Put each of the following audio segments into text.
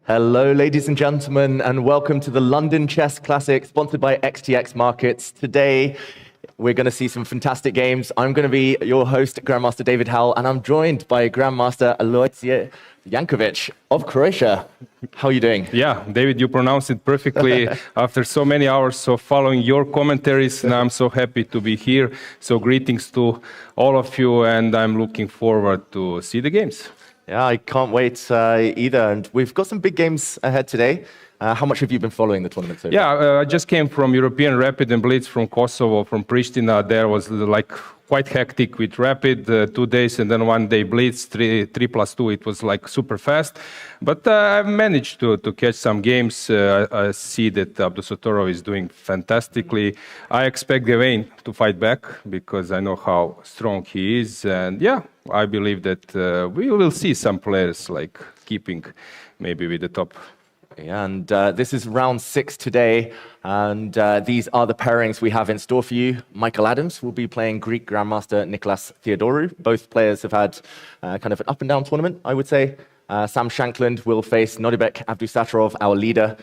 Hello, ladies and gentlemen, and welcome to the London Chess Classic, sponsored by XTX Markets. Today, we're going to see some fantastic games. I'm going to be your host, Grandmaster David Howell, and I'm joined by Grandmaster Alireza Jankovic of Croatia. How are you doing? Yeah, David, you pronounced it perfectly after so many hours of following your commentaries, and I'm so happy to be here. So greetings to all of you, and I'm looking forward to see the games. Yeah, I can't wait either. And we've got some big games ahead today. How much have you been following the tournament so far? Yeah, I just came from European Rapid and Blitz from Kosovo, from Pristina. There was like quite hectic with Rapid, 2 days, and then 1 day Blitz, 3+2. It was like super fast. But I managed to catch some games. I see that Abdusattorov is doing fantastically. I expect Gawain to fight back because I know how strong he is. And yeah, I believe that we will see some players like keeping maybe with the top. Yeah, and this is round 6 today, and these are the pairings we have in store for you. Michael Adams will be playing Greek Grandmaster Nicholas Theodorou. Both players have had kind of an up-and-down tournament, I would say. Sam Shankland will face Nodirbek Abdusattorov, our leader.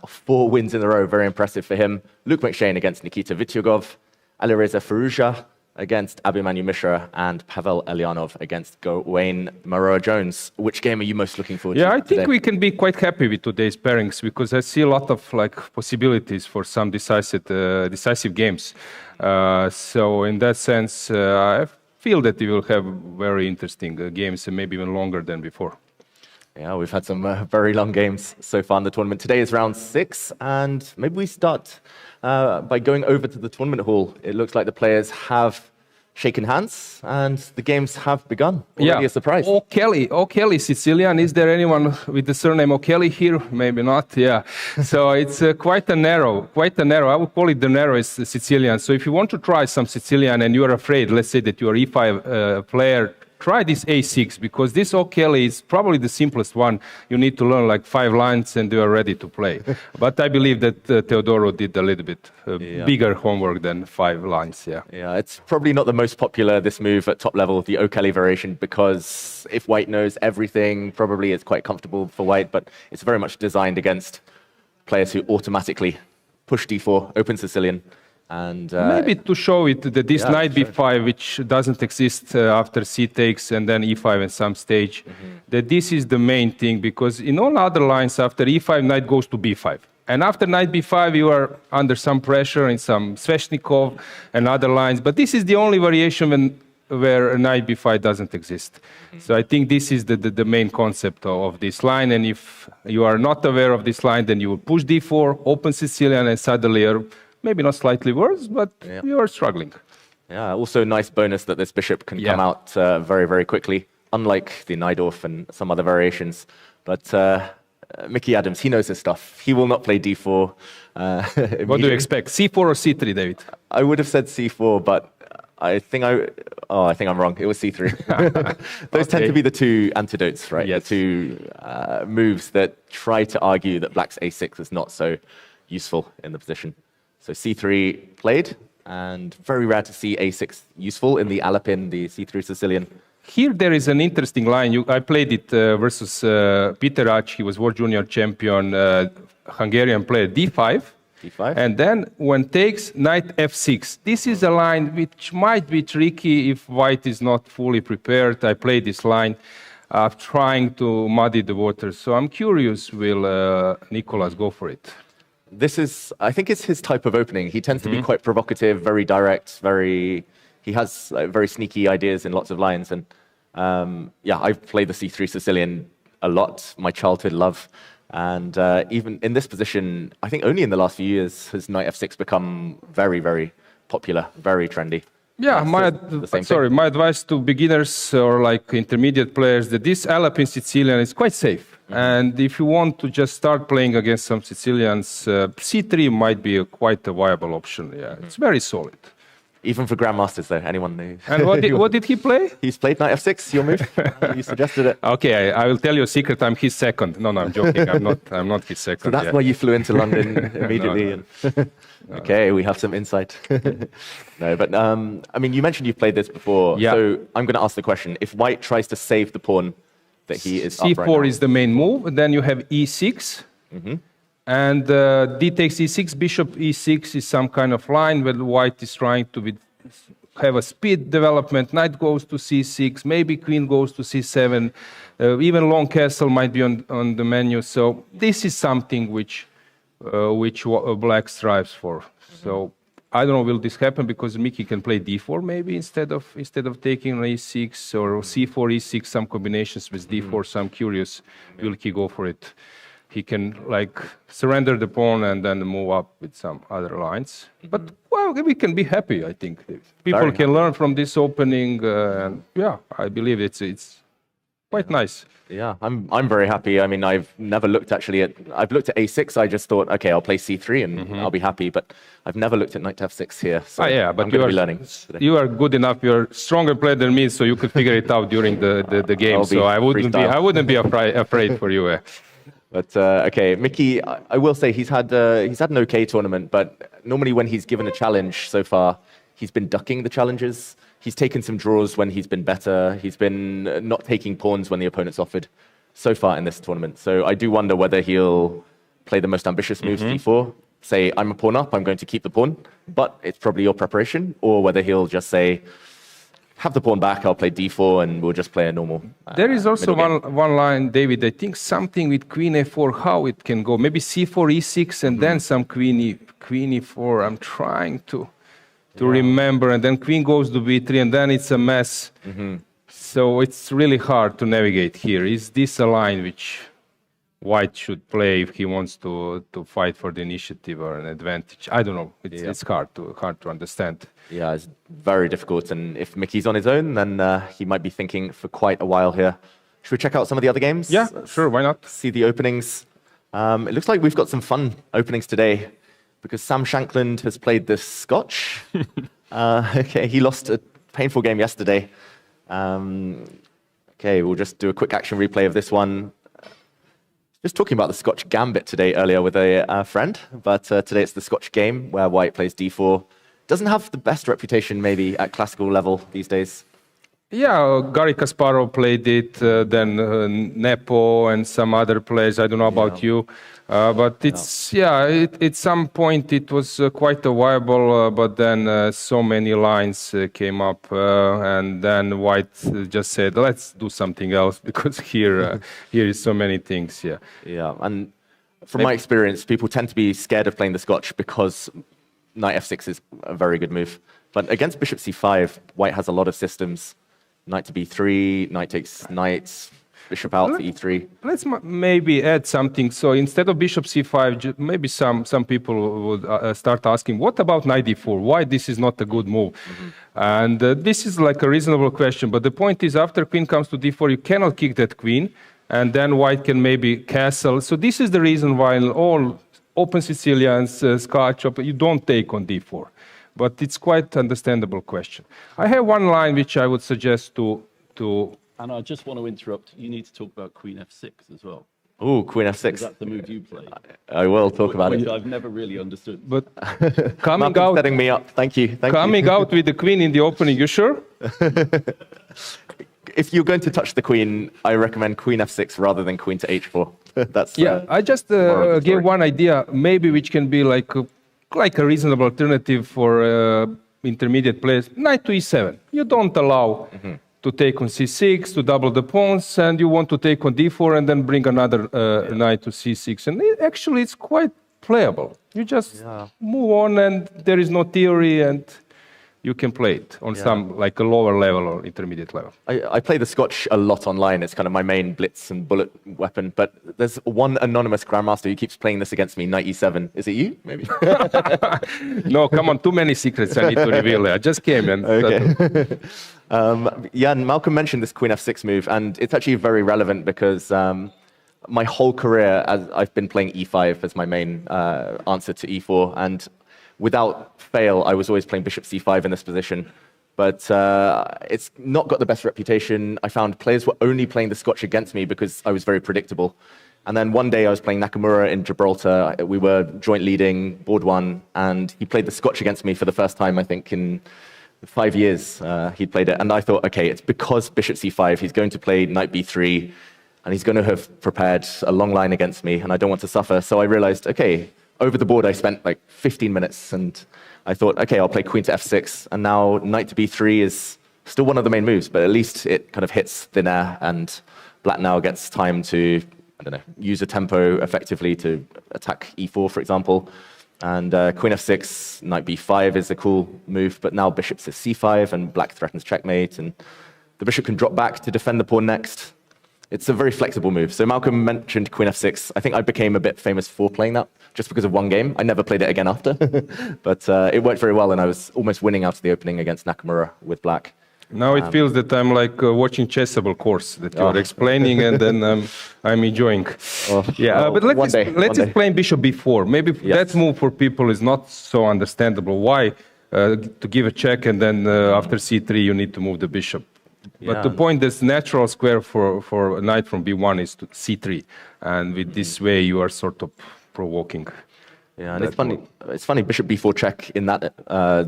4 wins in a row, very impressive for him. Luke McShane against Nikita Vityugov. Alireza Firouzja against Abhimanyu Mishra, and Pavel Elyanov against Gawain Maroa-Jones. Which game are you most looking forward to? Yeah, I think we can be quite happy with today's pairings because I see a lot of possibilities for some decisive games. So in that sense, I feel that we will have very interesting games and maybe even longer than before. Yeah, we've had some very long games so far in the tournament. Today is round 6, and maybe we start by going over to the tournament hall. It looks like the players have shaken hands, and the games have begun. Already a surprise. O'Kelly, Sicilian. Is there anyone with the surname O'Kelly here? Maybe not, yeah. So it's quite a narrow. I would call it the narrowest Sicilian. So if you want to try some Sicilian and you are afraid, let's say that you are E5 player, try this A6, because this O'Kelly is probably the simplest one. You need to learn like 5 lines and you are ready to play. But I believe that Theodorou did a little bit bigger homework than 5 lines, Yeah, it's probably not the most popular, this move at top level, the O'Kelly variation, because if white knows everything, probably it's quite comfortable for white, but it's very much designed against players who automatically push d4, open Sicilian. And maybe to show it that this knight b5, which doesn't exist after c takes and then e5 at some stage, that this is the main thing, because in all other lines after e5 knight goes to b5, and after knight b5 you are under some pressure in some Sveshnikov and other lines, but this is the only variation where knight b5 doesn't exist. So I think this is the main concept of this line, and if you are not aware of this line, then you will push d4, open Sicilian, and suddenly you're maybe not slightly worse, but you are struggling. Yeah, also a nice bonus that this bishop can come out very, very quickly, unlike the Najdorf and some other variations. But Mickey Adams, he knows his stuff. He will not play d4. What do you expect, c4 or c3, David? I would have said c4, but I think I'm wrong. It was c3. Those tend to be the 2 antidotes, right? Yes. The 2 moves that try to argue that black's a6 is not so useful in the position. So c3 played, and very rare to see a6 useful in the Alapin, the c3 Sicilian. Here there is an interesting line. I played it versus Peter Ač. He was World Junior Champion, Hungarian player, d5. d5. And then when takes, knight f6. This is a line which might be tricky if white is not fully prepared. I played this line trying to muddy the waters. So I'm curious, will Nicholas go for it? I think it's his type of opening. He tends to be quite provocative, very direct, he has very sneaky ideas in lots of lines. And I've played the c3 Sicilian a lot, my childhood love. And even in this position, I think only in the last few years has knight f6 become very, very popular, very trendy. Yeah, my advice to beginners or like intermediate players, that this Alapin Sicilian is quite safe. And if you want to just start playing against some Sicilians, c3 might be quite a viable option. Yeah, it's very solid. Even for grandmasters, though, anyone knew. And what did he play? He's played knight f6, your move. You suggested it. Okay, I will tell you a secret. I'm his second. No, I'm joking. I'm not his second. So that's why you flew into London immediately. No. Okay, we have some insight. No, but I mean, you mentioned you've played this before. Yeah. So I'm going to ask the question: if white tries to save the pawn that he is up C4 right now. is the main move. And then you have E6. And D takes E6, bishop E6 is some kind of line where white is trying to have a speed development. Knight goes to C6, maybe queen goes to C7. Even long castle might be on the menu. So this is something which black strives for. So I don't know, will this happen because Mickey can play D4 maybe instead of taking on E6 or C4, E6, some combinations with D4. So I'm curious, will he go for it? He can like surrender the pawn and then move up with some other lines. But well, we can be happy. I think people can learn from this opening. And yeah, I believe it's quite nice. Yeah, I'm very happy. I mean, I've never looked actually at. I've looked at A6. I just thought, okay, I'll play C3 and I'll be happy. But I've never looked at knight to F6 here. So yeah, but I'm going to be learning today. You are good enough. You're a stronger player than me, so you could figure it out during the game. So I wouldn't be afraid for you. But okay, Mickey, I will say he's had an okay tournament, but normally when he's given a challenge so far, he's been ducking the challenges. He's taken some draws when he's been better. He's been not taking pawns when the opponent's offered so far in this tournament. So I do wonder whether he'll play the most ambitious moves, D4, say, I'm a pawn up, I'm going to keep the pawn, but it's probably your preparation, or whether he'll just say, have the pawn back, I'll play D4, and we'll just play a normal There is also one line, David, I think something with queen A4, how it can go. Maybe C4, E6, and then some queen E4. I'm trying to remember, and then queen goes to B3, and then it's a mess. So it's really hard to navigate here. Is this a line which white should play if he wants to fight for the initiative or an advantage? I don't know. It's hard to understand. Yeah, it's very difficult. And if Mickey's on his own, then he might be thinking for quite a while here. Should we check out some of the other games? Yeah, sure. Why not? See the openings. It looks like we've got some fun openings today because Sam Shankland has played the Scotch. Okay, he lost a painful game yesterday. Okay, we'll just do a quick action replay of this one. Just talking about the Scotch gambit today earlier with a friend, but today it's the Scotch game where white plays D4. Doesn't have the best reputation maybe at classical level these days. Yeah, Garry Kasparov played it, then Nepo and some other players. I don't know about you, but at some point it was quite a viable, but then so many lines came up, and then white just said, let's do something else because here is so many things. Yeah, and from my experience, people tend to be scared of playing the Scotch because knight F6 is a very good move. But against bishop C5, white has a lot of systems. Knight to B3, knight takes knight, bishop out to E3. Let's maybe add something. So instead of bishop C5, maybe some people would start asking, what about knight D4? Why this is not a good move? And this is like a reasonable question. But the point is, after queen comes to D4, you cannot kick that queen. And then white can maybe castle. So this is the reason why in all Open Sicilians, Scotch, you don't take on D4. But it's quite understandable question. I have one line which I would suggest to... And I just want to interrupt. You need to talk about Queen F6 as well. Oh, Queen F6. Is that the move you play? I will talk about which it. I've never really understood. But coming out... setting me up. Thank you. Coming out with the queen in the opening, you sure? If you're going to touch the queen, I recommend Queen F6 rather than Queen to H4. That's I just gave one idea, maybe which can be like a reasonable alternative for intermediate players. Knight to E7. You don't allow to take on C6 to double the pawns, and you want to take on D4 and then bring another knight to C6. And actually, it's quite playable. You just move on, and there is no theory, and you can play it on some like a lower level or intermediate level. I play the Scotch a lot online. It's kind of my main blitz and bullet weapon. But there's one anonymous grandmaster who keeps playing this against me, knight E7. Is it you? Maybe. No, come on, too many secrets I need to reveal. I just came and... Okay. And Malcolm mentioned this Queen F6 move, and it's actually very relevant because my whole career, I've been playing E5 as my main answer to E4, and without fail, I was always playing bishop C5 in this position. But it's not got the best reputation. I found players were only playing the Scotch against me because I was very predictable. And then one day I was playing Nakamura in Gibraltar. We were joint leading, board one, and he played the Scotch against me for the first time, I think, in 5 years he'd played it. And I thought, okay, it's because bishop C5, he's going to play knight B3. and he's going to have prepared a long line against me, and I don't want to suffer. So I realized, okay, over the board I spent like 15 minutes, and I thought, okay, I'll play queen to f6, and now knight to b3 is still one of the main moves, but at least it kind of hits thin air, and black now gets time to, I don't know, use a tempo effectively to attack e4, for example. And queen f6, knight b5 is a cool move, but now bishop to c5, and black threatens checkmate, and the bishop can drop back to defend the pawn next. It's a very flexible move. So Malcolm mentioned queen f6. I think I became a bit famous for playing that just because of one game. I never played it again after, but it worked very well, and I was almost winning out of the opening against Nakamura with black. Now it feels that I'm like watching chessable course that you're explaining, and then I'm enjoying. But let's explain bishop b4. Maybe that move for people is not so understandable. Why to give a check and then after c3 you need to move the bishop? But the point is, natural square for a knight from b1 is to c3, and with this way you are sort of provoking. Yeah, and it's funny. It's funny. Bishop b4 check in that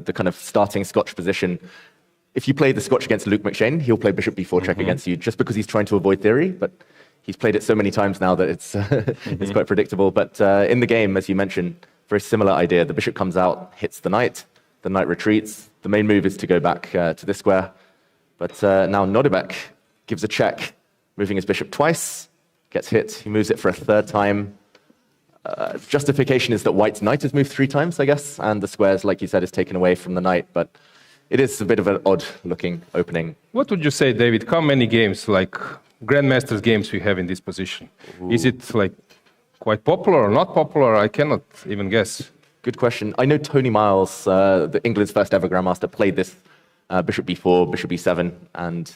the kind of starting Scotch position. If you play the Scotch against Luke McShane, he'll play bishop b4 check against you just because he's trying to avoid theory. But he's played it so many times now that it's it's quite predictable. But in the game, as you mentioned, very similar idea. The bishop comes out, hits the knight retreats. The main move is to go back to this square. But now Nodirbek gives a check, moving his bishop twice, gets hit. He moves it for a third time. Justification is that white's knight has moved 3 times, I guess, and the squares, like you said, is taken away from the knight. But it is a bit of an odd-looking opening. What would you say, David? How many games, like grandmasters games, we have in this position? Ooh. Is it like quite popular or not popular? I cannot even guess. Good question. I know Tony Miles, England's first ever grandmaster, played this bishop b4, bishop b7, and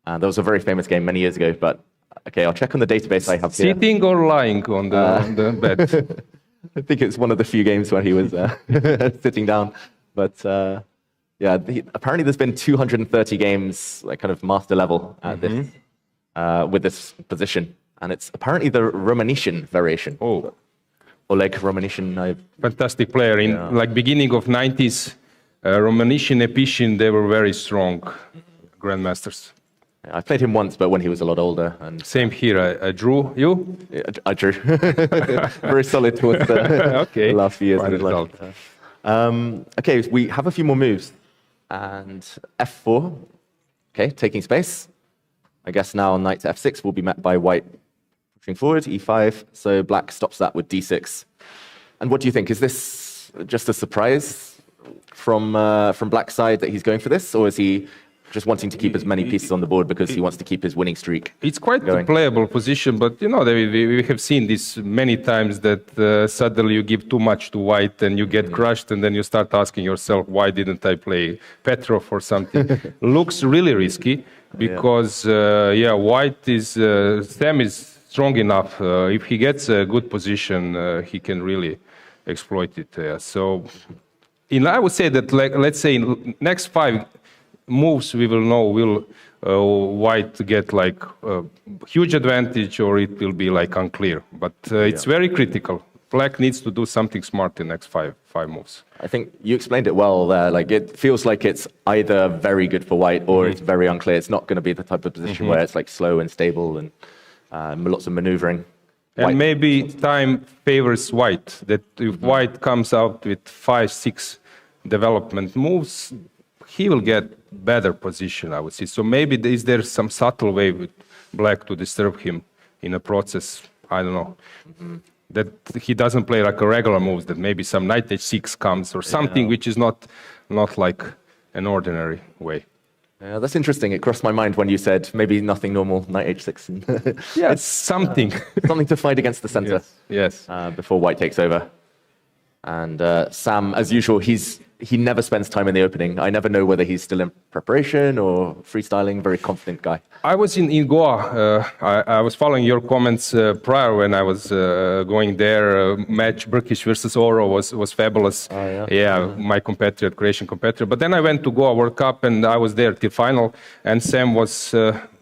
that was a very famous game many years ago. But okay, I'll check on the database I have here. Sitting or lying on the bed? I think it's one of the few games where he was sitting down. But yeah, apparently there's been 230 games, like kind of master level at this, with this position. And it's apparently the Romanician variation. Oh. Oleg Romanician. Fantastic player. In like beginning of 90s, Romanician, Epishin, they were very strong grandmasters. I played him once, but when he was a lot older. And same here. I drew. You? Yeah, I drew. Very solid towards the last few years of his life. Okay, we have a few more moves. And f4, okay, taking space. I guess now knight to f6 will be met by white pushing forward, e5. So black stops that with d6. And what do you think? Is this just a surprise from black's side that he's going for this? Or is he just wanting to keep as many pieces on the board because he wants to keep his winning streak? It's quite a playable position, but you know, we have seen this many times that suddenly you give too much to white and you get crushed, and then you start asking yourself, why didn't I play Petrov or something? Looks really risky because white is Sam is strong enough. If he gets a good position, he can really exploit it. So I would say that, like, let's say in next 5 moves we will know will white get like a huge advantage or it will be like unclear, but it's very critical. Black needs to do something smart in next five moves. I think you explained it well there. Like, it feels like it's either very good for white or it's very unclear. It's not going to be the type of position where it's like slow and stable and lots of maneuvering. And maybe time favors white, that if white comes out with 5-6 development moves, he will get better position, I would say. So maybe is there some subtle way with black to disturb him in a process? I don't know. That he doesn't play like a regular moves, that maybe some knight h6 comes or something which is not like an ordinary way. Yeah, that's interesting. It crossed my mind when you said maybe nothing normal, knight h6. Yeah, it's something. Something to fight against the center. Yes. Before white takes over. And Sam, as usual, he never spends time in the opening. I never know whether he's still in preparation or freestyling. Very confident guy. I was in Goa. I was following your comments prior when I was going there. Match Burkish versus Oro was fabulous. My compatriot, Croatian compatriot. But then I went to Goa World Cup and I was there till final. And Sam was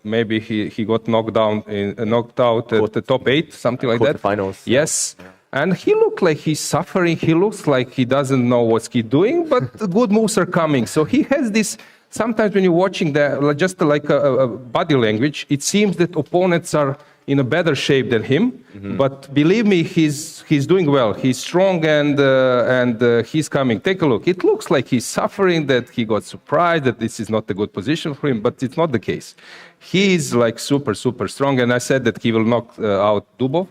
maybe he got knocked out at the top 8, something like that. Finals. Yes. Yeah. And he looked like he's suffering. He looks like he doesn't know what he's doing, but the good moves are coming. So he has this, sometimes when you're watching just like a body language, it seems that opponents are in a better shape than him. But believe me, he's doing well. He's strong and he's coming. Take a look. It looks like he's suffering, that he got surprised, that this is not a good position for him, but it's not the case. He is like super strong, and I said that he will knock out Dubov.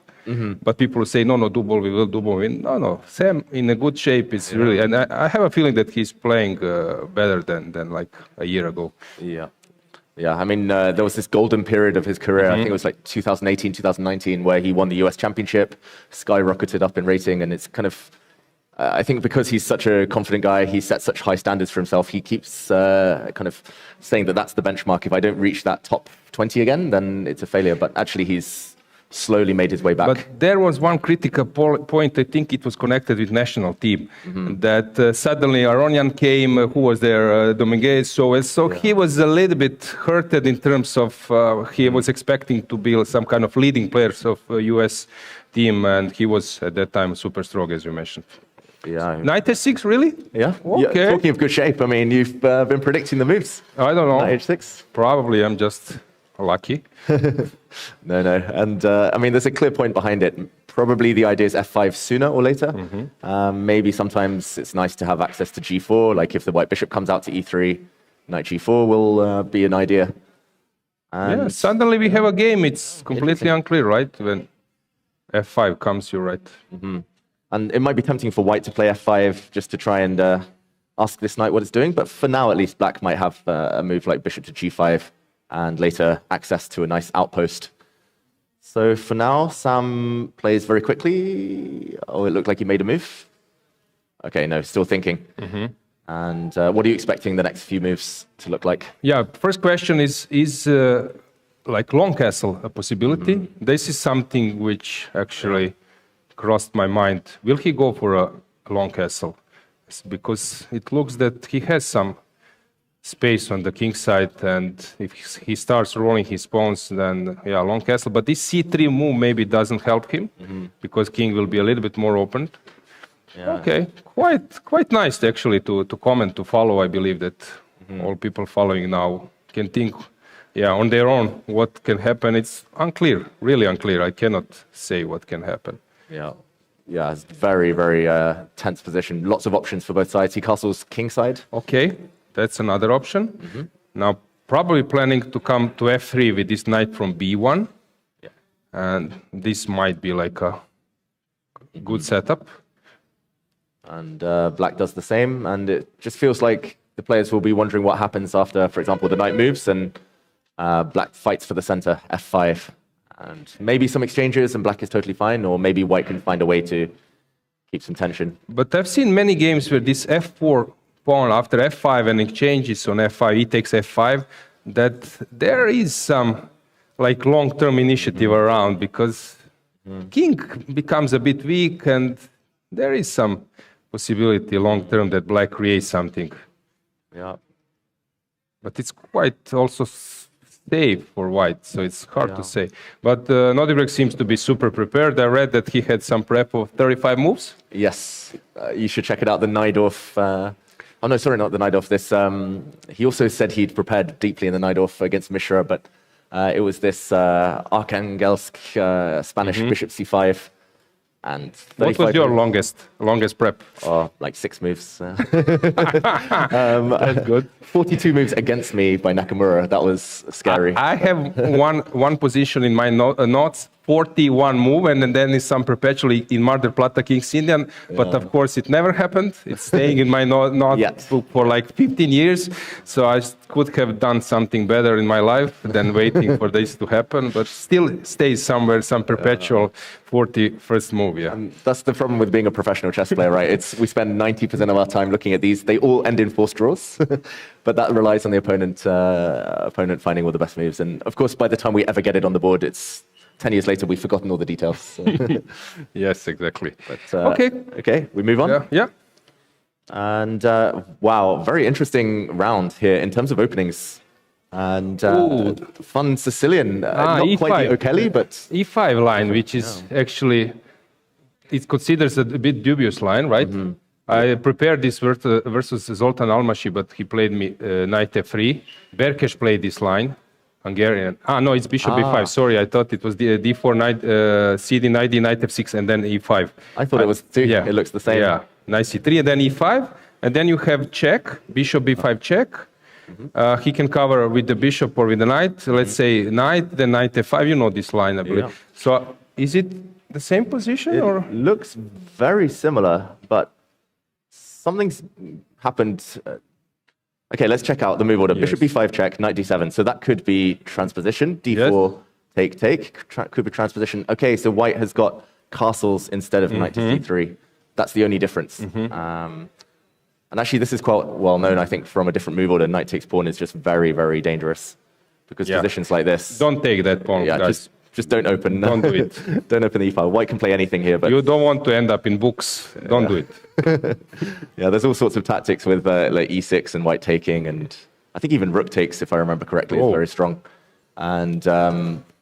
But people say, no, Dubov, we will Dubov win. No, Sam in a good shape is really, and I have a feeling that he's playing better than like a year ago. Yeah, I mean, there was this golden period of his career, I think it was like 2018, 2019, where he won the US Championship, skyrocketed up in rating, and it's kind of, I think because he's such a confident guy, he sets such high standards for himself, he keeps kind of saying that that's the benchmark. If I don't reach that top 20 again, then it's a failure. But actually, he's slowly made his way back. But there was one critical point, I think it was connected with national team, that suddenly Aronian came, who was there, Dominguez, so he was a little bit hurted in terms of, he was expecting to be some kind of leading players of US team, and he was at that time super strong, as you mentioned. Yeah. 96, really? Yeah. Okay. Yeah, talking of good shape, I mean, you've been predicting the moves. I don't know. At age 6? Probably, I'm just lucky. No. And I mean, there's a clear point behind it. Probably the idea is F5 sooner or later. Maybe sometimes it's nice to have access to G4. Like if the white bishop comes out to E3, knight G4 will be an idea. And yeah, suddenly we have a game. It's completely unclear, right? When F5 comes, you're right. And it might be tempting for white to play F5 just to try and ask this knight what it's doing. But for now, at least, black might have a move like bishop to G5 and later access to a nice outpost. So for now, Sam plays very quickly. Oh, it looked like he made a move. Okay, no, still thinking. And what are you expecting the next few moves to look like? Yeah, first question is like long castle a possibility? This is something which actually crossed my mind. Will he go for a long castle? Because it looks that he has some space on the king side, and if he starts rolling his pawns, then yeah, long castle. But this c3 move maybe doesn't help him, because king will be a little bit more open. Yeah. Okay, quite nice actually to comment, to follow. I believe that all people following now can think, yeah, on their own what can happen. It's unclear, really unclear. I cannot say what can happen. Yeah, it's very tense position. Lots of options for both sides. He castles king side. Okay. That's another option. Now, probably planning to come to f3 with this knight from b1. Yeah. And this might be like a good setup. And black does the same. And it just feels like the players will be wondering what happens after, for example, the knight moves and black fights for the center, f5. And maybe some exchanges and black is totally fine, or maybe white can find a way to keep some tension. But I've seen many games where this f4 pawn after f5 and exchanges on f5, he takes f5, that there is some like long-term initiative around, because king becomes a bit weak and there is some possibility long-term that black creates something. Yeah. But it's quite also safe for white, so it's hard to say. But Nodirbek seems to be super prepared. I read that he had some prep of 35 moves. Yes, you should check it out, the Najdorf. Oh no, sorry, not the Najdorf. This he also said he'd prepared deeply in the Najdorf against Mishra, but it was this Arkhangelsk Spanish bishop c5 and 35 What was your longest prep? Oh, like 6 moves. That's good. 42 moves against me by Nakamura. That was scary. I have one position in my notes, 41 move, and then is some perpetually in Mar del Plata King's Indian, but of course it never happened. It's staying in my notebook for like 15 years, so I could have done something better in my life than waiting for this to happen, but still stays somewhere, some perpetual 41st move, yeah. That's the problem with being a professional chess player, right? We spend 90% of our time looking at these. They all end in forced draws, but that relies on the opponent finding all the best moves. And of course, by the time we ever get it on the board, it's 10 years later, we've forgotten all the details. So. Yes, exactly. But, okay, we move on? Yeah. And wow, very interesting round here in terms of openings. And fun Sicilian, not E5. quite the O'Kelly, but... E5 line, which is actually, it considers a bit dubious line, right? I prepared this versus Zoltan Almashi, but he played me knight f3. Berkesh played this line Hungarian. No, it's bishop b5. Sorry, I thought it was the d4, knight, cd, knight, d, knight f6, and then e5. I thought it was two. Yeah. It looks the same. Yeah, knight c3, and then e5, and then you have check, bishop b5 check. He can cover with the bishop or with the knight. Let's say knight, then knight f5. You know this line, I believe. Yeah. So is it the same position? It or looks very similar, but something's happened. Okay, let's check out the move order. Yes. Bishop b5 check, knight d7. So that could be transposition. d4 take. Could be transposition. Okay, so white has got castles instead of knight to c3. That's the only difference. And actually, this is quite well known, I think, from a different move order. Knight takes pawn is just very, very dangerous because positions like this. Don't take that pawn, guys. Just don't open. Don't do it. Don't open the e-file. White can play anything here, but you don't want to end up in books. Don't do it. Yeah, there's all sorts of tactics with like e6 and white taking, and I think even rook takes, if I remember correctly, is very strong. And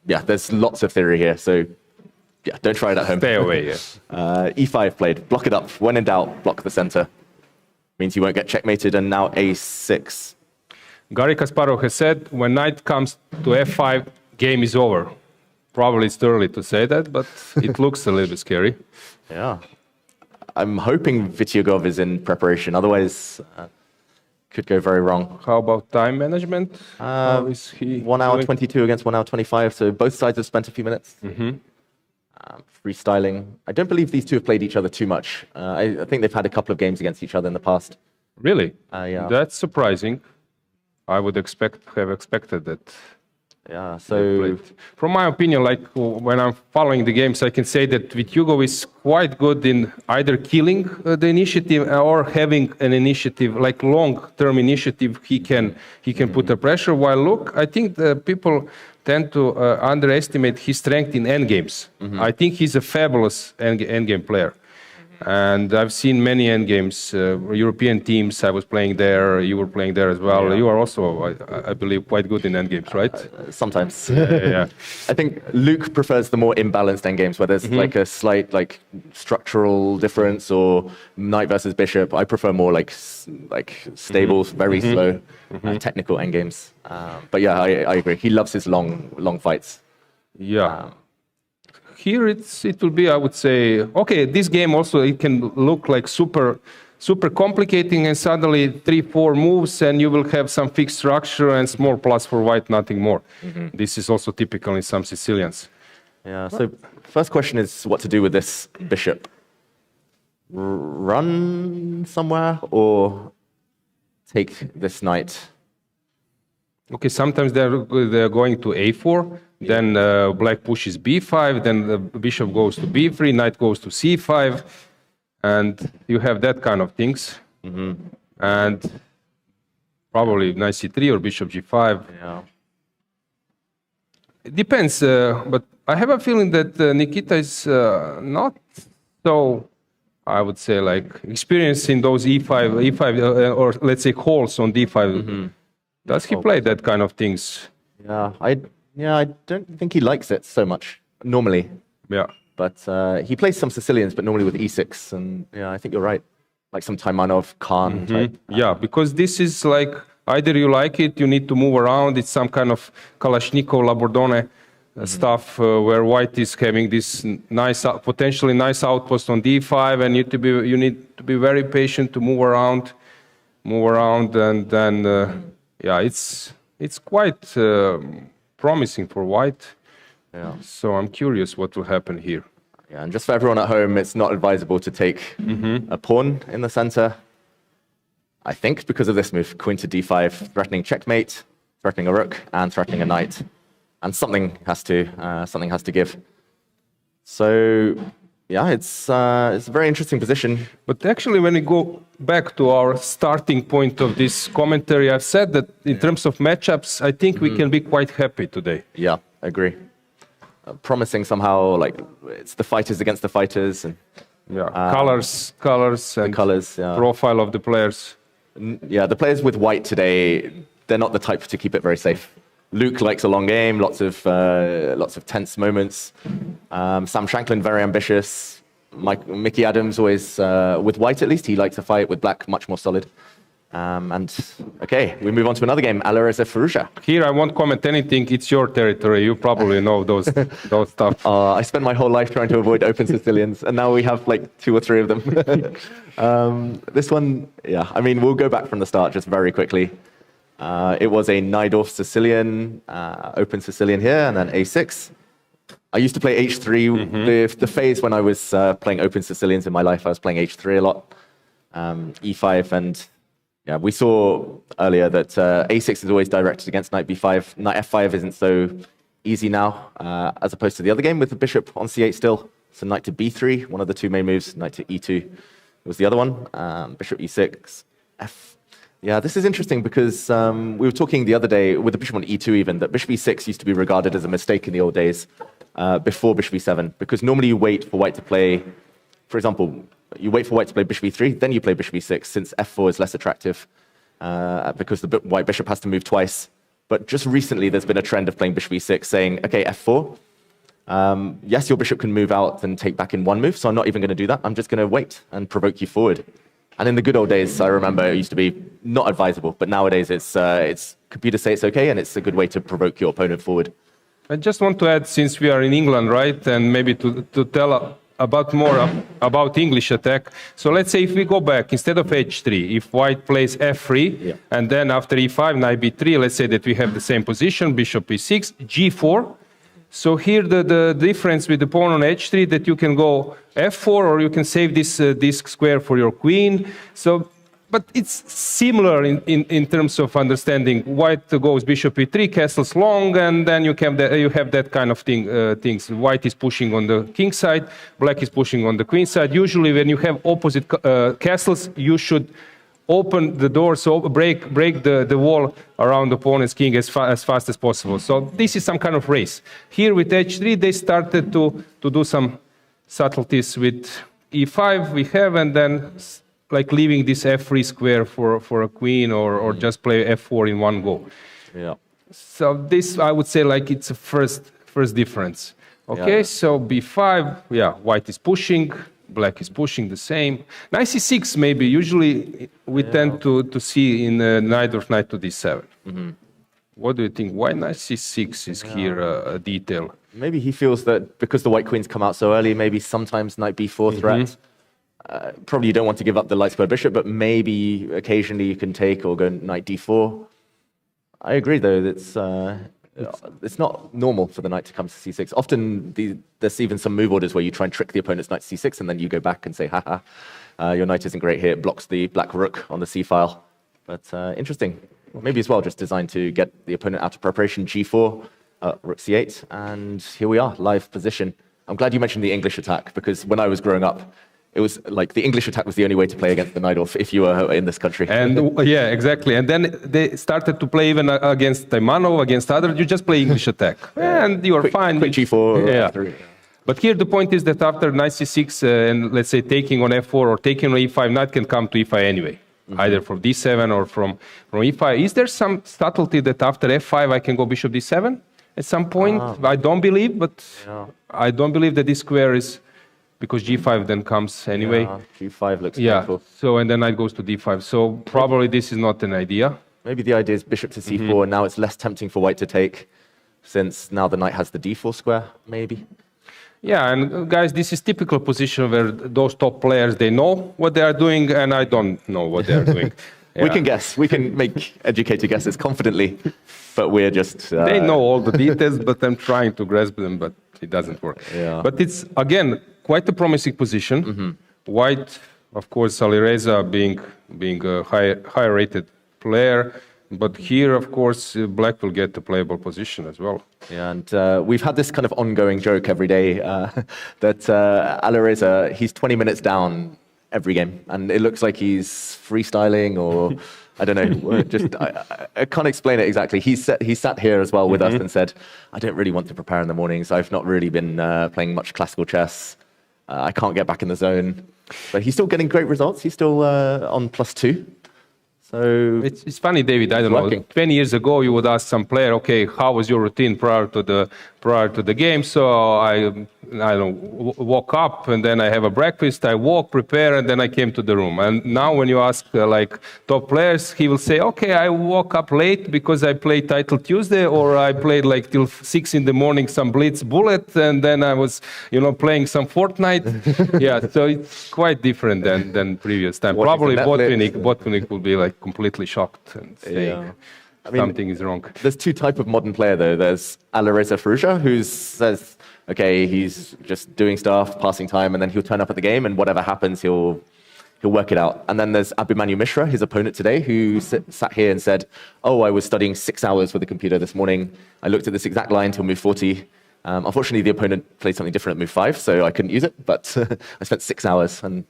yeah, there's lots of theory here. So yeah, don't try it at home. Stay away. E5 played. Block it up. When in doubt, block the center. Means you won't get checkmated. And now a6. Garry Kasparov has said, when knight comes to f5, game is over. Probably it's too early to say that, but it looks a little bit scary. Yeah. I'm hoping Vityugov is in preparation. Otherwise, could go very wrong. How about time management? How is he 1 hour doing? 22 against 1 hour 25. So both sides have spent a few minutes. Freestyling. I don't believe these two have played each other too much. I think they've had a couple of games against each other in the past. Really? Yeah. That's surprising. I would have expected that. Yeah, so from my opinion, like when I'm following the games, I can say that Vityugov is quite good in either killing the initiative or having an initiative, like long-term initiative. He can put the pressure. While look, I think the people tend to underestimate his strength in endgames. I think he's a fabulous endgame player. And I've seen many endgames, European teams. I was playing there. You were playing there as well. You are also, I believe, quite good in endgames, right? Sometimes. Yeah. I think Luke prefers the more imbalanced endgames where there's like a slight like structural difference or knight versus bishop. I prefer more like stable, very slow, technical endgames. But yeah, I agree. He loves his long fights. Yeah. Here it will be, I would say, okay, this game also, it can look like super complicating, and suddenly 3-4 moves and you will have some fixed structure and small plus for white, nothing more. This is also typical in some Sicilians. Yeah, so first question is what to do with this bishop. Run somewhere or take this knight? Okay, sometimes they're going to a4, then black pushes b5, then the bishop goes to b3, knight goes to c5, and you have that kind of things. And probably knight c3 or bishop g5. Yeah. It depends, but I have a feeling that Nikita is not so, I would say, like experienced in those e5 or let's say calls on d5. Does he play that kind of things? Yeah, I don't think he likes it so much normally. Yeah. But he plays some Sicilians, but normally with e6. And yeah, I think you're right. Like some Taimanov, Khan type. Yeah, because this is like either you like it, you need to move around. It's some kind of Kalashnikov, Labordone stuff where white is having this nice, potentially nice outpost on d5, and you need to be very patient to move around, and then. Yeah, it's quite promising for white. Yeah. So I'm curious what will happen here. Yeah, and just for everyone at home, it's not advisable to take a pawn in the center. I think because of this move, queen to d5, threatening checkmate, threatening a rook, and threatening a knight, and something has to give. So yeah, it's a very interesting position. But actually, when we go back to our starting point of this commentary, I've said that in terms of matchups, I think we can be quite happy today. Yeah, I agree. Promising somehow, like it's the fighters against the fighters, and colors, and profile of the players. Yeah, the players with white today, they're not the type to keep it very safe. Luke likes a long game, lots of tense moments. Sam Shanklin, very ambitious. Mickey Adams always, with white at least, he likes a fight. With black, much more solid. Okay, we move on to another game, Alireza Firouzja. Here, I won't comment anything. It's your territory. You probably know those stuff. I spent my whole life trying to avoid open Sicilians, and now we have like 2 or 3 of them. This one, yeah, I mean, we'll go back from the start just very quickly. It was a Najdorf Sicilian, open Sicilian here, and then A6. I used to play H3. The phase when I was playing open Sicilians in my life, I was playing H3 a lot. E5, and yeah, we saw earlier that A6 is always directed against knight B5. Knight F5 isn't so easy now, as opposed to the other game with the bishop on C8 still. So knight to B3, one of the 2 main moves. Knight to E2 was the other one. Bishop E6, F. Yeah, this is interesting because we were talking the other day with the bishop on E2 even, that bishop E6 used to be regarded as a mistake in the old days before bishop E7, because normally you wait for white to play, for example, you wait for white to play bishop E3, then you play bishop E6, since F4 is less attractive because the white bishop has to move twice. But just recently, there's been a trend of playing bishop E6, saying, okay, F4, yes, your bishop can move out and take back in one move, so I'm not even going to do that. I'm just going to wait and provoke you forward. And in the good old days, I remember it used to be not advisable, but nowadays it's computers say it's okay, and it's a good way to provoke your opponent forward. I just want to add, since we are in England, right, and maybe to tell more about English attack. So let's say if we go back, instead of H3, if white plays F3, and then after E5, knight B3, let's say that we have the same position, bishop E6, G4. So here the difference with the pawn on H3, that you can go F4, or you can save this square for your queen. So, but it's similar in terms of understanding. White goes bishop E3, castles long, and then you have that kind of things. White is pushing on the king side, black is pushing on the queen side. Usually when you have opposite castles, you should open the door, so break the wall around the opponent's king as fast as possible. So this is some kind of race. Here with H3, they started to do some subtleties with E5 we have, and then like leaving this F3 square for a queen, or just play F4 in one go. Yeah. So this, I would say, like it's a first difference. Okay, so B5, yeah, white is pushing, black is pushing the same. Knight C6 maybe, usually we tend to see in Najdorf knight to D7. What do you think? Why knight C6 is here a detail? Maybe he feels that because the white queens come out so early, maybe sometimes knight B4 threat. Probably you don't want to give up the light square bishop, but maybe occasionally you can take or go knight D4. I agree, though, that it's not normal for the knight to come to C6. Often there's even some move orders where you try and trick the opponent's knight to C6, and then you go back and say, haha, your knight isn't great here. It blocks the black rook on the C file. But interesting. Maybe as well just designed to get the opponent out of preparation. G4, rook C8, and here we are, live position. I'm glad you mentioned the English attack, because when I was growing up, it was like the English attack was the only way to play against the Najdorf if you were in this country. And yeah, exactly. And then they started to play even against Taimanov, against others. You just play English attack, and you are fine. Quick G4. Yeah. But here the point is that after knight C6 and let's say taking on F4 or taking on E5, knight can come to E5 anyway, either from D7 or from E5. Is there some subtlety that after F5 I can go bishop D7 at some point? I don't believe, but I don't believe that this square is. Because G5 then comes anyway. G5 looks painful. So and then knight goes to D5. So probably this is not an idea. Maybe the idea is bishop to C4, and now it's less tempting for white to take, since now the knight has the D4 square, maybe. Yeah, and guys, this is typical position where those top players, they know what they are doing, and I don't know what they are doing. We can guess. We can make educated guesses confidently, but we're just... They know all the details, but I'm trying to grasp them, but it doesn't work. Yeah. But it's, again, quite a promising position. White, of course, Alireza being a higher rated player, but here, of course, black will get a playable position as well. Yeah, and we've had this kind of ongoing joke every day that Alireza, he's 20 minutes down every game, and it looks like he's freestyling or I don't know. Just I can't explain it exactly. He sat here as well with us and said, "I don't really want to prepare in the mornings. I've not really been playing much classical chess. I can't get back in the zone." But he's still getting great results. He's still on +2. So it's funny, David. I don't know. 20 years ago, you would ask some player, "Okay, how was your routine prior to the game?" So I don't know, woke up and then I have a breakfast, I walk, prepare, and then I came to the room. And now when you ask like top players, he will say, okay, I woke up late because I played Title Tuesday, or I played like till 6 in the morning some Blitz Bullet, and then I was, playing some Fortnite. Yeah, so it's quite different than previous time. Probably Botvinnik will be like completely shocked and saying, something is wrong. There's two types of modern player, though. There's Alireza Firouzja, who says, okay, he's just doing stuff, passing time, and then he'll turn up at the game, and whatever happens, he'll work it out. And then there's Abhimanyu Mishra, his opponent today, who sat here and said, oh, I was studying 6 hours with the computer this morning. I looked at this exact line till move 40. Unfortunately, the opponent played something different at move 5, so I couldn't use it, but I spent 6 hours, and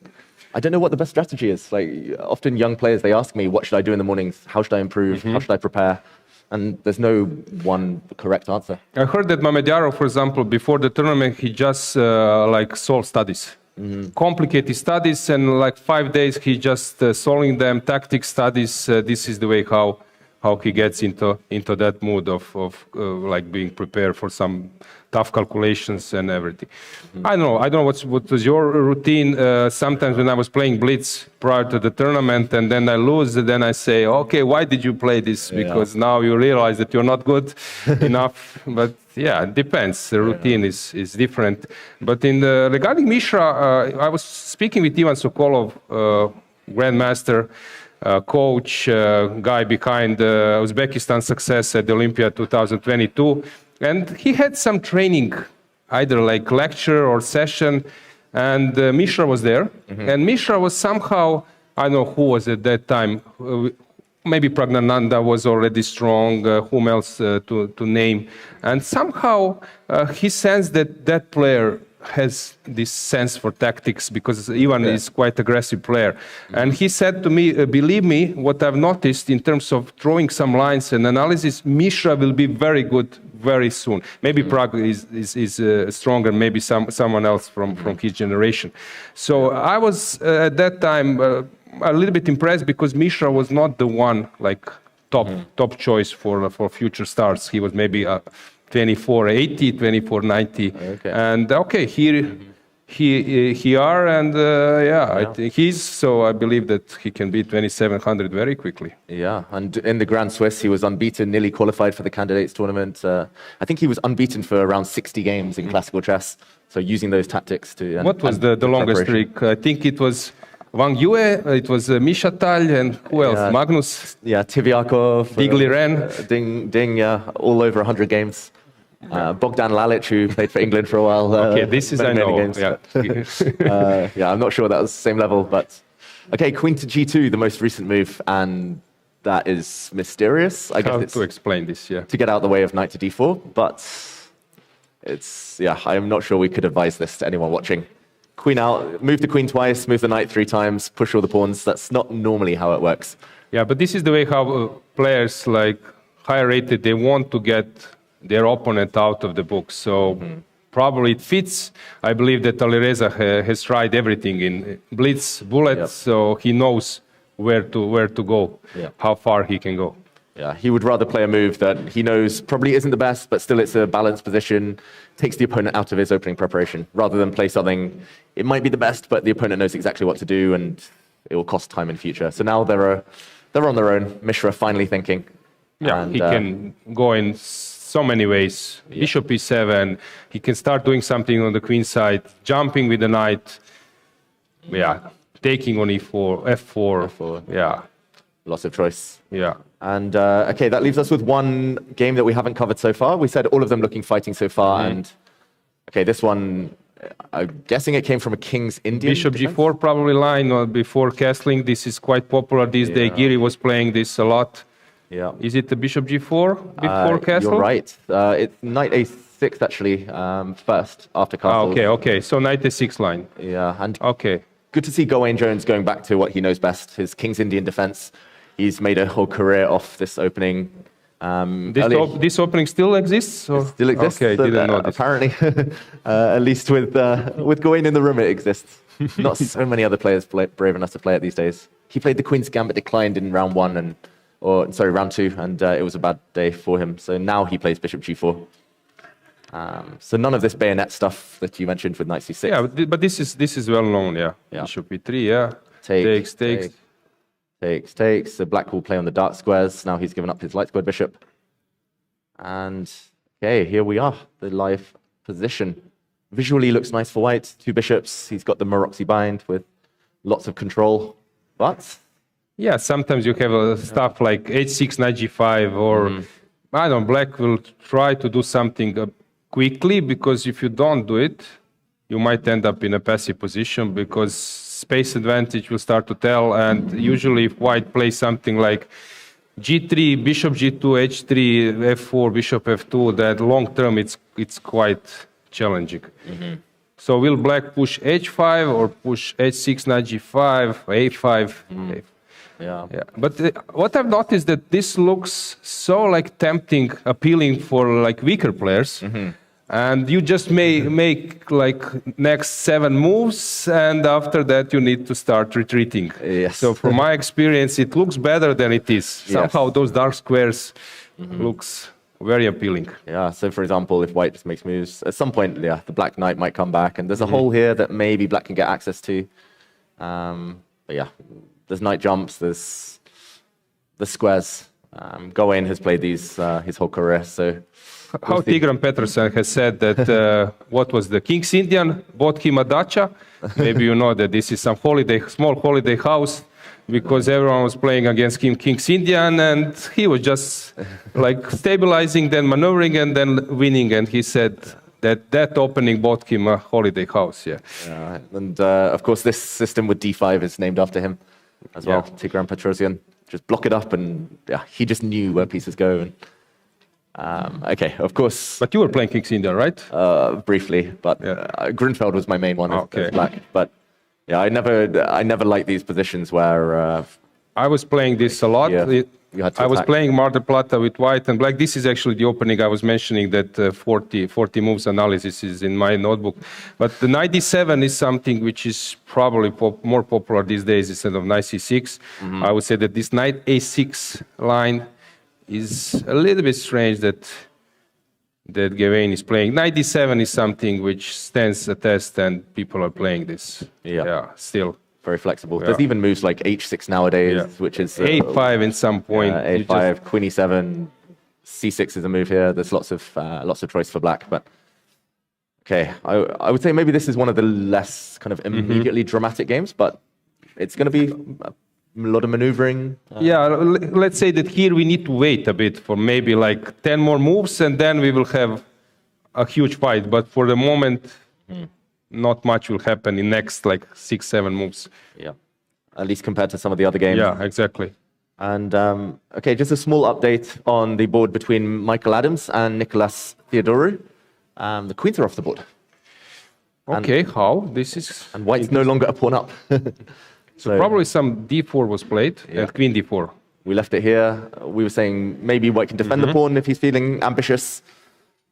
I don't know what the best strategy is. Like, often young players, they ask me, what should I do in the mornings? How should I improve? How should I prepare? And there's no one correct answer. I heard that Mamedyarov, for example, before the tournament, he just solved studies. Complicated studies, and like 5 days, he just solving them, tactics studies. This is the way how he gets into that mood of like being prepared for some tough calculations and everything. I don't know what was your routine. Sometimes when I was playing Blitz prior to the tournament and then I lose, then I say, okay, why did you play this? Because now you realize that you're not good enough. But yeah, it depends. The routine is different. But regarding Mishra, I was speaking with Ivan Sokolov, grandmaster, coach, guy behind Uzbekistan success at the Olympia 2022. And he had some training, either like lecture or session, and Mishra was there. And Mishra was somehow, I don't know who was at that time, maybe Praggnanandhaa was already strong, whom else to name. And somehow he sensed that player has this sense for tactics, because Ivan is quite aggressive player. And he said to me, believe me, what I've noticed in terms of throwing some lines and analysis, Mishra will be very good very soon. Maybe Pragg is stronger, maybe someone else from his generation. So I was at that time a little bit impressed, because Mishra was not the one like top choice for future stars. He was maybe 2480, 2490, and he are, and I think so I believe that he can beat 2700 very quickly. Yeah, and in the Grand Swiss, he was unbeaten, nearly qualified for the candidates tournament. I think he was unbeaten for around 60 games in classical chess. So using those tactics to. What was the longest streak? I think it was Wang Yue, it was Misha Tal, and who else? Magnus? Yeah, Tiviakov. Digli Ren. Ding, all over 100 games. Bogdan Lalic, who played for England for a while. This is, I know. Games, I'm not sure that was the same level, but. Okay, Queen to G2, the most recent move, and that is mysterious. I guess How to explain this, to get out of the way of Knight to D4, but I'm not sure we could advise this to anyone watching. Queen out, move the queen twice, move the knight 3 times, push all the pawns. That's not normally how it works. Yeah, but this is the way how players like higher rated, they want to get their opponent out of the book. So probably it fits. I believe that Alireza has tried everything in Blitz, Bullet, so he knows where to go, how far he can go. Yeah, he would rather play a move that he knows probably isn't the best, but still it's a balanced position, takes the opponent out of his opening preparation, rather than play something, it might be the best, but the opponent knows exactly what to do, and it will cost time in future. So now they're on their own. Mishra finally thinking. Yeah, and he can go in so many ways. Bishop e7, he can start doing something on the queen side, jumping with the knight, taking on e4, f4, Lots of choice. Yeah. And okay, that leaves us with one game that we haven't covered so far. We said all of them looking fighting so far, and okay, this one, I'm guessing it came from a King's Indian Bishop defense? G4 probably line, or before castling. This is quite popular these days. Giri was playing this a lot. Yeah. Is it the Bishop G4 before castle? You're right. It's Knight A6 actually, first after castle. Okay. So Knight A6 line. Yeah, and okay. Good to see Gawain Jones going back to what he knows best, his King's Indian defense. He's made a whole career off this opening. This opening still exists? Or? It still exists. Okay, didn't know this. Apparently, at least with Gawain in the room, it exists. Not so many other players brave enough to play it these days. He played the Queen's Gambit, declined in round 1 round 2, and it was a bad day for him. So now he plays Bishop G4. So none of this bayonet stuff that you mentioned with knight c6. Yeah, but this is well known. Yeah. Bishop e3. Yeah. Takes. Takes. So black will play on the dark squares. Now he's given up his light squared bishop. And okay, here we are, the live position. Visually looks nice for white. 2 bishops. He's got the Maroczy bind with lots of control. But yeah, sometimes you have stuff like h6, knight g5, or I don't know, black will try to do something quickly, because if you don't do it, you might end up in a passive position, because space advantage will start to tell. And usually if white plays something like g3, bishop g2, h3, f4, bishop f2, that long term it's quite challenging. So will black push h5 or push h6, knight g5, a5? yeah. But what I've noticed that this looks so like tempting, appealing for like weaker players. And you just may make like next 7 moves, and after that you need to start retreating. Yes. So from my experience, it looks better than it is. Somehow those dark squares looks very appealing. Yeah, so for example, if white just makes moves, at some point, the black knight might come back, and there's a hole here that maybe black can get access to. But yeah, there's knight jumps, there's the squares. Gawain has played these his whole career, so... How Tigran Peterson has said that what was the King's Indian bought him a dacha. Maybe you know that this is some small holiday house, because everyone was playing against him King's Indian, and he was just like stabilizing, then maneuvering, and then winning. And he said that opening bought him a holiday house. Yeah. And of course, this system with d5 is named after him as well. Tigran Petrosian. Just block it up, and he just knew where pieces go. And, okay, of course. But you were playing King's Indian, right? Briefly, but Grunfeld was my main one as black. But yeah, I never liked these positions where I was playing this a lot. I was playing Mar del Plata with white and black. This is actually the opening I was mentioning, that 40 moves analysis is in my notebook. But the knight d7 is something which is probably more popular these days instead of knight c6. I would say that this knight a6 line is a little bit strange that Gawain is playing. Knight d7 is something which stands a test, and people are playing this. Yeah, still. Very flexible. There's even moves like h6 nowadays, which is... a5 in some point. a5, queen e7, c6 is a move here. There's lots of choice for black, but... Okay, I would say maybe this is one of the less kind of immediately dramatic games, but it's going to be... a lot of maneuvering. Let's say that here we need to wait a bit for maybe like 10 more moves, and then we will have a huge fight. But for the moment, not much will happen in next like 6-7 moves. Yeah, at least compared to some of the other games. Yeah, exactly. And okay, just a small update on the board between Michael Adams and Nicolas Theodorou. The queens are off the board. Okay, how? This is... And white's no longer a pawn up. So probably some d4 was played, and queen d4. We left it here. We were saying maybe white can defend the pawn if he's feeling ambitious.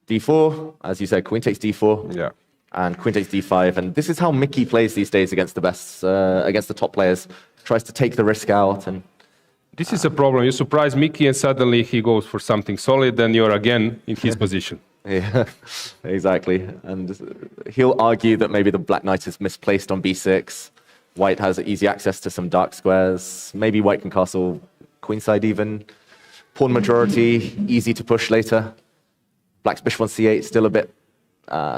d4, as you said, queen takes d4. Yeah. And queen takes d5. And this is how Mickey plays these days against the best, against the top players. Tries to take the risk out. And this is a problem. You surprise Mickey, and suddenly he goes for something solid, and you're again in his position. Yeah, exactly. And he'll argue that maybe the black knight is misplaced on b6. White has easy access to some dark squares. Maybe white can castle queenside even. Pawn majority, easy to push later. Black's bishop on c8, still a bit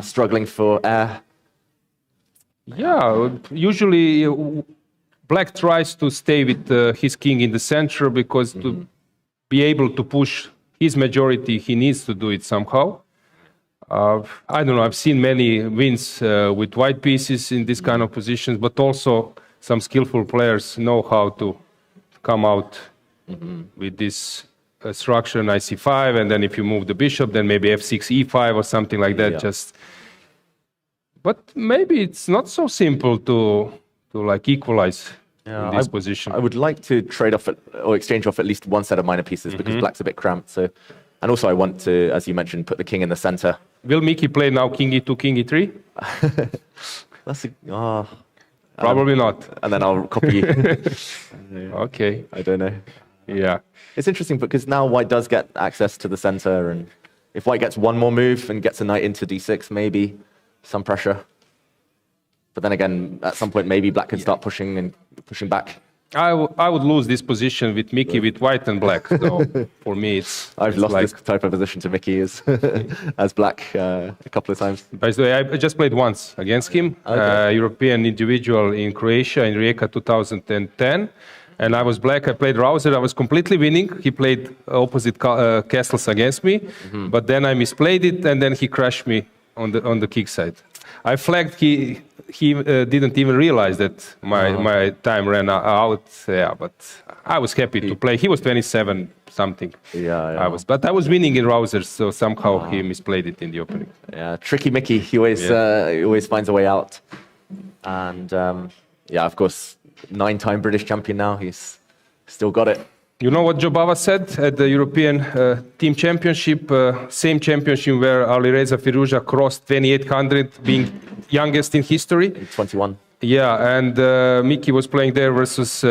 struggling for air. Yeah, usually black tries to stay with his king in the center, because to be able to push his majority, he needs to do it somehow. I don't know, I've seen many wins with white pieces in this kind of positions, but also some skillful players know how to come out with this structure, knight c5, and then if you move the bishop, then maybe f6, e5 or something like that. But maybe it's not so simple to like equalize in this position. I would like to trade off or exchange off at least one set of minor pieces, because black's a bit cramped. So, and also I want to, as you mentioned, put the king in the center. Will Mickey play now king e2, king e3? That's probably not. And then I'll copy. Okay. I don't know. Yeah. It's interesting because now white does get access to the center, and If white gets one more move and gets a knight into d6, maybe some pressure. But then again, at some point, maybe black can start pushing back. I would lose this position with Mickey with white and black. So for me, I've lost this type of position to Mickey as black a couple of times. By the way, I just played once against him, European individual in Croatia in Rijeka 2010. And I was black, I played Rouser, I was completely winning. He played opposite castles against me, but then I misplayed it and then he crushed me on the kick side. I flagged, he didn't even realize that my time ran out. Yeah, but I was happy to play. He was 27 something. Yeah. But I was winning in Rousers, so somehow he misplayed it in the opening. Yeah, tricky Mickey. He always finds a way out. And yeah, of course, 9-time British champion now. He's still got it. You know what Jobava said at the European Team Championship, same championship where Alireza Firouzja crossed 2800, being youngest in history. 21. Yeah, and Miki was playing there versus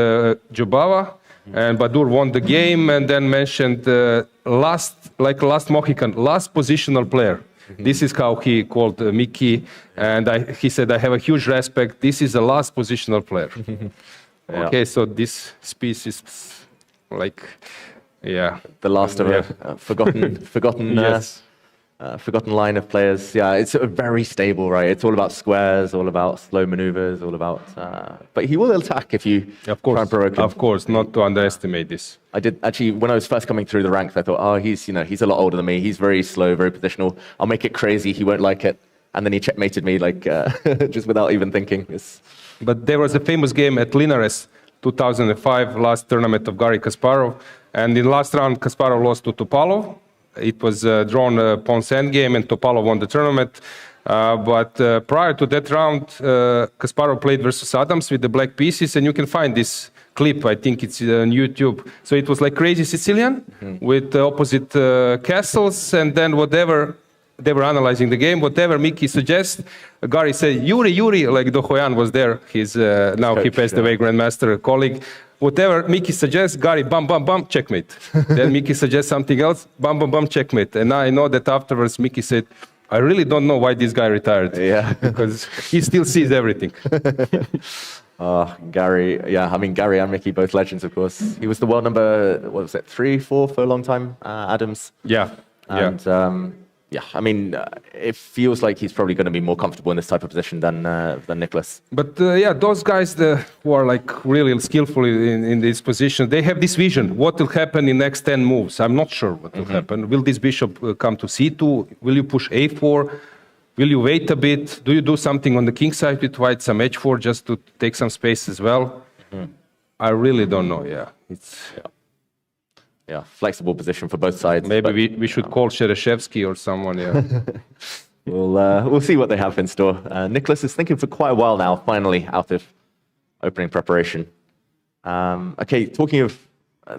Jobava, and Badur won the game, and then mentioned last Mohican, last positional player. This is how he called Miki, and he said, I have a huge respect. This is the last positional player. Yeah. Okay, so this piece is like, yeah, the last of a forgotten yes. Forgotten line of players. Yeah, it's very stable, right? It's all about squares, all about slow maneuvers, all about. But he will attack if you try and provoke him. Of course, not to underestimate this. I did actually when I was first coming through the ranks. I thought, oh, he's a lot older than me. He's very slow, very positional. I'll make it crazy. He won't like it. And then he checkmated me, like just without even thinking. But there was a famous game at Linares, 2005, last tournament of Garry Kasparov, and in last round Kasparov lost to Topalov. It was drawn a pawn's endgame, and Topalov won the tournament. But prior to that round, Kasparov played versus Adams with the black pieces, and you can find this clip. I think it's on YouTube. So it was like crazy Sicilian with opposite castles, and then whatever. They were analyzing the game. Whatever Miki suggests, Garry said, Yuri, like Dohoyan was there. He's now coach, he passed away, grandmaster colleague. Whatever Miki suggests, Garry, bam, bam, bam, checkmate. Then Miki suggests something else, bam, bam, bam, checkmate. And I know that afterwards Miki said, I really don't know why this guy retired. Yeah. Because he still sees everything. Garry, yeah, I mean, Garry and Miki, both legends, of course. He was the world number, 3, 4 for a long time, Adams. Yeah. And, yeah, I mean, it feels like he's probably going to be more comfortable in this type of position than Nicholas. But yeah, those guys who are like really skillful in this position, they have this vision. What will happen in next 10 moves? I'm not sure what will happen. Will this bishop come to c2? Will you push a4? Will you wait a bit? Do you do something on the king side with white, some h4 just to take some space as well? I really don't know. Yeah, Yeah, flexible position for both sides. Maybe we should call Chereshevsky or someone, yeah. We'll see what they have in store. Nicholas is thinking for quite a while now, finally, out of opening preparation. Okay, talking of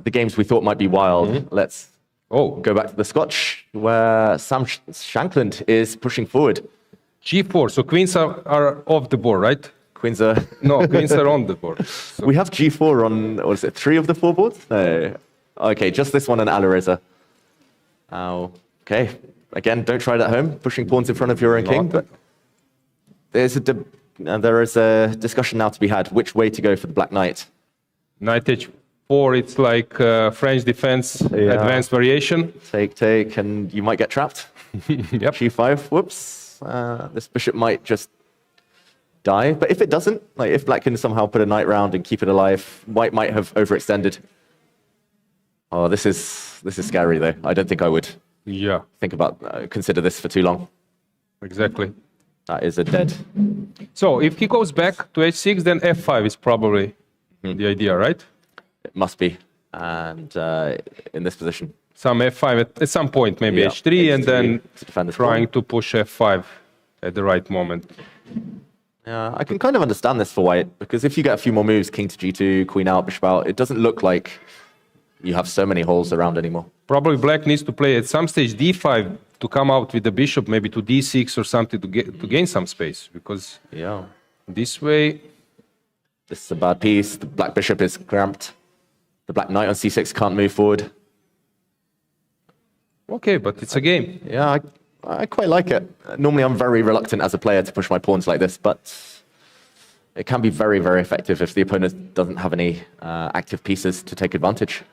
the games we thought might be wild, let's go back to the Scotch, where Sam Shankland is pushing forward. G4, so queens are off the board, right? Queens are... No, queens are on the board. So. We have G4 on, what is it, 3 of the 4 boards? No. Okay, just this one and Alireza. Okay, again, don't try it at home, pushing pawns in front of your own king. But there is a discussion now to be had, which way to go for the Black Knight. Knight h4, it's like French defense, advanced variation. Take, and you might get trapped. Yep. G5, whoops. This bishop might just die. But if it doesn't, like if black can somehow put a knight round and keep it alive, white might have overextended. Oh, this is scary though. I don't think I would consider this for too long. Exactly. That is a dead. So if he goes back to h6, then f5 is probably the idea, right? It must be. And in this position. Some f5 at some point, maybe h3, and then trying to push f5 at the right moment. Yeah, I can kind of understand this for white, because if you get a few more moves, king to g2, queen out, bishop out, it doesn't look like you have so many holes around anymore. Probably black needs to play at some stage d5 to come out with the bishop, maybe to d6 or something to gain some space, because this way... This is a bad piece. The black bishop is cramped. The black knight on c6 can't move forward. Okay, but it's a game. Yeah, I quite like it. Normally, I'm very reluctant as a player to push my pawns like this, but it can be very, very effective if the opponent doesn't have any active pieces to take advantage.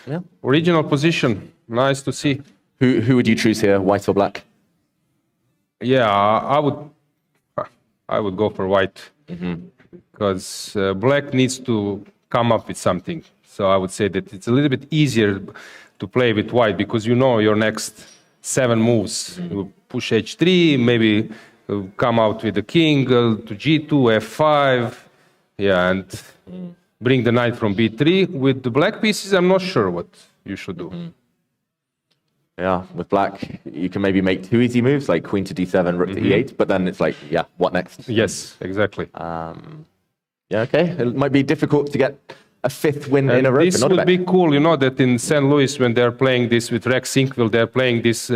Yeah. Original position. Nice to see. Who would you choose here, white or black? Yeah, I would go for white. Because black needs to come up with something. So I would say that it's a little bit easier to play with white because you know your next 7 moves. You push h3, maybe come out with the king to g2, f5, yeah, and bring the knight from b3. With the black pieces, I'm not sure what you should do. Yeah, with black, you can maybe make 2 easy moves, like queen to d7, rook to e8, but then it's like, yeah, what next? Yes, exactly. Yeah, okay. It might be difficult to get a 5th win in a row. This would be cool, you know, that in St. Louis, when they're playing this with Rex Sinkville, they're playing this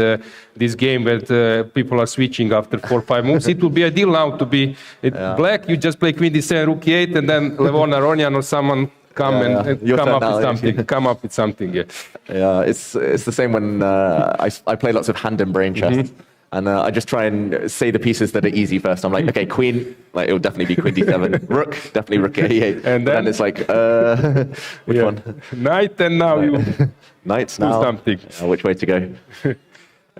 this game where people are switching after 4 or 5 moves. It would be ideal now to be black. You just play queen d7, rook e8, and then Levon Aronian or someone come and come up with something. Come up with something. Yeah. Yeah, it's the same when I play lots of hand and brain chess. And I just try and say the pieces that are easy first. I'm like, okay, queen, like it'll definitely be queen d7. Rook, definitely rook a8. And then it's like, which one? Knight, and now you Knights do now. something. Which way to go?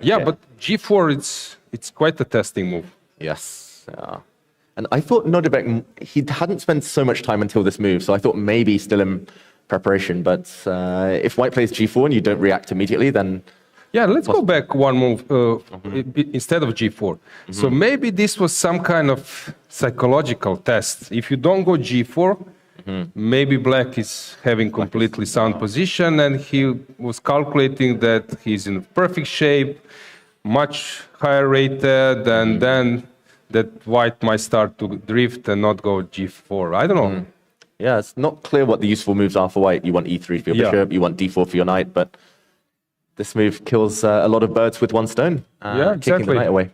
Yeah, but g4, it's quite a testing move. Yes. And I thought Nodirbek, he hadn't spent so much time until this move, so I thought maybe still in preparation. But if white plays g4 and you don't react immediately, then... Yeah, let's go back one move instead of g4. So maybe this was some kind of psychological test. If you don't go g4, maybe black is having completely sound position, and he was calculating that he's in perfect shape, much higher rated, and then that white might start to drift and not go g4. I don't know. Yeah, it's not clear what the useful moves are for white. You want e3 for your bishop, you want d4 for your knight, but... This move kills a lot of birds with one stone, kicking the knight away.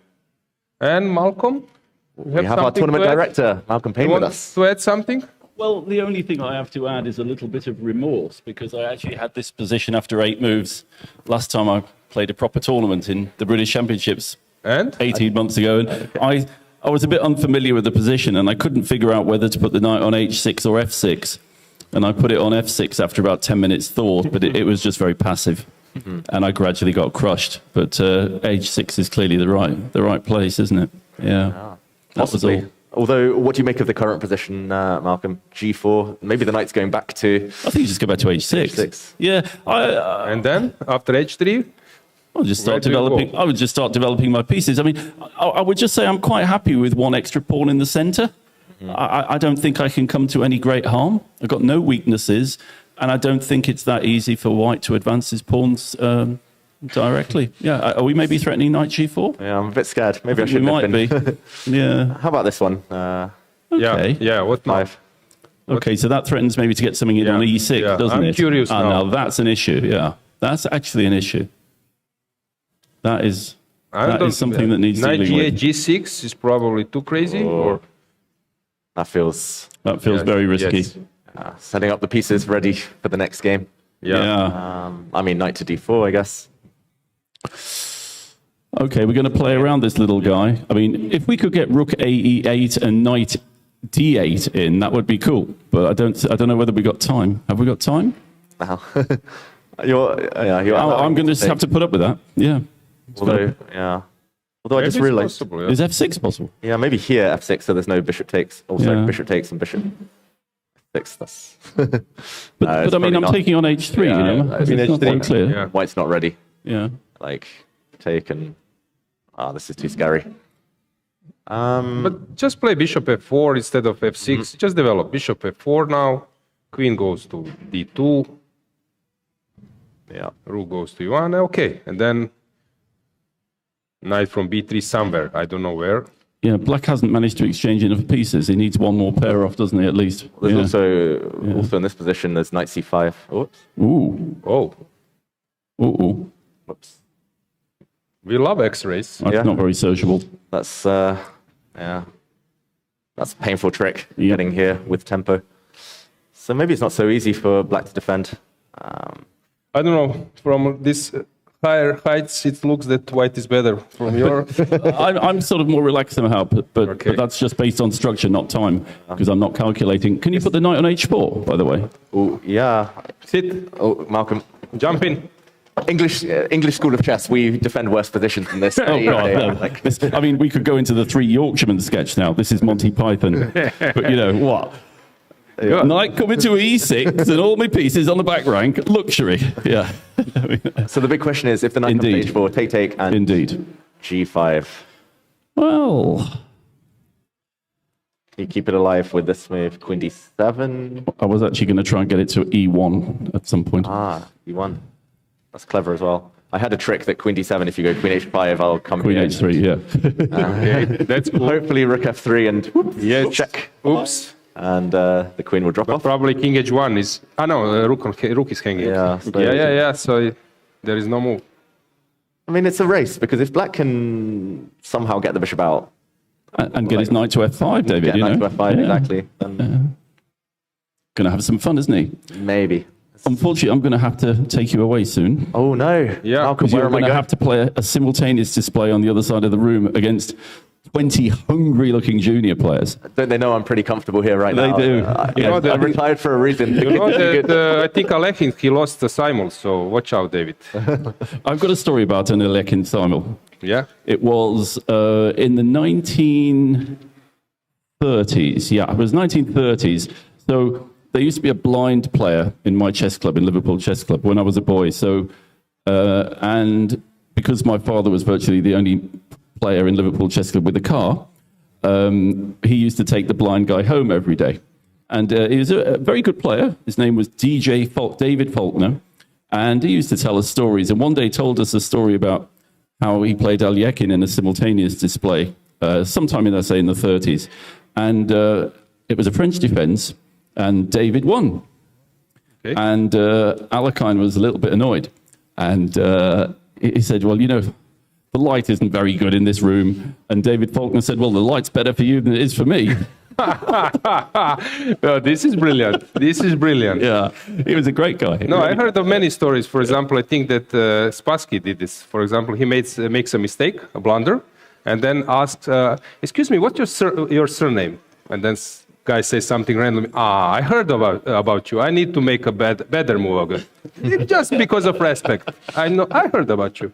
And Malcolm? We have our tournament director, Malcolm Payne, with us. To add something? Well, the only thing I have to add is a little bit of remorse, because I actually had this position after 8 moves last time I played a proper tournament in the British Championships 18 months ago. And I was a bit unfamiliar with the position, and I couldn't figure out whether to put the knight on h6 or f6. And I put it on f6 after about 10 minutes thought, but it was just very passive. And I gradually got crushed. But h6 is clearly the right place, isn't it? Yeah. Possibly. Although, what do you make of the current position, Malcolm? G4, maybe the knight's going back to... I think you just go back to h6. Yeah. And then, after h3? I'll just start developing. I would just start developing my pieces. I mean, I would just say I'm quite happy with one extra pawn in the centre. I don't think I can come to any great harm. I've got no weaknesses. And I don't think it's that easy for white to advance his pawns directly. Yeah, are we maybe threatening knight g4? Yeah, I'm a bit scared. Maybe I should have been. Be. Yeah. How about this one? Okay. Yeah, what now? 5. Okay, so that threatens maybe to get something in on e6, doesn't it? I'm curious now. Now that's an issue, yeah. That's actually an issue. That is something that needs knight dealing with. g6 is probably too crazy? Or? That feels very risky. Yes. Setting up the pieces ready for the next game. Yeah. I mean, knight to d4, I guess. Okay, we're going to play around this little guy. I mean, if we could get rook ae8 and knight d8 in, that would be cool. But I don't know whether we got time. Have we got time? No. I'm going to just have to put up with that. Yeah. Although I just realized... Possible, Is f6 possible? Yeah, maybe here f6, so there's no bishop takes. Also, bishop takes and bishop 6. That's... but I mean, I'm taking on h3, you know? I mean, it's not quite clear. Yeah. White's not ready. Yeah. Like, take and... this is too scary. But just play bishop f4 instead of f6. Just develop bishop f4 now. Queen goes to d2. Yeah. Rook goes to e1. Okay, and then knight from b3 somewhere. I don't know where. Yeah, black hasn't managed to exchange enough pieces. He needs one more pair off, doesn't he, at least? There's also in this position, there's knight c5. Oops. Ooh. Oh. Ooh. Whoops. We love x-rays. That's not very sociable. That's, that's a painful trick, getting here with tempo. So maybe it's not so easy for black to defend. I don't know, from this higher heights, it looks that white is better. From your... I'm sort of more relaxed somehow, but that's just based on structure, not time, because I'm not calculating. Can you put the knight on h4, by the way? Oh, yeah. Sit. Oh, Malcolm. Jump in. English school of chess, we defend worse positions than this. Oh, God, no. I mean, we could go into the Three Yorkshiremen sketch now. This is Monty Python. But, you know, what? Yeah. Knight coming to e6 and all my pieces on the back rank. Luxury. Yeah. So the big question is, if the knight comes to h4, take, and g5. Well... You keep it alive with this move, queen d7. I was actually going to try and get it to e1 at some point. Ah, e1. That's clever as well. I had a trick that queen d7, if you go queen h5, I'll come queen h3, yeah. Okay, that's cool. Hopefully rook f3 and whoops, check. Oops. And the queen will drop off. Probably king h1 is... Ah, no, rook is hanging. Yeah, so there is no move. I mean, it's a race, because if black can somehow get the bishop out... And get his knight to f5, David, you know? Knight to f5, exactly. Going to have some fun, isn't he? Maybe. Unfortunately, I'm going to have to take you away soon. Oh, no. Yeah. Malcolm, you're going to have to play a simultaneous display on the other side of the room against 20 hungry-looking junior players. Don't they know I'm pretty comfortable here right now? They do. I'm retired for a reason. You know that I think Alekhine, he lost the simul, so watch out, David. I've got a story about an Alekhine simul. Yeah? It was in the 1930s. Yeah, it was 1930s. So there used to be a blind player in my chess club, in Liverpool Chess Club, when I was a boy. So, and because my father was virtually the only player in Liverpool Chess Club with a car, he used to take the blind guy home every day. And he was a very good player. His name was David Faulkner. And he used to tell us stories. And one day told us a story about how he played Alekhine in a simultaneous display, sometime in, I say, in the 30s. And it was a French defense, and David won. Okay. And Alekhine was a little bit annoyed. And he said, well, you know, the light isn't very good in this room. And David Faulkner said, well, the light's better for you than it is for me. Oh, this is brilliant. This is brilliant. Yeah, he was a great guy. No, I heard of many stories. For example, I think that Spassky did this. For example, he makes a mistake, a blunder, and then asks, excuse me, what's your surname? And then guy says something randomly. Ah, I heard about you. I need to make a better move. Just because of respect. I heard about you.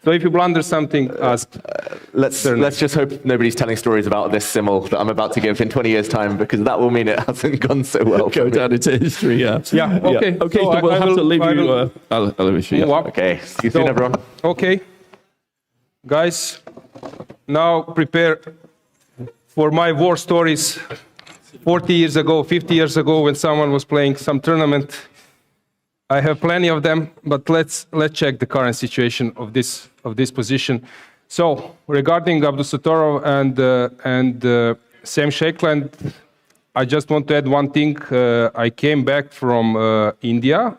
So if you blunder something, ask. Let's just hope nobody's telling stories about this simul that I'm about to give in 20 years' time, because that will mean it hasn't gone so well. Go down into history, yeah. Yeah, okay. Yeah. Okay, so we'll have to leave you. Okay, see you soon, everyone. Okay. Guys, now prepare for my war stories. 40 years ago, 50 years ago, when someone was playing some tournament. I have plenty of them, but let's check the current situation of this position. So regarding Abdusattorov and Sam Shakeland, I just want to add one thing. I came back from India,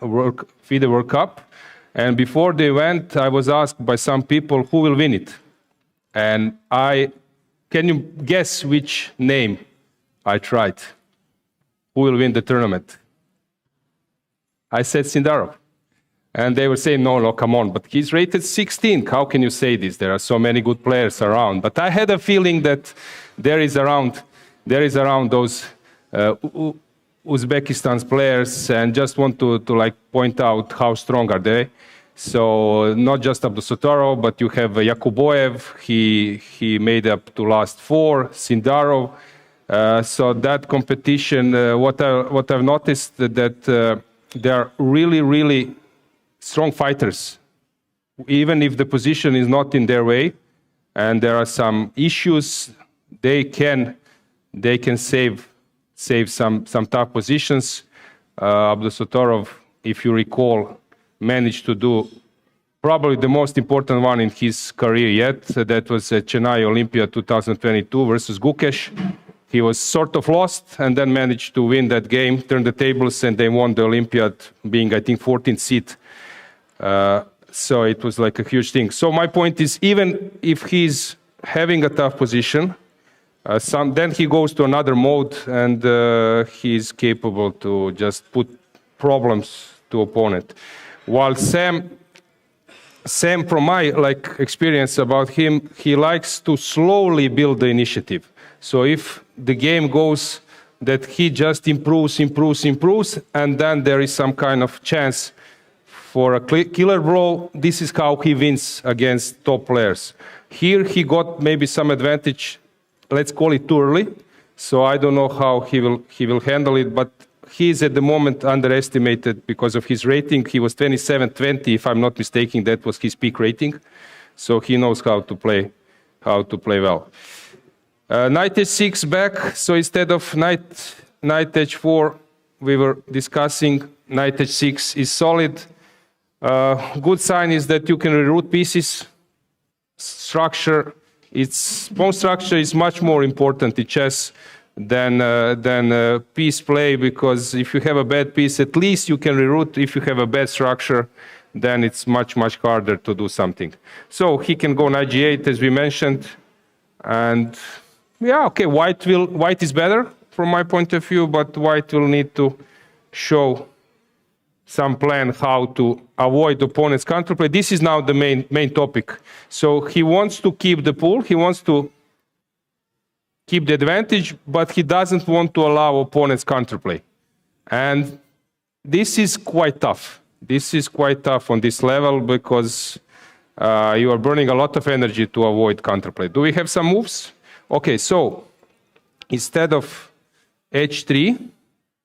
FIDE World Cup, and before the event, I was asked by some people who will win it, and can you guess which name I tried? Who will win the tournament? I said Sindarov. And they were saying, no, come on, but he's rated 16th. How can you say this? There are so many good players around. But I had a feeling that there is around those Uzbekistan's players, and just want to point out how strong are they. So not just Abdusattorov, but you have Yakuboev. He made up to last 4. Sindarov. So that competition, what I've noticed that they are really, really strong fighters, even if the position is not in their way, and there are some issues. They can save some tough positions. Abdusattorov, if you recall, managed to do probably the most important one in his career yet. That was at Chennai Olympia 2022 versus Gukesh. He was sort of lost and then managed to win that game, turn the tables, and they won the Olympiad, being, I think, 14th seed. So it was like a huge thing. So my point is, even if he's having a tough position, then he goes to another mode, and he's capable to just put problems to opponent. While Sam, from my experience about him, he likes to slowly build the initiative. So if the game goes that he just improves, and then there is some kind of chance for a killer blow, this is how he wins against top players. Here he got maybe some advantage, let's call it too early. So I don't know how he will handle it, but he is at the moment underestimated because of his rating. He was 27-20, if I'm not mistaken, that was his peak rating. So he knows how to play well. Knight h6 back, so instead of knight h4, we were discussing knight h6 is solid. Good sign is that you can reroute pieces. Structure, pawn structure is much more important in chess than piece play, because if you have a bad piece, at least you can reroute. If you have a bad structure, then it's much harder to do something. So he can go knight g8, as we mentioned, and yeah, okay, white is better from my point of view, but white will need to show some plan how to avoid opponent's counterplay. This is now the main topic. So he wants to keep the pool, he wants to keep the advantage, but he doesn't want to allow opponent's counterplay. And this is quite tough. This is quite tough on this level because you are burning a lot of energy to avoid counterplay. Do we have some moves? Okay, so instead of h3,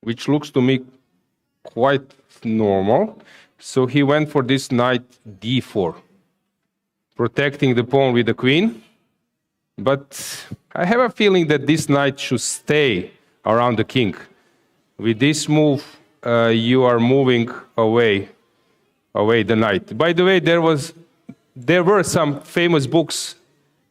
which looks to me quite normal, so he went for this knight d4, protecting the pawn with the queen. But I have a feeling that this knight should stay around the king. With this move, you are moving away the knight. By the way, there were some famous books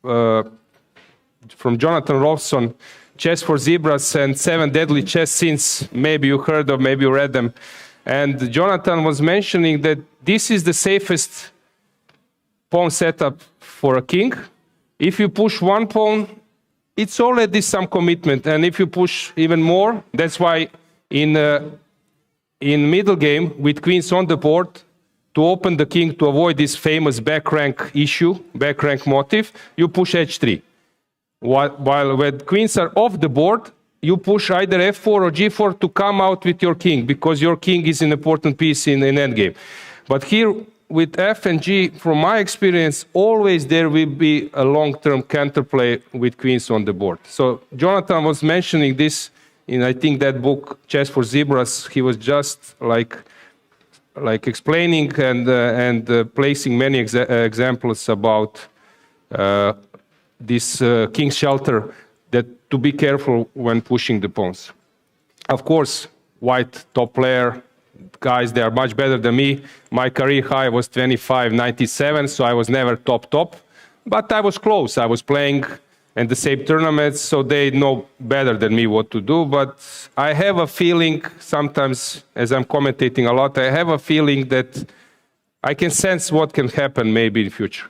from Jonathan Rolfson, Chess for Zebras and 7 Deadly Chess Sins. Maybe you heard of, maybe you read them. And Jonathan was mentioning that this is the safest pawn setup for a king. If you push one pawn, it's already some commitment. And if you push even more, that's why in middle game, with queens on the board, to open the king to avoid this famous back rank issue, back rank motive, you push h3. While when queens are off the board, you push either f4 or g4 to come out with your king, because your king is an important piece in endgame. But here, with f and g, from my experience, always there will be a long-term counterplay with queens on the board. So Jonathan was mentioning this in, I think, that book, Chess for Zebras. He was just like explaining and placing many examples about this king's shelter, that to be careful when pushing the pawns. Of course, white top player, guys, they are much better than me. My career high was 25.97, so I was never top. But I was close. I was playing in the same tournaments, so they know better than me what to do. But I have a feeling, sometimes, as I'm commentating a lot, I have a feeling that I can sense what can happen maybe in the future.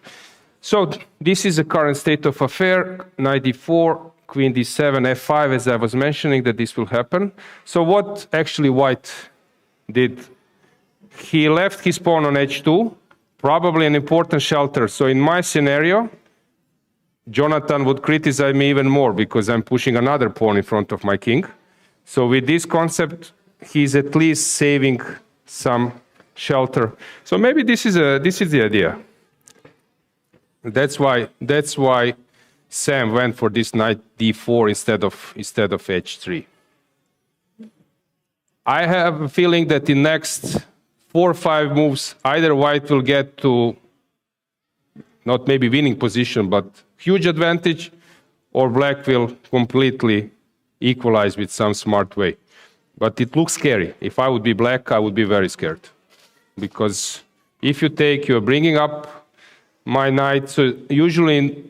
So this is the current state of affair. Knight d4, queen d7, f5, as I was mentioning, that this will happen. So what actually white did? He left his pawn on h2, probably an important shelter. So in my scenario, Jonathan would criticize me even more because I'm pushing another pawn in front of my king. So with this concept, he's at least saving some shelter. So maybe this is the idea. That's why Sam went for this knight d4 instead of h3. I have a feeling that in next 4 or 5 moves, either white will get to not maybe winning position, but huge advantage, or black will completely equalize with some smart way. But it looks scary. If I would be black, I would be very scared. Because if you take, you're bringing up my knight, so usually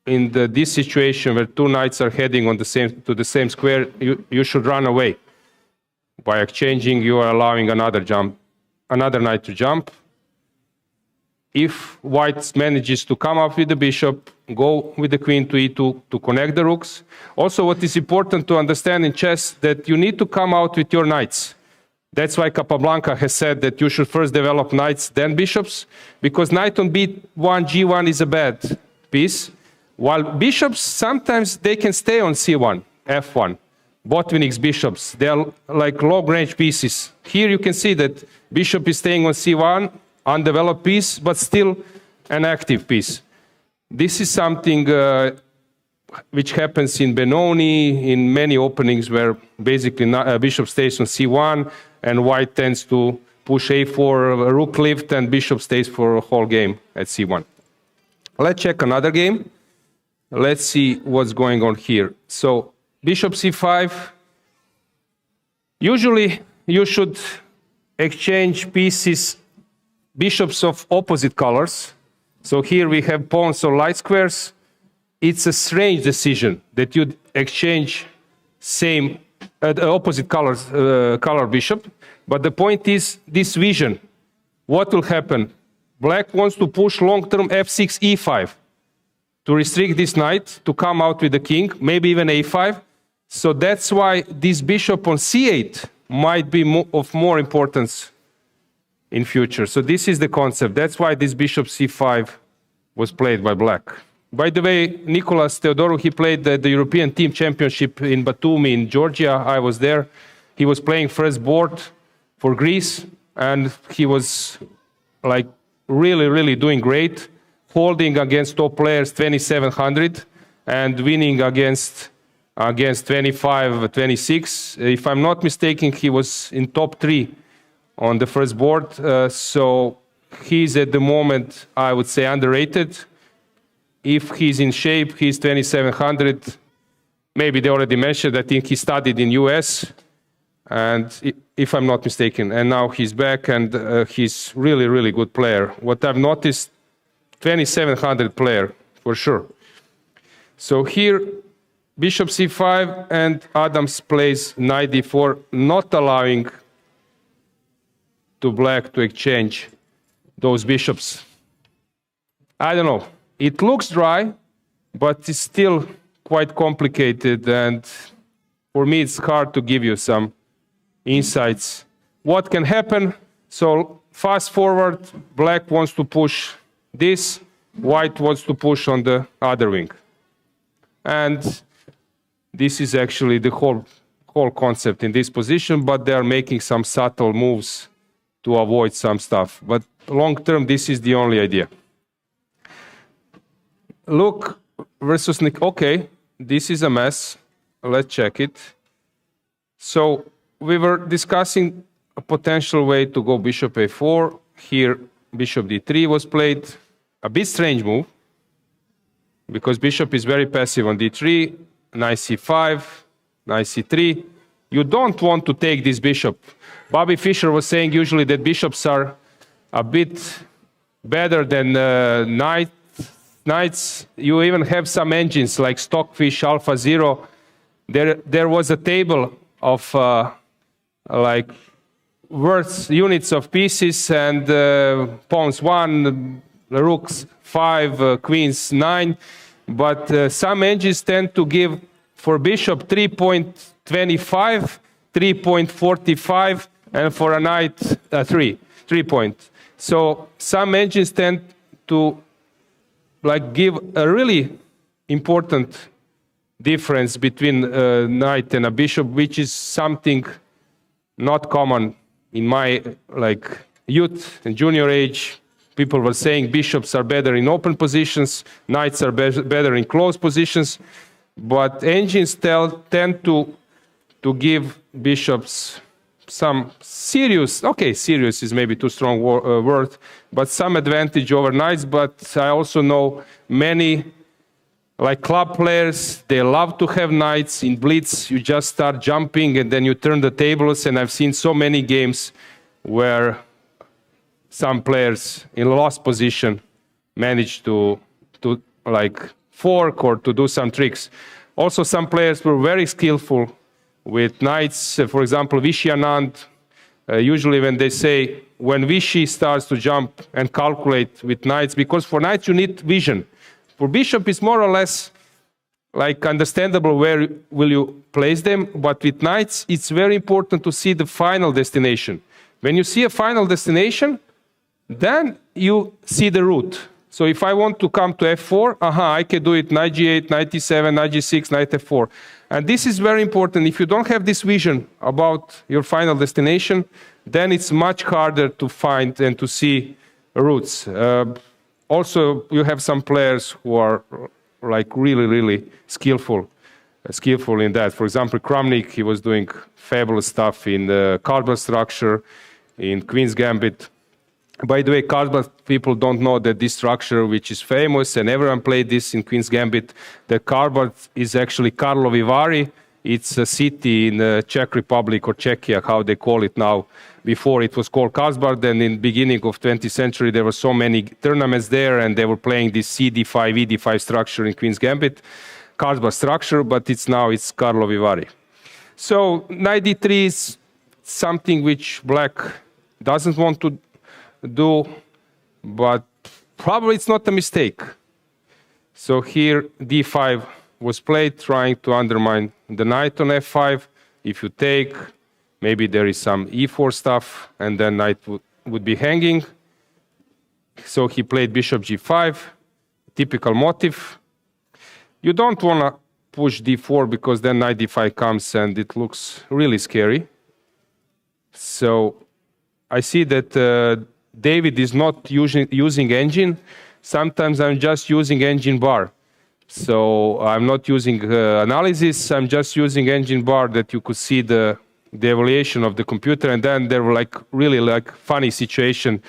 in this situation where 2 knights are heading on to the same square, you should run away. By exchanging, you are allowing another knight to jump. If white manages to come up with the bishop, go with the queen to e2 to connect the rooks. Also, what is important to understand in chess, that you need to come out with your knights. That's why Capablanca has said that you should first develop knights, then bishops, because knight on b1, g1 is a bad piece, while bishops, sometimes they can stay on c1, f1. Botvinnik's bishops, they are like long-range pieces. Here you can see that bishop is staying on c1, undeveloped piece, but still an active piece. This is something which happens in Benoni, in many openings where basically bishop stays on c1 and white tends to push a4, rook lift, and bishop stays for a whole game at c1. Let's check another game. Let's see what's going on here. So bishop c5. Usually you should exchange pieces, bishops of opposite colors. So here we have pawns or light squares. It's a strange decision that you exchange same opposite colors, color bishop. But the point is this vision. What will happen? Black wants to push long-term f6, e5 to restrict this knight, to come out with the king, maybe even a5. So that's why this bishop on c8 might be of more importance in future. So this is the concept. That's why this bishop c5 was played by black. By the way, Nicolas Theodorou, he played the European Team Championship in Batumi in Georgia. I was there. He was playing first board for Greece, and he was like really doing great, holding against top players 2700 and winning against 25, 26. If I'm not mistaken, he was in top 3 on the first board. So he's at the moment, I would say, underrated. If he's in shape, he's 2700. Maybe they already mentioned, I think he studied in US, and if I'm not mistaken, and now he's back, and he's really good player. What I've noticed, 2700 player for sure. So here, bishop c5, and Adams plays knight d4, not allowing to black to exchange those bishops. I don't know. It looks dry, but it's still quite complicated, and for me it's hard to give you some insights. What can happen? So fast forward, black wants to push this, white wants to push on the other wing. And this is actually the whole concept in this position, but they are making some subtle moves to avoid some stuff. But long term, this is the only idea. Look versus Nick. Okay, this is a mess. Let's check it. So we were discussing a potential way to go bishop a4. Here, bishop d3 was played. A bit strange move, because bishop is very passive on d3, knight c5, knight c3. You don't want to take this bishop. Bobby Fischer was saying usually that bishops are a bit better than knights. You even have some engines like Stockfish, Alpha Zero. There was a table of like worth units of pieces, and pawns 1, rooks 5, queens 9. But some engines tend to give for bishop 3.25, 3.45, and for a knight 3 point. So some engines tend to like give a really important difference between a knight and a bishop, which is something not common in my like youth and junior age. People were saying bishops are better in open positions, knights are better in closed positions, but engines tend to give bishops some serious, okay, serious is maybe too strong word, but some advantage over knights. But I also know many like club players, they love to have knights in blitz. You just start jumping and then you turn the tables, and I've seen so many games where some players in lost position managed to like fork or to do some tricks. Also, some players were very skillful with knights. For example, Vishy Anand, usually when they say, when Vishy starts to jump and calculate with knights, because for knights you need vision. For bishop it's more or less like understandable where will you place them, but with knights, it's very important to see the final destination. When you see a final destination, then you see the route. So if I want to come to f4, I can do it knight g8, knight e7, knight g6, knight f4. And this is very important. If you don't have this vision about your final destination, then it's much harder to find and to see routes. Also, you have some players who are like really skillful in that. For example, Kramnik, he was doing fabulous stuff in the cardboard structure, in Queen's Gambit. By the way, cardboard people don't know that this structure, which is famous, and everyone played this in Queen's Gambit, the cardboard is actually Karlovy Vary. It's a city in the Czech Republic or Czechia, how they call it now. Before it was called Karlsbad, and in the beginning of 20th century, there were so many tournaments there, and they were playing this CD5, ED5 structure in Queen's Gambit, Karlsbad structure, but it's Karlovy Vary. So knight d3 is something which black doesn't want to do, but probably it's not a mistake. So here d5 was played, trying to undermine the knight on f5. If you take, maybe there is some e4 stuff, and then knight would be hanging. So he played bishop g5, typical motive. You don't want to push d4 because then knight d5 comes and it looks really scary. So I see that David is not using engine. Sometimes I'm just using engine bar. So I'm not using analysis, I'm just using engine bar that you could see the evaluation of the computer, and then there were like really like funny situations.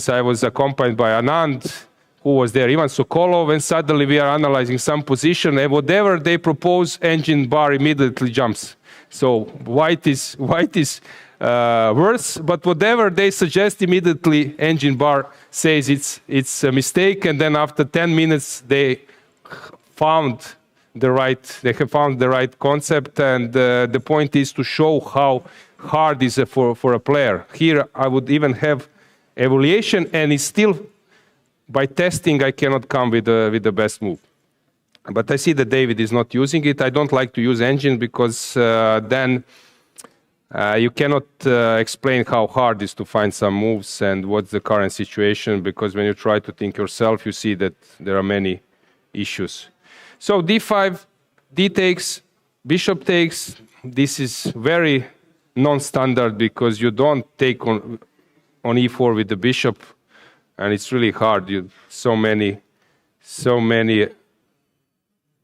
I was accompanied by Anand, who was there, Ivan Sokolov, and suddenly we are analyzing some position, and whatever they propose, engine bar immediately jumps. So white is worse, but whatever they suggest, immediately engine bar says it's a mistake, and then after 10 minutes they have found the right concept, and the point is to show how hard is it for a player. Here I would even have evaluation, and it's still by testing I cannot come with the best move. But I see that David is not using it. I don't like to use engine because then you cannot explain how hard it is to find some moves and what's the current situation, because when you try to think yourself, you see that there are many issues. So d5, d takes, bishop takes. This is very non-standard because you don't take on e4 with the bishop, and it's really hard. So many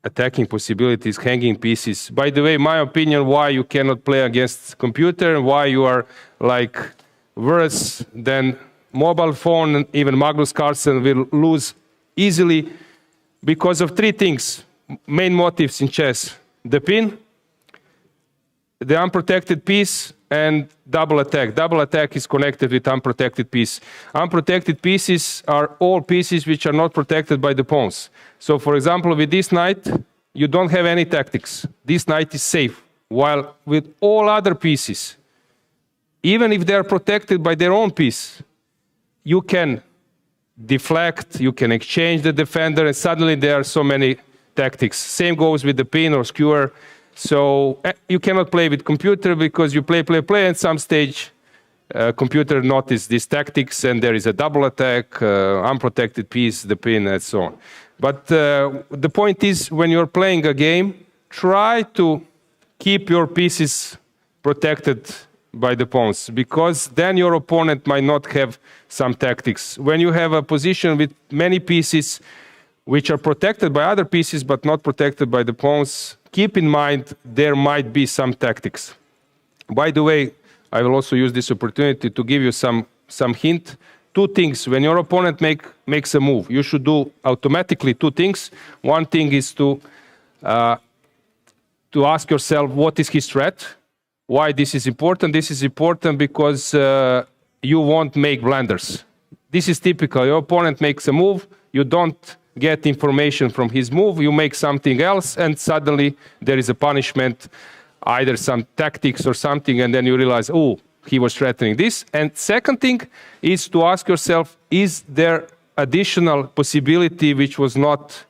attacking possibilities, hanging pieces. By the way, my opinion why you cannot play against computer and why you are like worse than mobile phone, and even Magnus Carlsen will lose easily because of three things, main motives in chess: the pin, the unprotected piece, and double attack. Double attack is connected with unprotected piece. Unprotected pieces are all pieces which are not protected by the pawns. So for example, with this knight, you don't have any tactics. This knight is safe. While with all other pieces, even if they are protected by their own piece, you can deflect, you can exchange the defender, and suddenly there are so many tactics. Same goes with the pin or skewer. So you cannot play with computer because you play, and some stage computer notice these tactics, and there is a double attack, unprotected piece, the pin, and so on. But the point is, when you're playing a game, try to keep your pieces protected by the pawns, because then your opponent might not have some tactics. When you have a position with many pieces which are protected by other pieces but not protected by the pawns, keep in mind there might be some tactics. By the way, I will also use this opportunity to give you some hint. Two things. When your opponent makes a move, you should do automatically two things. One thing is to ask yourself, what is his threat? Why this is important? This is important because you won't make blunders. This is typical. Your opponent makes a move, you don't get information from his move, you make something else, and suddenly there is a punishment, either some tactics or something, and then you realize, oh, he was threatening this. And second thing is to ask yourself, is there additional possibility which was not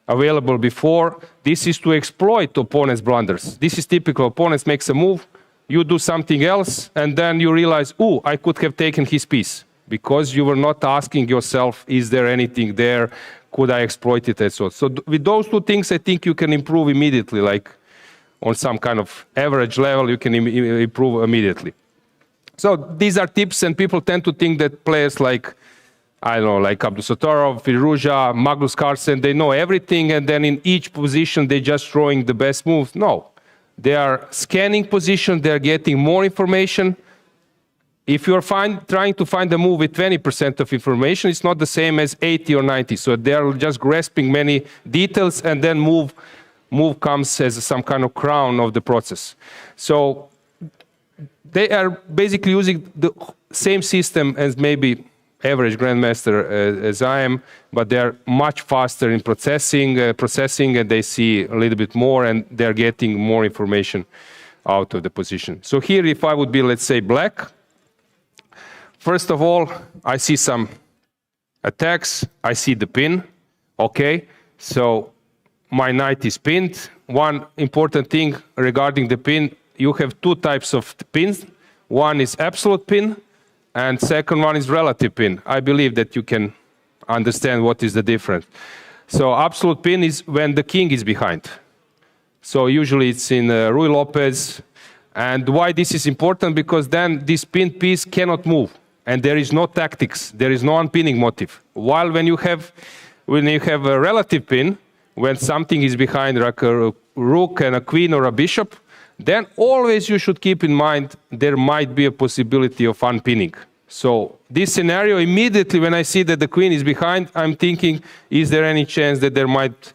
available before. This is to exploit opponents' blunders. This is typical. Opponents makes a move, you do something else, and then you realize, oh, I could have taken his piece, because you were not asking yourself, is there anything there? Could I exploit it? And so on. So with those two things, I think you can improve immediately, like on some kind of average level, you can improve immediately. So these are tips, and people tend to think that players like, I don't know, like Abdusattorov, Firouzja, Magnus Carlsen, they know everything, and then in each position they're just throwing the best moves. No, they are scanning position, they're getting more information. If you're trying to find a move with 20% of information, it's not the same as 80 or 90. So they're just grasping many details, and then move comes as some kind of crown of the process. So they are basically using the same system as maybe average grandmaster as I am, but they're much faster in processing, and they see a little bit more, and they're getting more information out of the position. So here, if I would be, let's say, black, first of all, I see some attacks. I see the pin. Okay, so my knight is pinned. One important thing regarding the pin, you have two types of pins. One is absolute pin, and second one is relative pin. I believe that you can understand what is the difference. So absolute pin is when the king is behind. So usually it's in Ruy Lopez. And why this is important? Because then this pinned piece cannot move, and there is no tactics. There is no unpinning motive. While when you have a relative pin, when something is behind, like a rook and a queen or a bishop, then always you should keep in mind there might be a possibility of unpinning. So this scenario, immediately when I see that the queen is behind, I'm thinking, is there any chance that there might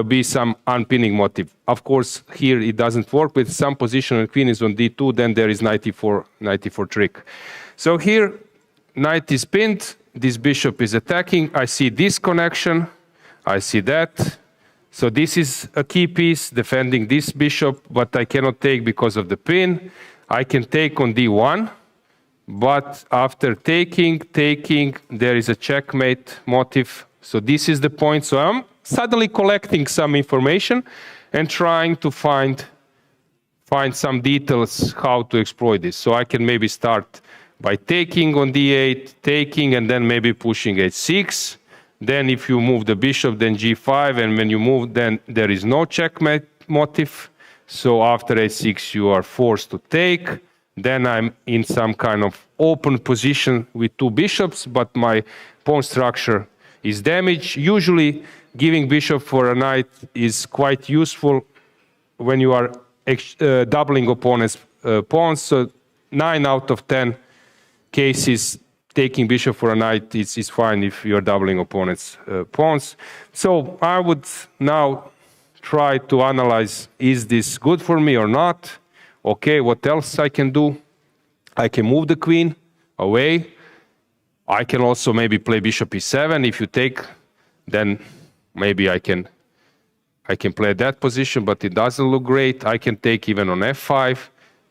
be some unpinning motive? Of course, here it doesn't work. With some position when queen is on d2, then there is knight e4 trick. So here, knight is pinned, this bishop is attacking. I see this connection, I see that. So this is a key piece defending this bishop, but I cannot take because of the pin. I can take on d1, but after taking, there is a checkmate motive. So this is the point. So I'm suddenly collecting some information and trying to find some details how to exploit this. So I can maybe start by taking on d8, taking, and then maybe pushing h6. Then if you move the bishop, then g5, and when you move, then there is no checkmate motive. So after h6, you are forced to take. Then I'm in some kind of open position with two bishops, but my pawn structure is damaged. Usually, giving bishop for a knight is quite useful when you are doubling opponent's pawns. So 9 out of 10 cases, taking bishop for a knight is fine if you're doubling opponent's pawns. So I would now try to analyze, is this good for me or not? Okay, what else I can do? I can move the queen away. I can also maybe play bishop e7. If you take, then maybe I can play that position, but it doesn't look great. I can take even on f5.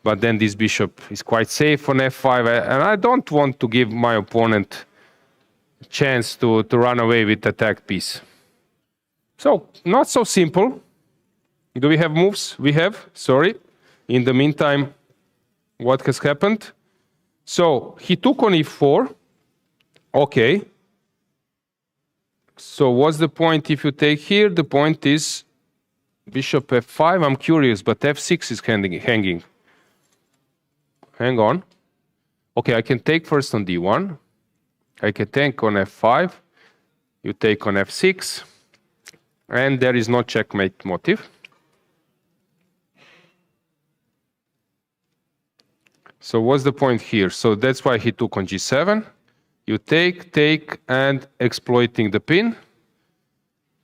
But then this bishop is quite safe on f5, and I don't want to give my opponent a chance to run away with the attacked piece. So, not so simple. Do we have moves? We have, sorry. In the meantime, what has happened? So, he took on e4. Okay. So, what's the point if you take here? The point is bishop f5. I'm curious, but f6 is hanging. Hang on. Okay, I can take first on d1. I can take on f5. You take on f6. And there is no checkmate motive. So what's the point here? So that's why he took on g7. You take, and exploiting the pin.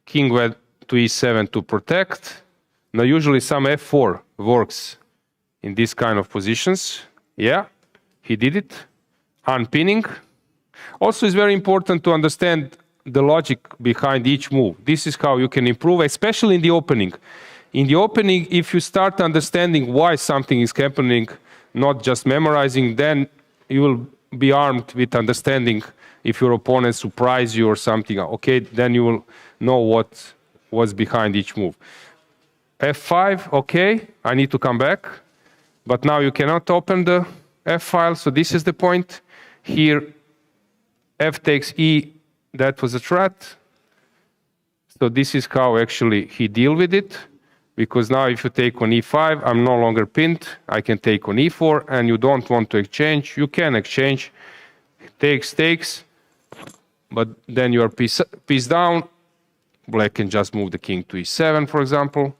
King went to e7 to protect. Now usually some f4 works in these kind of positions. Yeah, he did it. Unpinning. Also, it's very important to understand the logic behind each move. This is how you can improve, especially in the opening. In the opening, if you start understanding why something is happening, not just memorizing, then you will be armed with understanding if your opponent surprise you or something. Okay, then you will know was behind each move. F5, okay, I need to come back. But now you cannot open the F file, so this is the point. Here, F takes E, that was a threat. So this is how actually he deal with it. Because now if you take on E5, I'm no longer pinned. I can take on E4, and you don't want to exchange. You can exchange. Takes. But then you are piece down. Black can just move the king to E7, for example.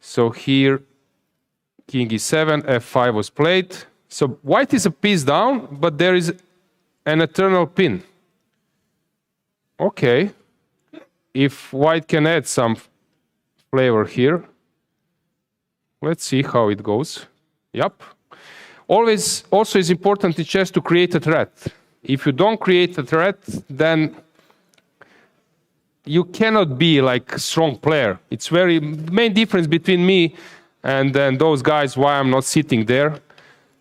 So here, king E7, F5 was played. So white is a piece down, but there is an eternal pin. Okay. If white can add some flavor here, let's see how it goes. Yep. Always, also is important in chess to create a threat. If you don't create a threat, then you cannot be like a strong player. It's the main difference between me and then those guys, why I'm not sitting there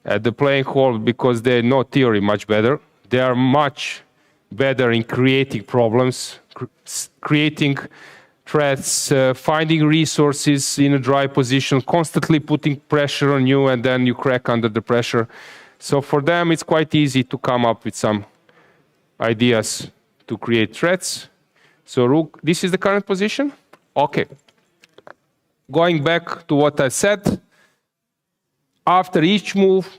at the playing hall, because they know theory much better. They are much better in creating problems, creating threats, finding resources in a dry position, constantly putting pressure on you, and then you crack under the pressure. So for them, it's quite easy to come up with some ideas to create threats. So rook, this is the current position. Okay. Going back to what I said, after each move,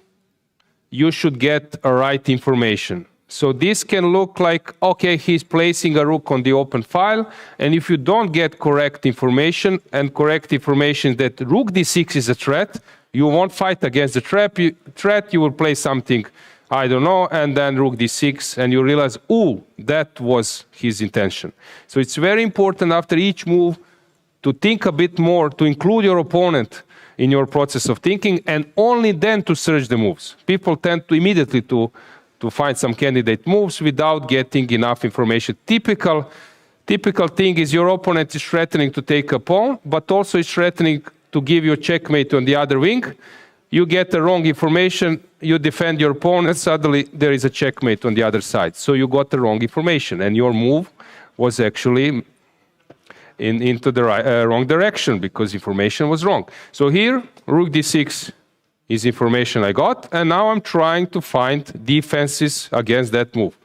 you should get a right information. So this can look like, okay, he's placing a rook on the open file, and if you don't get correct information, and correct information that rook d6 is a threat, you won't fight against the threat, you will play something, I don't know, and then rook d6, and you realize, ooh, that was his intention. So it's very important after each move to think a bit more, to include your opponent in your process of thinking, and only then to search the moves. People tend to immediately to find some candidate moves without getting enough information. Typical thing is your opponent is threatening to take a pawn, but also is threatening to give you a checkmate on the other wing. You get the wrong information, you defend your pawn, and suddenly there is a checkmate on the other side. So you got the wrong information, and your move was actually into the wrong direction because information was wrong. So here, rook d6 is information I got, and now I'm trying to find defenses against that move.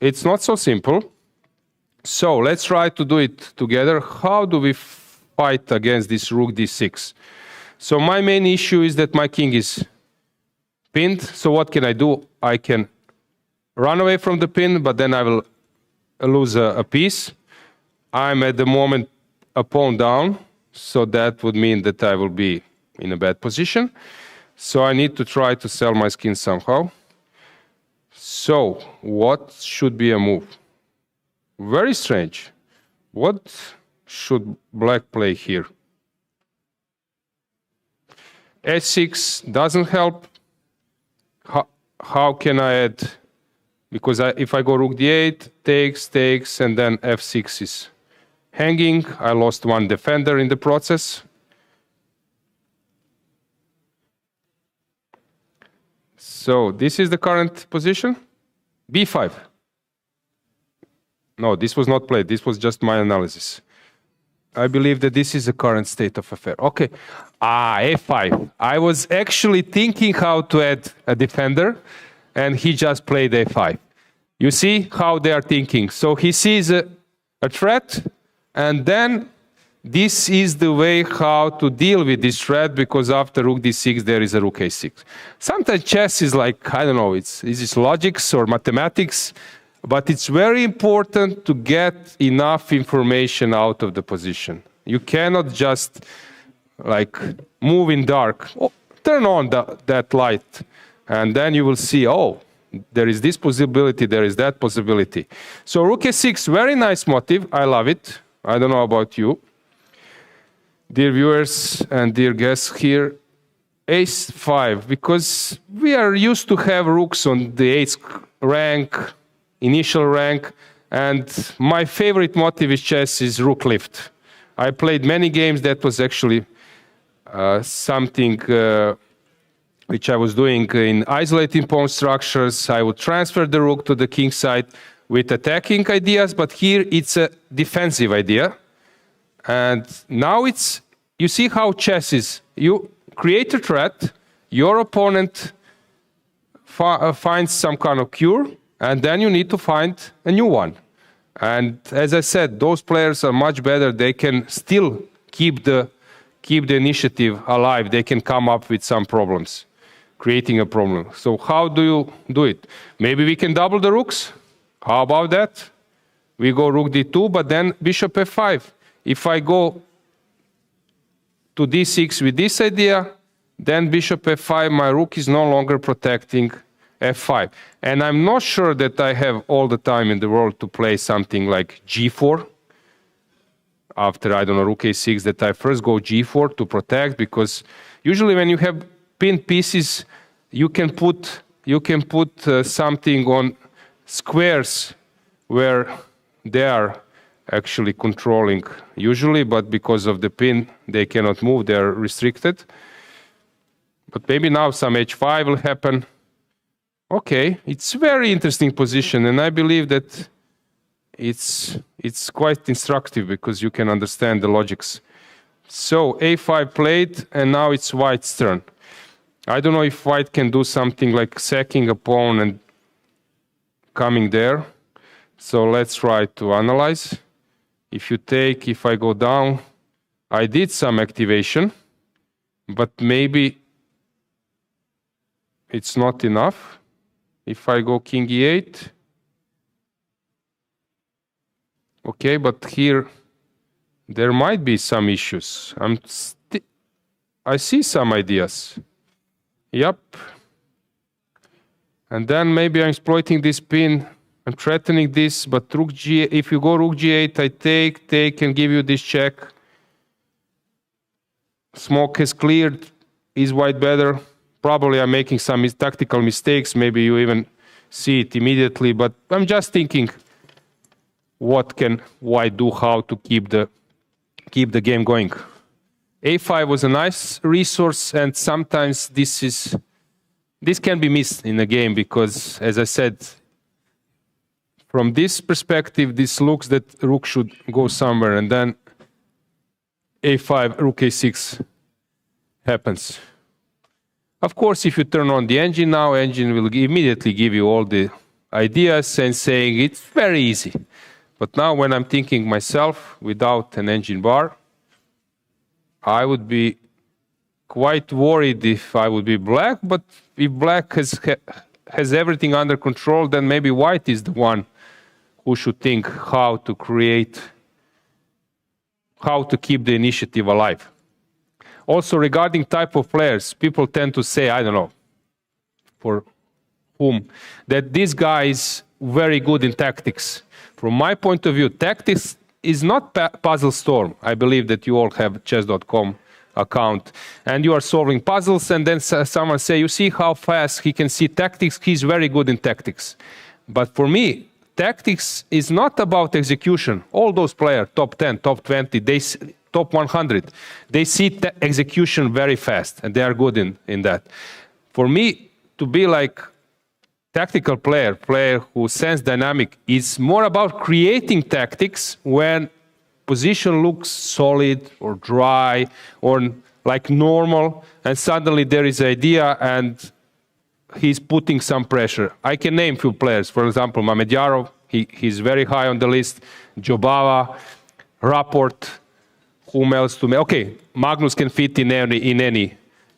It's not so simple. So let's try to do it together. How do we fight against this rook d6? So my main issue is that my king is pinned. So what can I do? I can run away from the pin, but then I will lose a piece. I'm at the moment a pawn down, so that would mean that I will be in a bad position. So I need to try to sell my skin somehow. So what should be a move? Very strange. What should black play here? h6 doesn't help. How can I add? Because if I go rook d8, takes, and then f6 is hanging. I lost one defender in the process. So this is the current position. b5. No, this was not played. This was just my analysis. I believe that this is the current state of affair. Okay. a5. I was actually thinking how to add a defender, and he just played a5. You see how they are thinking. So he sees a threat, and then this is the way how to deal with this threat, because after rook d6 there is a rook a6. Sometimes chess is like, I don't know, is this logics or mathematics, but it's very important to get enough information out of the position. You cannot just like move in dark. Oh, turn on that light, and then you will see, oh, there is this possibility, there is that possibility. So rook a6, very nice motive. I love it. I don't know about you. Dear viewers and dear guests here, ace5, because we are used to have rooks on the 8th rank, initial rank, and my favorite motive in chess is rook lift. I played many games. That was actually something which I was doing in isolating pawn structures. I would transfer the rook to the king side with attacking ideas, but here it's a defensive idea. And now it's, you see how chess is. You create a threat, your opponent finds some kind of cure, and then you need to find a new one. And as I said, those players are much better. They can still keep the initiative alive. They can come up with some problems, creating a problem. So how do you do it? Maybe we can double the rooks. How about that? We go rook d2, but then bishop f5. If I go to d6 with this idea, then bishop f5, my rook is no longer protecting f5. And I'm not sure that I have all the time in the world to play something like g4. After, I don't know, rook a6, that I first go g4 to protect, because usually when you have pinned pieces, you can put something on squares where they are actually controlling usually, but because of the pin, they cannot move, they are restricted. But maybe now some h5 will happen. Okay, it's very interesting position, and I believe that it's quite instructive because you can understand the logics. So a5 played, and now it's white's turn. I don't know if white can do something like sacking a pawn and coming there. So let's try to analyze. If you take, if I go down, I did some activation, but maybe it's not enough. If I go king e8, okay, but here there might be some issues. I see some ideas. Yep. And then maybe I'm exploiting this pin. I'm threatening this, but rook g. If you go rook g8, I take, and give you this check. Smoke has cleared. Is white better? Probably I'm making some tactical mistakes. Maybe you even see it immediately. But I'm just thinking, what can white do? How to keep the game going? a5 was a nice resource, and sometimes this can be missed in a game because, as I said, from this perspective, this looks that rook should go somewhere, and then a5, rook a6 happens. Of course, if you turn on the engine now, engine will immediately give you all the ideas and saying it's very easy. But now when I'm thinking myself without an engine bar, I would be quite worried if I would be black, but if black has everything under control, then maybe white is the one who should think how to keep the initiative alive. Also, regarding type of players, people tend to say, I don't know, for whom, that this guy is very good in tactics. From my point of view, tactics is not puzzle storm. I believe that you all have chess.com account, and you are solving puzzles, and then someone say, you see how fast he can see tactics, he's very good in tactics. But for me, tactics is not about execution. All those players, top 10, top 20, top 100, they see execution very fast, and they are good in that. For me, to be like tactical player who sense dynamic, is more about creating tactics when position looks solid or dry or like normal, and suddenly there is an idea and he's putting some pressure. I can name few players. For example, Mamedjarov, he's very high on the list. Jobava, Rapport, whom else to me? Okay, Magnus can fit in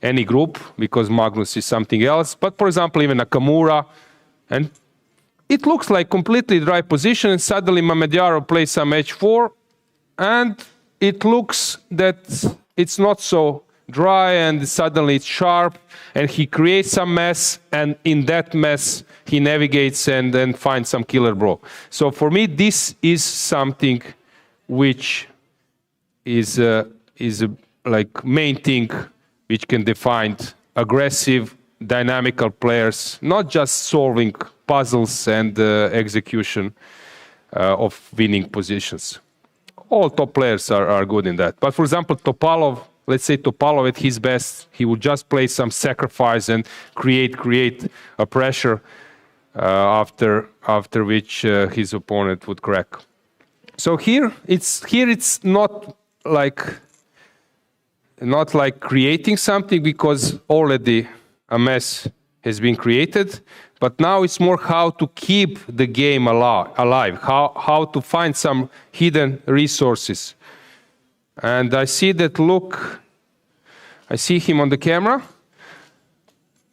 any group because Magnus is something else. But for example, even Nakamura, and it looks like completely dry position, and suddenly Mamedjarov plays some h4, and it looks that it's not so dry, and suddenly it's sharp, and he creates some mess, and in that mess he navigates and then finds some killer blow. So for me, this is something which is like main thing which can define aggressive, dynamical players, not just solving puzzles and execution of winning positions. All top players are good in that. But for example, Topalov, let's say Topalov at his best, he would just play some sacrifice and create a pressure after which his opponent would crack. So here it's not not like creating something, because already a mess has been created, but now it's more how to keep the game alive, how to find some hidden resources. And I see that Luke, I see him on the camera.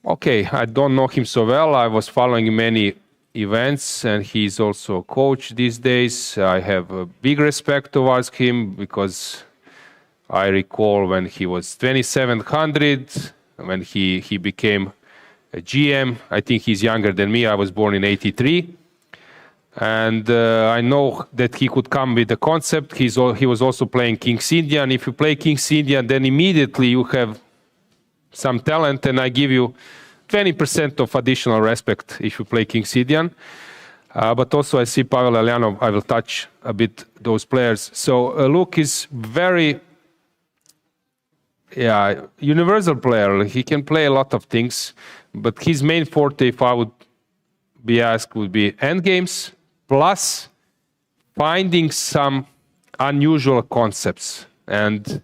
Okay, I don't know him so well. I was following many events, and he's also a coach these days. I have a big respect towards him, because I recall when he was 2700, when he became a GM. I think he's younger than me. I was born in '83. And I know that he could come with the concept. He was also playing King's Indian. If you play King's Indian, then immediately you have some talent, and I give you 20% of additional respect if you play King's Indian. But also I see Pavel Alyanov, I will touch a bit those players. So Luke is very universal player. He can play a lot of things, but his main forte, if I would be asked, would be endgames, plus finding some unusual concepts and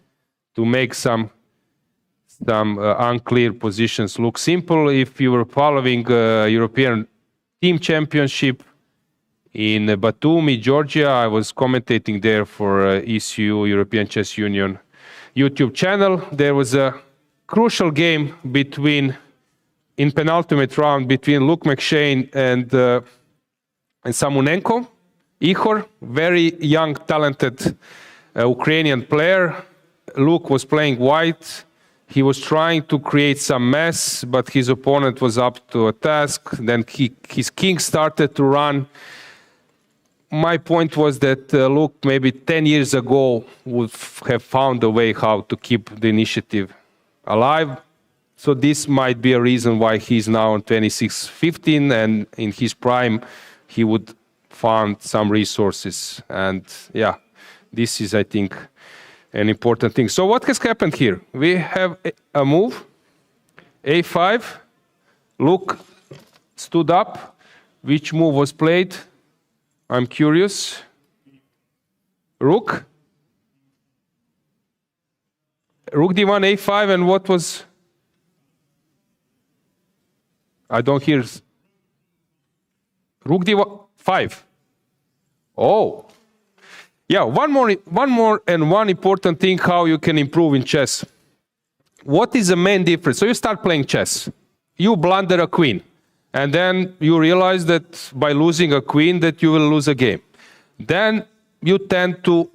to make some unclear positions look simple. If you were following European Team Championship in Batumi, Georgia, I was commentating there for ECU, European Chess Union YouTube channel. There was a crucial game in penultimate round between Luke McShane and Samunenko. Ihor, very young, talented Ukrainian player. Luke was playing white. He was trying to create some mess, but his opponent was up to a task. Then his king started to run. My point was that Luke, maybe 10 years ago, would have found a way how to keep the initiative alive. So this might be a reason why he's now on 26-15, and in his prime, he would find some resources. And yeah, this is, I think, an important thing. So what has happened here? We have a move, A5. Luke stood up. Which move was played? I'm curious. Rook. Rook D1, A5, and what was... I don't hear. Rook D1, 5. Oh. Yeah, one more and one important thing how you can improve in chess. What is the main difference? So you start playing chess. You blunder a queen. And then you realize that by losing a queen that you will lose a game. Then you tend to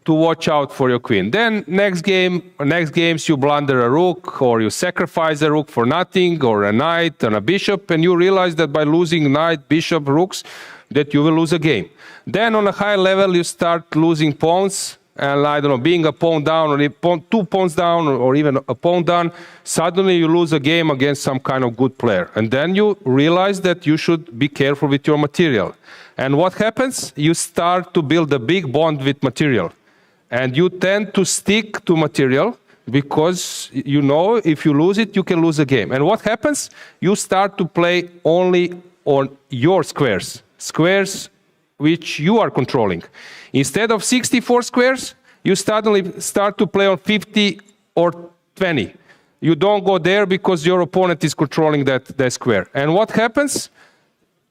watch out for your queen. Then next games you blunder a rook, or you sacrifice a rook for nothing, or a knight and a bishop, and you realize that by losing knight, bishop, rooks, that you will lose a game. Then on a high level you start losing pawns, and I don't know, being a pawn down, or 2 pawns down, or even a pawn down, suddenly you lose a game against some kind of good player. And then you realize that you should be careful with your material. And what happens? You start to build a big bond with material. And you tend to stick to material, because you know if you lose it, you can lose a game. And what happens? You start to play only on your squares. Squares which you are controlling. Instead of 64 squares, you suddenly start to play on 50 or 20. You don't go there because your opponent is controlling that square. And what happens?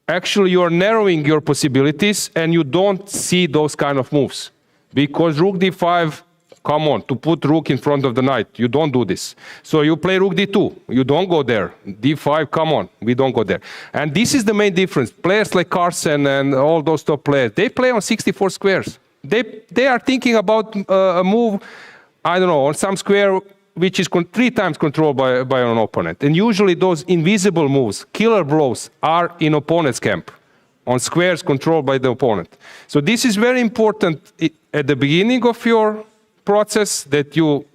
Actually, you are narrowing your possibilities, and you don't see those kind of moves. Because rook d5, come on, to put rook in front of the knight, you don't do this. So you play rook d2, you don't go there. d5, come on, we don't go there. And this is the main difference. Players like Carlsen and all those top players, they play on 64 squares. They are thinking about a move, I don't know, on some square which is 3 times controlled by an opponent. And usually those invisible moves, killer blows, are in opponent's camp, on squares controlled by the opponent. So this is very important at the beginning of your process, that you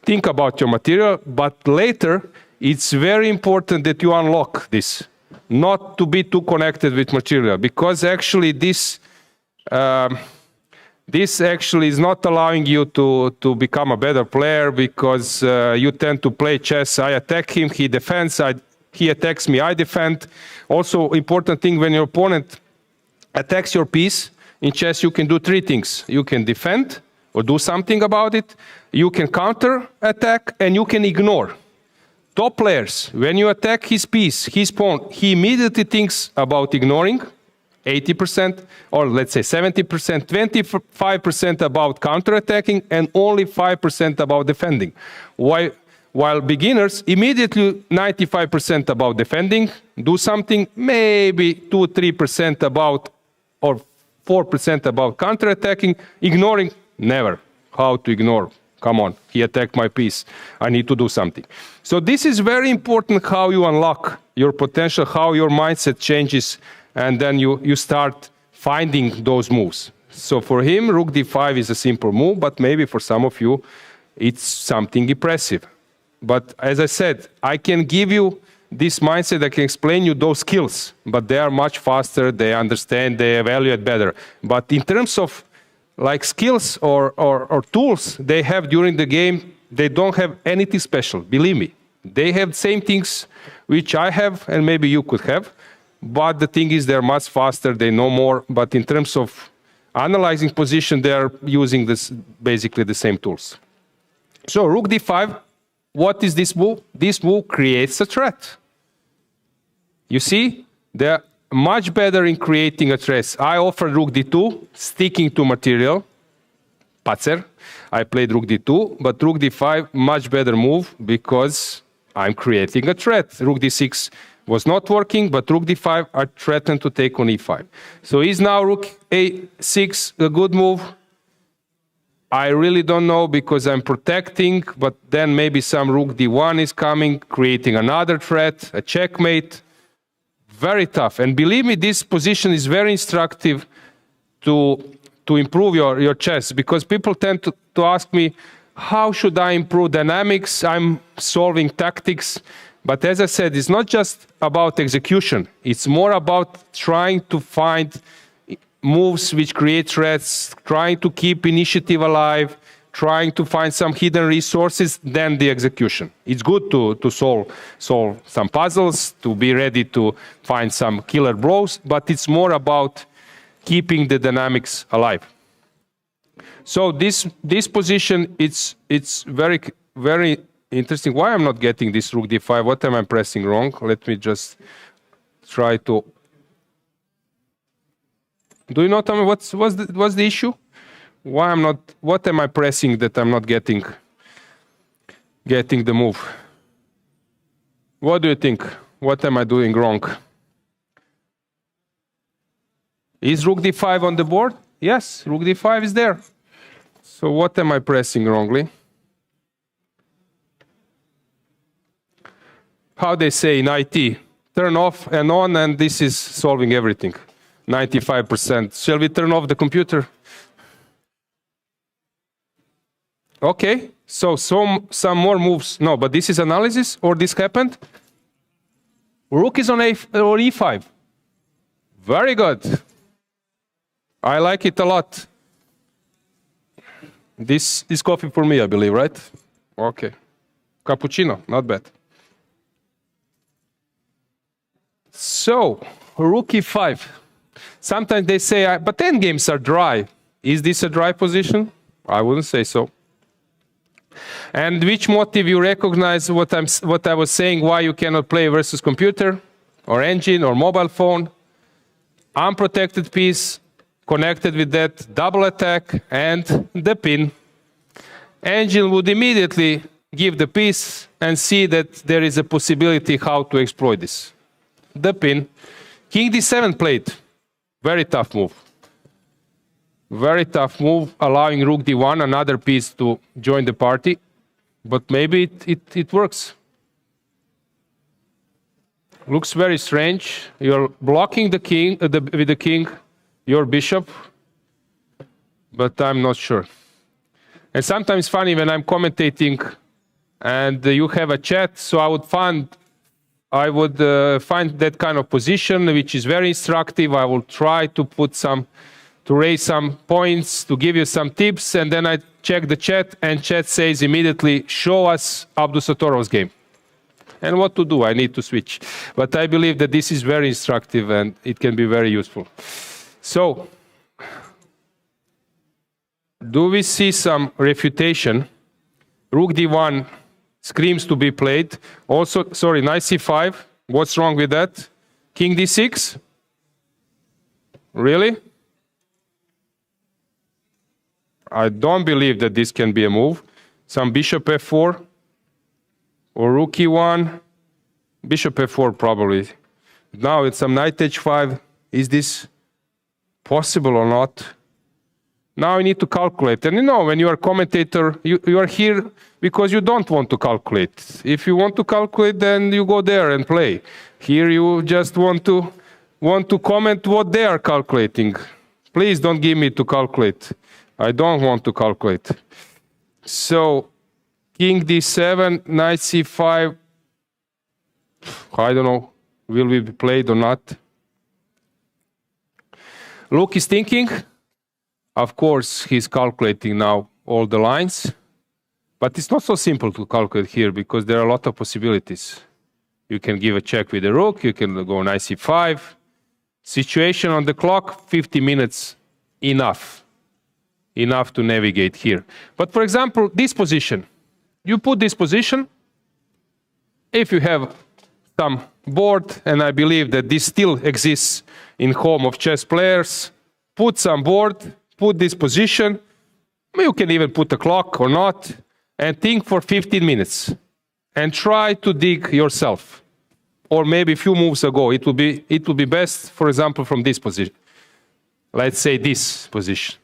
think about your material, but later it's very important that you unlock this, not to be too connected with material, because actually this actually is not allowing you to become a better player, because you tend to play chess. I attack him, he defends, he attacks me, I defend. Also, important thing, when your opponent attacks your piece, in chess you can do 3 things. You can defend, or do something about it. You can counter attack and you can ignore. Top players, when you attack his piece, his pawn, he immediately thinks about ignoring 80%, or let's say 70%, 25% about counterattacking, and only 5% about defending. While beginners, immediately 95% about defending, do something, maybe 2-3% about, or 4% about counterattacking, ignoring, never. How to ignore? Come on, he attacked my piece. I need to do something. So this is very important, how you unlock your potential, how your mindset changes, and then you start finding those moves. So for him, rook d5 is a simple move, but maybe for some of you, it's something impressive. But as I said, I can give you this mindset, I can explain you those skills, but they are much faster, they understand, they evaluate better. But in terms of like skills or tools they have during the game, they don't have anything special, believe me. They have the same things which I have and maybe you could have, but the thing is they're much faster, they know more, but in terms of analyzing position, they are using basically the same tools. So rook d5, what is this move? This move creates a threat. You see, they're much better in creating a threat. I offered rook d2, sticking to material, patzer. I played rook d2, but rook d5, much better move because I'm creating a threat. Rook d6 was not working, but rook d5 are threatened to take on e5. So is now rook a6 a good move? I really don't know because I'm protecting, but then maybe some rook d1 is coming, creating another threat, a checkmate. Very tough. And believe me, this position is very instructive to improve your chess, because people tend to ask me, how should I improve dynamics? I'm solving tactics. But as I said, it's not just about execution. It's more about trying to find moves which create threats, trying to keep initiative alive, trying to find some hidden resources than the execution. It's good to solve some puzzles, to be ready to find some killer blows, but it's more about keeping the dynamics alive. So this position, it's very, very interesting. Why I'm not getting this rook d5? What am I pressing wrong? Let me just try to... Do you know, tell me, what's the issue? Why I'm not, what am I pressing that I'm not getting the move? What do you think? What am I doing wrong? Is rook d5 on the board? Yes, rook d5 is there. So what am I pressing wrongly? How they say in IT, turn off and on, and this is solving everything. 95%. Shall we turn off the computer? Okay, so some more moves. No, but this is analysis, or this happened? Rook is on or e5. Very good. I like it a lot. This is coffee for me, I believe, right? Okay. Cappuccino, not bad. So, rook e5. Sometimes they say, but endgames are dry. Is this a dry position? I wouldn't say so. And which motive you recognize what I was saying, why you cannot play versus computer, or engine, or mobile phone? Unprotected piece, connected with that, double attack, and the pin. Engine would immediately give the piece and see that there is a possibility how to exploit this. The pin. King d7 played. Very tough move. Very tough move, allowing rook d1, another piece, to join the party. But maybe it works. Looks very strange. You're blocking the king with the king, your bishop, but I'm not sure. And sometimes funny when I'm commentating and you have a chat, so I would find that kind of position which is very instructive. I will try to raise some points, to give you some tips, and then I check the chat, and chat says immediately, show us Abdusattorov's game. And what to do? I need to switch. But I believe that this is very instructive and it can be very useful. So, Do we see some refutation? Rook d1 screams to be played. Also, sorry, knight c5. What's wrong with that? King d6? Really? I don't believe that this can be a move. Some bishop f4 or rook e1. Bishop f4 probably. Now it's some knight h5. Is this possible or not? Now you need to calculate. And you know, when you are a commentator, you are here because you don't want to calculate. If you want to calculate, then you go there and play. Here you just want to comment what they are calculating. Please don't give me to calculate. I don't want to calculate. So, king d7, knight c5. I don't know, will we be played or not? Luke is thinking. Of course, he's calculating now all the lines. But it's not so simple to calculate here because there are a lot of possibilities. You can give a check with the rook. You can go knight c5. Situation on the clock, 50 minutes, enough. Enough to navigate here. But for example, this position. You put this position. If you have some board, and I believe that this still exists in home of chess players, put some board, put this position. You can even put a clock or not, and think for 15 minutes. And try to dig yourself. Or maybe a few moves ago, it will be best, for example, from this position. Let's say this position.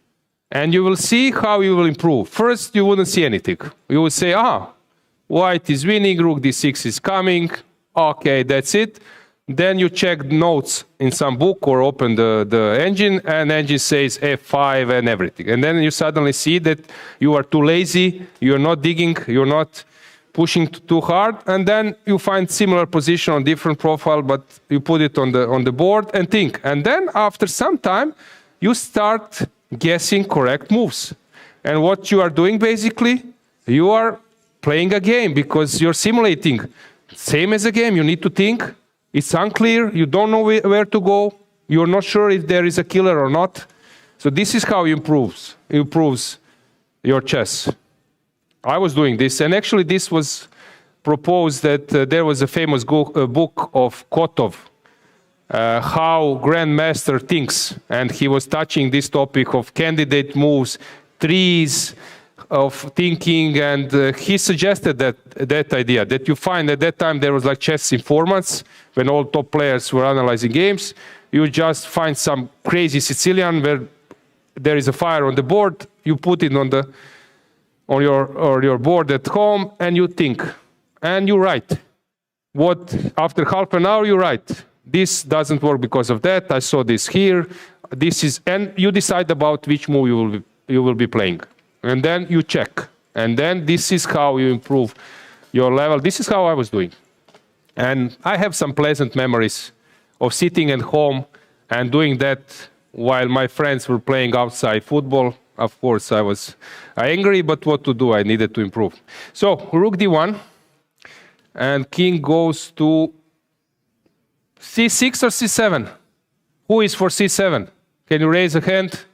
And you will see how you will improve. First, you wouldn't see anything. You will say, white is winning, rook d6 is coming. Okay, that's it. Then you check notes in some book or open the engine, and engine says f5 and everything. And then you suddenly see that you are too lazy, you're not digging, you're not pushing too hard, and then you find similar position on different profile, but you put it on the board and think. And then after some time, you start guessing correct moves. And what you are doing basically, you are playing a game because you're simulating. Same as a game, you need to think. It's unclear, you don't know where to go, you're not sure if there is a killer or not. So this is how it improves your chess. I was doing this, and actually this was proposed that there was a famous book of Kotov, how grandmaster thinks, and he was touching this topic of candidate moves, trees of thinking, and he suggested that idea, that you find at that time there was like chess informants, when all top players were analyzing games, you just find some crazy Sicilian where there is a fire on the board, you put it on your board at home, and you think, and you write. After half an hour you write, this doesn't work because of that, I saw this here, and you decide about which move you will be playing. And then you check. And then this is how you improve your level. This is how I was doing. And I have some pleasant memories of sitting at home and doing that while my friends were playing outside football. Of course, I was angry, but what to do? I needed to improve. So, rook d1. And king goes to c6 or c7? Who is for c7? Can you raise a hand?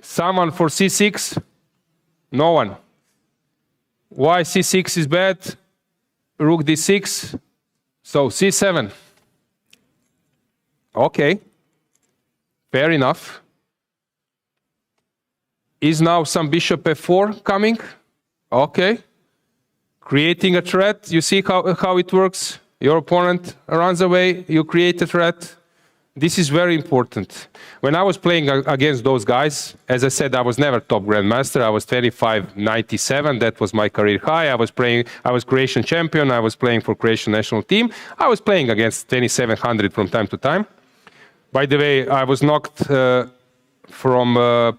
Someone for c6? No one. Why c6 is bad? Rook d6. So c7. Okay. Fair enough. Is now some bishop f4 coming? Okay. Creating a threat. You see how it works? Your opponent runs away, you create a threat. This is very important. When I was playing against those guys, as I said, I was never top grandmaster. I was 25.97. That was my career high. I was Croatian champion. I was playing for Croatian national team. I was playing against 2700 from time to time. By the way, I was knocked from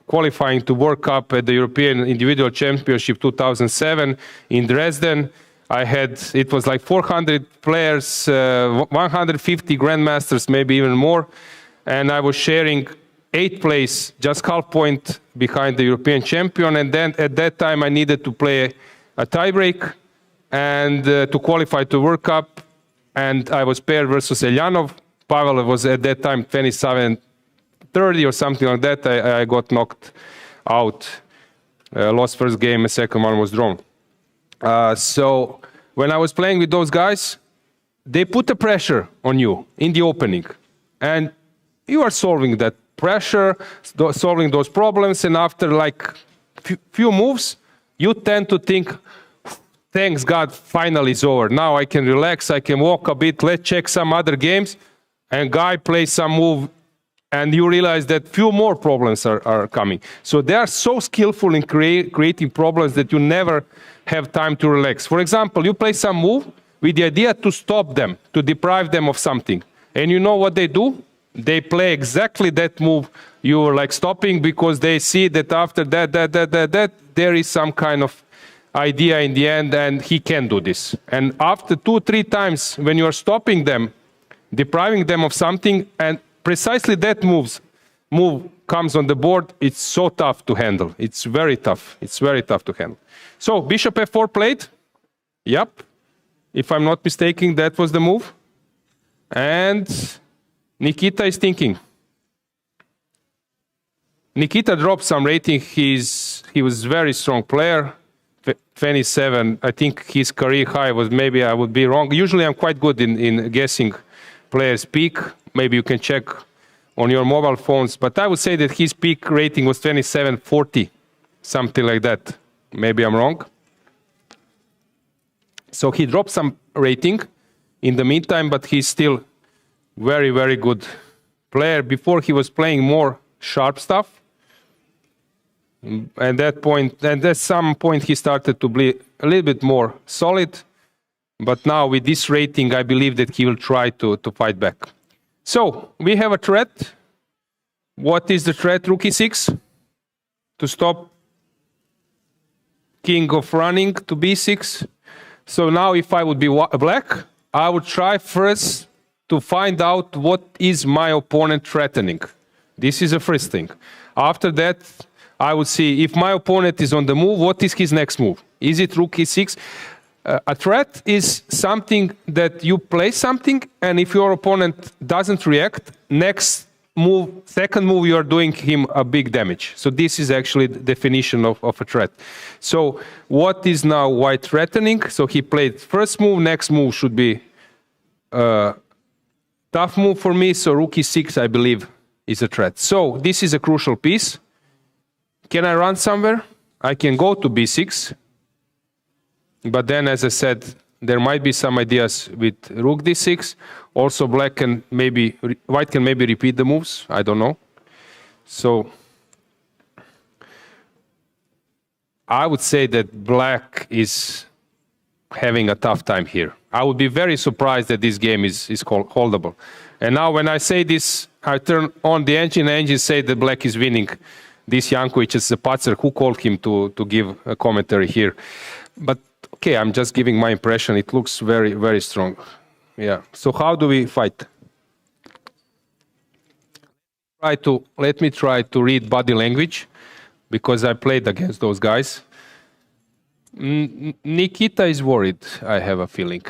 qualifying to World Cup at the European Individual Championship 2007 in Dresden. It was like 400 players, 150 grandmasters, maybe even more. And I was sharing 8th place, just half point behind the European champion. And then at that time, I needed to play a tiebreak and to qualify to World Cup. And I was paired versus Elyanov. Pavel was at that time 27 30 or something like that, I got knocked out. Lost first game, the second one was drawn. So when I was playing with those guys, they put the pressure on you in the opening. And you are solving that pressure, solving those problems, and after like few moves, you tend to think, thanks God, finally it's over. Now I can relax, I can walk a bit, let's check some other games, and guy plays some move, and you realize that few more problems are coming. So they are so skillful in creating problems that you never have time to relax. For example, you play some move with the idea to stop them, to deprive them of something. And you know what they do? They play exactly that move you were like stopping, because they see that after that, there is some kind of idea in the end, and he can do this. And after 2-3 times, when you are stopping them, depriving them of something, and precisely that move comes on the board, it's so tough to handle. It's very tough. It's very tough to handle. So bishop f4 played. Yep. If I'm not mistaken, that was the move. And Nikita is thinking. Nikita dropped some rating. He was a very strong player. 27. I think his career high was, maybe I would be wrong. Usually I'm quite good in guessing players' peak. Maybe you can check on your mobile phones. But I would say that his peak rating was 27.40, something like that. Maybe I'm wrong. So he dropped some rating in the meantime, but he's still very, very good player. Before he was playing more sharp stuff. And at some point he started to be a little bit more solid. But now with this rating, I believe that he will try to fight back. So we have a threat. What is the threat? Rook e6 to stop king of running to b6. So now if I would be black, I would try first to find out what is my opponent threatening. This is the first thing. After that, I would see if my opponent is on the move, what is his next move? Is it rook e6? A threat is something that you play something, and if your opponent doesn't react, next move, second move, you are doing him a big damage. So this is actually the definition of a threat. So what is now white threatening? So he played first move, next move should be a tough move for me. So rook e6, I believe, is a threat. So this is a crucial piece. Can I run somewhere? I can go to b6. But then, as I said, there might be some ideas with rook d6. Also, white can maybe repeat the moves. I don't know. So I would say that black is having a tough time here. I would be very surprised that this game is holdable. And now when I say this, I turn on the engine. The engine say that black is winning. This Jankovic is a patzer. Who called him to give a commentary here? But okay, I'm just giving my impression. It looks very, very strong. Yeah. So how do we fight? Let me try to read body language, because I played against those guys. Nikita is worried, I have a feeling.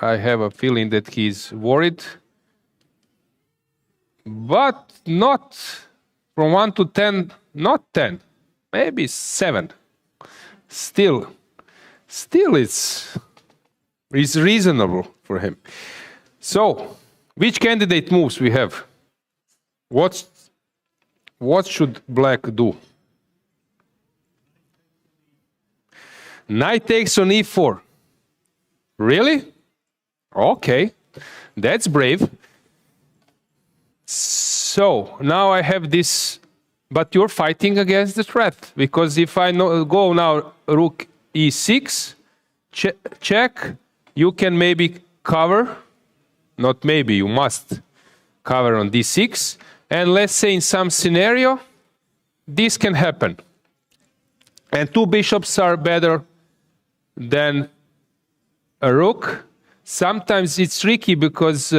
I have a feeling that he's worried. But not from 1 to 10, not 10, maybe 7. Still it's reasonable for him. So, which candidate moves we have? What should black do? Knight takes on e4. Really? Okay, that's brave. So, now I have this, but you're fighting against the threat, because if I go now rook e6, check, you can maybe cover, not maybe, you must cover on d6, and let's say in some scenario, this can happen. And two bishops are better than a rook. Sometimes it's tricky because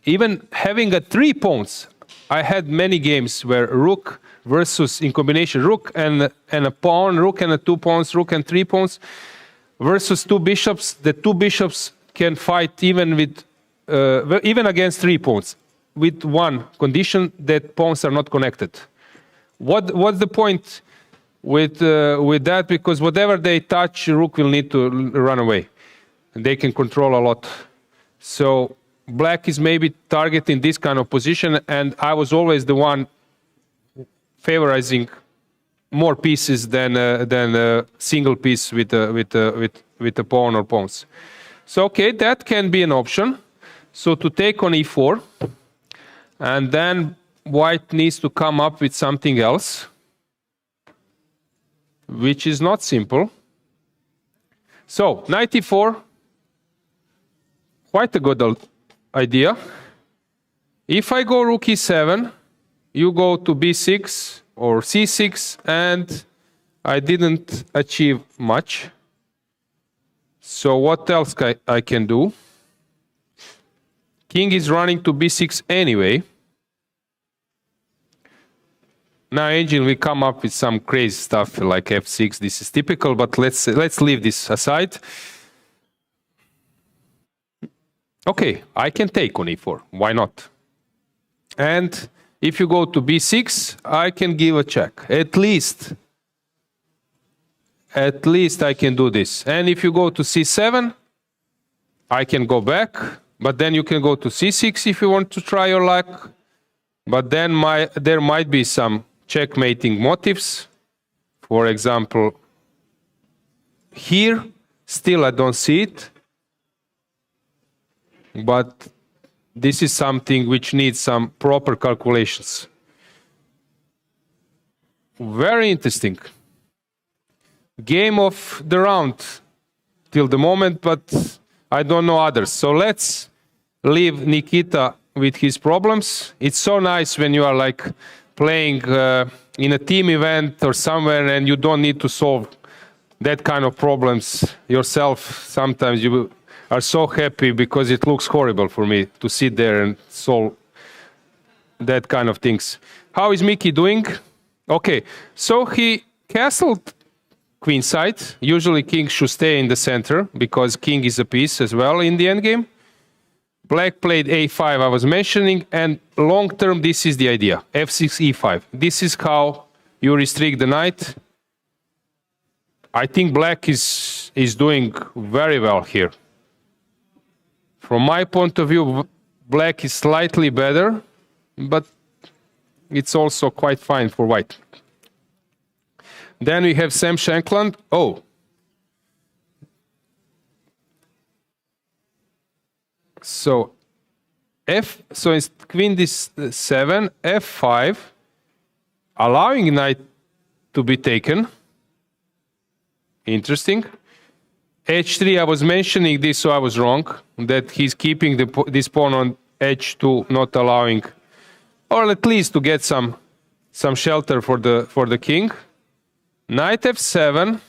even having a 3 pawns, I had many games where rook versus, in combination, rook and a pawn, rook and a 2 pawns, rook and 3 pawns, versus 2 bishops. The 2 bishops can fight even with even against 3 pawns. with one condition, that pawns are not connected. What's the point with that? Because whatever they touch, rook will need to run away. They can control a lot. So black is maybe targeting this kind of position, and I was always the one favorizing more pieces than a single piece with a pawn or pawns. So okay, that can be an option. So to take on e4, and then white needs to come up with something else, which is not simple. So knight e4, quite a good idea. If I go rook e7, you go to b6 or c6, and I didn't achieve much. So what else I can do? King is running to b6 anyway. Now Angel will come up with some crazy stuff like f6. This is typical, but let's leave this aside. Okay, I can take on e4. Why not? And if you go to b6, I can give a check. At least I can do this. And if you go to c7, I can go back. But then you can go to c6 if you want to try your luck. But then there might be some checkmating motives. For example, here, still I don't see it. But this is something which needs some proper calculations. Very interesting. Game of the round till the moment, but I don't know others. So let's leave Nikita with his problems. It's so nice when you are like playing in a team event or somewhere and you don't need to solve that kind of problems yourself. Sometimes you are so happy because it looks horrible for me to sit there and solve that kind of things. How is Mickey doing? Okay, so he castled queenside. Usually king should stay in the center because king is a piece as well in the endgame. Black played a5, I was mentioning, and long term this is the idea. f6, e5. This is how you restrict the knight. I think black is doing very well here. From my point of view, black is slightly better, but it's also quite fine for white. Then we have Sam Shankland. Oh. So it's queen d7, f5, allowing knight to be taken. Interesting. h3, I was mentioning this, so I was wrong, that he's keeping this pawn on h2, not allowing, or at least to get some shelter for the king. Knight f7,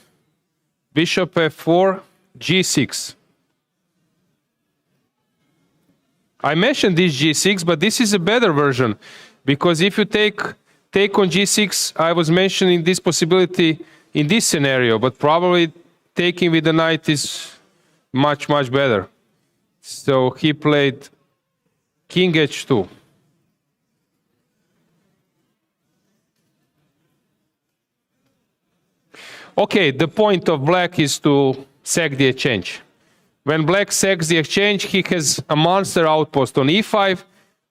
bishop f4, g6. I mentioned this g6, but this is a better version, because if you take on g6, I was mentioning this possibility in this scenario, but probably taking with the knight is much, much better. So he played king h2. Okay, the point of black is to sack the exchange. When black sacks the exchange, he has a monster outpost on e5,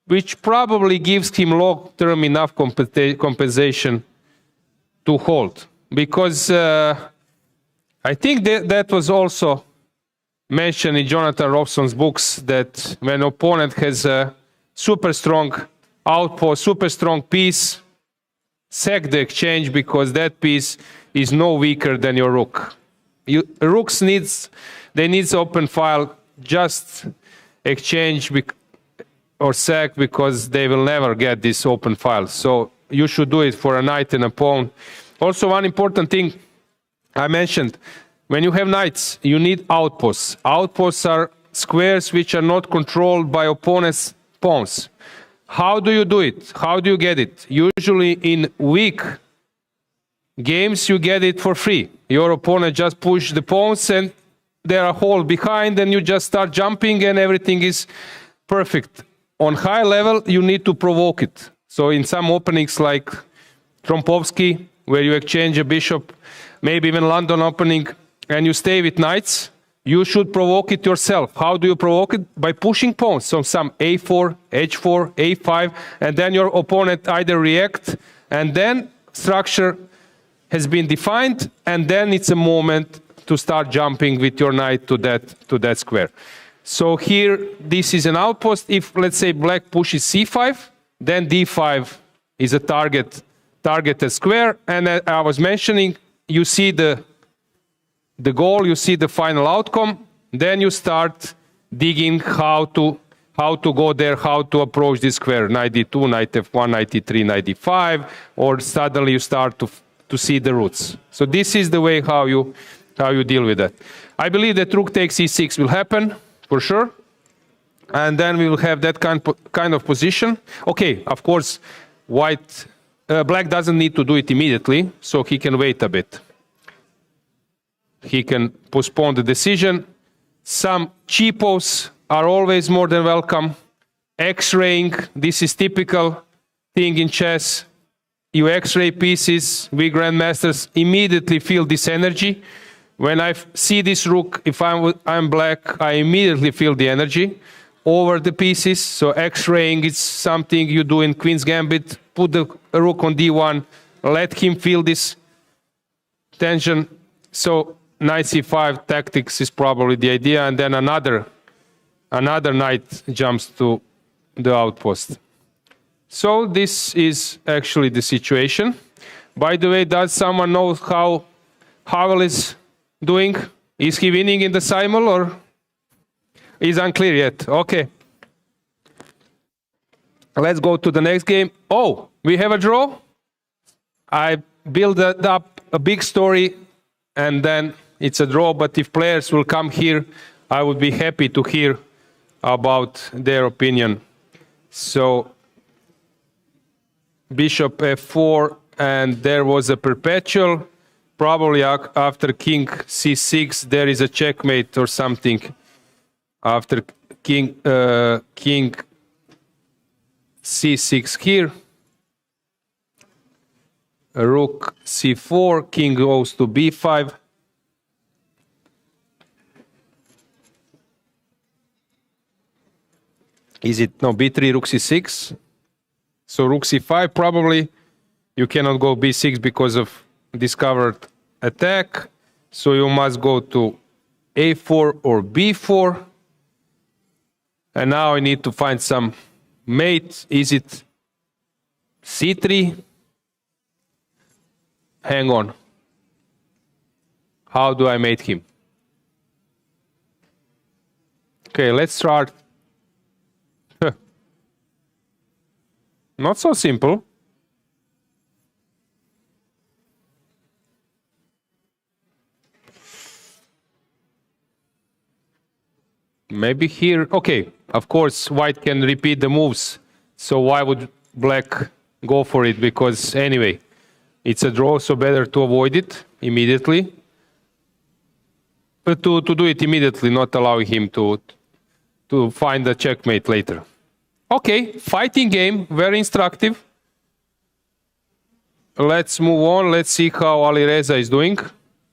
which probably gives him long-term enough compensation to hold. Because I think that was also mentioned in Jonathan Robson's books, that when an opponent has a super strong outpost, super strong piece, sack the exchange, because that piece is no weaker than your rook. Rooks needs open file, just exchange or sack, because they will never get this open file. So you should do it for a knight and a pawn. Also, one important thing I mentioned, when you have knights, you need outposts. Outposts are squares which are not controlled by opponent's pawns. How do you do it? How do you get it? Usually in weak games, you get it for free. Your opponent just push the pawns and there are holes behind, and you just start jumping and everything is perfect. on high level, you need to provoke it. So in some openings like Trompovsky, where you exchange a bishop, maybe even London opening, and you stay with knights, you should provoke it yourself. How do you provoke it? By pushing pawns. So some a4, h4, a5, and then your opponent either react, and then structure has been defined, and then it's a moment to start jumping with your knight to that square. So here, this is an outpost. If, let's say, black pushes c5, then d5 is a targeted square. And I was mentioning, you see the goal, you see the final outcome. Then you start digging how to go there, how to approach this square. Knight d2, knight f1, knight d3, knight d5, or suddenly you start to see the roots. So this is the way how you deal with that. I believe that rook takes e6 will happen, for sure. And then we will have that kind of position. Okay, of course, black doesn't need to do it immediately, so he can wait a bit. He can postpone the decision. Some cheapos are always more than welcome. X-raying, this is typical thing in chess. You X-ray pieces, we grandmasters immediately feel this energy. When I see this rook, if I'm black, I immediately feel the energy over the pieces. So X-raying is something you do in Queen's Gambit. Put the rook on d1, let him feel this tension. So knight c5 tactics is probably the idea, and then another knight jumps to the outpost. So this is actually the situation. By the way, does someone know how Havel is doing? Is he winning in the simul or is unclear yet? Okay. Let's go to the next game. Oh, we have a draw. I built up a big story and then it's a draw, but if players will come here, I would be happy to hear about their opinion. So bishop f4, and there was a perpetual. Probably after king c6, there is a checkmate or something. After king c6 here. Rook c4, king goes to b5. Is it, no, b3, rook c6. So rook c5, probably you cannot go b6 because of discovered attack. So you must go to a4 or b4. And now I need to find some mate. Is it c3? Hang on. How do I mate him? Okay, let's start. Not so simple. Maybe here, okay, of course, white can repeat the moves. So why would black go for it? Because anyway, it's a draw, so better to avoid it immediately. But to do it immediately, not allowing him to find the checkmate later. Okay, fighting game, very instructive. Let's move on. Let's see how Alireza is doing.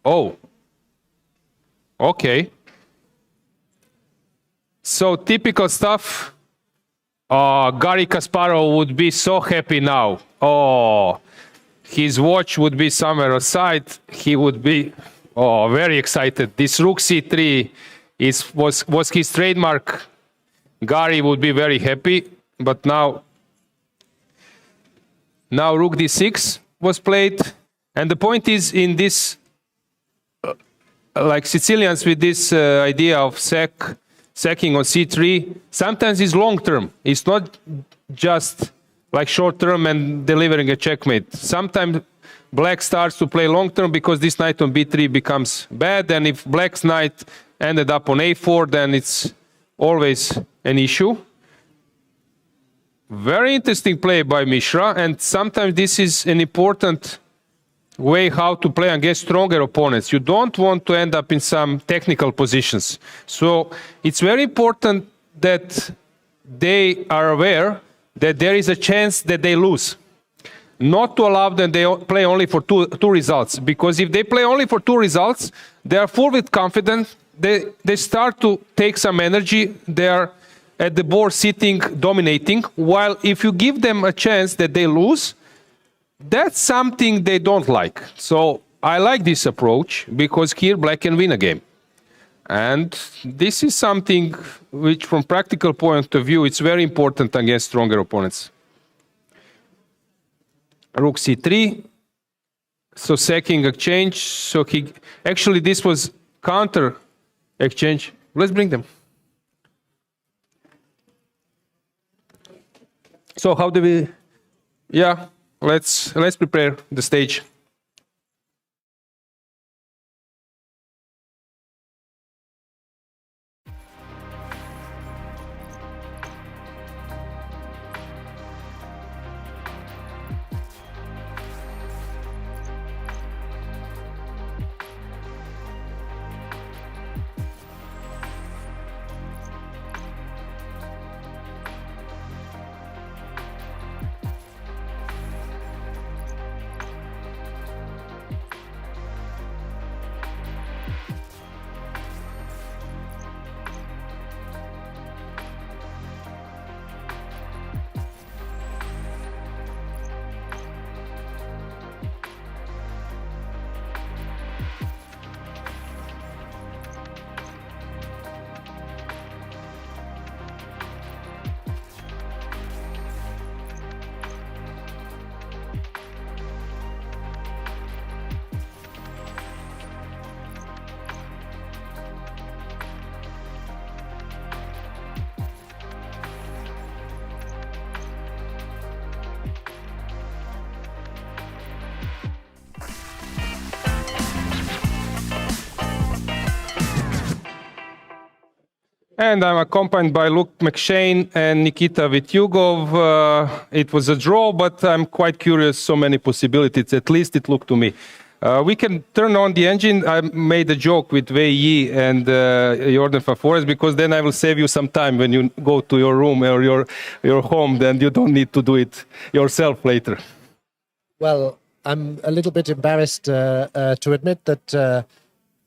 Oh, okay. So typical stuff. Garry Kasparov would be so happy now. Oh, his watch would be somewhere aside. He would be very excited. This rook c3 was his trademark. Garry would be very happy, but now rook d6 was played, and the point is in this, like Sicilians with this idea of sacking on c3, sometimes it's long term. It's not just like short term and delivering a checkmate. Sometimes black starts to play long term because this knight on b3 becomes bad, and if black's knight ended up on a4, then it's always an issue. Very interesting play by Mishra, and sometimes this is an important way how to play against stronger opponents. You don't want to end up in some technical positions. So it's very important that they are aware that there is a chance that they lose. Not to allow them they play only for two results, because if they play only for 2 results, they are full with confidence. They start to take some energy. They are at the board sitting, dominating. While if you give them a chance that they lose, that's something they don't like. So I like this approach because here black can win a game. And this is something which, from practical point of view, it's very important against stronger opponents. Rook c3. So sacking exchange. So he actually this was counter exchange. Let's bring them. So how do we? Yeah, let's prepare the stage. And I'm accompanied by Luke McShane and Nikita Vityugov. It was a draw, but I'm quite curious, so many possibilities, at least it looked to me. We can turn on the engine. I made a joke with Wei Yi and Jordan Fafores, because then I will save you some time when you go to your room or your home, then you don't need to do it yourself later. Well, I'm a little bit embarrassed to admit that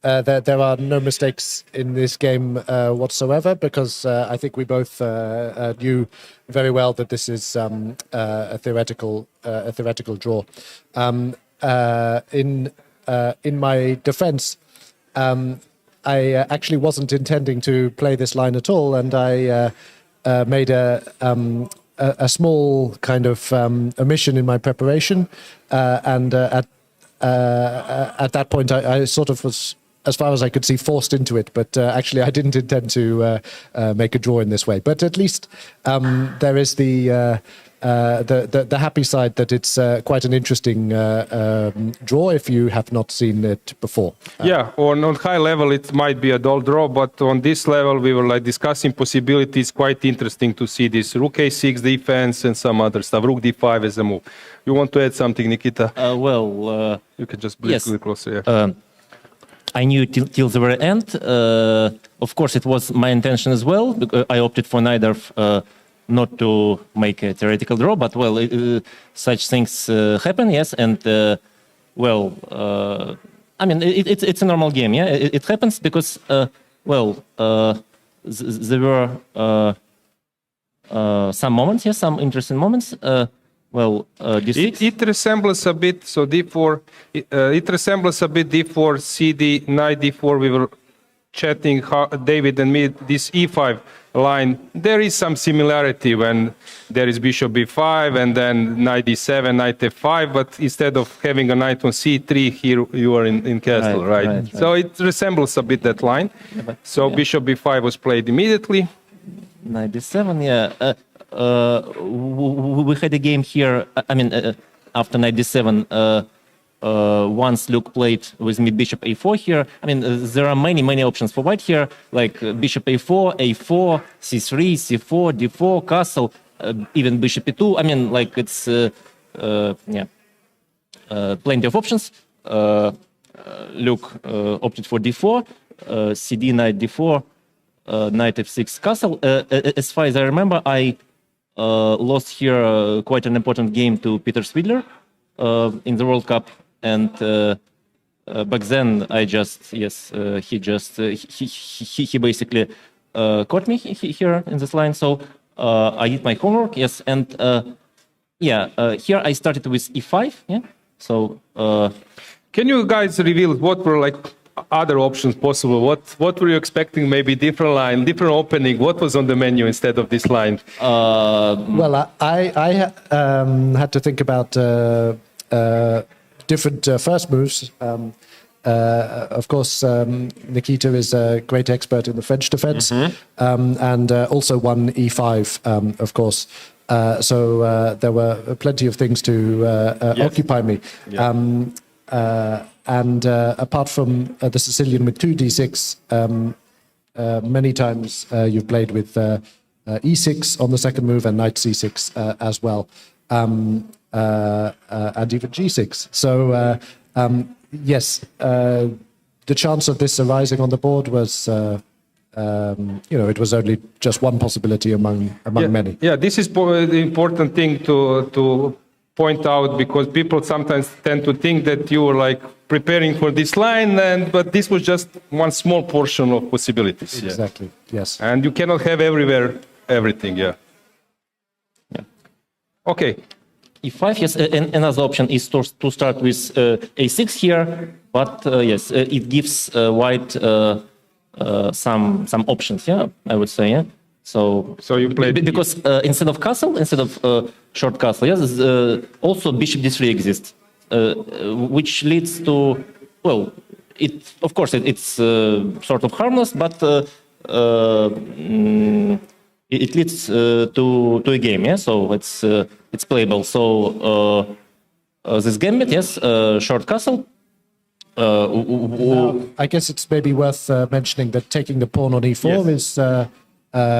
there are no mistakes in this game whatsoever, because I think we both knew very well that this is a theoretical draw. In my defense, I actually wasn't intending to play this line at all, and I made a small kind of omission in my preparation, and at that point I sort of was, as far as I could see, forced into it. But actually, I didn't intend to make a draw in this way. But at least there is the happy side that it's quite an interesting draw if you have not seen it before. Yeah, on high level it might be a dull draw, but on this level we were discussing possibilities. Quite interesting to see this rook a6 defense and some other stuff. Rook d5 as a move. You want to add something, Nikita? You can just bring it closer. Yeah. I knew till the very end. Of course, it was my intention as well. I opted for neither not to make a theoretical draw, but well, such things happen, yes. And I mean, it's a normal game, yeah. It happens because there were some moments, yes, some interesting moments. It resembles a bit, so d4, it resembles a bit d4, cd, knight d4. We were chatting, David and me, this e5 line. There is some similarity when there is bishop b5 and then knight d7, knight f5, but instead of having a knight on c3, here you are in castle, right? So it resembles a bit that line. So bishop b5 was played immediately. Knight d7, yeah. We had a game here, I mean, after knight d7, once Luke played with me bishop a4 here. I mean, there are many options for white here, like bishop a4, a4, c3, c4, d4, castle, even bishop e2. I mean, like it's, plenty of options. Luke opted for d4, cd, knight d4, knight f6 castle. As far as I remember, I lost here quite an important game to Peter Swidler in the World Cup, and back then I just he basically caught me here in this line. So I did my homework, yes, and here I started with e5, yeah. So can you guys reveal what were like other options possible? What were you expecting? Maybe different line, different opening. What was on the menu instead of this line? Well, I had to think about different first moves. Of course, Nikita is a great expert in the French defense, and also won e5, of course. So there were plenty of things to occupy me. And apart from the Sicilian with 2d6, many times you've played with e6 on the second move and knight c6 as well, and even g6. So yes, the chance of this arising on the board was, it was only just one possibility among many. Yeah, this is the important thing to point out, because people sometimes tend to think that you were like preparing for this line, but this was just one small portion of possibilities. Exactly. Yes. And you cannot have everywhere everything. Yeah. Okay. e5, yes. Another option is to start with a6 here, but yes, it gives white some options. Yeah, I would say. Yeah. So you played because instead of castle, instead of short castle, yes, also bishop d3 exists, which leads to, well, of course it's sort of harmless, but it leads to a game. Yeah, so it's playable. So this gambit, yes, short castle. I guess it's maybe worth mentioning that taking the pawn on e4 is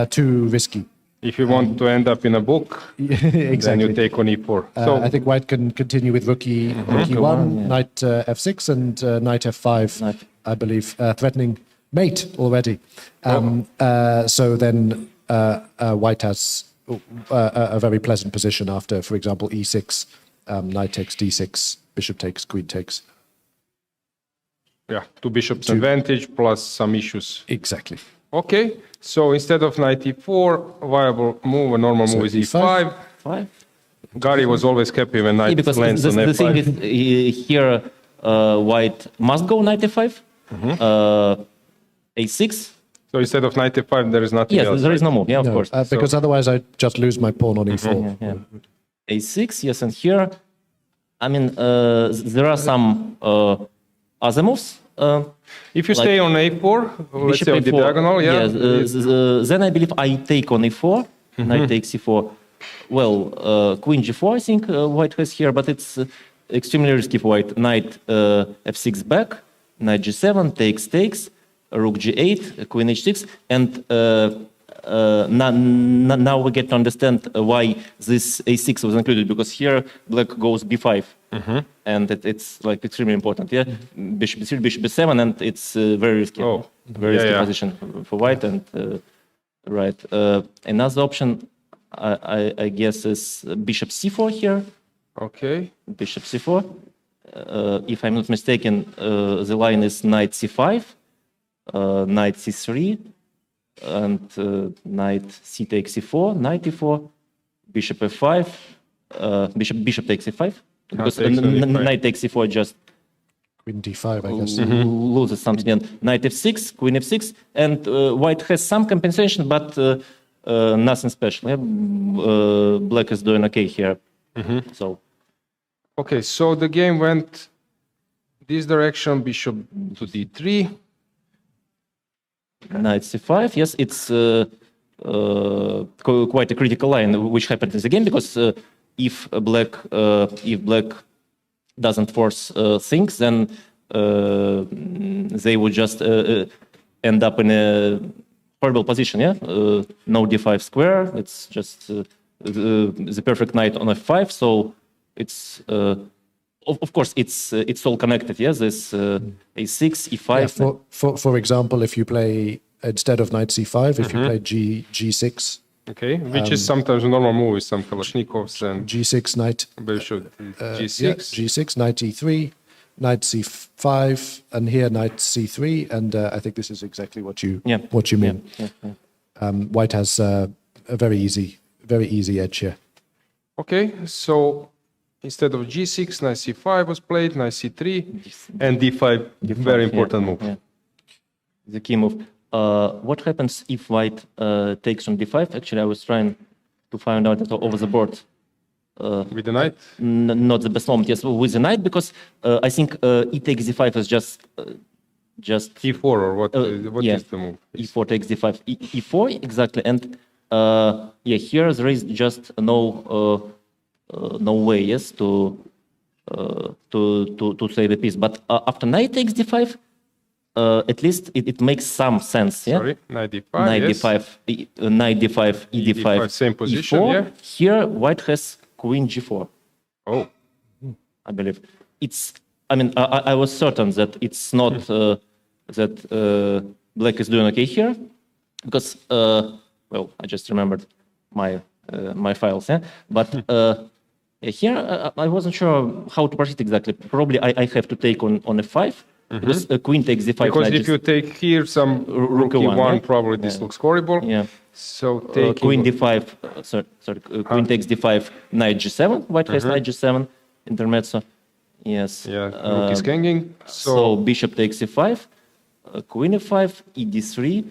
too risky. If you want to end up in a book, exactly. Then you take on e4. So I think white can continue with rook e1, knight f6, and knight f5, I believe, threatening mate already. So then white has a very pleasant position after, for example, e6, knight takes d6, bishop takes, queen takes. Yeah, two bishops advantage plus some issues. Exactly. Okay, so instead of knight e4, viable move, a normal move is e5. Gary was always happy when knight lands on f5. The thing is, here white must go knight f5, a6. So instead of knight f5, there is nothing else. Yes, there is no move, yeah, of course. Because otherwise I just lose my pawn on e4. a6, yes, and here, I mean, there are some other moves. If you stay on a4, let's say on the diagonal, then I believe I take on e4, knight takes e4. Well, queen g4, I think white has here, but it's extremely risky for white. Knight f6 back, knight g7, takes, rook g8, queen h6, and now we get to understand why this a6 was included, because here black goes b5, and it's like extremely important. Yeah, bishop b3, bishop b7, and it's very risky. Very risky position for white. And right, another option I guess is bishop c4 here. Okay, bishop c4. If I'm not mistaken, the line is knight c5, knight c3. And knight c takes e4, knight e4, bishop f5, bishop takes e5, because knight takes e4 just queen d5, I guess, loses something. And knight f6, queen f6, and white has some compensation, but nothing special. Yeah? Black is doing okay here. So, okay, so the game went this direction: bishop to d3. Knight c5, yes, it's quite a critical line which happened in the game, because if black doesn't force things, then they would just end up in a horrible position. Yeah, no d5 square. It's just the perfect knight on f5. So it's of course it's all connected. Yes, this a6, e5. For example, if you play instead of knight c5, if you played g6. Okay, which is sometimes a normal move with some Kalashnikovs and g6 knight. G6. Yeah, g6, knight e3, knight c5, and here knight c3, and I think this is exactly what you mean. White has a very easy edge here. Okay, so instead of g6, knight c5 was played, knight c3, and d5, very important move. Yeah. The key move. What happens if white takes on d5? Actually, I was trying to find out over the board. With the knight? Not the best moment, yes, with the knight, because I think e takes d5 is just e4, or what is the move? e4 takes d5, e4, exactly, and here there is just no way, yes, to save the piece. But after knight takes d5, at least it makes some sense. Yeah. Sorry, knight d5. Knight yes. d5, knight d5, e5, same position. e4. Yeah. Here, white has queen g4. Oh, I believe it's. I mean, I was certain that it's not that black is doing okay here, because well, I just remembered my files. Yeah, but here I wasn't sure how to proceed exactly. Probably I have to take on f5. Because queen takes d5. Because if you take here some rook e1, probably this looks horrible. Yeah. So queen d5. Sorry. Queen takes d5. Knight g7. White has knight g7. Intermezzo. Yes. Yeah. Rook is hanging. So bishop takes e5. Queen e5. e d3.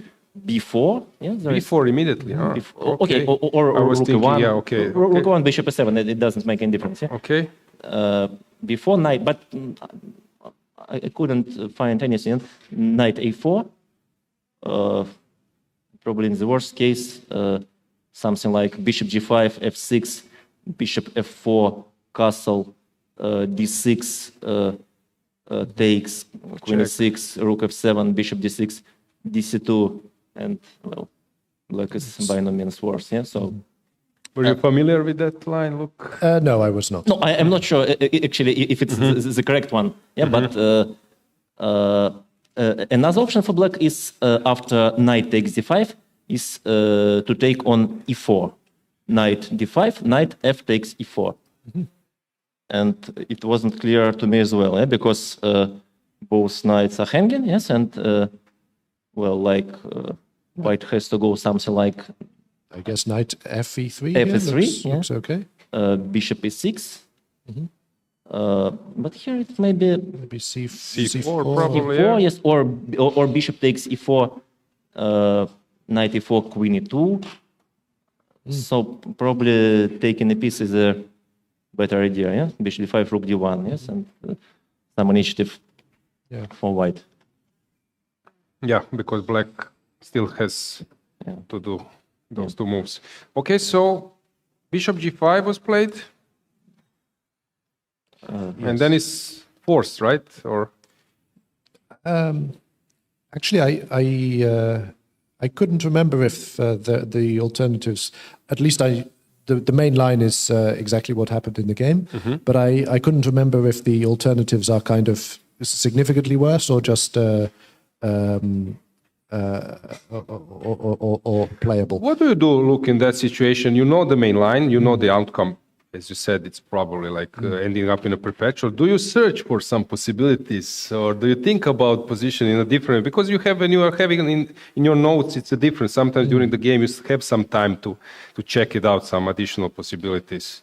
b4. Yeah. b4 immediately. Okay. Or I was rook thinking, e1. yeah. Okay. Rook e1. Bishop e7. It doesn't make any difference. Yeah. Okay. Before knight, but. I couldn't find anything. Knight a4. Probably in the worst case, something like bishop g5, f6, bishop f4, castle, d6 takes, queen e6, rook f7, bishop d6, dc2, and well, black is by no means worse. Yeah. So. Were you familiar with that line? Look. No, I was not. No, I am not sure actually if it's the correct one. Yeah, but another option for black is after knight takes d5 is to take on e4. Knight d5, knight f takes e4. And it wasn't clear to me as well, because both knights are hanging, yes, and well, like white has to go something like. I guess knight fe3. fe3 looks okay. Bishop e6. But here it may be maybe c4 probably. e4, yes, or bishop takes e4, knight e4, queen e2. So probably taking a piece is a better idea. Yeah, bishop d5, rook d1. Yes, and some initiative for white. Yeah, because black still has to do those two moves. Okay, so bishop g5 was played, and then it's forced, right? Or actually, I couldn't remember if the alternatives. At least the main line is exactly what happened in the game, but I couldn't remember if the alternatives are kind of significantly worse or just. Or playable. What do you do, look, in that situation? You know the main line, you know the outcome. As you said, it's probably like ending up in a perpetual. Do you search for some possibilities, or do you think about position in a different? Because you have, when you are having in your notes, it's a different. Sometimes during the game, you have some time to check it out, some additional possibilities.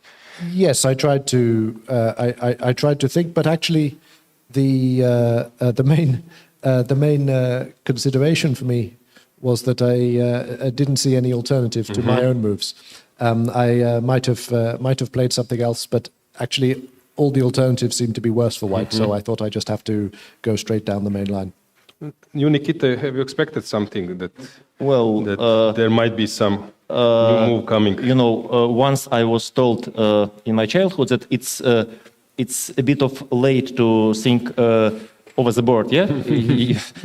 Yes, I tried to. I tried to think, but actually, the main consideration for me was that I didn't see any alternative to my own moves. I might have played something else, but actually all the alternatives seemed to be worse for white. So I thought I just have to go straight down the main line. You, Nikita, have you expected something that? Well, that there might be some new move coming. You know, once I was told in my childhood that it's a bit of late to think. Over the board, yeah.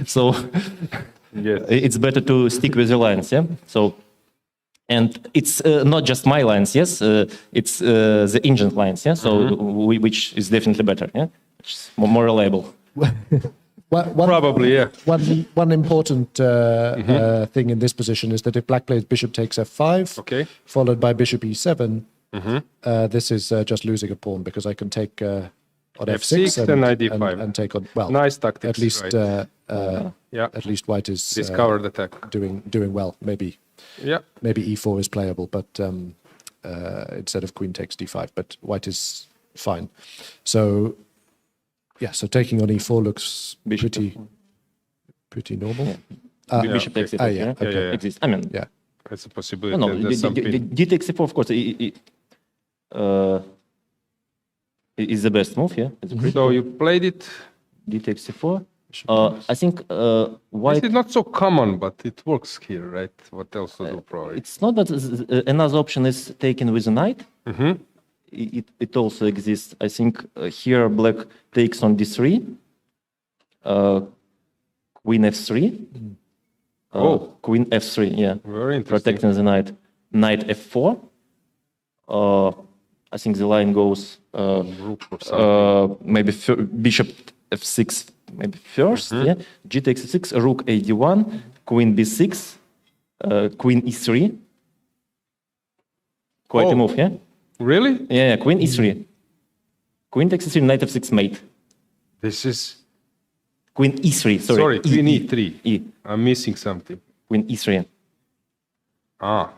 So it's better to stick with the lines, yeah. So, and it's not just my lines, yes. It's the engine lines, yeah. So which is definitely better, yeah. It's more reliable. Probably, yeah. One important thing in this position is that if black plays bishop takes f5, Okay. followed by bishop e7, this is just losing a pawn because I can take on f6 and knight d5. and take on, well, Nice tactics, at least right. at least white is Discovered attack. doing well. Maybe e4 is playable, but instead of queen takes d5, but white is fine. So yeah, so taking on e4 looks pretty normal. Bishop takes it. Yeah, okay. Exists. I mean, Yeah. It's a possibility. no, and there's some pin. d takes e4, of course, is the best move. Yeah. So you played it. D takes e4. I think white. This is not so common, but it works here, right? What else to do, probably? It's not that another option is taken with a knight. It also exists. I think here black takes on d3, queen f3, queen f3. Yeah, Very interesting. protecting the knight. Knight f4. I think the line goes Rook or something. maybe bishop f6, maybe first. Yeah, g takes e6, rook a d1, queen b6, queen e3. Quite a move, yeah. Really? Yeah, queen e3. Queen takes e3, knight f6 mate. This is... Queen e3, sorry. Sorry, queen e3. E. I'm missing something. Queen e3. Ah,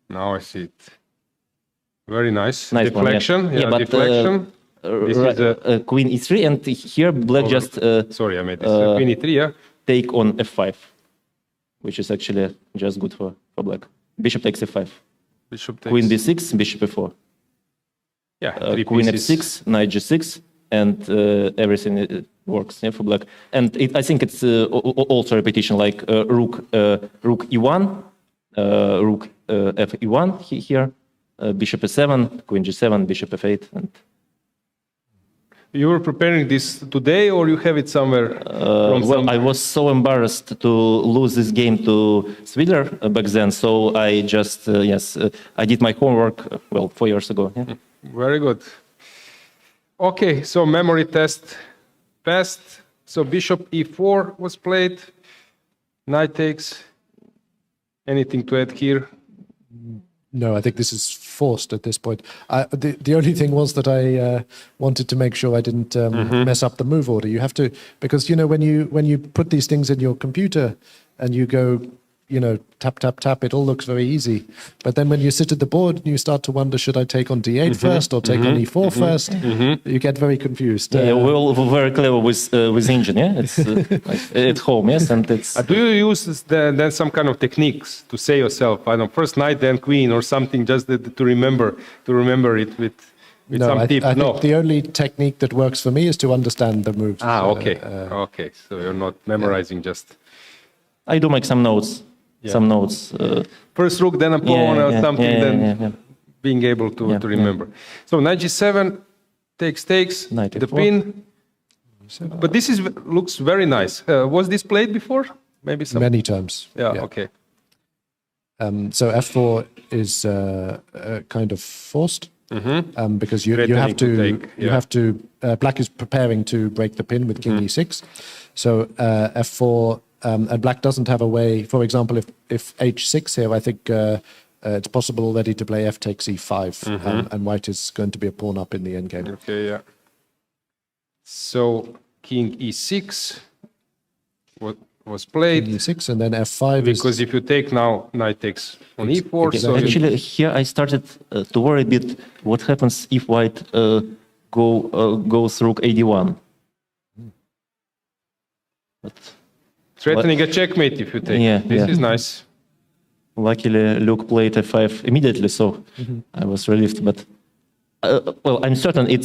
now I see it. Very nice. Nice Deflection. one, yeah. Yeah, But, deflection. This is a... queen e3, and here black just Sorry, I made this. Queen e3, yeah? take on f5, which is actually just good for black. Bishop takes f5. Bishop takes... Queen b6, bishop f4. Yeah, three Queen pieces. f6, knight g6, and everything works, yeah, for black. And I think it's also repetition, like rook e1, rook f e1 here, bishop e7, queen g7, bishop f8. And You were preparing this today, or you have it somewhere? well, I was so embarrassed to lose this game to Swidler back then, so I just, I did my homework, 4 years ago. Yeah. Very good. Okay, so memory test passed. So bishop e4 was played. Knight takes. Anything to add here? No, I think this is forced at this point. The only thing was that I wanted to make sure I didn't mess up the move order. You have to, because when you put these things in your computer and you go, tap tap tap, it all looks very easy. But then when you sit at the board and you start to wonder, should I take on d8 first or take on e4 first? You get very confused. Yeah, we're all very clever with engine. Yeah, it's at home. Yes, and it's. Do you use then some kind of techniques to say yourself, I don't know, first knight then queen or something, just to remember it with some tip? I think the only technique that works for me is to understand the moves. Okay. Okay, so you're not memorizing just. I do make some notes. Yeah. Some notes. First rook, then a pawn or something, then being able to remember. Yeah. So knight g7 takes Knight the f4. pin. But this looks very nice. Was this played before? Maybe some. Many times. Yeah. Okay. So f4 is kind of forced because you have to black is preparing to break the pin with king e6. So f4. And black doesn't have a way, for example, if h6 here, I think it's possible already to play f takes e5, and white is going to be a pawn up in the endgame. Okay, yeah. So king e6 was played. King e6, and then f5 because if you take now, knight takes on e4. Okay. So Actually, here I started to worry a bit what happens if white goes rook ad1. But threatening a checkmate if you take. This is nice. Luckily, Luke played f5 immediately, so I was relieved. But I'm certain it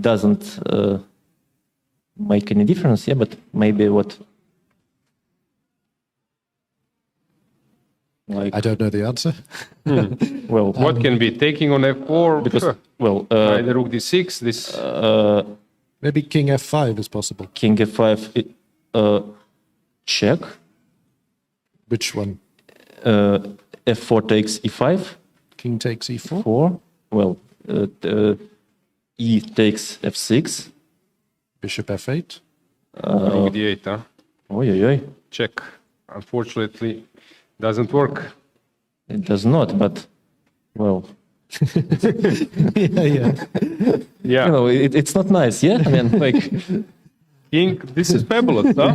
doesn't make any difference. Yeah, but maybe what? I don't know the answer. Well, what can be taking on f4? Because the rook d6. This. Maybe king f5 is possible. King f5, check. Which one? F4 takes e5. King takes e4? 4. Well, e takes f6. Bishop f8. Rook d8, huh? Oi, oi, oi. Check. Unfortunately, doesn't work. It does not, but, well, Yeah. you know, it's not nice, yeah? I mean, like, King, this is fabulous, huh?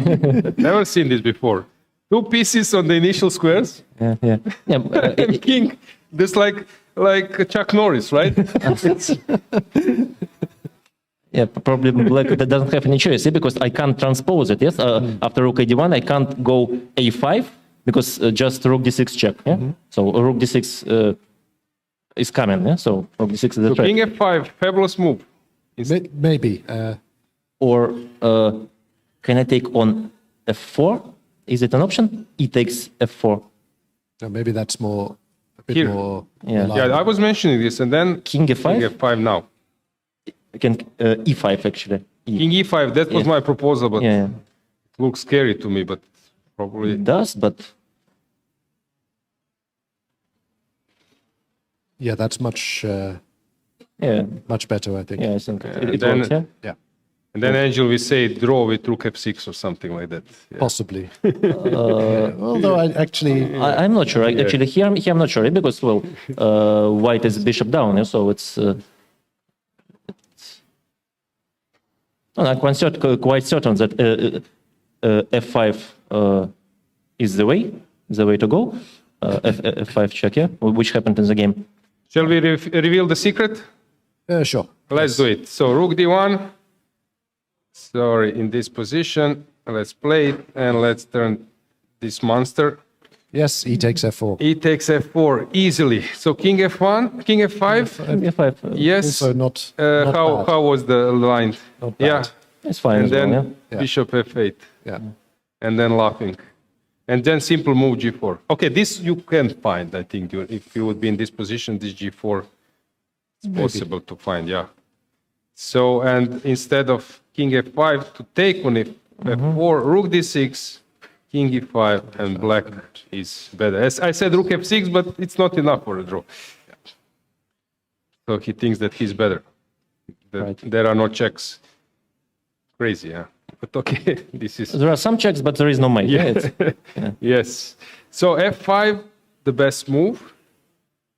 Never seen this before. 2 pieces on the initial squares. yeah. And King, just like Chuck Norris, right? Yeah, probably black doesn't have any choice, yeah, because I can't transpose it, yes? After rook a1, I can't go a5, because just rook d6 check, yeah? So rook d6 is coming, yeah? So rook d6 is a So threat. King f5, fabulous move. Maybe. Or can I take on f4? Is it an option? E takes f4. Maybe that's more a bit Here. more. Yeah. reliable. Yeah, I was mentioning this, and then King f5? King f5 now. I can e5 actually. King e5, that was Yeah. my proposal, but Yeah, it looks scary to me, but probably... it does, but Yeah, that's much yeah, much better, I think. yeah, I think it then- works, yeah. Yeah, And then Angel will say draw with rook f6 or something like that. Yeah. possibly. Although I actually, I'm not sure. Actually, here I'm not sure, because, well, white is bishop down, yeah, so it's no, I'm quite certain that f5 is the way to go. F5 check, yeah, which happened in the game. Shall we reveal the secret? sure. Let's do it. So rook d1. Sorry, in this position. Let's play it, and let's turn this monster. Yes, e takes f4. E takes f4 easily. So king f1, king f5. F5, Yes. Also not bad. How was the line? Not Yeah. bad. it's fine And as well, then yeah. Yeah. bishop f8, Yeah. and then laughing, and then simple move g4. Okay, this you can find. I think if you would be in this position, this g4 is possible to find. Yeah. So, and instead of king f5 to take on f4, rook d6, king e5, and black is better. As I said, rook f6, but it's not enough for a draw. So he thinks that he's better. There are no checks. Crazy, yeah. But okay, this is... There are some checks, but there is no mate. Yeah. Yes. So f5, the best move.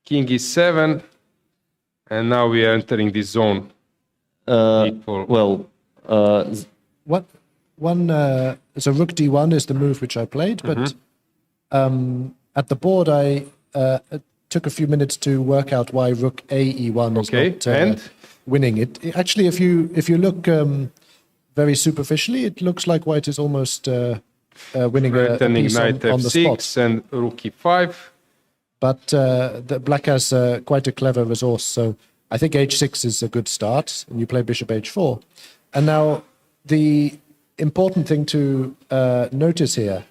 King e7, and now we are entering this zone. Well, What one? So rook d1 is the move which I played, but at the board I took a few minutes to work out why rook a e1 is Okay, not and? winning. It actually, if you look very superficially, it looks like white is almost winning a Threatening piece knight on the spot. f6 and rook e5. But the black has quite a clever resource, so I think h6 is a good start, and you play bishop h4. And now the important thing to notice here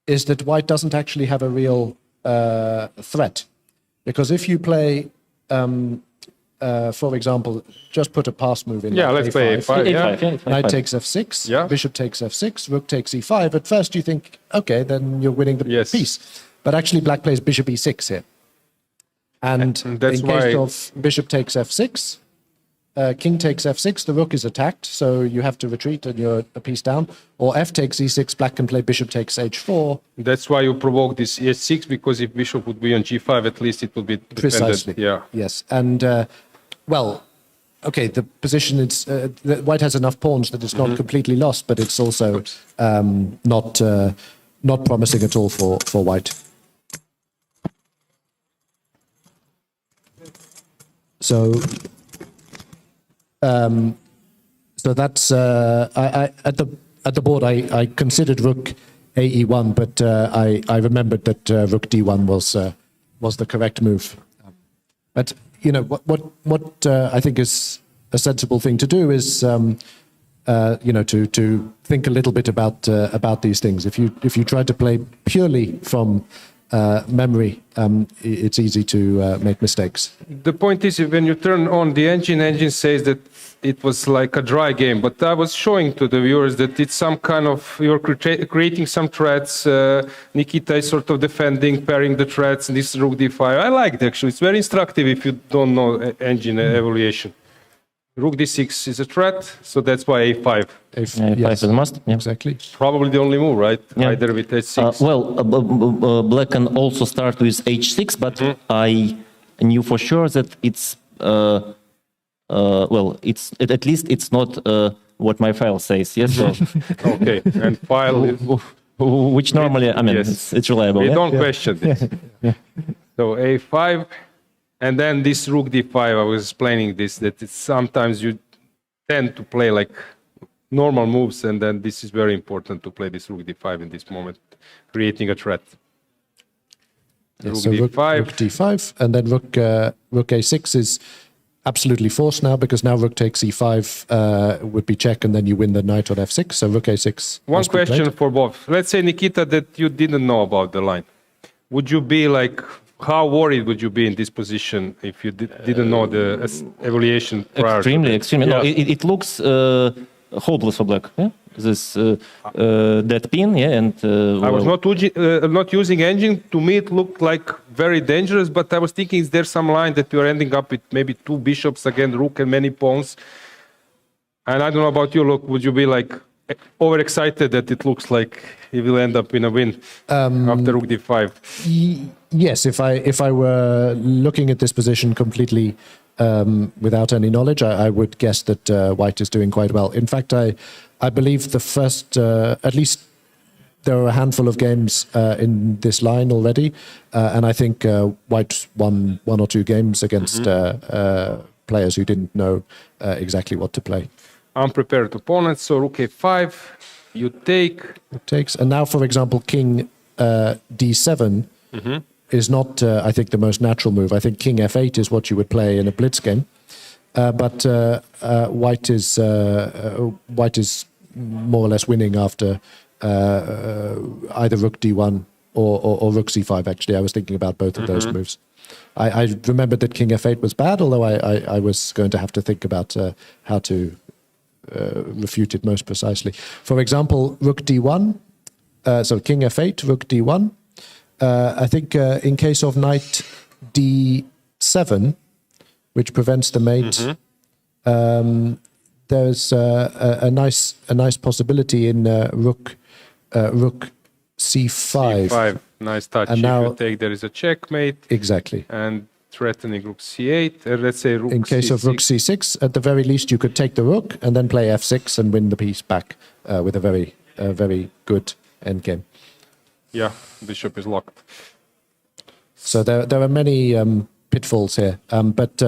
is that white doesn't actually have a real threat, because if you play, for example, just put a pass move in. Yeah, like let's play a5. Yeah. A5, yeah, Knight A5. takes f6, Yeah. bishop takes f6, rook takes e5. At first you think, okay, then you're winning the Yes. piece. But actually black plays bishop e6 here. And that's in case why- of bishop takes f6, king takes f6, the rook is attacked, so you have to retreat and you're a piece down. Or f takes e6, black can play bishop takes h4. That's why you provoke this e6, because if bishop would be on g5, at least it would be defended. Precisely. Yeah. Yes. And, well, okay, the position is, the white has enough pawns that it's not completely lost, but it's also not promising at all for white. So, so that's I at the board I considered rook ae1, but I remembered that rook d1 was the correct move. But you know what I think is a sensible thing to do is you know to think a little bit about these things. If you try to play purely from memory, it's easy to make mistakes. The point is, when you turn on the engine says that it was like a dry game. But I was showing to the viewers that it's some kind of, you're creating some threats. Nikita is sort of defending, pairing the threats, and this is rook d5. I like it, actually. It's very instructive if you don't know engine evaluation. Rook d6 is a threat, so that's why a5. A5 is a must. Yeah. Exactly. Probably the only move, right? Yeah. Either with h6. Black can also start with h6, but I knew for sure that it's it's at least it's not what my file says. Yes. So. Okay, and file is... Which normally, I mean, yes. it's reliable. We yeah? don't question this. So a5, and then this rook d5. I was explaining this, that it's sometimes you tend to play like normal moves, and then this is very important to play this rook d5 in this moment, creating a threat. Yeah, Rook so d5. rook d5, and then rook a6 is absolutely forced now, because now rook takes e5 would be check, and then you win the knight on f6. So rook a6. One question for both. Let's say, Nikita, that you didn't know about the line. Would you be like, how worried would you be in this position if you didn't know the evaluation prior? Extremely. Yeah. No, it looks hopeless for black. Yeah? This dead pin, yeah, and I was not using engine. To me, it looked like very dangerous. But I was thinking, is there some line that you are ending up with maybe two bishops against rook and many pawns? And I don't know about you. Look, would you be like overexcited that it looks like he will end up in a win after rook d5? Yes, if I were looking at this position completely without any knowledge, I would guess that white is doing quite well. In fact, I believe the first, at least there are a handful of games in this line already, and I think white won one or two games against players who didn't know exactly what to play. Unprepared opponents, so rook a5, you take. It takes, and now, for example, king d7 is not, I think, the most natural move. I think king f8 is what you would play in a blitz game. But white is more or less winning after either rook d1 or rook c5. Actually, I was thinking about both of those moves. I remembered that king f8 was bad, although I was going to have to think about how to refute it most precisely. For example, rook d1. So king f8, rook d1. I think in case of knight d7, which prevents the mate, there's a nice possibility in rook c5. c5, nice touch. And if now, you take, there is a checkmate. Exactly. And threatening rook c8. Let's say rook in case c6. of rook c6, at the very least, you could take the rook and then play f6 and win the piece back with a very good endgame. Yeah, bishop is locked. So there are many pitfalls here, but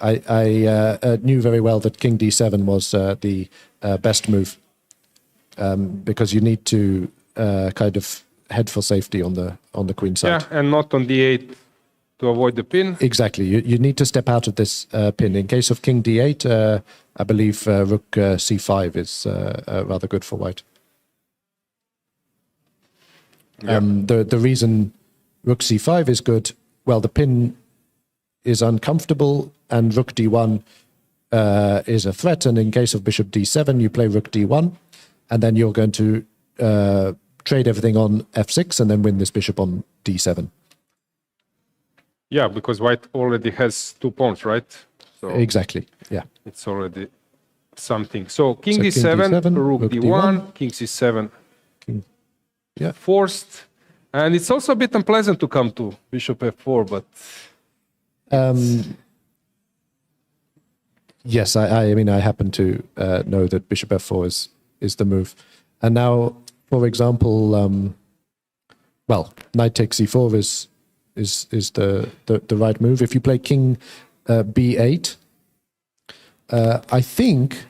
I knew very well that king d7 was the best move, because you need to kind of head for safety on the queen side. Yeah, and not on d8 to avoid the pin. Exactly. You need to step out of this pin. In case of king d8, I believe rook c5 is rather good for white. Yeah. The reason rook c5 is good, well, the pin is uncomfortable, and rook d1 is a threat. And in case of bishop d7, you play rook d1, and then you're going to trade everything on f6 and then win this bishop on d7. Yeah, because white already has 2 pawns, right? So Exactly, yeah. it's already something. So king So d7, king d7, rook rook d1, d1. king c7. Yeah. Forced. And it's also a bit unpleasant to come to bishop f4, but... Yes, I mean, I happen to know that bishop f4 is the move. And now, for example, well, knight takes c4 is the right move. If you play king b8, I think,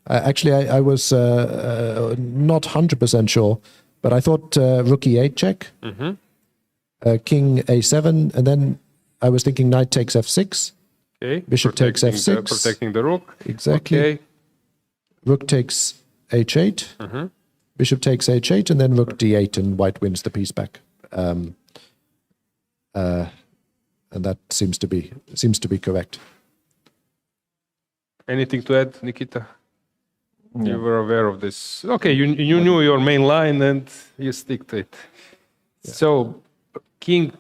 actually, I was not 100% sure, but I thought rook e8 check, king a7, and then I was thinking knight takes f6. Okay. Bishop takes f6. Protecting the rook. Exactly. Okay. Rook takes h8. Bishop takes h8, and then rook d8, and white wins the piece back. And that seems to be correct. Anything to add, Nikita? You were aware of this. Okay, you knew your main line and you stick to it. Yeah. So, king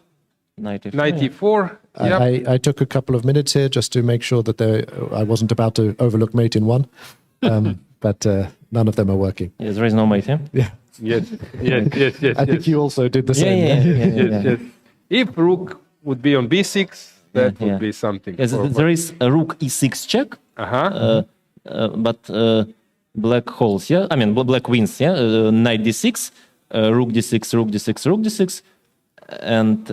Knight E4. Knight E4. Yep. I took a couple of minutes here just to make sure that I wasn't about to overlook mate in one, but none of them are working. Yes, there is no mate, yeah? Yeah. Yes. I think you also did the same. Yes. If rook would be on b6, that would be something. Yes, there is a rook e6 check, but black holds, yeah? I mean, black wins, yeah? Knight d6, rook d6, rook d6, rook d6, and,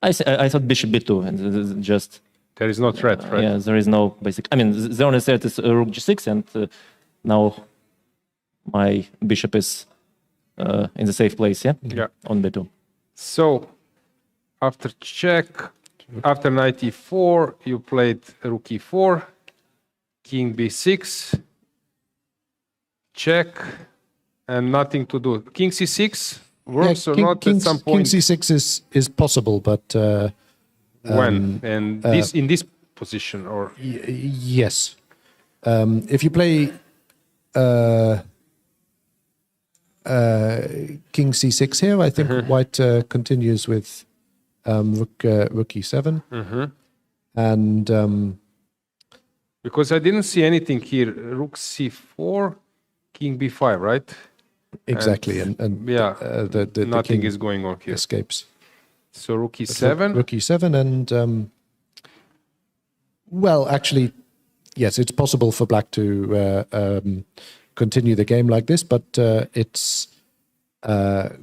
I thought bishop b2, and just... There is no threat, right? Yeah, there is no basic... I mean, the only threat is rook g6, and now my bishop is in the safe place, yeah? Yeah. On b2. So, after check, after knight e4, you played rook e4, king b6, check, and nothing to do. King c6 works or not at some point? King c6 is possible, but... when? And in this position, or? Yes. If you play king c6 here, I think white continues with rook e7. And... because I didn't see anything here. Rook c4, king b5, right? Exactly. And the nothing king is going on here. Escapes. So rook e7. Rook e7 and... well, actually, yes, it's possible for black to continue the game like this, but it's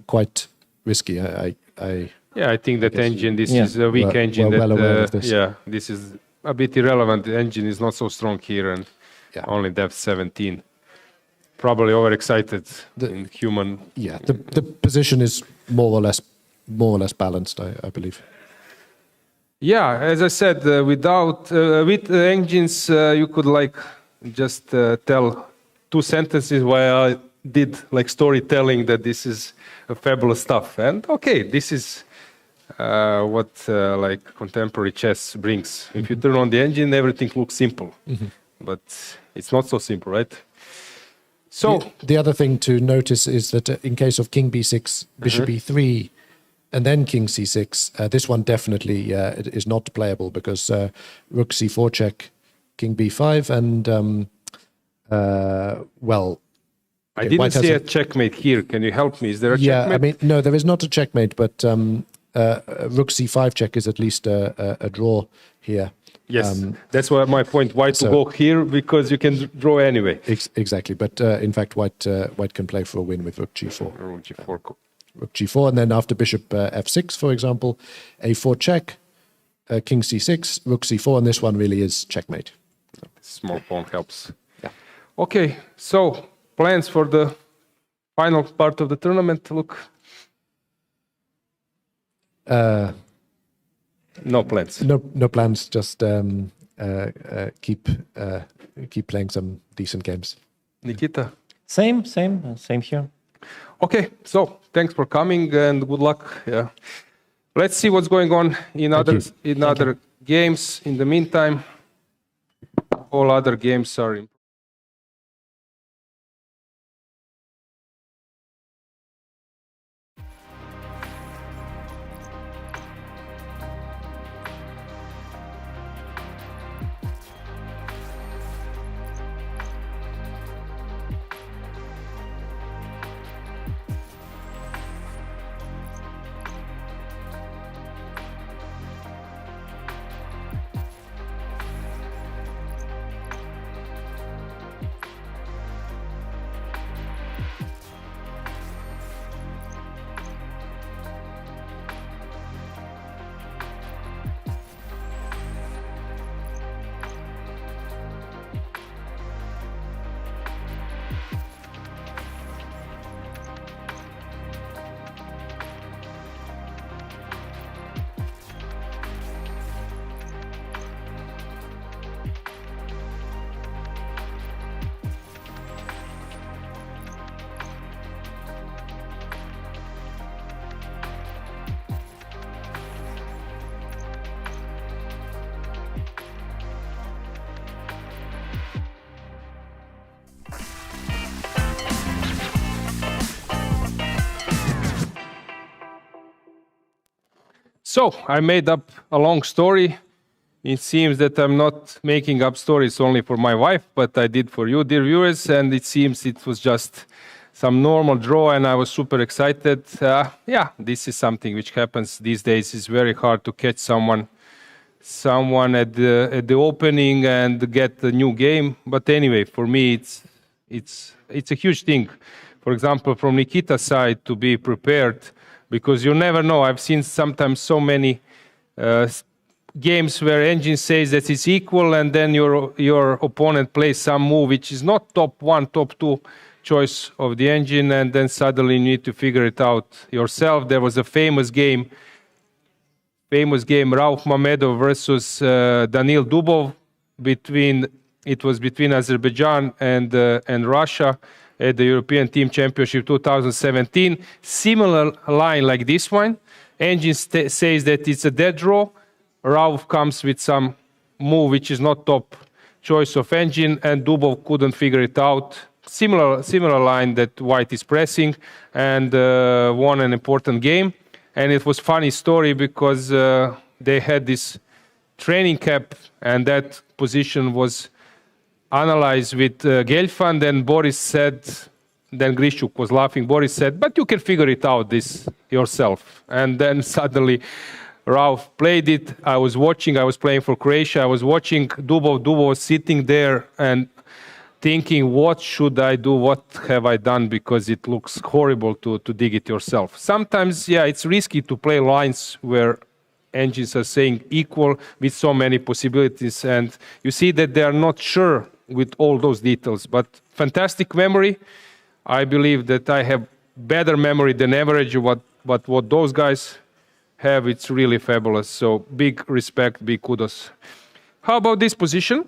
quite risky. I think that engine, this is a weak engine. Well aware of this. Yeah, this is a bit irrelevant. The engine is not so strong here, and only depth 17. Probably overexcited in human. Yeah, the position is more or less balanced, I believe. Yeah, as I said, with engines, you could just tell 2 sentences while I did storytelling that this is a fabulous stuff. And okay, this is what contemporary chess brings. If you turn on the engine, everything looks simple, but it's not so simple, right? So the other thing to notice is that in case of king b6, bishop e3, and then king c6, this one definitely is not playable because rook c4 check, king b5, and I didn't see a checkmate here. Can you help me? Is there a checkmate? Yeah, I mean, no, there is not a checkmate, but rook c5 check is at least a draw here. Yes, that's why my point. Why to go here? Because you can draw anyway. Exactly, but in fact, white can play for a win with rook g4. Rook g4. Rook g4, and then after bishop f6, for example, a4 check, king c6, rook c4, and this one really is checkmate. Small pawn helps. Yeah. Okay, so plans for the final part of the tournament, look. No plans. No plans. Just keep playing some decent games. Nikita. Same here. Okay, so thanks for coming and good luck. Yeah, let's see what's going on in other games. In the meantime, all other games are in. So I made up a long story. It seems that I'm not making up stories only for my wife, but I did for you, dear viewers, and it seems it was just some normal draw, and I was super excited. Yeah, this is something which happens these days. It's very hard to catch someone at the opening and get a new game. But anyway, for me, it's a huge thing. For example, from Nikita's side, to be prepared, because you never know. I've seen sometimes so many games where engine says that it's equal, and then your opponent plays some move which is not top one, top two choice of the engine, and then suddenly you need to figure it out yourself. There was a famous game, Rauf Mamedov versus Danil Dubov. It was between Azerbaijan and Russia at the European Team Championship 2017. Similar line like this one. Engine says that it's a dead draw. Rauf comes with some move which is not top choice of engine, and Dubov couldn't figure it out. Similar line that White is pressing, and won an important game. And it was funny story because they had this training cap, and that position was analyzed with Gelfand, and Boris said, then Grishuk was laughing, Boris said, but you can figure it out this yourself. And then suddenly Rauf played it. I was watching, I was playing for Croatia, I was watching Dubov was sitting there and thinking, what should I do? What have I done? Because it looks horrible to dig it yourself. Sometimes, yeah, it's risky to play lines where engines are saying equal with so many possibilities. And you see that they are not sure with all those details. But fantastic memory. I believe that I have better memory than average. But what those guys have, it's really fabulous. So big respect, big kudos. How about this position?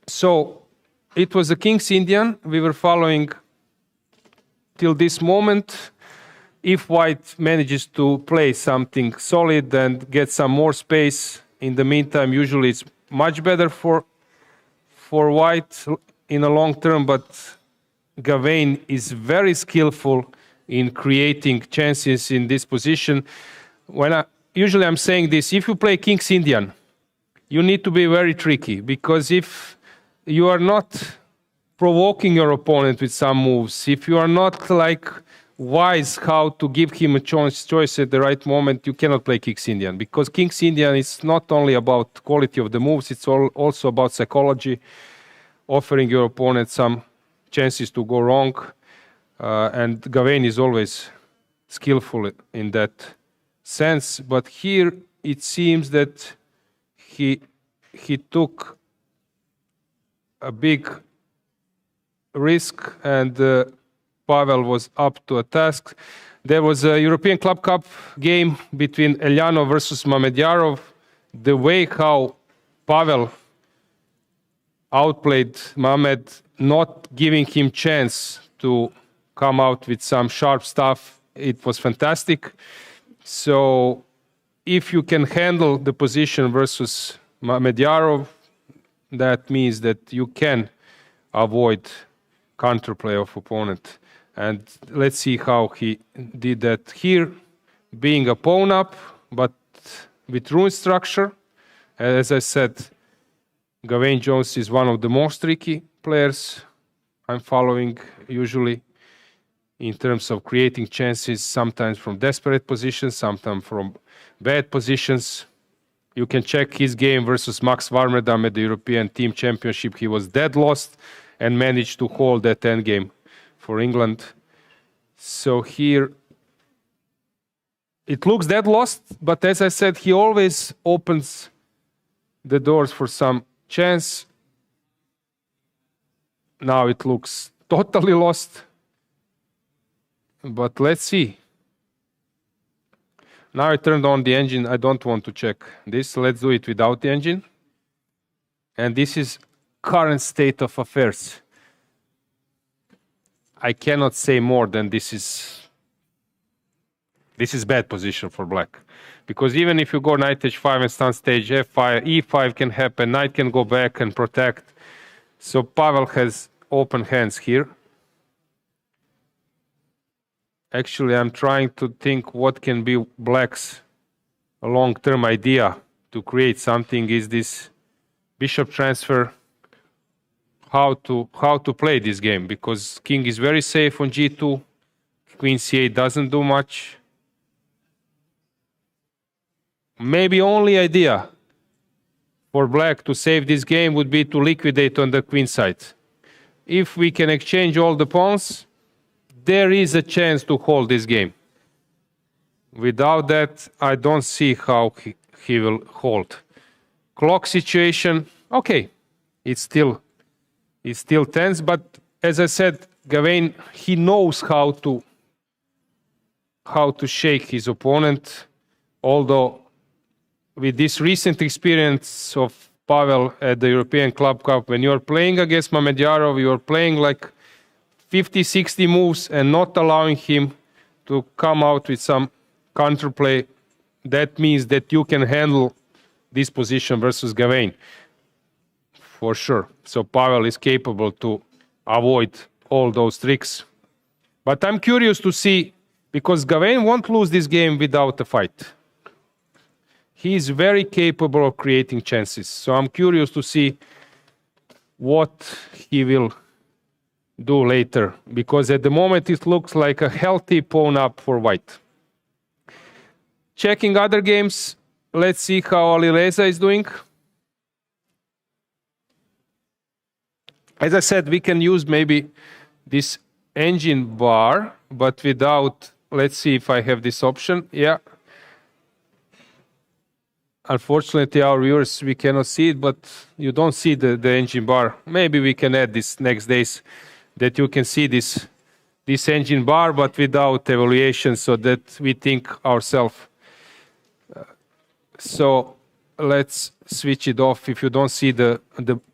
So it was a King's Indian. We were following till this moment. If White manages to play something solid and get some more space, in the meantime, usually it's much better for White in a long term, but Gawain is very skillful in creating chances in this position. Usually I'm saying this, if you play King's Indian, you need to be very tricky, because if you are not provoking your opponent with some moves, if you are not like wise how to give him a choice at the right moment, you cannot play King's Indian, because King's Indian is not only about quality of the moves, it's also about psychology, offering your opponent some chances to go wrong, and Gawain is always skillful in that sense. But here it seems that he took a big risk, and Pavel was up to a task. There was a European Club Cup game between Elyanov versus Mamedyarov. The way how Pavel outplayed Mamed, not giving him chance to come out with some sharp stuff, it was fantastic. So if you can handle the position versus Mamedyarov, that means that you can avoid counterplay of opponent. And let's see how he did that here, being a pawn up, but with rune structure. As I said, Gawain Jones is one of the most tricky players I'm following usually in terms of creating chances, sometimes from desperate positions, sometimes from bad positions. You can check his game versus Max Warmerdam at the European Team Championship. He was dead lost and managed to hold that endgame for England. So here, it looks dead lost, but as I said, he always opens the doors for some chance. Now it looks totally lost, but let's see. Now I turned on the engine. I don't want to check this. Let's do it without the engine. And this is current state of affairs. I cannot say more than this is bad position for black. Because even if you go knight h5 and stun stage f5, e5 can happen, knight can go back and protect. So Pavel has open hands here. Actually, I'm trying to think what can be black's a long-term idea to create something is this bishop transfer, how to play this game, because king is very safe on g2, queen c8 doesn't do much. Maybe only idea for black to save this game would be to liquidate on the queen side. If we can exchange all the pawns, there is a chance to hold this game. Without that, I don't see how he will hold. Clock situation, okay, it's still tense, but as I said, Gawain, he knows how to shake his opponent, although with this recent experience of Pavel at the European Club Cup, when you're playing against Mamedyarov, you're playing like 50, 60 moves and not allowing him to come out with some counterplay. That means that you can handle this position versus Gawain, for sure. So Pavel is capable to avoid all those tricks. But I'm curious to see, because Gawain won't lose this game without a fight. He is very capable of creating chances. So I'm curious to see what he will do later, because at the moment it looks like a healthy pawn up for white. Checking other games, let's see how Alireza is doing. As I said, we can use maybe this engine bar, but without, let's see if I have this option. Yeah. Unfortunately, our viewers, we cannot see it, but you don't see the engine bar. Maybe we can add this next days that you can see this engine bar, but without evaluation, so that we think ourselves. So let's switch it off. If you don't see the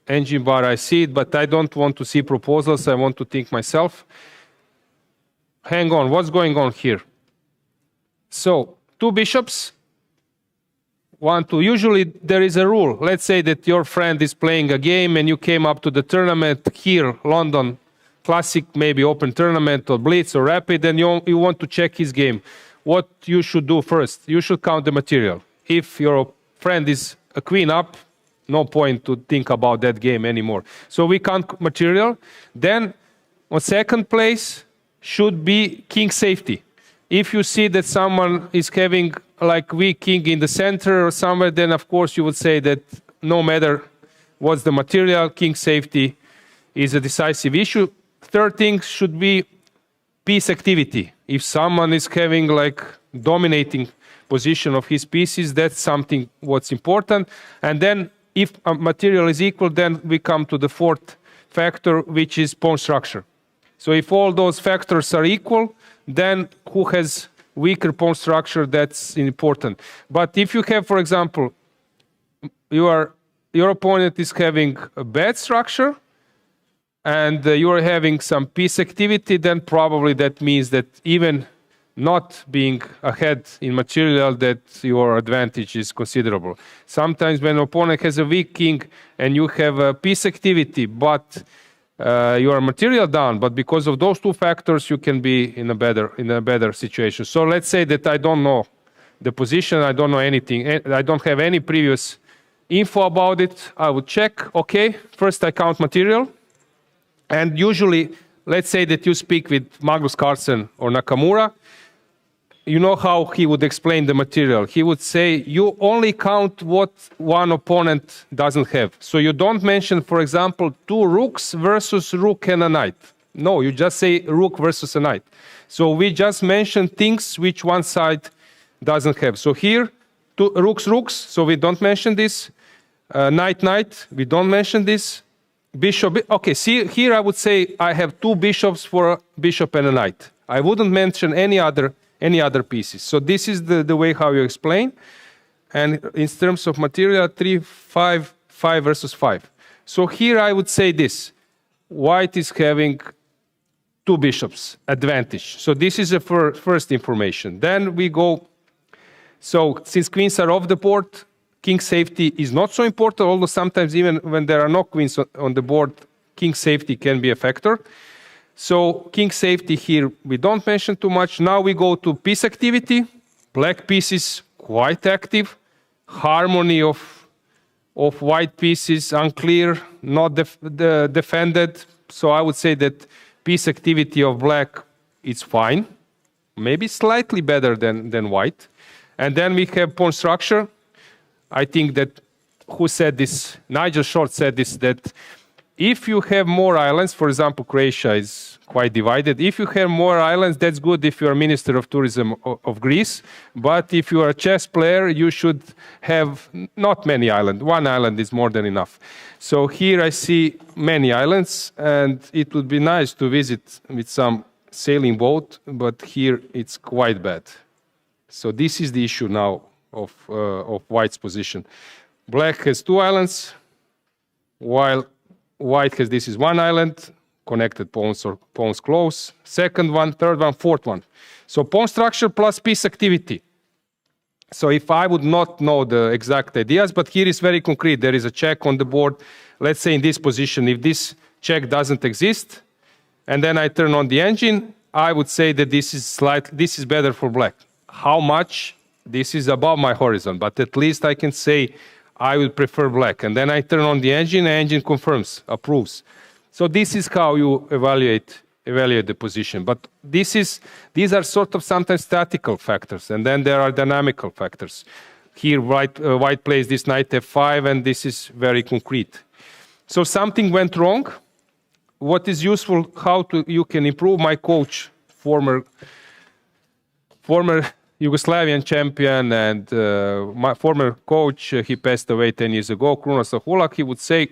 engine bar, I see it, but I don't want to see proposals. I want to think myself. Hang on, what's going on here? So, two bishops. 1, 2. Usually there is a rule. Let's say that your friend is playing a game and you came up to the tournament here, London, Classic, maybe Open Tournament or Blitz or Rapid, and you want to check his game. What you should do first? You should count the material. If your friend is a queen up, no point to think about that game anymore. So we count material. Then on second place should be king safety. If you see that someone is having like weak king in the center or somewhere, then of course you would say that no matter what's the material, king safety is a decisive issue. Third thing should be piece activity. If someone is having like dominating position of his pieces, that's something what's important. And then if a material is equal, then we come to the fourth factor, which is pawn structure. So if all those factors are equal, then who has weaker pawn structure, that's important. But if you have, for example, your opponent is having a bad structure and you are having some piece activity, then probably that means that even not being ahead in material, that your advantage is considerable. Sometimes when an opponent has a weak king and you have a piece activity, but you are material down, but because of those two factors, you can be in a better situation. So let's say that I don't know the position, I don't know anything, I don't have any previous info about it. I would check. Okay, first I count material, and usually, let's say that you speak with Magnus Carlsen or Nakamura. You know how he would explain the material. He would say, you only count what one opponent doesn't have. So you don't mention, for example, two rooks versus rook and a knight. No, you just say rook versus a knight. So we just mention things which one side doesn't have. So here, two rooks, so we don't mention this. Knight, we don't mention this. Bishop, okay, see, here I would say I have two bishops for a bishop and a knight. I wouldn't mention any other pieces. So this is the way how you explain. And in terms of material, 3, 5, 5 versus 5. So here I would say this. White is having two bishops, advantage. So this is the first information. Then we go, so since queens are off the board, king safety is not so important, although sometimes even when there are no queens on the board, king safety can be a factor. So king safety here, we don't mention too much. Now we go to piece activity. Black pieces quite active. Harmony of white pieces unclear, not defended. So I would say that piece activity of black is fine, maybe slightly better than white. And then we have pawn structure. I think that, who said this? Nigel Short said this, that if you have more islands, for example, Croatia is quite divided. If you have more islands, that's good if you are Minister of Tourism of Greece. But if you are a chess player, you should have not many islands. One island is more than enough. So here I see many islands, and it would be nice to visit with some sailing boat, but here it's quite bad. So this is the issue now of white's position. Black has 2 islands, while white has, this is 1 island, connected pawns or pawns close, second one, third one, fourth one. So pawn structure plus piece activity. So if I would not know the exact ideas, but here is very concrete. There is a check on the board. Let's say in this position, if this check doesn't exist, and then I turn on the engine, I would say that this is better for black. How much? This is above my horizon, but at least I can say I would prefer black. And then I turn on the engine confirms, approves. So this is how you evaluate the position. But these are sort of sometimes statical factors, and then there are dynamical factors. Here, white plays this knight f5, and this is very concrete. So something went wrong. What is useful, you can improve. My coach, former Yugoslavian champion and my former coach, he passed away 10 years ago, Krunoslav Hulak, he would say,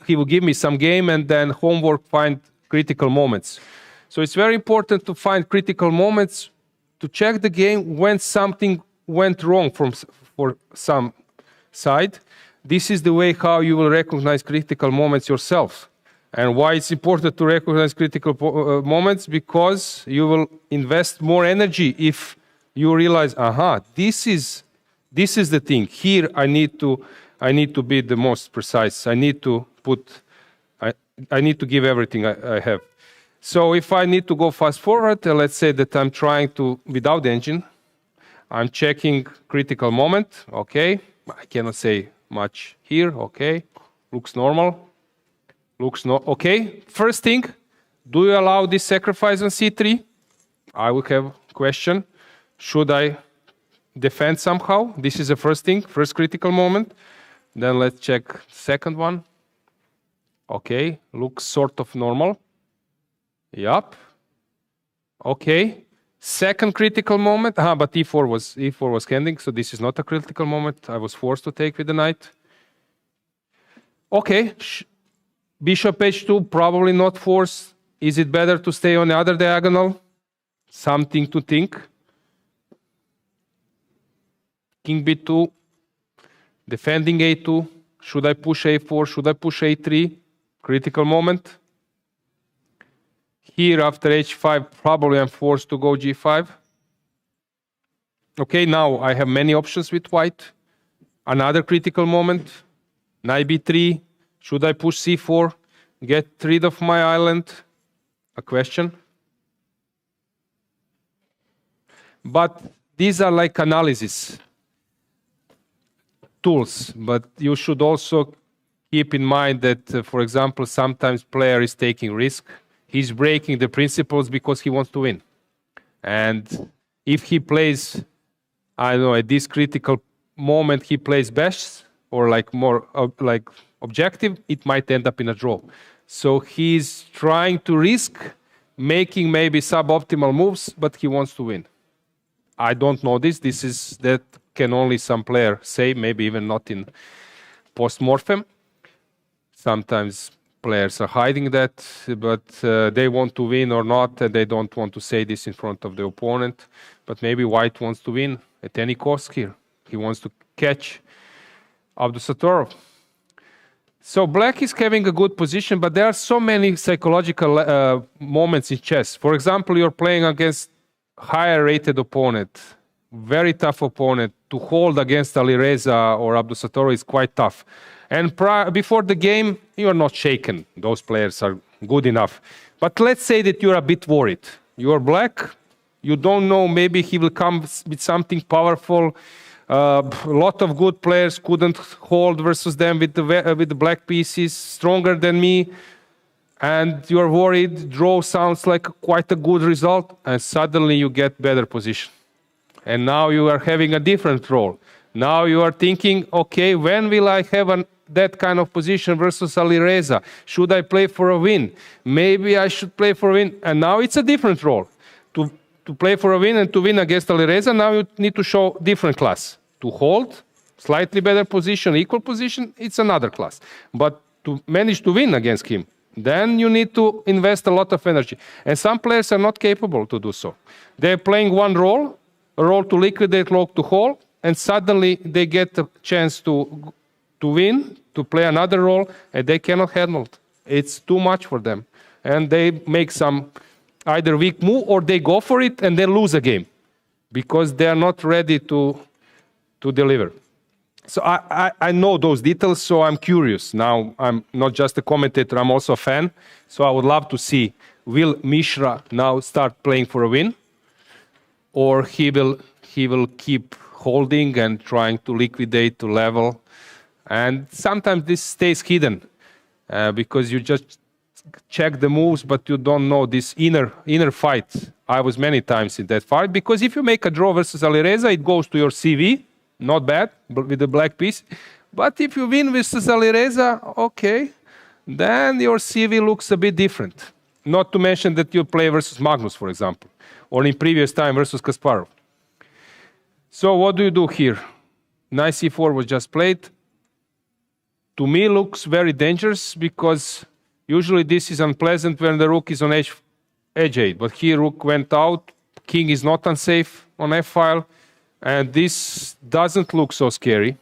he will give me some game and then homework, find critical moments. So it's very important to find critical moments, to check the game when something went wrong for some side. This is the way how you will recognize critical moments yourself. And why it's important to recognize critical moments, because you will invest more energy if you realize, this is the thing. Here I need to be the most precise. I need to give everything I have. So if I need to go fast forward, let's say that I'm trying to, without the engine, I'm checking critical moment, okay. I cannot say much here, okay. Looks normal. Okay. First thing, do you allow this sacrifice on c3? I will have a question. Should I defend somehow? This is the first thing, first critical moment. Then let's check second one. Okay, looks sort of normal. Yup. Okay. Second critical moment. But e4 was handing, so this is not a critical moment. I was forced to take with the knight. Okay. Bishop h2, probably not forced. Is it better to stay on the other diagonal? Something to think. King b2, defending a2. Should I push a4? Should I push a3? Critical moment. Here, after h5, probably I'm forced to go g5. Okay, now I have many options with white. Another critical moment. Knight b3. Should I push c4? Get rid of my island? A question. But these are like analysis tools. But you should also keep in mind that, for example, sometimes player is taking risk. He's breaking the principles because he wants to win. And if he plays, I don't know, at this critical moment, he plays best or like more like objective, it might end up in a draw. So he's trying to risk making maybe suboptimal moves, but he wants to win. I don't know this. That can only some player say, maybe even not in post-mortem. Sometimes players are hiding that, but they want to win or not, and they don't want to say this in front of the opponent. But maybe white wants to win at any cost here. He wants to catch Abdusattorov. So black is having a good position, but there are so many psychological moments in chess. For example, you're playing against higher rated opponent, very tough opponent. To hold against Alireza or Abdusattorov is quite tough. And before the game, you are not shaken. Those players are good enough. But let's say that you're a bit worried. You're black, You don't know, maybe he will come with something powerful. A lot of good players couldn't hold versus them with the black pieces, stronger than me. And you're worried, draw sounds like quite a good result, and suddenly you get better position. And now you are having a different role. Now you are thinking, okay, when will I have that kind of position versus Alireza? Should I play for a win? Maybe I should play for a win. And now it's a different role. To play for a win and to win against Alireza, now you need to show different class. To hold, slightly better position, equal position, it's another class. But to manage to win against him, then you need to invest a lot of energy. And some players are not capable to do so. They're playing one role, a role to liquidate, role to hold, and suddenly they get a chance to win, to play another role, and they cannot handle it. It's too much for them. And they make some either weak move or they go for it and they lose a game because they are not ready to deliver. So I know those details, so I'm curious. Now, I'm not just a commentator, I'm also a fan. So I would love to see, will Mishra now start playing for a win? Or he will keep holding and trying to liquidate, to level. And sometimes this stays hidden because you just check the moves, but you don't know this inner fight. I was many times in that fight, because if you make a draw versus Alireza, it goes to your CV. Not bad, but with the black piece. But if you win versus Alireza, okay, then your CV looks a bit different. Not to mention that you play versus Magnus, for example, or in previous time versus Kasparov. So what do you do here? Knight c4 was just played. To me, looks very dangerous because usually this is unpleasant when the rook is on edge 8. But here rook went out, king is not unsafe on f-file. And this doesn't look so scary.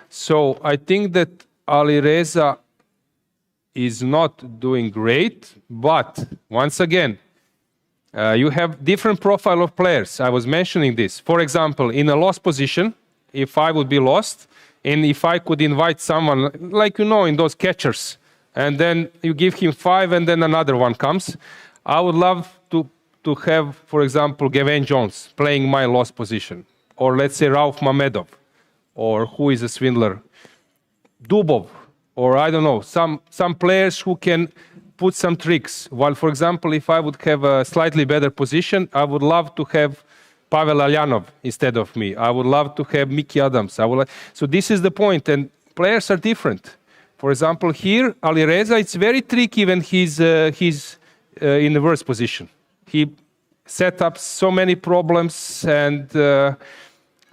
So I think that Alireza is not doing great, but once again, you have different profile of players. I was mentioning this. For example, in a lost position, if I would be lost, and if I could invite someone, like in those catchers, and then you give him 5 and then another one comes, I would love to have, for example, Gavin Jones playing my lost position, or let's say Rauf Mamedov, or who is a swindler, Dubov, or I don't know, some players who can put some tricks. While, for example, if I would have a slightly better position, I would love to have Pavel Alyanov instead of me. I would love to have Mickey Adams. So this is the point, and players are different. For example, here, Alireza, it's very tricky when he's in the worst position. He set up so many problems, and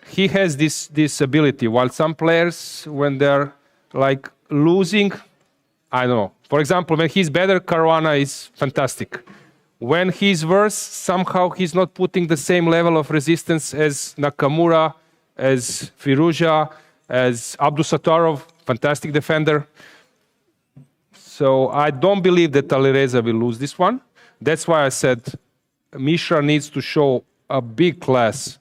he has this ability. While some players, when they're like losing, I don't know. For example, when he's better, Caruana is fantastic. When he's worse, somehow he's not putting the same level of resistance as Nakamura, as Firouzja, as Abdusattorov, fantastic defender. So I don't believe that Alireza will lose this one. That's why I said Mishra needs to show a big class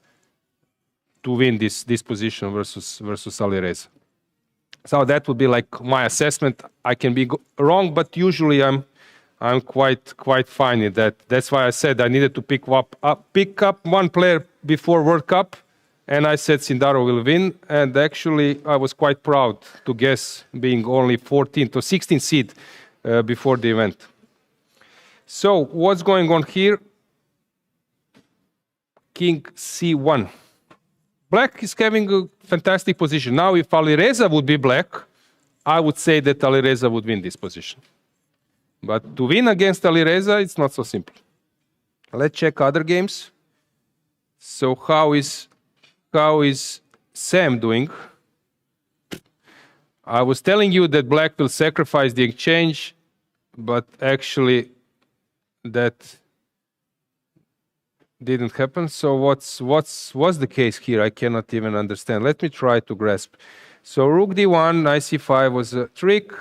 to win this position versus Alireza. So that would be like my assessment. I can be wrong, but usually I'm quite fine in that. That's why I said I needed to pick up one player before World Cup, and I said Sindaro will win. And actually, I was quite proud to guess being only 14th or 16th seed before the event. So what's going on here? King c1. Black is having a fantastic position. Now, if Alireza would be black, I would say that Alireza would win this position. But to win against Alireza, it's not so simple. Let's check other games. So how is Sam doing? I was telling you that black will sacrifice the exchange, but actually that didn't happen. So what's the case here? I cannot even understand. Let me try to grasp. So rook d1, knight c5 was a trick.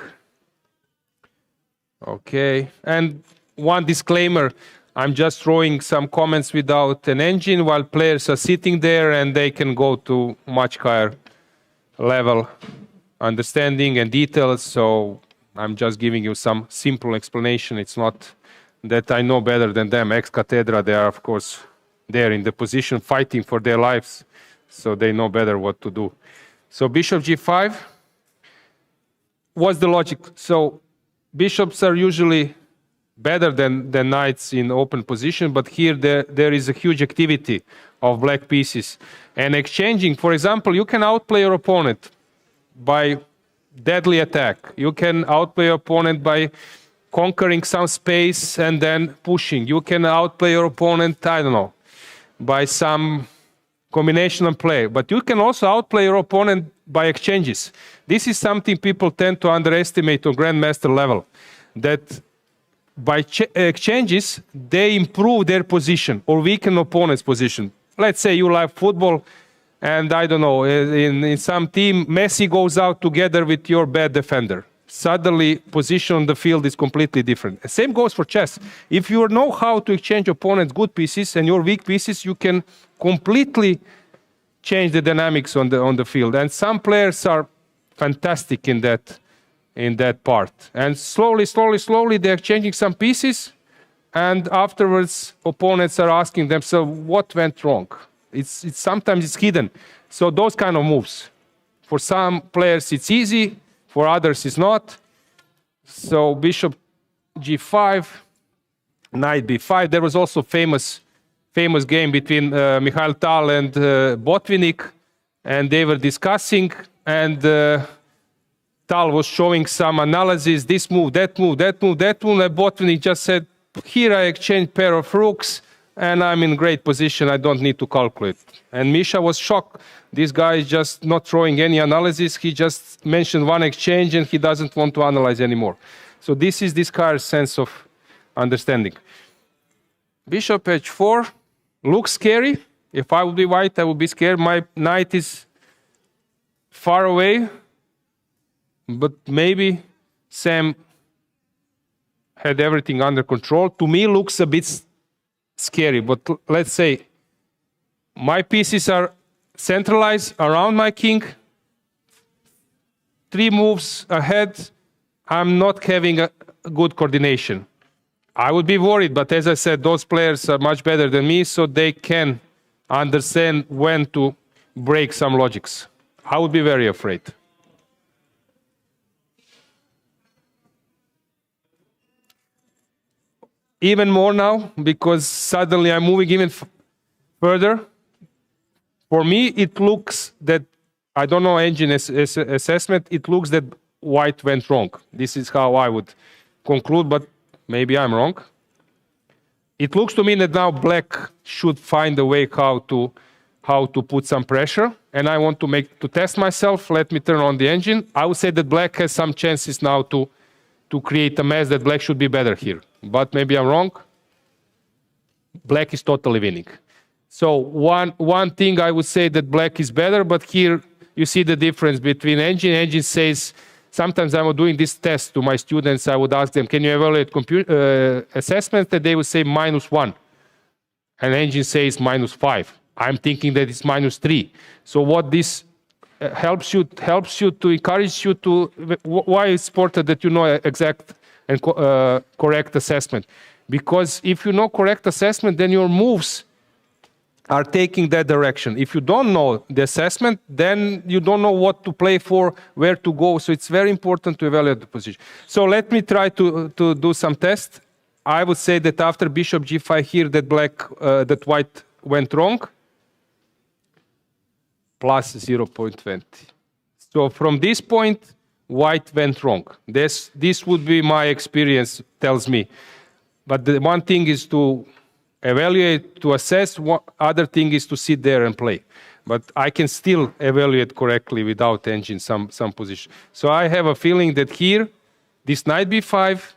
Okay, and one disclaimer, I'm just throwing some comments without an engine while players are sitting there and they can go to much higher level understanding and details. So I'm just giving you some simple explanation. It's not that I know better than them. Ex-cathedra, they are, of course, there in the position fighting for their lives, so they know better what to do. So bishop g5. What's the logic? So bishops are usually better than knights in open position, but here there is a huge activity of black pieces. And exchanging, for example, you can outplay your opponent by deadly attack. You can outplay your opponent by conquering some space and then pushing. You can outplay your opponent, I don't know, by some combinational play. But you can also outplay your opponent by exchanges. This is something people tend to underestimate on grandmaster level, that by exchanges, they improve their position or weaken opponent's position. Let's say you like football, and I don't know, in some team, Messi goes out together with your bad defender. Suddenly, position on the field is completely different. The same goes for chess. If you know how to exchange opponent's good pieces and your weak pieces, you can completely change the dynamics on the field. And some players are fantastic in that part. And slowly, they're changing some pieces, and afterwards, opponents are asking themselves, what went wrong? Sometimes it's hidden. So those kind of moves. For some players, it's easy. For others, it's not. So bishop g5, knight b5. There was also famous game between Mikhail Tal and Botvinnik, and they were discussing, and Tal was showing some analysis, this move, that move, and Botvinnik just said, here I exchange pair of rooks, and I'm in great position, I don't need to calculate. And Misha was shocked. This guy is just not throwing any analysis, he just mentioned one exchange and he doesn't want to analyze anymore. So this is this guy's sense of understanding. Bishop h4 looks scary. If I would be white, I would be scared. My knight is far away, but maybe Sam had everything under control. To me, looks a bit scary, but let's say my pieces are centralized around my king. 3 moves ahead, I'm not having a good coordination. I would be worried, but as I said, those players are much better than me, so they can understand when to break some logics. I would be very afraid. Even more now, because suddenly I'm moving even further. For me, it looks that, I don't know engine assessment, it looks that white went wrong. This is how I would conclude, but maybe I'm wrong. It looks to me that now black should find a way how to put some pressure, and I want to test myself. Let me turn on the engine. I would say that black has some chances now to create a mess, that black should be better here. But maybe I'm wrong. Black is totally winning. So one thing I would say that black is better, but here you see the difference between engine. Engine says, sometimes I'm doing this test to my students, I would ask them, can you evaluate assessments? That they would say -1. And engine says -5. I'm thinking that it's -3. So what this helps you to encourage you to, why it's important that you know exact and correct assessment. Because if you know correct assessment, then your moves are taking that direction. If you don't know the assessment, then you don't know what to play for, where to go. So it's very important to evaluate the position. So let me try to do some tests. I would say that after bishop g5 here, that white went wrong, plus 0.20. So from this point, white went wrong. This would be my experience, tells me. But the one thing is to evaluate, to assess. Other thing is to sit there and play. But I can still evaluate correctly without engine some position. So I have a feeling that here, this knight b5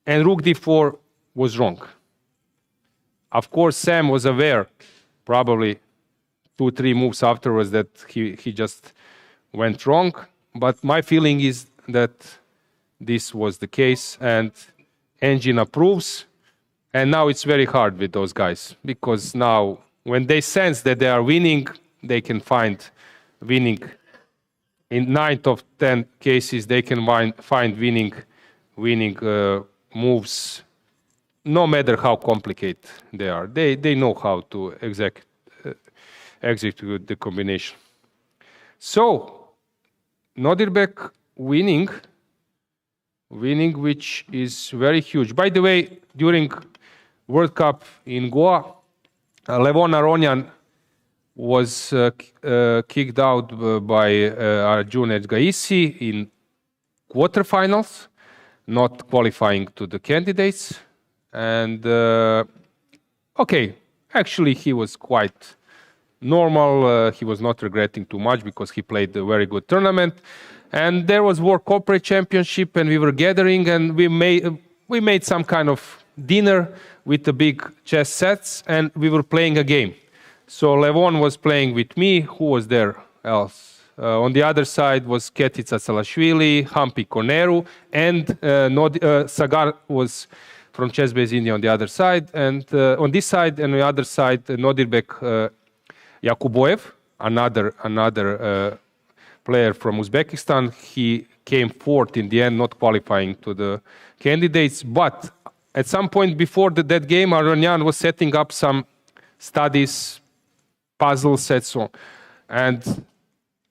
and rook d4 was wrong. Of course, Sam was aware, probably 2-3 moves afterwards, that he just went wrong. But my feeling is that this was the case, and engine approves. And now it's very hard with those guys, because now when they sense that they are winning, they can find winning. In 9 of 10 cases, they can find winning moves no matter how complicated they are. They know how to execute the combination. So, Nodirbek winning, which is very huge. By the way, during World Cup in Goa, Levon Aronian was kicked out by Arjun Edgaisi in quarterfinals, not qualifying to the candidates. And okay, actually he was quite normal. He was not regretting too much because he played a very good tournament. And there was World Corporate Championship, and we were gathering, and we made some kind of dinner with the big chess sets, and we were playing a game. So Levon was playing with me. Who was there else? On the other side was Ketica Salashvili, Hampi Koneru, and Sagar was from Chessbase India on the other side. And on this side and on the other side, Nodirbek Yakuboev, another player from Uzbekistan. He came fourth in the end, not qualifying to the candidates. But at some point before that game, Aronian was setting up some studies, puzzle sets, and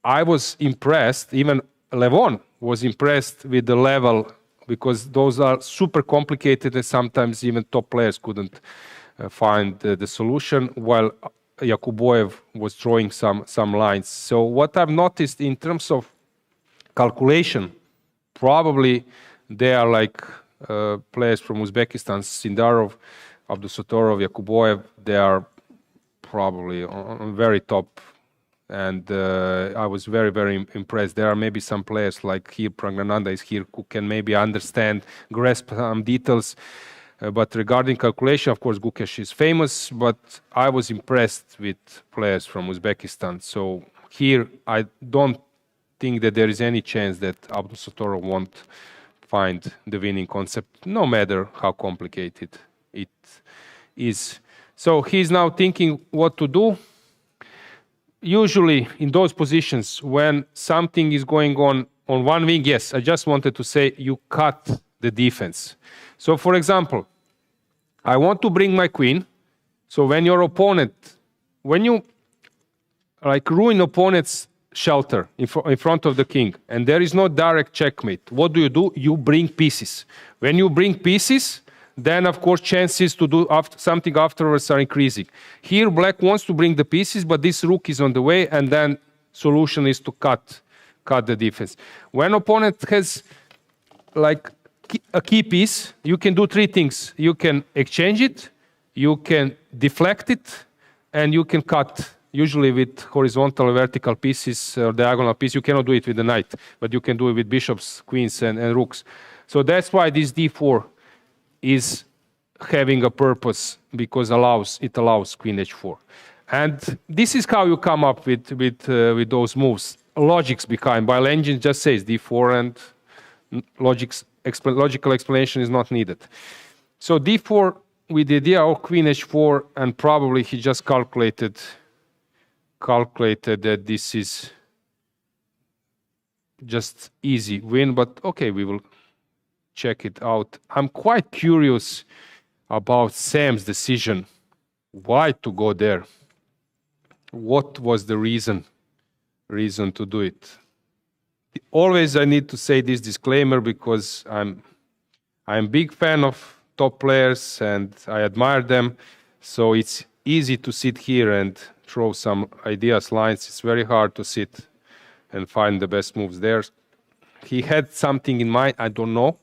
I was impressed. Even Levon was impressed with the level, because those are super complicated and sometimes even top players couldn't find the solution, while Yakuboev was drawing some lines. So what I've noticed in terms of calculation, probably they are like players from Uzbekistan, Sindarov, Abdusattorov, Yakuboev, they are probably on very top. And I was very, very impressed. There are maybe some players like here, Praggnanandhaa is here, who can maybe understand, grasp some details. But regarding calculation, of course, Gukesh is famous, but I was impressed with players from Uzbekistan. So here, I don't think that there is any chance that Abdusattorov won't find the winning concept, no matter how complicated it is. So he's now thinking what to do. Usually in those positions, when something is going on one wing, yes, I just wanted to say you cut the defense. So for example, I want to bring my queen. So when your opponent, when you like ruin opponent's shelter in front of the king, and there is no direct checkmate, what do? You bring pieces. When you bring pieces, then of course chances to do something afterwards are increasing. Here black wants to bring the pieces, but this rook is on the way, and then solution is to cut the defense. When opponent has like a key piece, you can do three things. You can exchange it, you can deflect it, and you can cut. Usually with horizontal or vertical pieces or diagonal piece, you cannot do it with the knight, but you can do it with bishops, queens, and rooks. So that's why this d4 is having a purpose, because it allows queen h4. And this is how you come up with those moves. Logics behind. While engine just says d4, and logical explanation is not needed. So d4 with the idea of queen h4, and probably he just calculated that this is just easy win, but okay, we will check it out. I'm quite curious about Sam's decision. Why to go there? What was the reason to do it? Always I need to say this disclaimer, because I'm a big fan of top players and I admire them. So it's easy to sit here and throw some ideas, lines. It's very hard to sit and find the best moves there. He had something in mind, I don't know.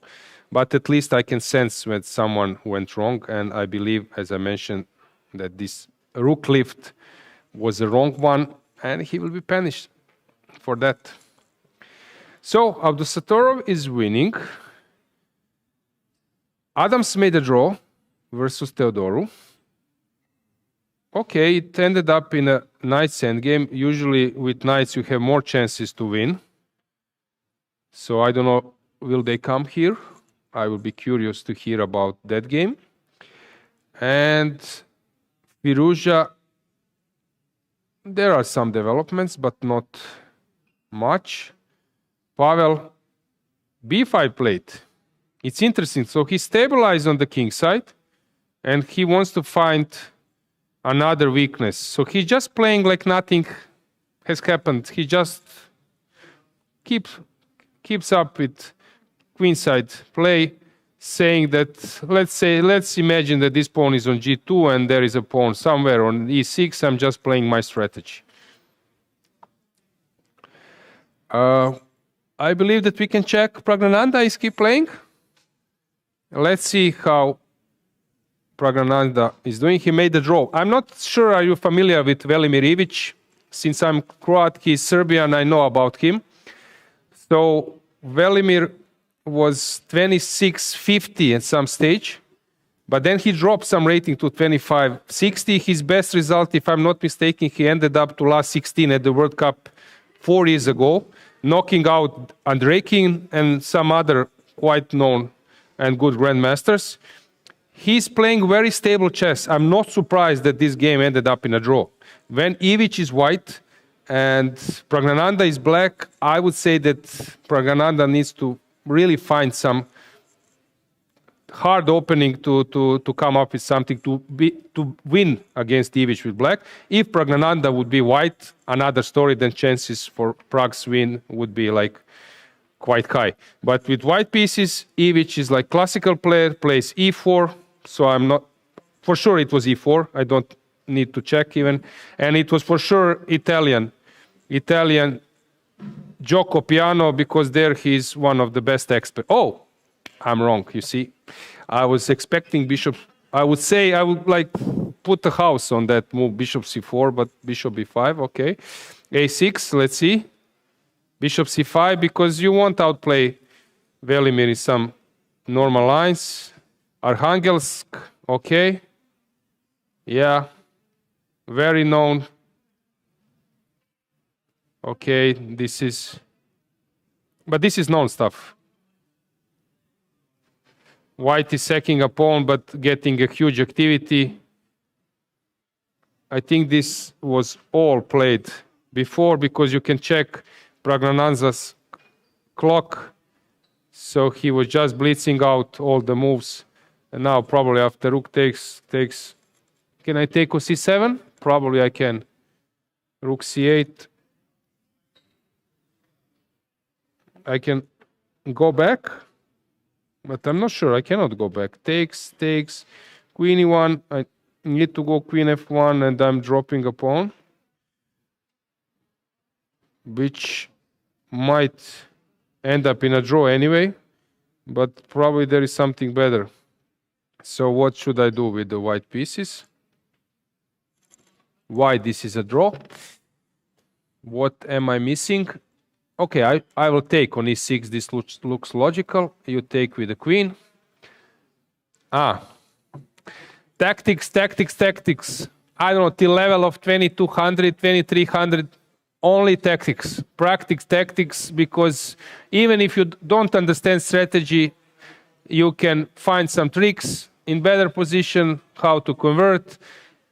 But at least I can sense when someone went wrong, and I believe, as I mentioned, that this rook lift was the wrong one, and he will be punished for that. So Abdusattorov is winning. Adams made a draw versus Theodoru. Okay, it ended up in a knight's endgame. Usually with knights you have more chances to win. So I don't know, will they come here? I will be curious to hear about that game. And Firouzja, there are some developments, but not much. Pavel, b5 played. It's interesting. So he stabilized on the king side, and he wants to find another weakness. So he's just playing like nothing has happened. He just keeps up with queenside play, saying that, let's imagine that this pawn is on g2 and there is a pawn somewhere on e6. I'm just playing my strategy. I believe that we can check. Praggnanandhaa is keep playing. Let's see how Praggnanandhaa is doing. He made a draw. I'm not sure, are you familiar with Velimir Ivić? Since I'm Croat, he's Serbian, I know about him. So Velimir was 26.50 at some stage, but then he dropped some rating to 25.60. His best result, if I'm not mistaken, he ended up to last 16 at the World Cup 4 years ago, knocking out Andreikin and some other quite known and good grandmasters. He's playing very stable chess. I'm not surprised that this game ended up in a draw. When Ivić is white and Praggnanandhaa is black, I would say that Praggnanandhaa needs to really find some hard opening to come up with something to win against Ivić with black. If Praggnanandhaa would be white, another story, then chances for Prag's win would be like quite high. But with white pieces, Ivić is like classical player, plays e4, so I'm not, for sure it was e4, I don't need to check even, and it was for sure Italian Gioco Piano, because there he's one of the best experts. Oh, I'm wrong, you see. I was expecting bishop. I would say I would like put a house on that move, bishop c4, but bishop b5, okay. a6, let's see. Bishop c5, because you won't outplay Velimir in some normal lines. Arkhangelsk, okay. Yeah, very known. Okay, this is known stuff. White is sacking a pawn, but getting a huge activity. I think this was all played before, because you can check Praggnanandhaa's clock. So he was just blitzing out all the moves. And now probably after rook takes, can I take c7? Probably I can. Rook c8. I can go back, but I'm not sure. I cannot go back. Takes, queen e1. I need to go queen f1, and I'm dropping a pawn, which might end up in a draw anyway, but probably there is something better. So what should I do with the white pieces? Why this is a draw? What am I missing? Okay, I will take on e6. This looks logical. You take with the queen. Tactics. I don't know, till level of 2200, 2300, only tactics. Practice tactics, because even if you don't understand strategy, you can find some tricks in better position, how to convert.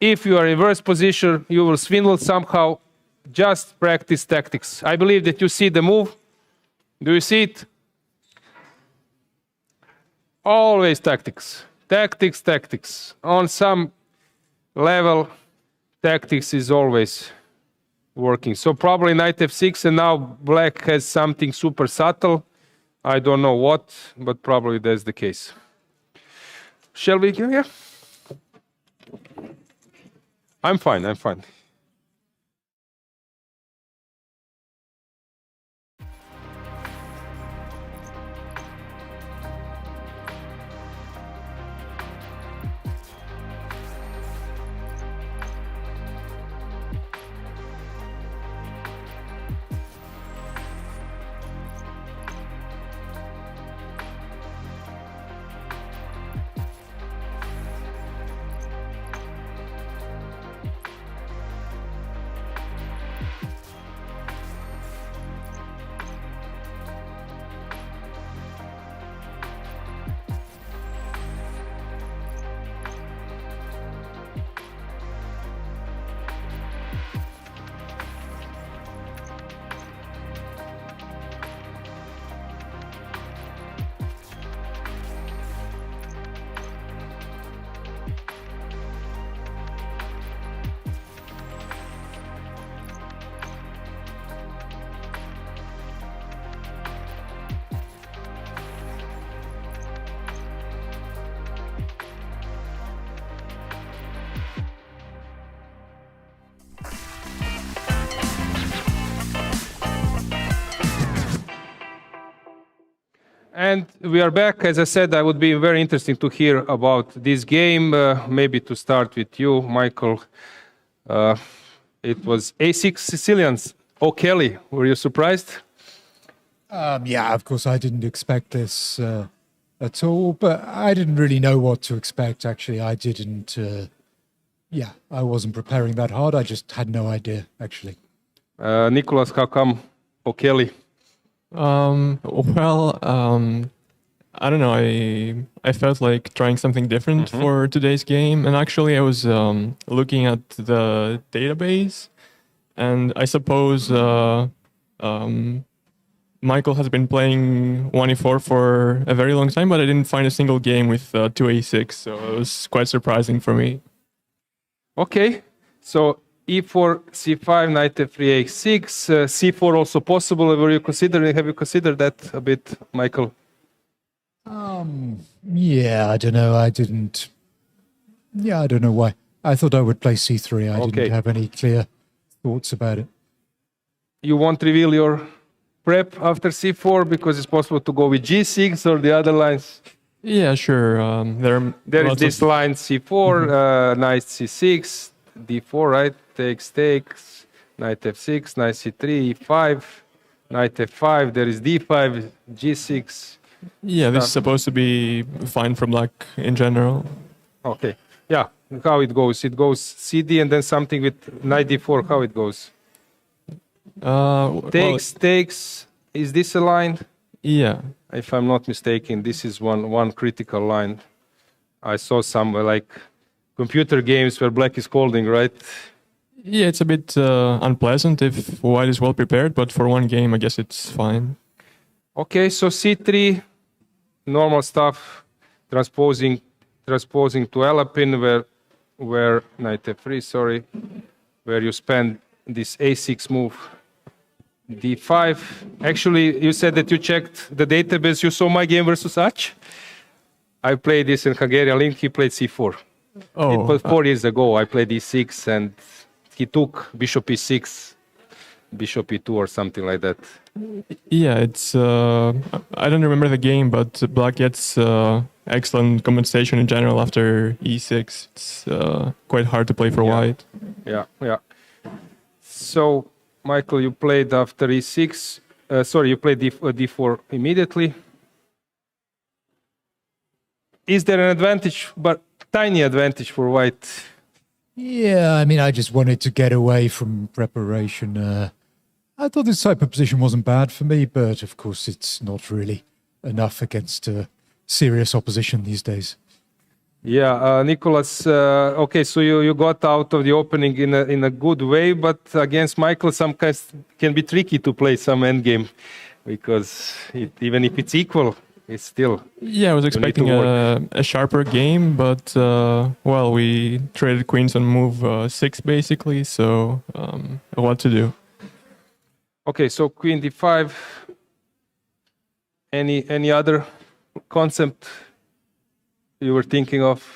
If you are in worse position, you will swindle somehow. Just practice tactics. I believe that you see the move. Do you see it? Always tactics. Tactics. On some level, tactics is always working. So probably knight f6, and now black has something super subtle. I don't know what, but probably that's the case. Shall we? Yeah. I'm fine. And we are back. As I said, I would be very interesting to hear about this game. Maybe to start with you, Michael. It was A6 Sicilians. O'Kelly, were you surprised? Yeah, of course, I didn't expect this at all, but I didn't really know what to expect, actually. I didn't, I wasn't preparing that hard. I just had no idea, actually. Nicholas, how come O'Kelly? I don't know. I felt like trying something different for today's game, and actually I was looking at the database, and I suppose Michael has been playing 1e4 for a very long time, but I didn't find a single game with 2a6, so it was quite surprising for me. Okay, so e4, c5, knight f3, a6, c4 also possible. Have you considered that a bit, Michael? Yeah, I don't know. I didn't. Yeah, I don't know why. I thought I would play c3. I didn't have any clear thoughts about it. You won't reveal your prep after c4 because it's possible to go with g6 or the other lines? Yeah, sure. There is this line c4, knight c6, d4, right? Takes, knight f6, knight c3, e5, knight f5, there is d5, g6. Yeah, this is supposed to be fine for black in general. Okay, yeah, how it goes? It goes cd and then something with knight d4, how it goes? Takes, is this a line? Yeah. If I'm not mistaken, this is one critical line. I saw some like computer games where black is holding, right? Yeah, it's a bit unpleasant if white is well prepared, but for one game, I guess it's fine. Okay, so c3, normal stuff, transposing to Alapin, where knight f3, sorry, where you spend this a6 move, d5. Actually, you said that you checked the database. You saw my game versus Ach. I played this in Hungarian Link. He played c4. Oh, it was 4 years ago. I played e6, and he took bishop e6, bishop e2, or something like that. Yeah, it's. I don't remember the game, but black gets excellent compensation in general after e6. It's quite hard to play for white. Yeah. So, Michael, you played after e6. You played d4 immediately. Is there an advantage, but tiny advantage for white? Yeah, I mean, I just wanted to get away from preparation. I thought this type of position wasn't bad for me, but of course it's not really enough against serious opposition these days. Yeah, Nicholas, okay, so you got out of the opening in a good way, but against Michael, some kinds can be tricky to play some endgame, because even if it's equal, it's still... Yeah, I was expecting a sharper game, but, we traded queens on move 6, basically, so what to do? Okay, so queen d5. Any other concept you were thinking of?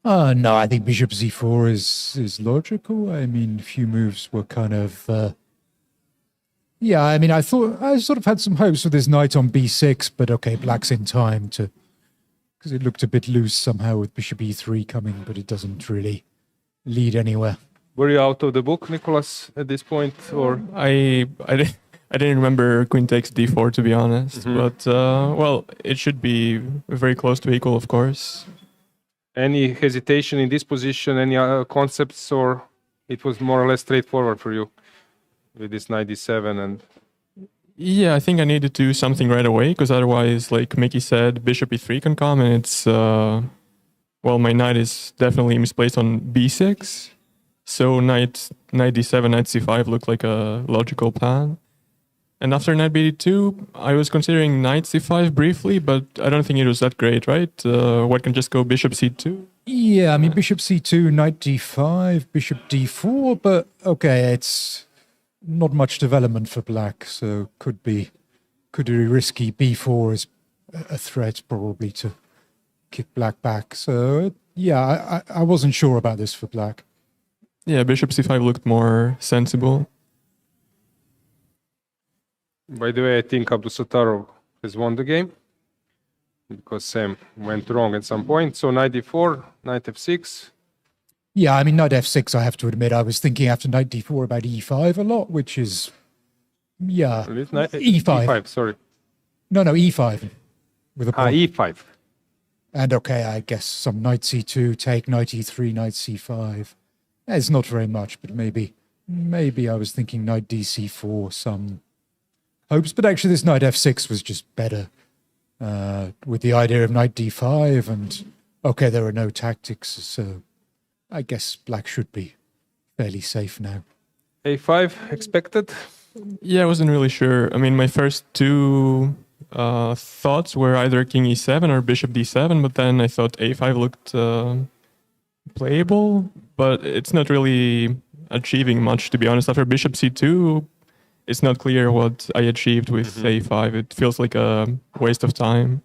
No, I think bishop z4 is logical. I mean, a few moves were kind of... I thought I sort of had some hopes with his knight on b6, but okay, black's in time to... Because it looked a bit loose somehow with bishop e3 coming, but it doesn't really lead anywhere. Were you out of the book, Nicholas, at this point, or...? I didn't remember queen takes d4, to be honest, but, it should be very close to equal, of course. Any hesitation in this position, any other concepts, or it was more or less straightforward for you with this knight d7 and... Yeah, I think I needed to do something right away, because otherwise, like Mickey said, bishop e3 can come, and it's... my knight is definitely misplaced on b6, so knight d7, knight c5 looked like a logical plan. And after knight b2, I was considering knight c5 briefly, but I don't think it was that great, right? White can just go bishop c2. Yeah, I mean, bishop c2, knight d5, bishop d4, but okay, it's not much development for black, so could be risky. b4 is a threat probably to kick black back. So yeah, I wasn't sure about this for black. Yeah, bishop c5 looked more sensible. By the way, I think Abdusattorov has won the game because Sam went wrong at some point. So knight d4, knight f6. Yeah, I mean, knight f6, I have to admit, I was thinking after knight d4 about e5 a lot, which is, yeah, e5. E5, sorry. No, e5. With a pawn. E5. And okay, I guess some knight c2, take knight e3, knight c5. It's not very much, but maybe I was thinking knight dc4, some hopes. But actually, this knight f6 was just better with the idea of knight d5. And okay, there are no tactics, so I guess black should be fairly safe now. A5 expected? Yeah, I wasn't really sure. I mean, my first two thoughts were either king e7 or bishop d7, but then I thought a5 looked playable, but it's not really achieving much, to be honest. After bishop c2, it's not clear what I achieved with a5. It feels like a waste of time.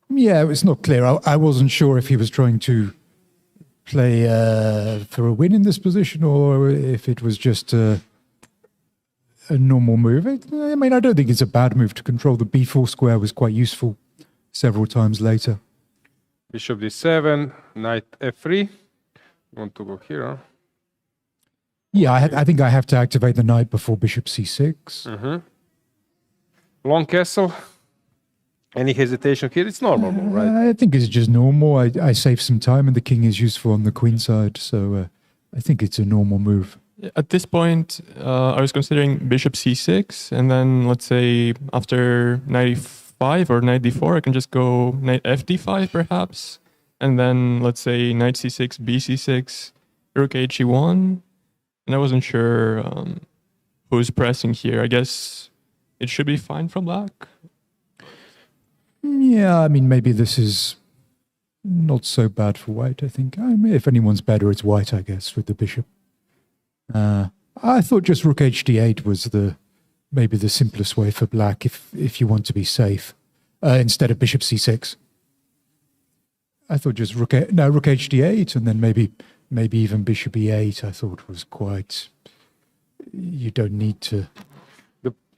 Yeah, it's not clear. I wasn't sure if he was trying to play for a win in this position or if it was just a normal move. I mean, I don't think it's a bad move to control. The b4 square was quite useful several times later. Bishop d7, knight f3. You want to go here, huh? Yeah, I think I have to activate the knight before bishop c6. Long castle. Any hesitation here? It's normal, right? I think it's just normal. I save some time and the king is useful on the queen side. So I think it's a normal move. At this point, I was considering bishop c6, and then let's say after knight e5 or knight d4, I can just go knight f d5 perhaps, and then let's say knight c6, bc6, rook he1, and I wasn't sure who's pressing here. I guess it should be fine for black. Yeah, I mean, maybe this is not so bad for white, I think. I mean, if anyone's better, it's white, I guess, with the bishop. I thought just rook hd8 was maybe the simplest way for black if you want to be safe, instead of bishop c6. I thought just rook hd8 and then maybe even bishop e8 I thought was quite... You don't need to...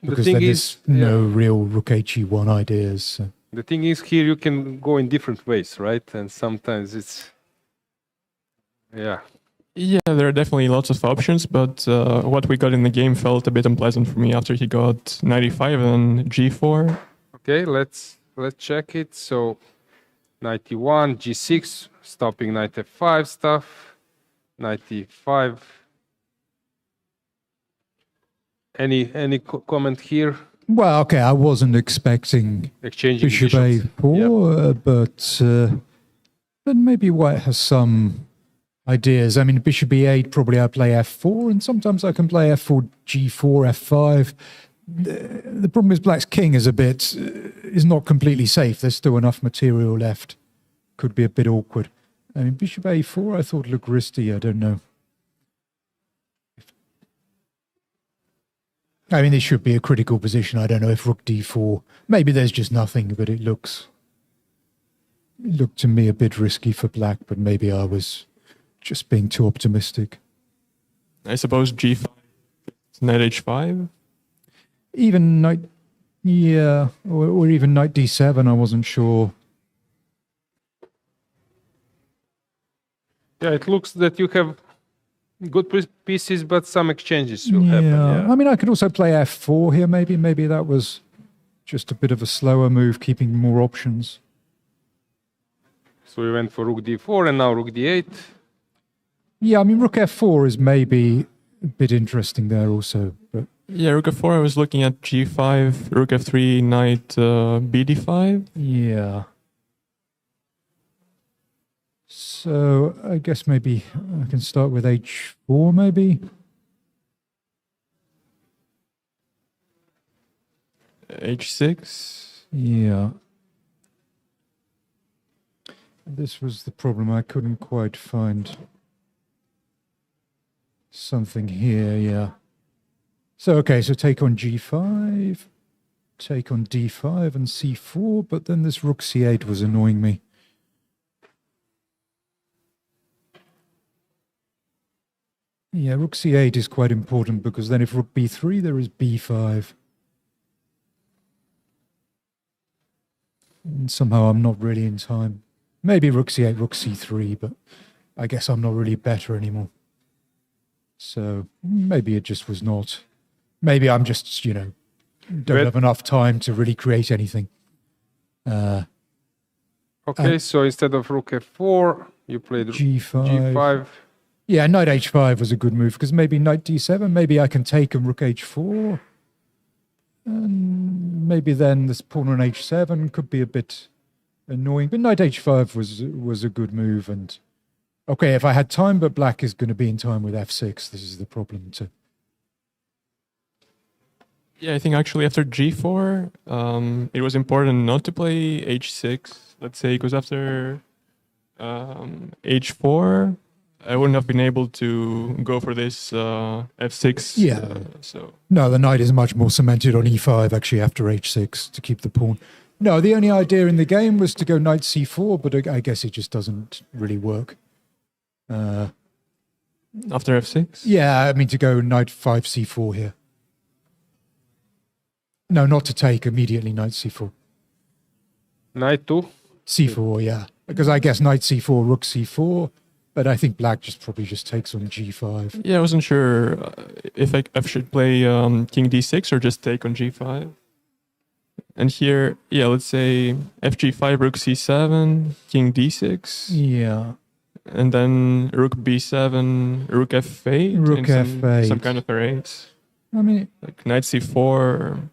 Because then there's no real rook he1 ideas. So. The thing is here you can go in different ways, right? And sometimes it's... Yeah, there are definitely lots of options, but what we got in the game felt a bit unpleasant for me after he got knight e5 and g4. Okay, let's check it. So knight e1, g6, stopping knight f5 stuff, knight e5. Any comment here? Well, okay, I wasn't expecting exchanging bishop a4, but maybe white has some ideas. I mean, bishop e8, probably I play f4, and sometimes I can play f4, g4, f5. The problem is black's king is not completely safe. There's still enough material left. Could be a bit awkward. I mean, bishop a4, I thought looked risky. I don't know. I mean, this should be a critical position. I don't know if rook d4. Maybe there's just nothing, but it looked to me a bit risky for black, but maybe I was just being too optimistic. I suppose g5, knight h5? Even knight, yeah, or even knight d7, I wasn't sure. Yeah, it looks that you have good pieces, but some exchanges will happen. Yeah, I mean, I could also play f4 here, maybe. Maybe that was just a bit of a slower move, keeping more options. So we went for rook d4 and now rook d8. Yeah, I mean, rook f4 is maybe a bit interesting there also. But yeah, rook f4, I was looking at g5, rook f3, knight bd5. Yeah. So I guess maybe I can start with h4, maybe. h6. Yeah. This was the problem. I couldn't quite find something here, yeah. So, okay, so take on g5, take on d5 and c4, but then this rook c8 was annoying me. Yeah, rook c8 is quite important because then if rook b3, there is b5. And somehow I'm not really in time. Maybe rook c8, rook c3, but I guess I'm not really better anymore. So maybe it just was not. Maybe I'm just, don't have enough time to really create anything. Okay, so instead of rook f4, you played g5. Yeah, knight h5 was a good move, because maybe knight d7, maybe I can take and rook h4. And maybe then this pawn on h7 could be a bit annoying. But knight h5 was a good move. And okay, if I had time, but black is going to be in time with f6. This is the problem too. Yeah, I think actually after g4, it was important not to play h6, let's say, because after h4, I wouldn't have been able to go for this f6. Yeah. So no, the knight is much more cemented on e5 actually after h6 to keep the pawn. No, the only idea in the game was to go knight c4, but I guess it just doesn't really work. After f6? Yeah, I mean to go knight 5 c4 here. No, not to take immediately knight c4. Knight 2? c4, yeah. Because I guess knight c4, rook c4, but I think black probably just takes on g5. Yeah, I wasn't sure if I should play king d6 or just take on g5. And here, yeah, let's say fg5, rook c7, king d6. Yeah. And then rook b7, rook f8. Rook f8. Some kind of arrays. I mean, like knight c4,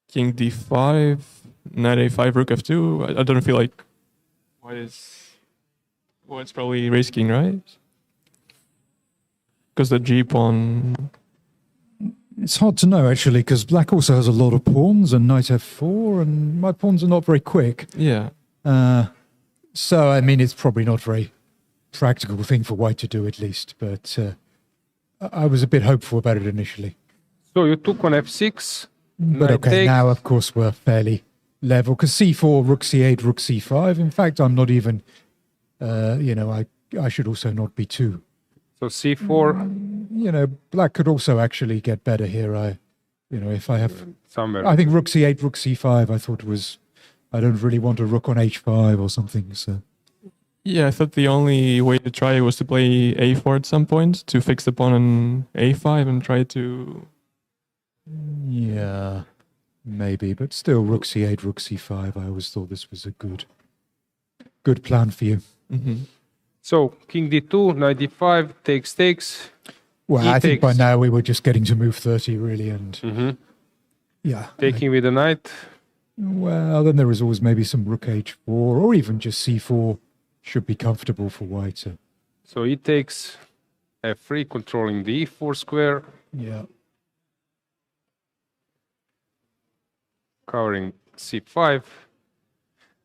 king d5, knight a5, rook f2. I don't feel like it's probably risking, right? Because the g pawn. It's hard to know actually, because black also has a lot of pawns and knight f4, and my pawns are not very quick. Yeah. So I mean, it's probably not a very practical thing for white to do, at least. But I was a bit hopeful about it initially. So you took on f6. But okay, now of course we're fairly level, because c4, rook c8, rook c5. In fact, I'm not even. I should also not be too. So c4. Black could also actually get better here. If I have somewhere. I think rook c8, rook c5. I thought was. I don't really want a rook on h5 or something. So. Yeah, I thought the only way to try was to play a4 at some point to fix the pawn on a5 and try to. Yeah, maybe, but still, rook c8, rook c5. I always thought this was a good plan for you. Mm-hmm. So king d2, knight d5, takes. Well, I think by now we were just getting to move 30, really, and yeah, taking with the knight. Well, then there is always maybe some rook h4, or even just c4 should be comfortable for white. So he takes f3, controlling the e4 square. Yeah. Covering c5.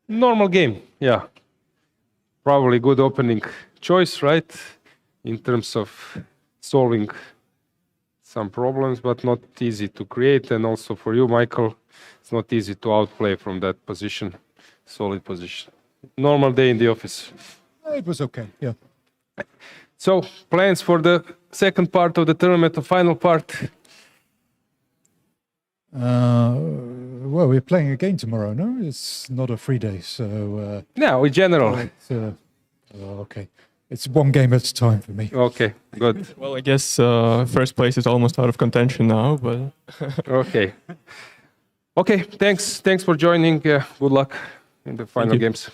Normal game, yeah. Probably good opening choice, right? In terms of solving some problems, but not easy to create. And also for you, Michael, it's not easy to outplay from that position, solid position. Normal day in the office. It was okay, yeah. So, plans for the second part of the tournament, the final part? Well, we're playing again tomorrow, no? It's not a free day, so... No, in general. Okay. It's one game at a time for me. Okay, good. Well, I guess first place is almost out of contention now, but... Okay. Okay, thanks for joining. Good luck in the final games.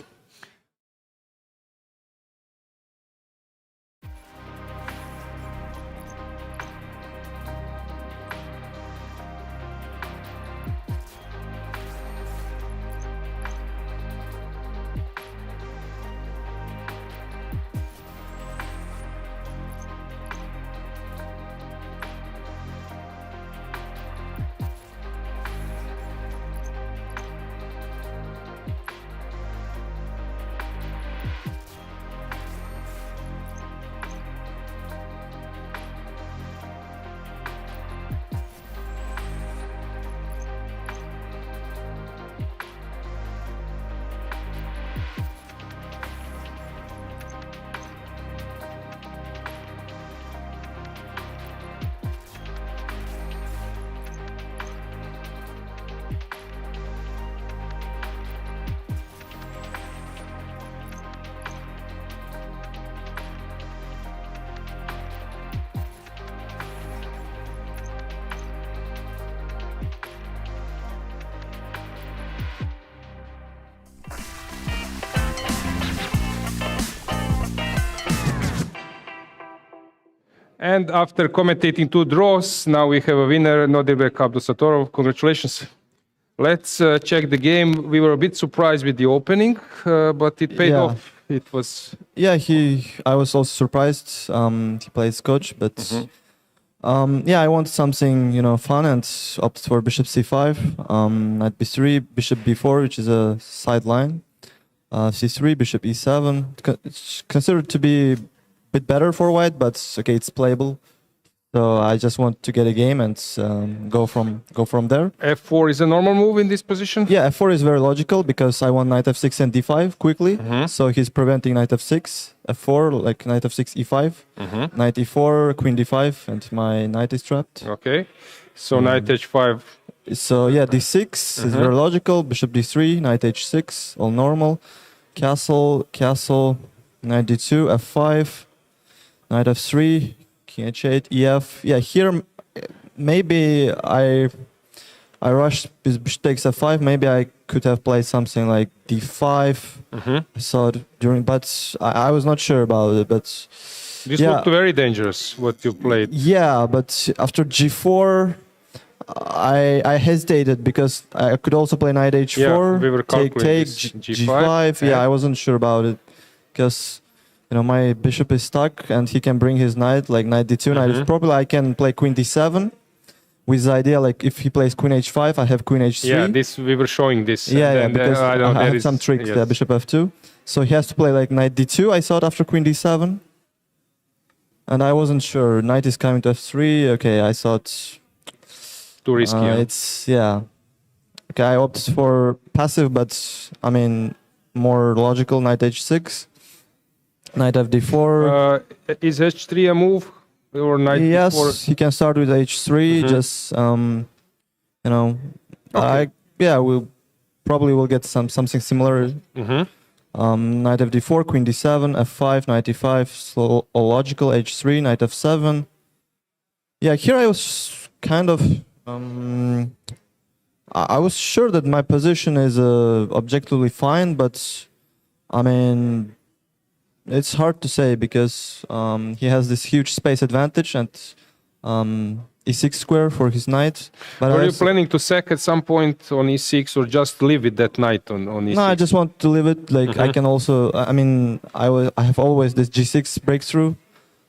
And after commentating 2 draws, now we have a winner, Nodirbek Abdusattorov. Congratulations. Let's check the game. We were a bit surprised with the opening, but it paid off. It was... Yeah, I was also surprised. He played Scotch, but yeah, I wanted something, fun and opted for bishop c5, knight b3, bishop b4, which is a sideline, c3, bishop e7. It's considered to be a bit better for white, but okay, it's playable. So I just want to get a game and go from there. f4 is a normal move in this position? Yeah, f4 is very logical because I want knight f6 and d5 quickly. So he's preventing knight f6, f4, like knight f6, e5, knight e4, queen d5, and my knight is trapped. Okay, so knight h5. So yeah, d6 is very logical. Bishop d3, knight h6, all normal. Castle, knight d2, f5, knight f3. King h8, ef. Yeah, here maybe I rushed bishop takes f5. Maybe I could have played something like d5. So but I was not sure about it. But this looked very dangerous. What you played. Yeah, but after g4, I hesitated because I could also play knight h4. Yeah, we were take g5. Yeah, I wasn't sure about it because. My bishop is stuck and he can bring his knight, like knight d2, knight probably I can play queen d7 with the idea like if he plays queen h5, I have queen h3. Yeah, we were showing this. Yeah, because I have some tricks there, bishop f2. So he has to play like knight d2, I thought, after queen d7. And I wasn't sure. Knight is coming to f3. Okay, I thought... Too risky. Okay, I opted for passive, but more logical, knight h6. Knight fd4. Is h3 a move or knight yes, d4? Yes, he can start with h3. Just okay. We probably will get something similar. Knight fd4, queen d7, f5, knight e5, so logical h3, knight f7. Yeah, here I was kind of. I was sure that my position is objectively fine, but it's hard to say because he has this huge space advantage and e6 square for his knight. But are you planning to sack at some point on e6 or just leave with that knight on e6? No, I just want to leave it. Like I can also, I have always this g6 breakthrough,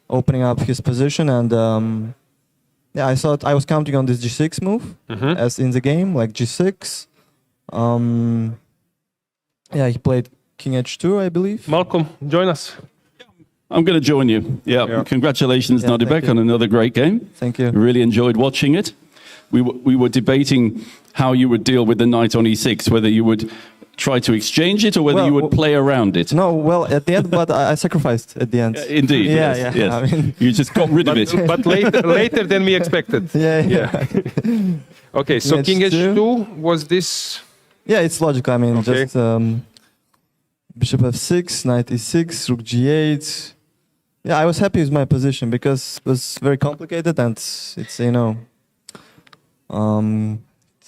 opening up his position, and I thought I was counting on this g6 move as in the game, like g6. He played King h2, I believe. Malcolm, join us. I'm going to join you. Yeah. Congratulations, Nodirbek, on another great game. Thank you. Really enjoyed watching it. We were debating how you would deal with the knight on e6, whether you would try to exchange it or whether you would play around it. No, well, at the end, but I sacrificed at the end. Indeed. Yes. You just got rid of it. But later than we expected. Yeah. Okay, so King h2 was this... Yeah, it's logical. Just... Bishop f6, knight e6, rook g8. Yeah, I was happy with my position because it was very complicated and it's,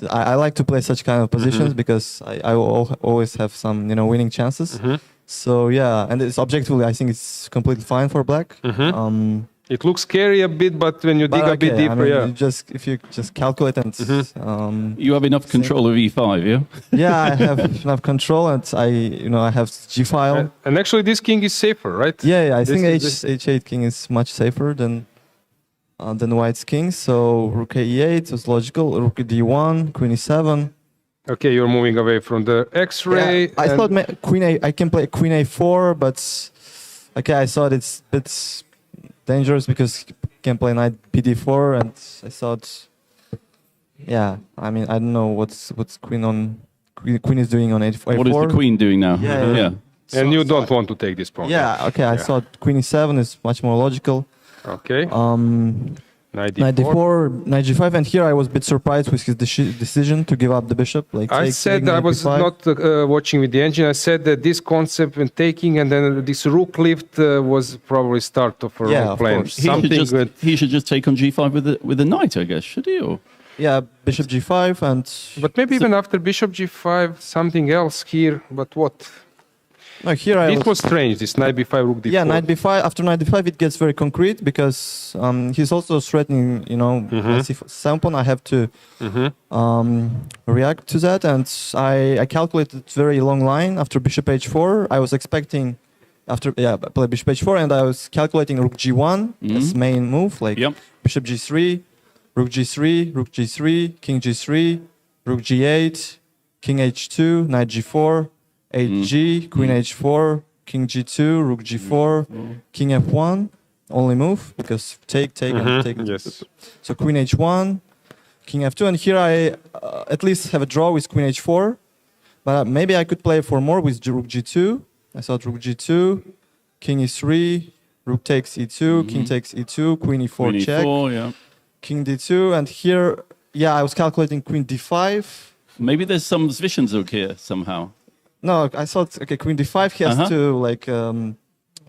I like to play such kind of positions because I will always have some, winning chances. So yeah, and it's objectively, I think it's completely fine for black. It looks scary a bit, but when you dig a bit deeper, if you just calculate and... you have enough control of e5, yeah? Yeah, I have enough control and I have g-file. And actually this king is safer, right? Yeah, I think h8 king is much safer than white's king. So rook e8 was logical, rook d1, queen e7. Okay, you're moving away from the x-ray. Yeah, I thought I can play queen a4, but okay, I thought it's dangerous because you can play knight bd4, and I thought, I don't know what's queen is doing on a4. What is the queen doing now? Yeah. And you don't want to take this pawn. Yeah, okay, I thought queen e7 is much more logical. Okay. Knight d4, knight g5, and here I was a bit surprised with his decision to give up the bishop. I said I was not watching with the engine. I said that this concept when taking and then this rook lift was probably start of a wrong plan. He should just take on g5 with the knight, I guess, should he? Or? Yeah, bishop g5 But maybe even after bishop g5, something else here. But what? No, here This was strange. This knight b5, rook d4. Yeah, knight b5. After knight d5, it gets very concrete because he's also threatening. C7 pawn. I have to react to that, and I calculated very long line after bishop h4. I was expecting play bishop h4, and I was calculating rook g1 as main move, like bishop g3, rook g3, rook g3, king g3, rook g8, king h2, knight g4. Hg, queen h4, king g2, rook g4, king f1, only move because take and take. Yes. So queen h1, king f2, and here I at least have a draw with queen h4, but maybe I could play for more with rook g2. I thought rook g2, king e3, rook takes e2, king takes e2, queen e4 check, king d2, and here, I was calculating queen d5. Maybe there's some Zwischenzug here somehow. No, I thought, queen d5, he has to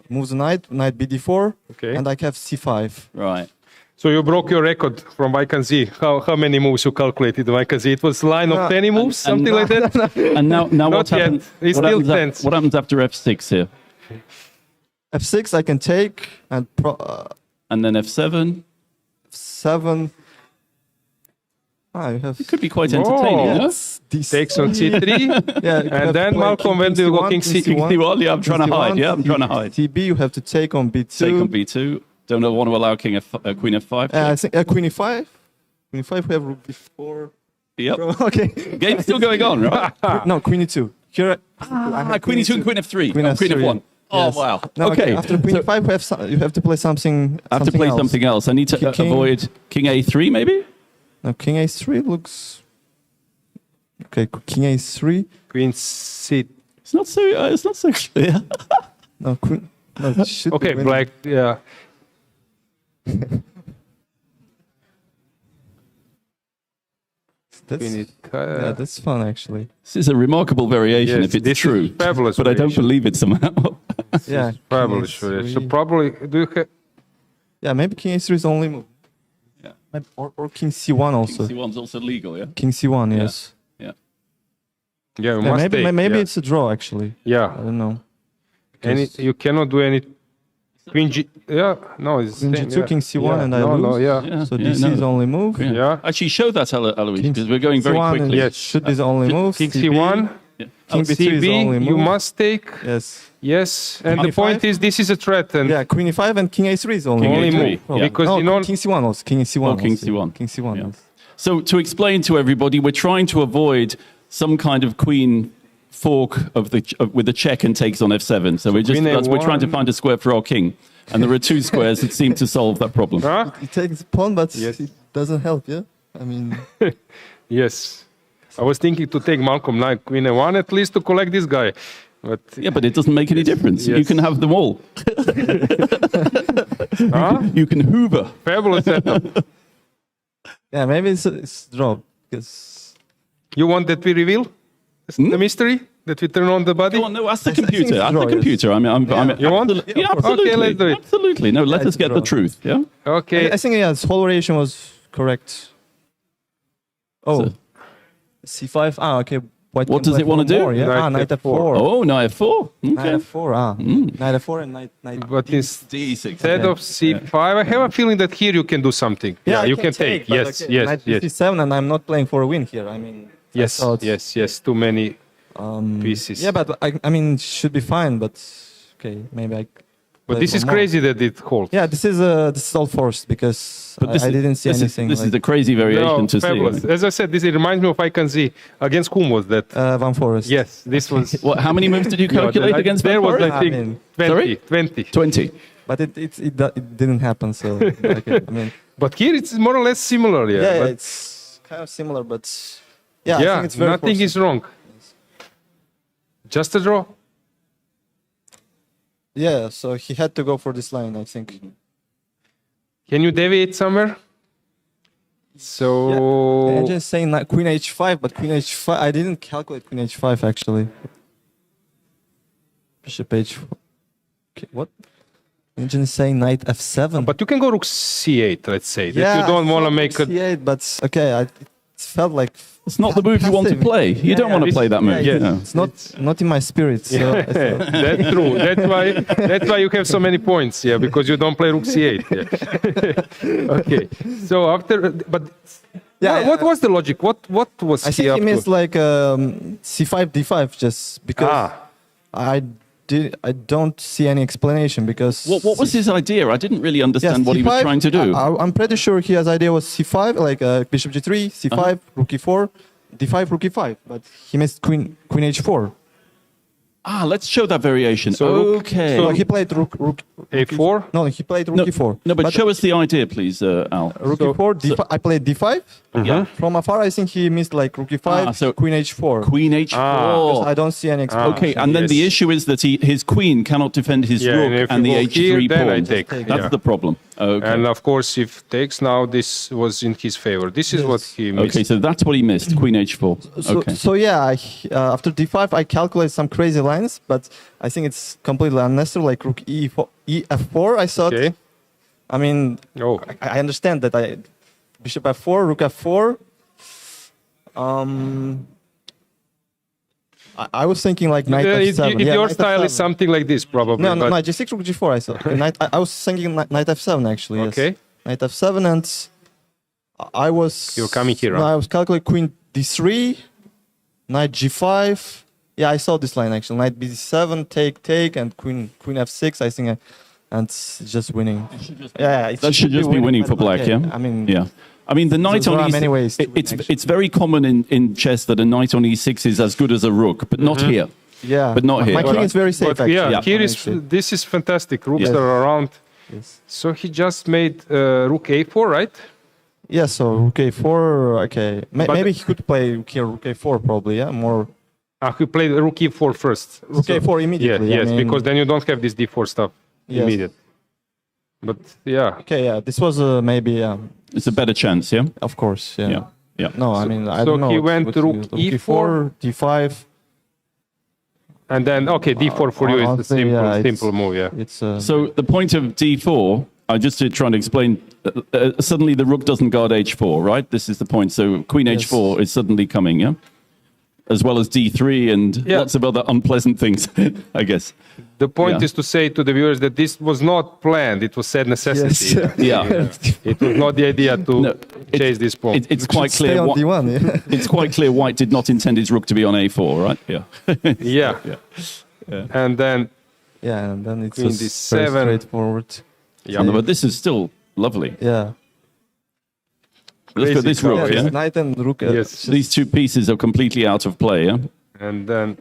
move the knight bd4, and I have c5. Right. So you broke your record from I can see. How many moves you calculated? I can see it was line of 10 moves, something like that. And now what happens? It's still tense. What happens after f6 here? f6 I can take and then f7. 7. It could be quite entertaining. Yes. Takes on c3. And then Malcolm, when do you go king c1? Yeah, I'm trying to hide. Yeah, I'm trying to hide. TB, you have to take on b2. Take on b2. Don't want to allow queen f5. I think queen e5. Queen e5, we have rook b4. Yep. Okay. Game's still going on, right? No, queen e2. Here, queen e2 and queen f3. Queen f1. Oh, yes. wow. No, okay. After queen e5, you have to play something. I have to play something else. I need to avoid king a3, maybe? No, king a3 looks... Okay, king a3. Queen c... It's not so clear. No, queen... No, it should okay, be black, yeah. That's fun, actually. This is a remarkable variation, yes, if it's true. Fabulous but variation. I don't believe it somehow. Yeah, fabulous variation. So probably, do you have... Yeah, maybe king a3 is the only move. Yeah. Or king c1 also. King c1's also legal, yeah? King c1, yes. Yeah. Yeah, you must maybe take, it's a draw, actually. Yeah. I don't know. You cannot do any... Queen G... Yeah, no, it's... Queen G2, King C1, and I lose. No, yeah. So this is the only move. Yeah. Actually, show that, Alois, because we're going very quickly. Yes, should be the only move. King C1. King B3 is the only move. You must take. Yes. Yes, and King the point is this is a threat. And yeah, Queen E5 and King A3 is the only move. Yeah. Because no, you know... King C1 also. King C1. Oh, King C1. King C1. Yeah. Yes. So to explain to everybody, we're trying to avoid some kind of queen fork with the check and takes on F7. So we're trying to find a square for our king. And there are two squares that seem to solve that problem. Huh? It takes pawn, but it doesn't help, yeah? I mean... Yes. I was thinking to take Malcolm Knight, Queen A1 at least to collect this guy. But yeah, but it doesn't make any difference. Yes. You can have them all. You can hoover. Fabulous setup. Yeah, maybe it's draw. Because... You want that we reveal the mystery? That we turn on the body? Go on, no, ask the computer. Ask the computer. Yes. I'm you want? Yeah, absolutely. Okay, let's do it. Absolutely. No, let us get the truth. Yeah. Okay. I think, this whole variation was correct. Oh. So, C5. Ah, okay. What does it want to do? More, yeah? Knight F4. Oh, Knight F4. Okay. Knight F4. Knight F4 and Knight But D6. Instead of C5, I have a feeling that here you can do something. Yeah, you can take. Yes, okay. yes, Knight yes. C7, and I'm not playing for a win here. I mean, yes. Too many pieces. Yeah, but I mean, should be fine. But okay, maybe I. But this is crazy that it holds. Yeah, this is all forced because I didn't see anything. This is a crazy variation to fabulous. see. As I said, this reminds me of I can see. Against whom was that? Van Forest. Yes, this was. How many moves did you calculate against Van Forest? There was, I think, 20. But it didn't happen. So okay, I mean. But here it's more or less similar. Yeah, it's kind of similar, but I think it's very nothing forced. is wrong. Just a draw. Yeah, so he had to go for this line, I think. Can you deviate somewhere? So... Yeah. I'm just saying like Queen H5, but Queen H5, I didn't calculate Queen H5 actually. Bishop H4. Okay, what? I'm just saying Knight F7. But you can go Rook C8, let's say. That you don't want to make a... C8, but okay, it felt like It's not the move you want to play. You don't want to play that move. No. It's not in my spirit. So, That's true. That's why you have so many points. Yeah, because you don't play rook c8. Yeah. Okay. So after, but what was the logic? What was I think he missed like c5 d5 just because I don't see any explanation because what was his idea? I didn't really understand what he was trying to do. I'm pretty sure his idea was c5, like bishop g3, c5, rook e4, d5, rook e5, but he missed queen h4. Let's show that variation. Okay. So he played rook a4? No, he played rook e4. No, but show us the idea, please, Al. Rook e4, d5, I played d5. Yeah. From afar, I think he missed like rook e5, so queen h4. Queen h4. I don't see any explanation. Okay, and then the issue is that his queen cannot defend his rook and the h3 pawn. That's the problem. Okay. And of course, if takes now, this was in his favor. This is what he missed. Okay, so that's what he missed, queen h4. Okay. So yeah, after d5, I calculate some crazy lines, but I think it's completely unnecessary, like rook e4, ef4, I thought. Okay. I mean, I understand that bishop f4, rook f4. I was thinking like knight f7. Your style is something like this, probably. No, g6, rook g4, I thought. I was thinking knight f7, actually. Okay. Yes. Knight f7, and I was... You're coming here, No, I was calculating queen d3, knight g5. Yeah, I saw this line, actually. Knight b7, take, and queen f6, I think. And it's just winning. That should just be winning for black, yeah? I mean, the knight on e6, it's very common in chess that a knight on e6 is as good as a rook, but not here. Yeah, but not here. My king is very safe, actually. Yeah, here this is fantastic. Rooks are around. Yes. So he just made rook a4, right? Yeah, so rook a4, okay. Maybe he could play here rook a4 probably, yeah, more... He played rook e4 first. Rook a4 immediately. Yes, because then you don't have this d4 stuff immediate. But yeah. Okay, yeah, this was maybe... It's a better chance, yeah? Of course, yeah. No, I mean, I don't know. So he went to rook e4, d5. And then, d4 for you is the simple move, yeah. It's, so the point of d4, I just to try and explain, suddenly the rook doesn't guard h4, right? This is the point. So queen h4 is suddenly coming, yeah? As well as d3 and lots of other unpleasant things, I guess. The point is to say to the viewers that this was not planned; it was said necessity. Yes. It was not the idea to chase this pawn. It's quite clear. It's quite clear White did not intend his rook to be on a4, right? Yeah. And then. Yeah, and then it's queen very straightforward. Yeah, but this is still lovely. Yeah. Look at this rook, yeah? Knight and rook. Yes. These two pieces are completely out of play, yeah? And then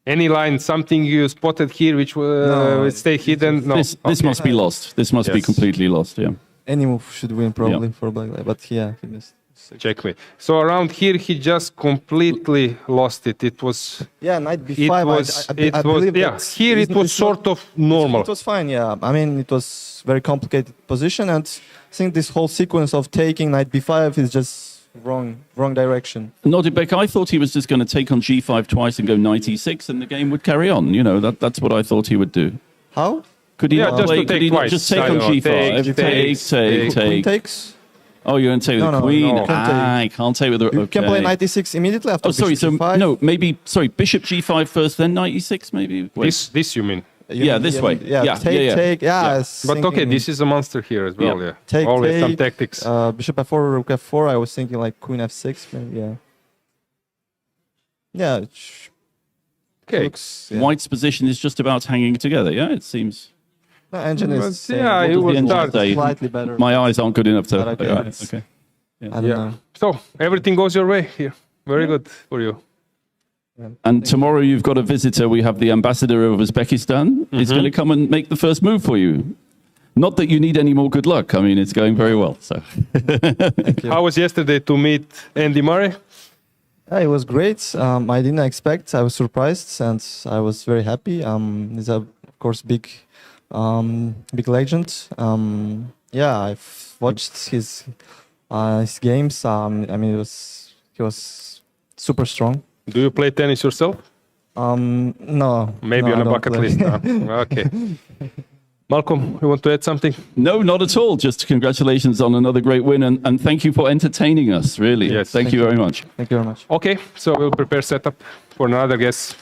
any line, something you spotted here which will stay hidden? No. This must be lost. This must be completely lost, yeah. Any move should win probably for black, but yeah, he missed. Checkmate. So around here, he just completely lost it. It was... Yeah, knight b5. I believe here it was sort of normal. It was fine, yeah. I mean, it was very complicated position, and I think this whole sequence of taking knight b5 is just wrong direction. Nodirbek, I thought he was just going to take on g5 twice and go knight e6, and the game would carry on. You know, that's what I thought he would do. How? Could he not play? Could he not just take on g5? Take. Queen takes. Oh, you're going to take with the queen? No. I can't take with the... You can play knight e6 immediately after bishop g5. No, maybe... Sorry, bishop g5 first, then knight e6, maybe? This you mean? This way. Take. But okay, this is a monster here as well, yeah. Take, always some tactics. Bishop f4, rook f4, I was thinking like queen f6, maybe, yeah. Okay. Looks, White's position is just about hanging together, yeah? It seems... No, engine is... it will start slightly better. My eyes aren't good enough to... Okay. I don't know. So, everything goes your way here. Very good for you. And tomorrow you've got a visitor. We have the ambassador of Uzbekistan. He's going to come and make the first move for you. Not that you need any more good luck. I mean, it's going very well. So, How was yesterday to meet Andy Murray? It was great. I didn't expect. I was surprised, and I was very happy. He's of course big legend. I've watched his games. I mean, he was super strong. Do you play tennis yourself? No. Maybe on a bucket list. Okay. Malcolm, you want to add something? No, not at all. Just congratulations on another great win, and thank you for entertaining us, really. Yes. Thank you very much. Thank you very much. Okay, so we'll prepare setup for another guest.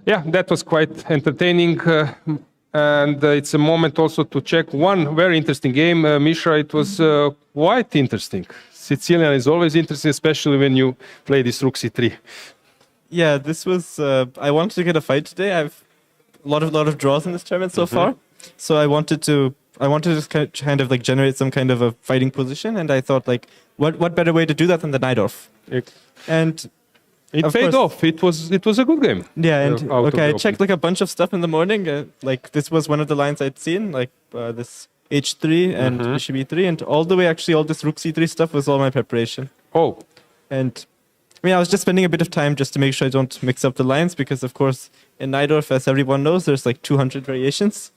Yeah, that was quite entertaining. And it's a moment also to check one very interesting game. Misha, it was quite interesting. Sicilian is always interesting, especially when you play this Rook C3. Yeah, this was. I wanted to get a fight today. I've a lot of draws in this tournament so far, so I wanted to just kind of like generate some kind of a fighting position, and I thought like, what better way to do that than the knight off? And it paid off. It was a good game. Yeah, and okay, I checked like a bunch of stuff in the morning. Like this was one of the lines I'd seen, like this H3 and Bishop E3, and all the way actually all this Rook C3 stuff was all my preparation. Oh, and I mean I was just spending a bit of time just to make sure I don't mix up the lines, because of course in Najdorf, as everyone knows, there's like 200 variations.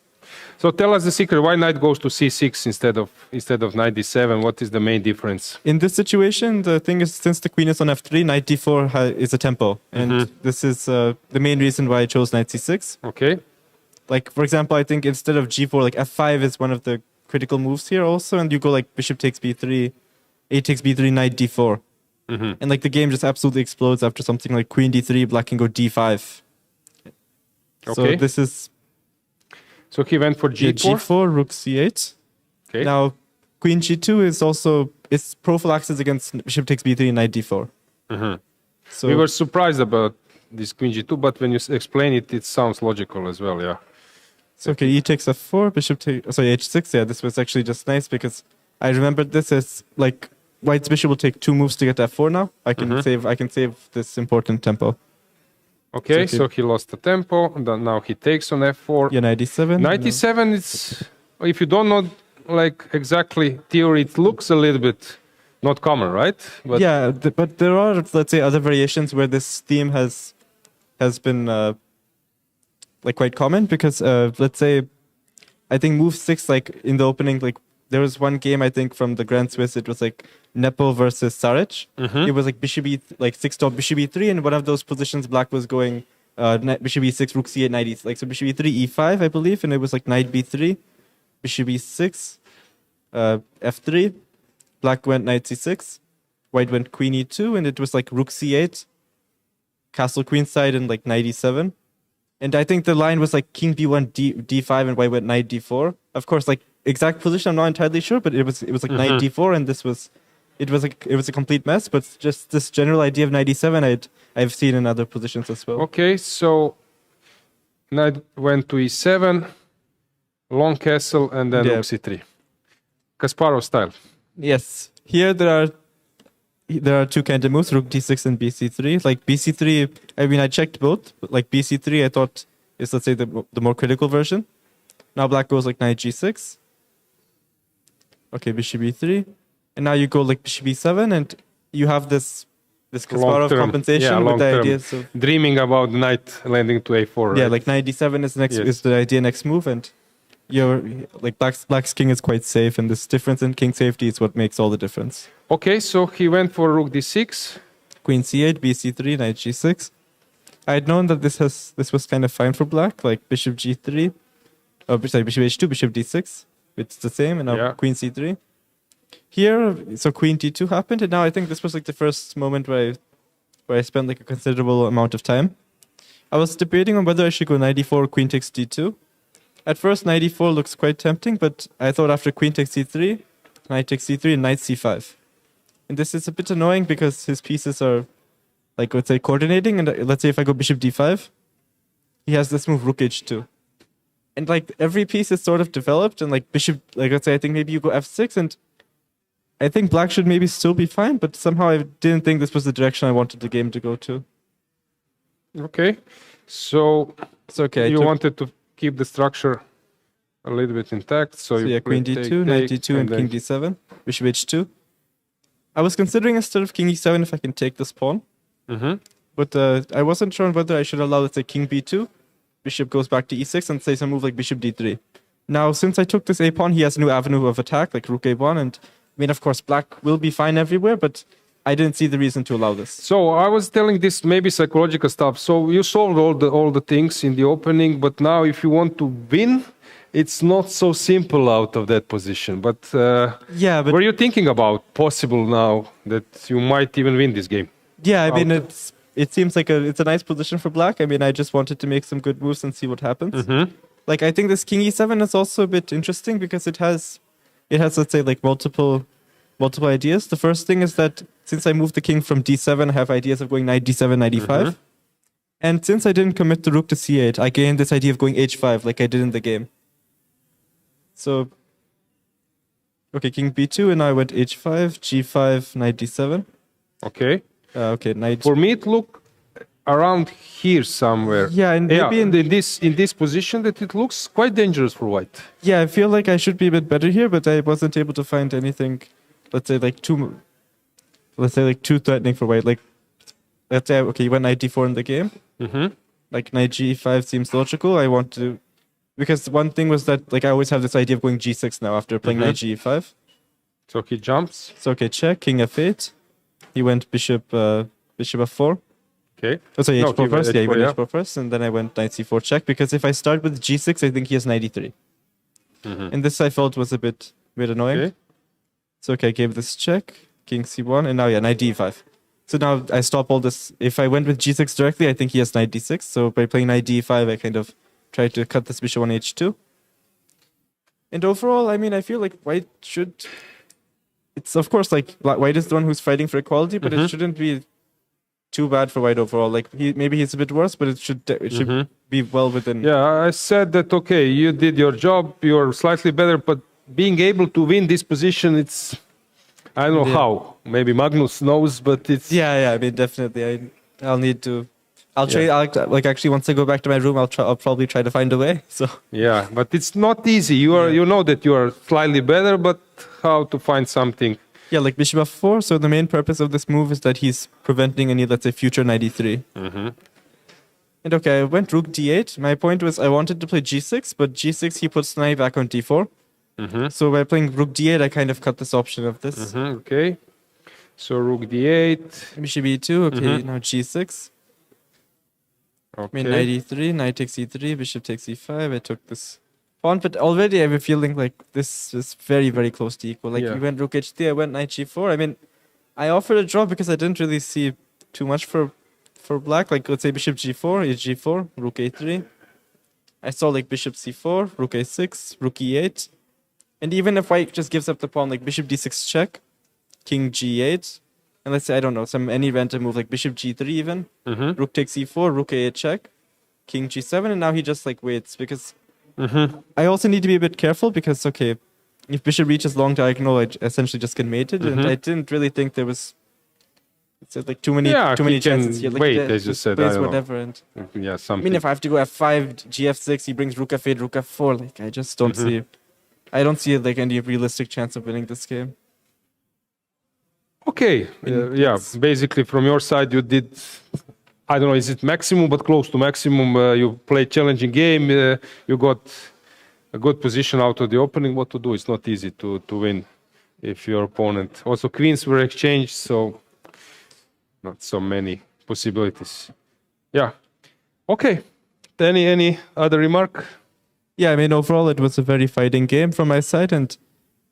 So tell us the secret. Why knight goes to c6 instead of knight d7? What is the main difference? In this situation, the thing is, since the queen is on f3, knight d4 is a tempo, and this is the main reason why I chose knight c6. Okay. Like for example, I think instead of g4, like f5 is one of the critical moves here also, and you go like bishop takes b3, a takes b3, knight d4, and like the game just absolutely explodes after something like queen d3, black can go d5. Okay. So this is. So he went for g4? g4, rook c8. Okay. Now, queen g2 is also, it's prophylaxis against bishop takes b3 and knight d4. So we were surprised about this queen g2, but when you explain it, it sounds logical as well, yeah. So, okay, e takes f4, bishop takes, sorry, h6, yeah, this was actually just nice because I remembered this as, like, white's bishop will take 2 moves to get f4 now. I can save this important tempo. Okay, so he lost the tempo, and then now he takes on f4. Yeah, knight d7. Knight d7, it's, if you don't know, like, exactly theory, it looks a little bit not common, right? But yeah, but there are, let's say, other variations where this theme has been, like, quite common, because, let's say, I think move 6, like, in the opening, like, there was one game, I think, from the Grand Swiss, it was, like, Nepo versus Saric. It was like bishop e, like 6 top bishop e3, and one of those positions black was going bishop e6, rook c8, knight e6. Like so bishop e3, e5, I believe, and it was like knight b3, bishop e6, f3. Black went knight c6, white went queen e2, and it was like rook c8, castle queenside, and like knight e7. And I think the line was like king b1, d5, and white went knight d4. Of course, like exact position I'm not entirely sure, but it was like knight d4, and this was. It was a complete mess, but just this general idea of knight e7 I've seen in other positions as well. Okay, so knight went to e7, long castle, and then rook c3. Kasparov style. Yes. Here there are 2 counter moves, rook d6 and bc3. Like bc3, I mean I checked both, but like bc3 I thought is, let's say, the more critical version. Now black goes like knight g6. Okay, bishop e3. And now you go like bishop e7, and you have this Kasparov compensation with the ideas of dreaming about knight landing to a4. Yeah, right? like knight d7 is the idea next move, and you're like black's king is quite safe, and this difference in king safety is what makes all the difference. Okay, so he went for rook d6. queen c8, bc3, knight g6. I had known that this was kind of fine for black, like bishop g3, sorry, bishop h2, bishop d6. It's the same, and now queen c3. Here, so queen d2 happened, and now I think this was like the first moment where I spent like a considerable amount of time. I was debating on whether I should go knight d4 or queen takes d2. At first, knight d4 looks quite tempting, but I thought after queen takes c3, knight takes c3, and knight c5. And this is a bit annoying because his pieces are, like, let's say, coordinating. And let's say if I go bishop d5, he has this move rook h2. And like every piece is sort of developed, and like bishop, like let's say I think maybe you go f6, and I think black should maybe still be fine, but somehow I didn't think this was the direction I wanted the game to go to. Okay, so it's okay. You wanted to keep the structure a little bit intact, so you queen d2, knight d2, and king d7, bishop h2. I was considering instead of king e7 if I can take this pawn, but I wasn't sure whether I should allow, let's say, king b2, bishop goes back to e6, and say some move like bishop d3. Now, since I took this a pawn, he has a new avenue of attack, like rook a1, and I mean, of course, black will be fine everywhere, but I didn't see the reason to allow this. So I was telling this maybe psychological stuff. So you solved all the things in the opening, but now if you want to win, it's not so simple out of that position. But yeah, but were you thinking about possible now that you might even win this game? Yeah, I mean, it seems like it's a nice position for black. I mean, I just wanted to make some good moves and see what happens. Like, I think this king e7 is also a bit interesting because it has, let's say, like multiple ideas. The first thing is that since I moved the king from d7, I have ideas of going knight d7, knight e5. And since I didn't commit the rook to c8, I gained this idea of going h5 like I did in the game. So, okay, king b2, and now I went h5, g5, knight d7. Okay. Okay, knight. For me, it looked around here somewhere. Yeah, and maybe in this position that it looks quite dangerous for white. Yeah, I feel like I should be a bit better here, but I wasn't able to find anything. Let's say like too threatening for white. Like, let's say okay, you went knight d4 in the game. Like knight g5 seems logical. I want to, because one thing was that like I always have this idea of going g6 now after playing knight g5. So he jumps. So okay, check, king f8. He went bishop f4. Okay. Oh, sorry, h4 first. Yeah, he went yeah. h4 first, and then I went knight c4 check, because if I start with g6, I think he has knight e3. And this I felt was a bit annoying. Okay. So okay, I gave this check, king c1, and now yeah, knight d5. So now I stop all this. If I went with g6 directly, I think he has knight d6. So by playing knight d5, I kind of tried to cut this bishop on h2. And overall, I mean, I feel like white should... It's of course like white is the one who's fighting for equality, but it shouldn't be too bad for white overall. Like maybe he's a bit worse, but it should be well within. Yeah, I said that okay, you did your job, you're slightly better, but being able to win this position, it's I don't know how. Maybe Magnus knows, but it's yeah. I mean, definitely, I'll need to. I'll try. Like actually, once I go back to my room, I'll probably try to find a way. So yeah, but it's not easy. You know that you are slightly better, but how to find something? Yeah, like bishop f4. So the main purpose of this move is that he's preventing any, let's say, future knight e3. And okay, I went rook d8. My point was I wanted to play g6, but g6 he puts knight back on d4. So by playing rook d8, I kind of cut this option of this. Okay. So rook d8. Bishop e2. Okay, now g6. Okay. I mean, knight e3, knight takes e3, bishop takes e5. I took this pawn, but already I have a feeling like this is very, very close to equal. Like you went rook h3, I went knight g4. I mean, I offered a draw because I didn't really see too much for black. Like let's say bishop g4, h4, rook a3. I saw like bishop c4, rook a6, rook e8. And even if white just gives up the pawn, like bishop d6 check, king g8, and let's say, I don't know, any random move like bishop g3 even, rook takes e4, rook a8 check, king g7, and now he just like waits, because I also need to be a bit careful, because okay, if bishop reaches long diagonal, I essentially just get mated, and I didn't really think there was like too many chances here. Like, wait, as you said, I don't whatever. And something. I mean, if I have to go f5, gf6, he brings rook f8, rook f4, like I just don't see. I don't see like any realistic chance of winning this game. Okay, basically from your side you did, I don't know, is it maximum, but close to maximum. You played challenging game, you got a good position out of the opening. What to do? It's not easy to win if your opponent. Also queens were exchanged, so not so many possibilities. Yeah. Okay. Any other remark? Yeah, I mean, overall, it was a very fighting game from my side, and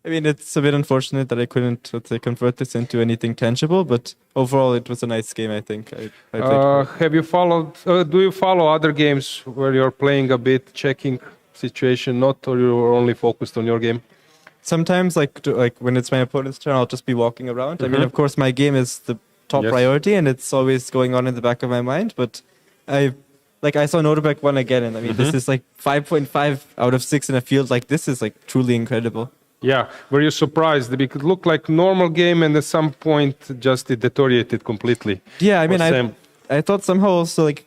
I mean, it's a bit unfortunate that I couldn't, let's say, convert this into anything tangible, but overall, it was a nice game, I think. I played have you followed, do you follow other games where you're playing a bit, checking situation, not, or you're only focused on your game? Sometimes, like when it's my opponent's turn, I'll just be walking around. I mean, of course, my game is the top priority, and it's always going on in the back of my mind, but I saw Nodirbek won again, and I mean, this is like 5.5 out of 6 in a field like this is like truly incredible. Yeah, were you surprised? Because it looked like normal game, and at some point, just it deteriorated completely. Yeah, I mean, I thought somehow also like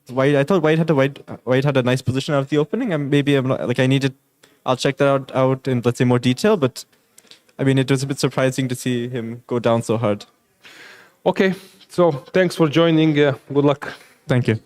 White. I thought White had a nice position out of the opening, and maybe I'm not, like I needed. I'll check that out in, let's say, more detail. But I mean, it was a bit surprising to see him go down so hard. Okay, so thanks for joining. Good luck. Thank you.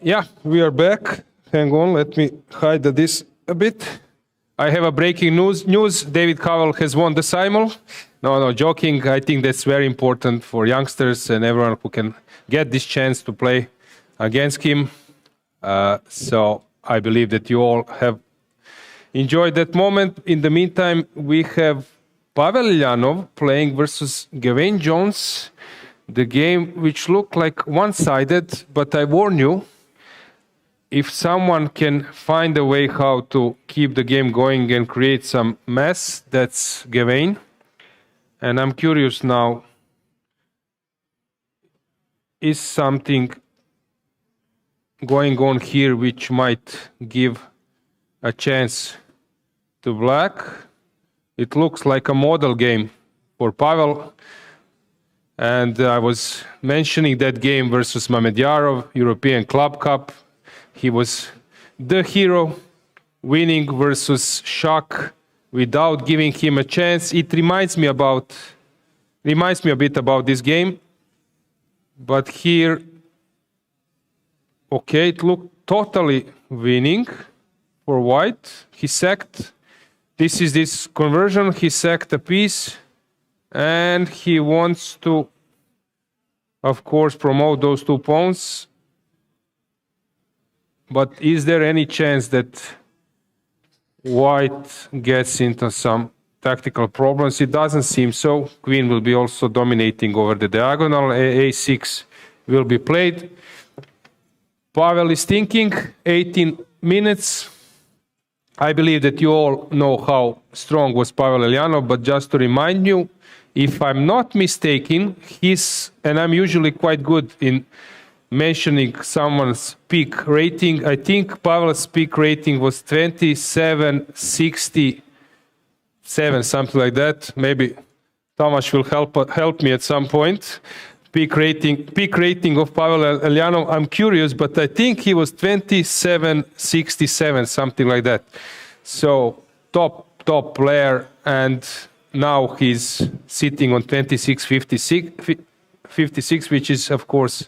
Yeah, we are back. Hang on, let me hide this a bit. I have a breaking news. David Cowell has won the simul. No, joking. I think that's very important for youngsters and everyone who can get this chance to play against him. So I believe that you all have enjoyed that moment. In the meantime, we have Pavel Elyanov playing versus Gawain Jones. The game which looked like one-sided, but I warn you, if someone can find a way how to keep the game going and create some mess, that's Gawain. And I'm curious now, is something going on here which might give a chance to black? It looks like a model game for Pavel. And I was mentioning that game versus Mamedyarov, European Club Cup. He was the hero, winning versus Shak without giving him a chance. It reminds me a bit about this game. But here, okay, it looked totally winning for white. He sacked. This is this conversion. He sacked a piece. And he wants to, of course, promote those 2 pawns. But is there any chance that white gets into some tactical problems? It doesn't seem so. Queen will be also dominating over the diagonal. A6 will be played. Pavel is thinking, 18 minutes. I believe that you all know how strong was Pavel Elyanov, but just to remind you, if I'm not mistaken, and I'm usually quite good in mentioning someone's peak rating. I think Pavel's peak rating was 27.67, something like that. Maybe Tomasz will help me at some point. Peak rating of Pavel Elyanov. I'm curious, but I think he was 27.67, something like that. So top player, and now he's sitting on 26.56, which is of course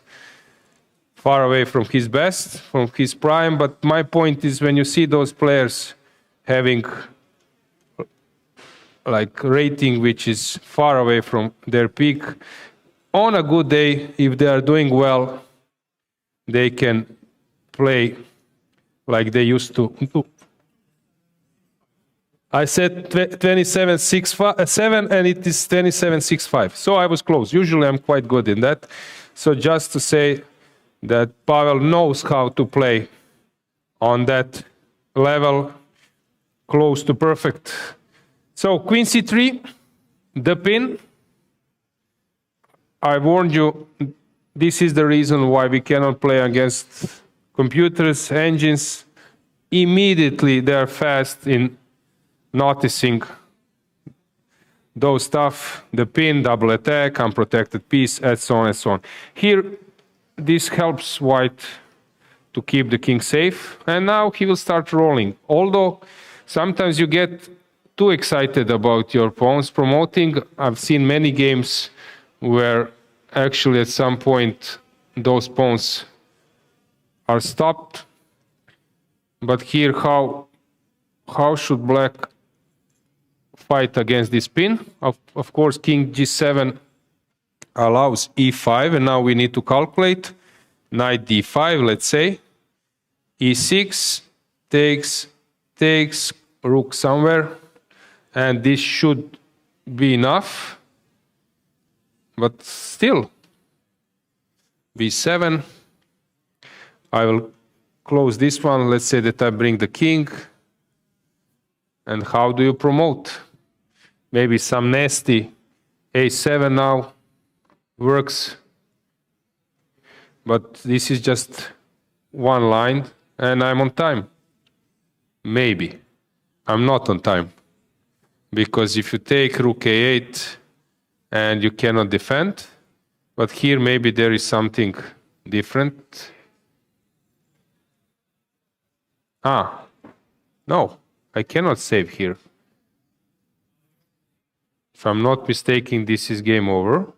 far away from his best, from his prime. But my point is, when you see those players having like rating which is far away from their peak, on a good day, if they are doing well, they can play like they used to. I said 27.67 and it is 27.65. So I was close. Usually I'm quite good in that. So just to say that Pavel knows how to play on that level, close to perfect. So Queen C3, the pin. I warned you, this is the reason why we cannot play against computers, engines. Immediately they are fast in noticing those stuff, the pin, double attack, unprotected piece, and so on and so on. Here, this helps white to keep the king safe, and now he will start rolling. Although sometimes you get too excited about your pawns promoting. I've seen many games where actually at some point those pawns are stopped. But here, how should black fight against this pin? Of course, king g7 allows e5, and now we need to calculate. Knight d5, let's say. e6 takes, rook somewhere, and this should be enough. But still, b7. I will close this one. Let's say that I bring the king. And how do you promote? Maybe some nasty a7 now works. But this is just one line, and I'm on time. Maybe. I'm not on time. Because if you take rook a8 and you cannot defend, but here maybe there is something different. No, I cannot save here. If I'm not mistaken, this is game over,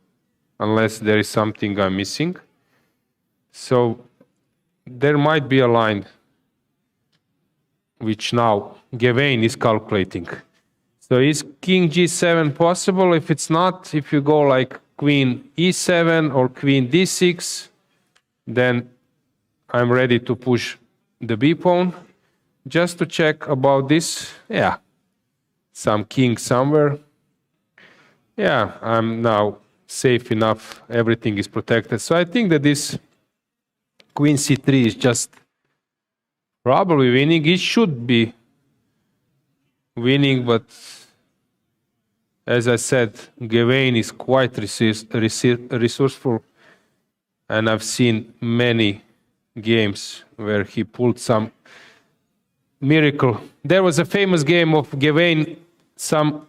unless there is something I'm missing. So there might be a line which now Gawain is calculating. So is king g7 possible? If it's not, if you go like queen e7 or queen d6, then I'm ready to push the b pawn. Just to check about this, yeah, some king somewhere. Yeah, I'm now safe enough, everything is protected. So I think that this queen c3 is just probably winning. It should be winning, but as I said, Gawain is quite resourceful, and I've seen many games where he pulled some miracle. There was a famous game of Gawain, some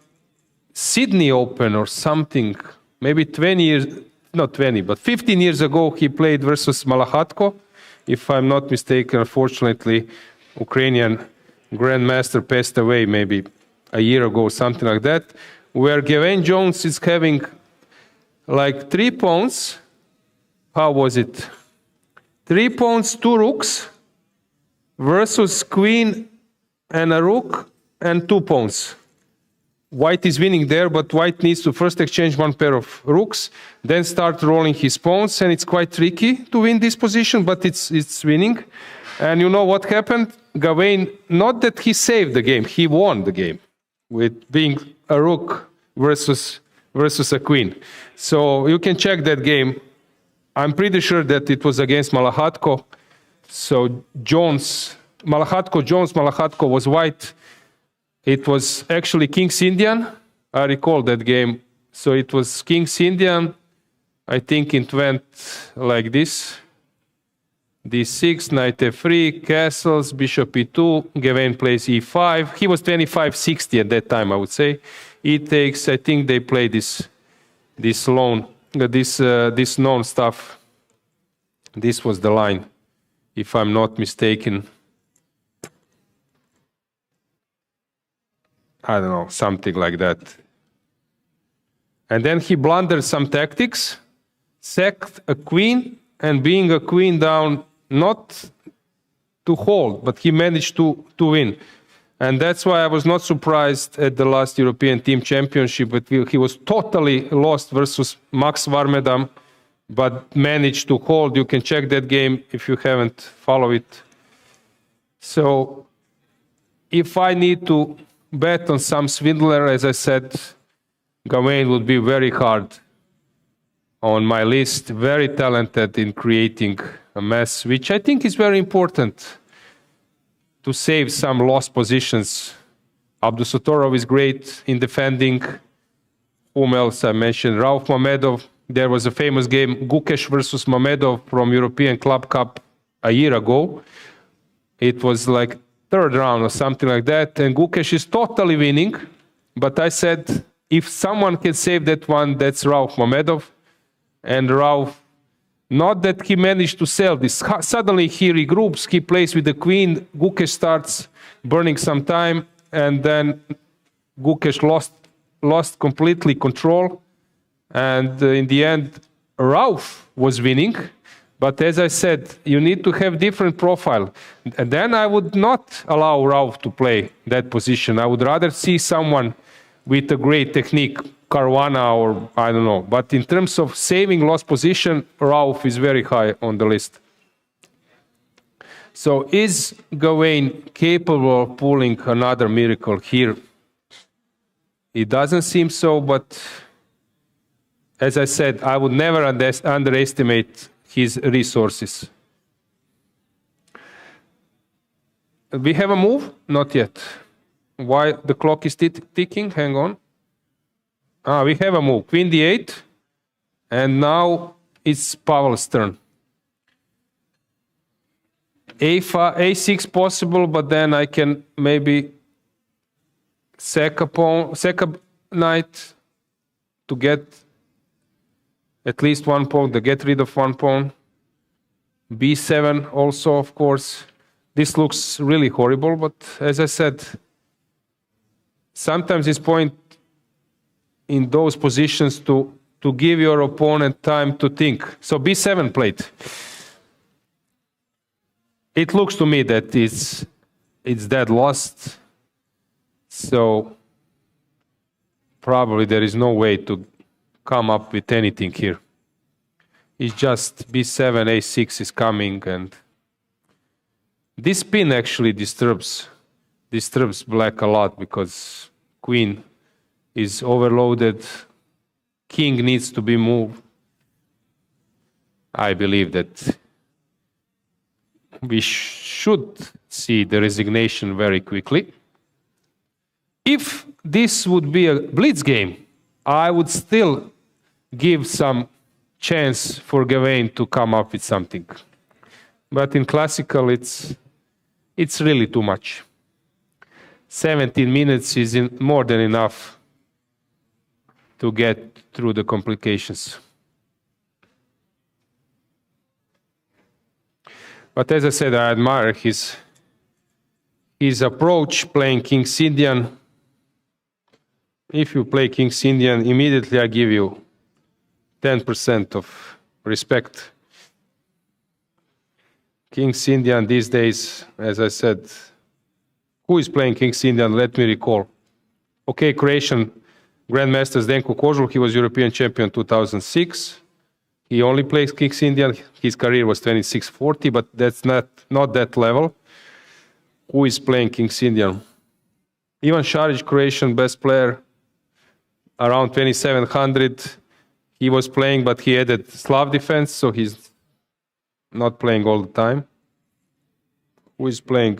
Sydney Open or something, maybe 20 years, not 20, but 15 years ago, he played versus Malakhatko. If I'm not mistaken, unfortunately, Ukrainian grandmaster passed away maybe a year ago, something like that, where Gawain Jones is having like 3 pawns. How was it? 3 pawns, 2 rooks versus queen and a rook and 2 pawns. White is winning there, but white needs to first exchange 1 pair of rooks, then start rolling his pawns, and it's quite tricky to win this position, but it's winning. And you know what happened? Gawain, not that he saved the game, he won the game with being a rook versus a queen. So you can check that game. I'm pretty sure that it was against Malakhatko. So Malakhatko was white. It was actually King's Indian. I recall that game. So it was King's Indian. I think it went like this. d6, knight f3, castles, bishop e2, Gawain plays e5. He was 25-60 at that time, I would say. E takes, I think they play this known stuff. This was the line, if I'm not mistaken. I don't know, something like that. And then he blundered some tactics, sacked a queen, and being a queen down, not to hold, but he managed to win. And that's why I was not surprised at the last European Team Championship, but he was totally lost versus Max Varmedam, but managed to hold. You can check that game if you haven't followed it. So if I need to bet on some swindler, as I said, Gawain would be very hard on my list. Very talented in creating a mess, which I think is very important to save some lost positions. Abdusattorov is great in defending. Whom else I mentioned? Rauf Mamedov. There was a famous game, Gukesh versus Mamedov from European Club Cup a year ago. It was like 3rd round or something like that, and Gukesh is totally winning. But I said, if someone can save that one, that's Rauf Mamedov. And Rauf, not that he managed to sell this. Suddenly he regroups, he plays with the queen, Gukesh starts burning some time, and then Gukesh lost completely control. And in the end, Rauf was winning. But as I said, you need to have different profile. And then I would not allow Rauf to play that position. I would rather see someone with a great technique, Caruana or I don't know. But in terms of saving lost position, Rauf is very high on the list. So is Gawain capable of pulling another miracle here? It doesn't seem so, but as I said, I would never underestimate his resources. We have a move? Not yet. Why the clock is ticking? Hang on. We have a move. Queen d8. And now it's Pavel's turn. A6 possible, but then I can maybe sack a knight to get at least 1 pawn, to get rid of 1 pawn. B7 also, of course. This looks really horrible, but as I said, sometimes it's point in those positions to give your opponent time to think. So B7 played. it looks to me that it's dead lost. So probably there is no way to come up with anything here. It's just b7, a6 is coming, and this pin actually disturbs black a lot because queen is overloaded, king needs to be moved. I believe that we should see the resignation very quickly. If this would be a blitz game, I would still give some chance for Gawain to come up with something. But in classical, it's really too much. 17 minutes is more than enough to get through the complications. But as I said, I admire his approach playing King's Indian. If you play King's Indian, immediately I give you 10% of respect. King's Indian these days, as I said, who is playing King's Indian? Let me recall. Okay, Croatian grandmasters Zdenko Kožul, he was European champion 2006. He only plays King's Indian. His career was 2640, but that's not that level. Who is playing King's Indian? Ivan Šarić, Croatian best player, around 2700. He was playing, but he added Slav defense, so he's not playing all the time. Who is playing?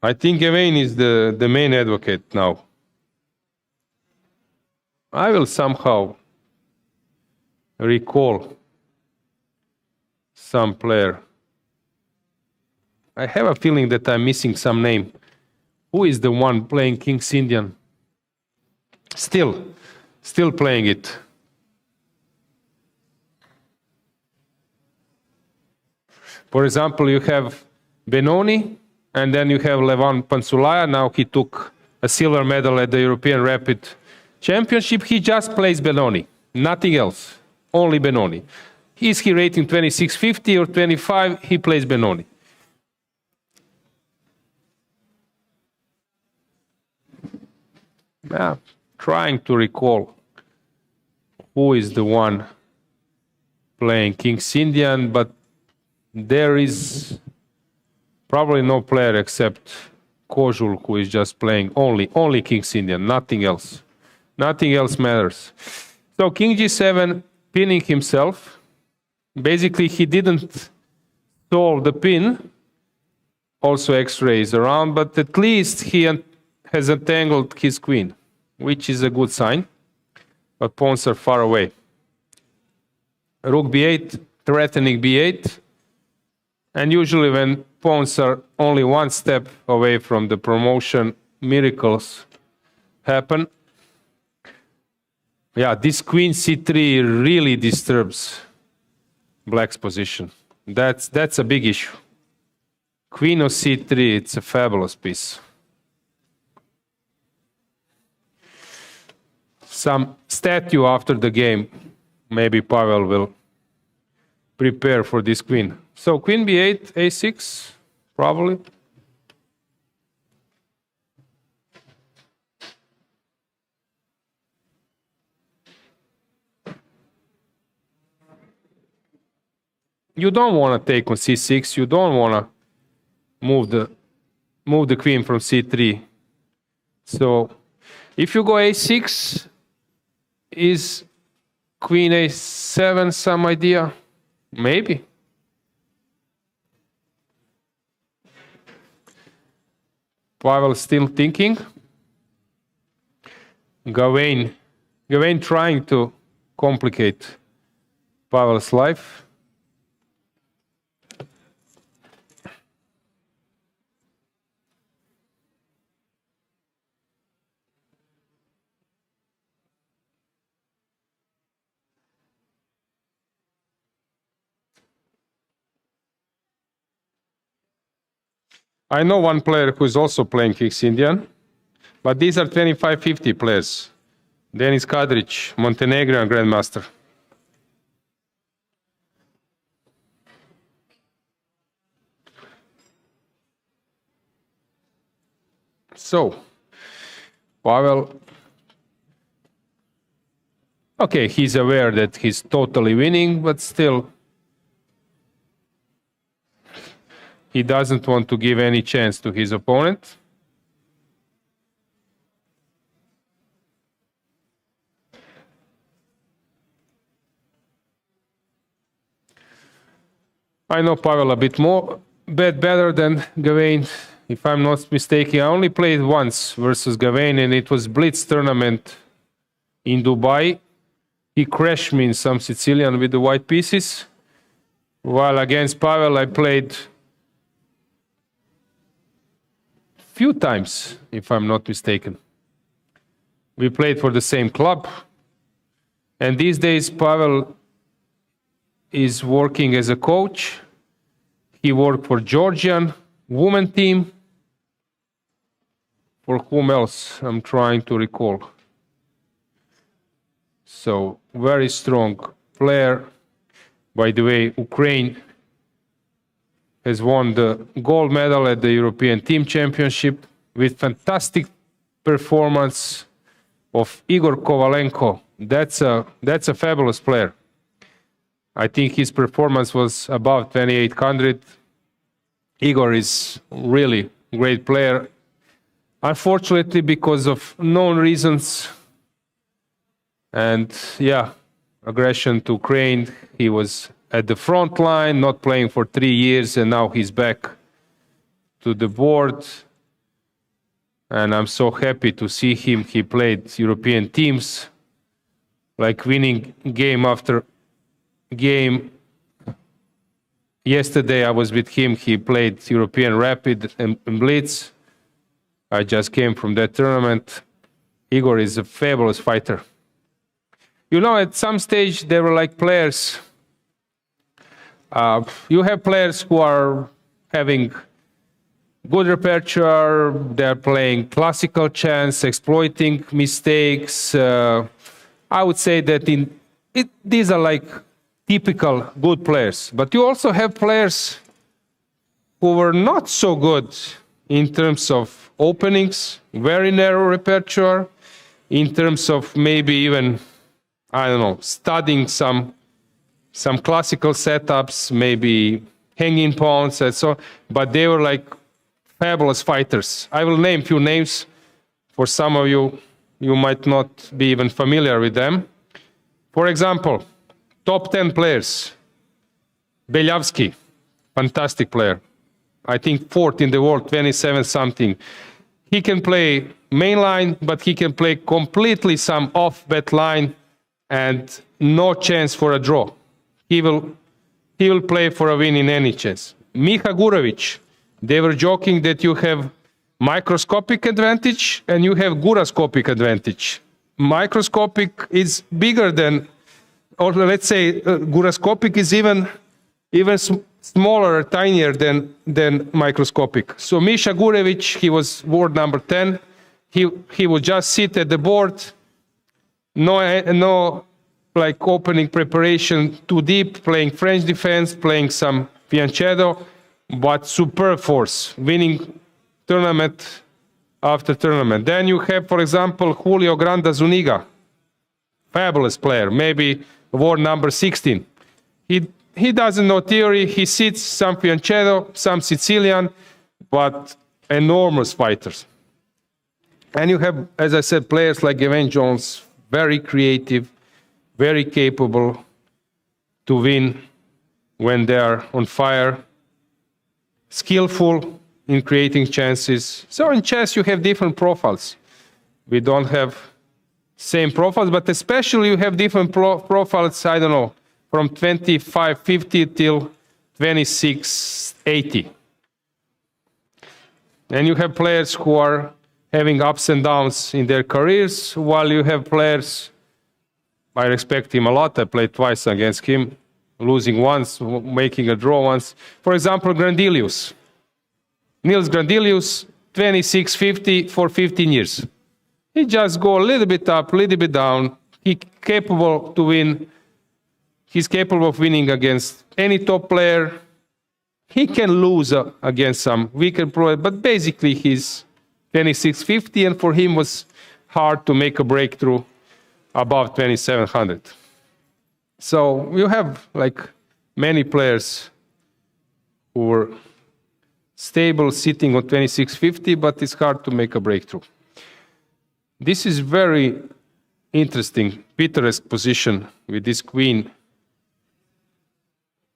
I think Gawain is the main advocate now. I will somehow recall some player. I have a feeling that I'm missing some name. Who is the one playing King's Indian? Still playing it. For example, you have Benoni, and then you have Levan Pansulaya. Now he took a silver medal at the European Rapid Championship. He just plays Benoni, nothing else, only Benoni. Is he rating 2650 or 25? He plays Benoni. Yeah, trying to recall who is the one playing King's Indian, but there is probably no player except Kožul who is just playing only King's Indian, nothing else. Nothing else matters. So King G7 pinning himself. Basically, he didn't solve the pin. Also X-ray is around, but at least he has entangled his queen, which is a good sign. But pawns are far away. Rook B8, threatening B8. And usually when pawns are only one step away from the promotion, miracles happen. Yeah, this queen C3 really disturbs black's position. That's a big issue. Queen of C3, it's a fabulous piece. Some statue after the game. Maybe Pavel will prepare for this queen. So queen B8, A6, probably. You don't want to take on C6. You don't want to move the queen from C3. So if you go A6, is queen A7 some idea? Maybe. Pavel still thinking. Gawain trying to complicate Pavel's life. I know one player who is also playing King's Indian, but these are 25-50 players. Denis Kadrić, Montenegrin grandmaster. So, Pavel, okay, he's aware that he's totally winning, but still, he doesn't want to give any chance to his opponent. I know Pavel a bit better than Gawain. If I'm not mistaken, I only played once versus Gawain, and it was Blitz tournament in Dubai. He crashed me in some Sicilian with the white pieces. While against Pavel, I played few times, if I'm not mistaken. We played for the same club. And these days, Pavel is working as a coach. He worked for Georgian women team. For whom else? I'm trying to recall. So, very strong player. By the way, Ukraine has won the gold medal at the European Team Championship with fantastic performance of Igor Kovalenko. That's a fabulous player. I think his performance was above 2800. Igor is really great player. Unfortunately, because of known reasons and aggression to Ukraine, he was at the front line, not playing for 3 years, and now he's back to the board. And I'm so happy to see him. He played European teams, like winning game after game. Yesterday I was with him. He played European Rapid and Blitz. I just came from that tournament. Igor is a fabulous fighter. You know, at some stage there were like players. You have players who are having good repertoire. They're playing classical chess, exploiting mistakes. I would say that these are like typical good players. But you also have players who were not so good in terms of openings, very narrow repertoire, in terms of maybe even, I don't know, studying some classical setups, maybe hanging pawns and so on, but they were like fabulous fighters. I will name a few names. For some of you, you might not be even familiar with them. For example, top 10 players. Belyavsky, fantastic player. I think 4th in the world, 27 something. He can play main line, but he can play completely some off-bet line and no chance for a draw. He will play for a win in any chance. Miha Gurovic, they were joking that you have microscopic advantage and you have guroscopic advantage. Microscopic is bigger than, or let's say guroscopic is even smaller or tinier than microscopic. So Misha Gurovic, he was world number 10. He would just sit at the board, no like opening preparation too deep, playing French defense, playing some fianchetto, but superb force, winning tournament after tournament. Then you have, for example, Julio Granda Zuniga, fabulous player, maybe world number 16. He doesn't know theory, he sits some fianchetto, some Sicilian, but enormous fighters. And you have, as I said, players like Gavin Jones, very creative, very capable to win when they are on fire, skillful in creating chances. So in chess you have different profiles. We don't have same profiles, but especially you have different profiles, I don't know, from 2550 till 2680. And you have players who are having ups and downs in their careers, while you have players, I respect him a lot, I played twice against him, losing once, making a draw once. For example, Grandelius. Niels Grandelius, 2650 for 15 years. He just go a little bit up, a little bit down. He's capable to win. He's capable of winning against any top player. He can lose against some weaker player, but basically he's 2650, and for him was hard to make a breakthrough above 2700. So you have like many players who were stable sitting on 2650, but it's hard to make a breakthrough. This is very interesting, picturesque position with this queen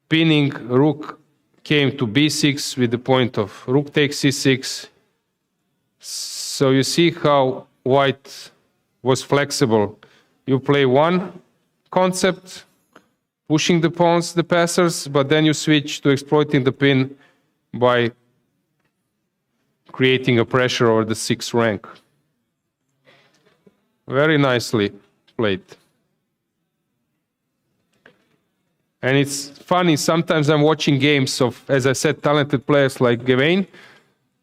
pinning. Rook came to b6 with the point of rook takes c6. So you see how white was flexible. You play one concept, pushing the pawns, the passers, but then you switch to exploiting the pin by creating a pressure over the 6th rank. Very nicely played. And it's funny, sometimes I'm watching games of, as I said, talented players like Gawain,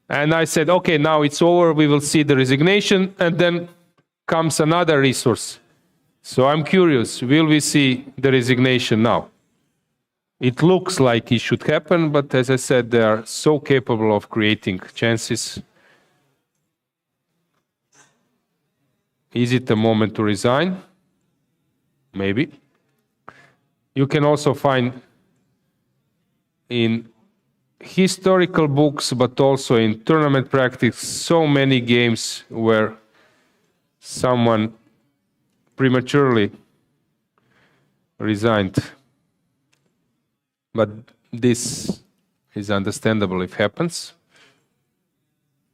and I said, okay, now it's over, we will see the resignation, and then comes another resource. So I'm curious, will we see the resignation now? It looks like it should happen, but as I said, they are so capable of creating chances. Is it the moment to resign? Maybe. You can also find in historical books, but also in tournament practice, so many games where someone prematurely resigned. But this is understandable if it happens,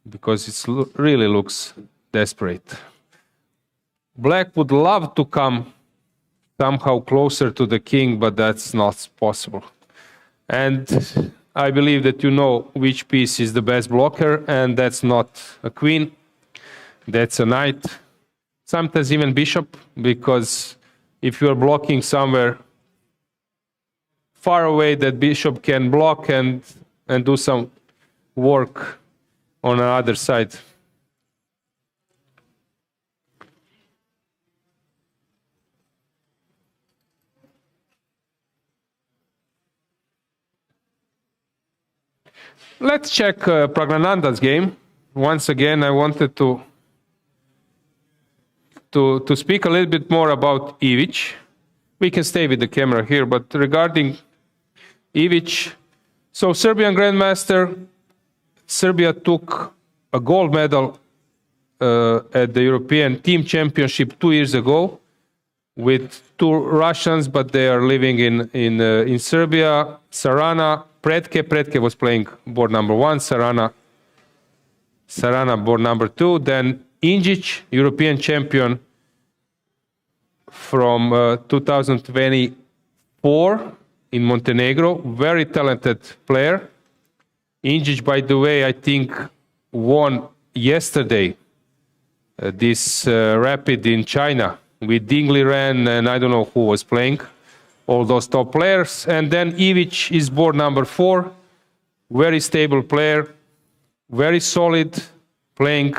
because it really looks desperate. Black would love to come somehow closer to the king, but that's not possible. And I believe that you know which piece is the best blocker, and that's not a queen, that's a knight, sometimes even bishop, because if you're blocking somewhere far away, that bishop can block and do some work on the other side. Let's check Praggnanandhaa's game. Once again, I wanted to speak a little bit more about Ivic. We can stay with the camera here, but regarding Ivic, so Serbian Grandmaster, Serbia took a gold medal at the European Team Championship 2 years ago with 2 Russians, but they are living in Serbia. Sarana, Predke was playing board number 1, Sarana board number 2, then Injic, European champion from 2024 in Montenegro, very talented player. Injic, by the way, I think won yesterday this Rapid in China with Ding Liren and I don't know who was playing, all those top players. And then Ivic is board number 4, very stable player, very solid, playing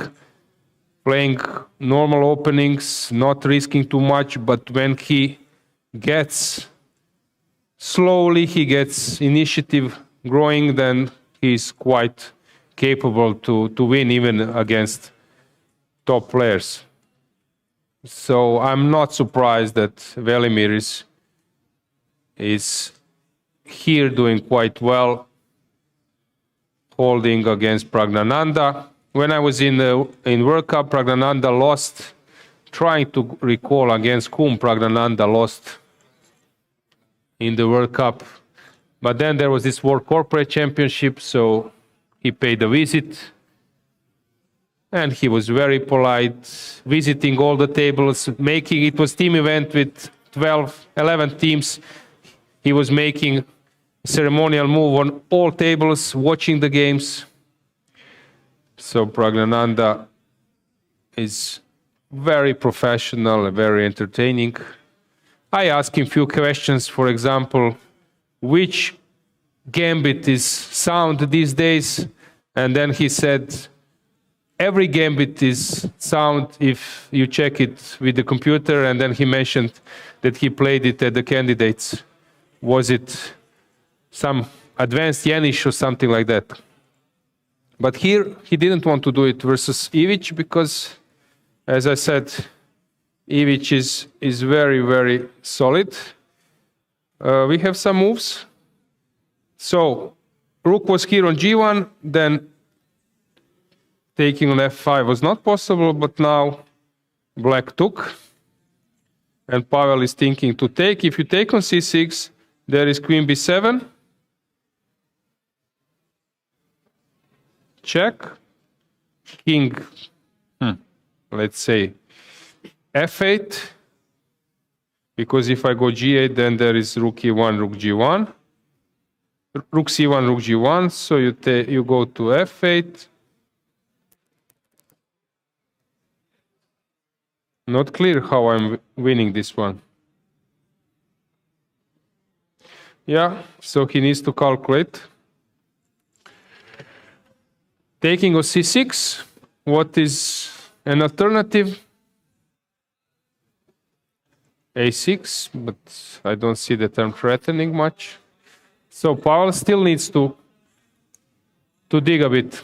normal openings, not risking too much, but when he gets slowly, he gets initiative growing, then he's quite capable to win even against top players. So I'm not surprised that Velimir is here doing quite well, holding against Praggnanandhaa. When I was in World Cup, Praggnanandhaa lost. Trying to recall against whom Praggnanandhaa lost in the World Cup. But then there was this World Corporate Championship, so he paid a visit. And he was very polite, visiting all the tables, it was team event with 11 teams. He was making a ceremonial move on all tables, watching the games. So Praggnanandhaa is very professional and very entertaining. I asked him a few questions, for example, which gambit is sound these days? And then he said, every gambit is sound if you check it with the computer. And then he mentioned that he played it at the candidates. Was it some advanced Yanish or something like that? But here, he didn't want to do it versus Ivic because, as I said, Ivic is very, very solid. We have some moves. So, rook was here on g1, then taking on f5 was not possible, but now black took. And Pavel is thinking to take. If you take on c6, there is queen b7. Check. King, let's say, f8. Because if I go g8, then there is rook e1, rook g1. Rook c1, rook g1. So you go to f8. Not clear how I'm winning this one. Yeah, so he needs to calculate. Taking on c6, what is an alternative? a6, but I don't see that I'm threatening much. So Pavel still needs to dig a bit.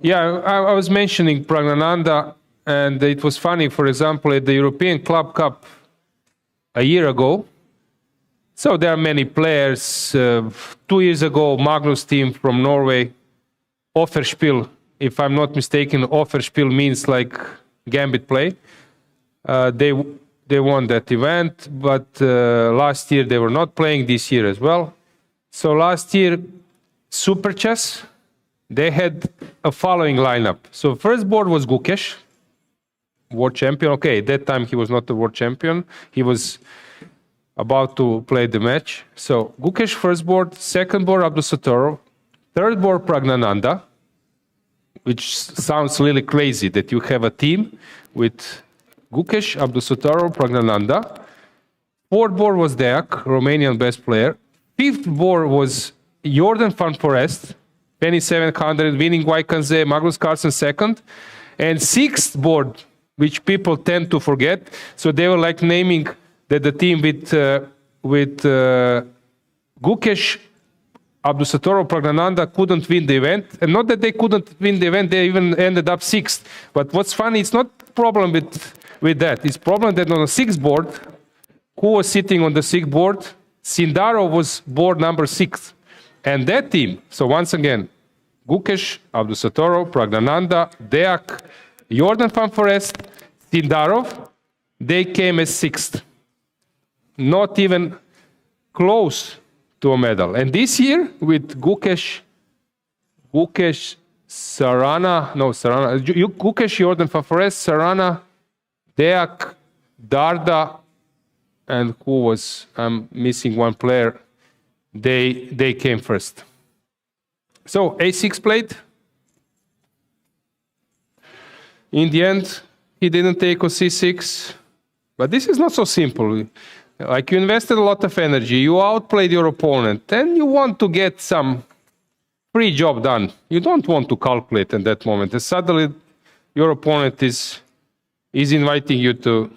Yeah, I was mentioning Praggnanandhaa, and it was funny, for example, at the European Club Cup a year ago. So there are many players. 2 years ago, Magnus team from Norway, Offerspiel, if I'm not mistaken, Offerspiel means like gambit play. They won that event, but last year they were not playing, this year as well. So last year, Super Chess, they had a following lineup. So first board was Gukesh, world champion. Okay, at that time he was not the world champion. He was about to play the match. So Gukesh first board, second board Abdusattorov, third board Praggnanandhaa, which sounds really crazy that you have a team with Gukesh, Abdusattorov, Praggnanandhaa. Fourth board was Deac, Romanian best player. Fifth board was Jordan van Forest, penny 700, winning Wykanze, Magnus Carlsen second. And sixth board, which people tend to forget. So they were like naming that the team with Gukesh, Abdusattorov, Praggnanandhaa couldn't win the event. And not that they couldn't win the event, they even ended up sixth. But what's funny, it's not a problem with that. It's a problem that on the sixth board, who was sitting on the sixth board? Sindarov was board number 6. And that team, so once again, Gukesh, Abdusattorov, Praggnanandhaa, Deac, Jordan van Forest, Sindarov, they came as 6th. Not even close to a medal. And this year, with Gukesh, Gukesh, Jordan van Forest, Sarana, Deac, Darda, and who was, I'm missing one player, they came first. So a6 played. In the end, he didn't take on c6. But this is not so simple. Like, you invested a lot of energy, you outplayed your opponent, and you want to get some free job done. You don't want to calculate in that moment. And suddenly, your opponent is inviting you to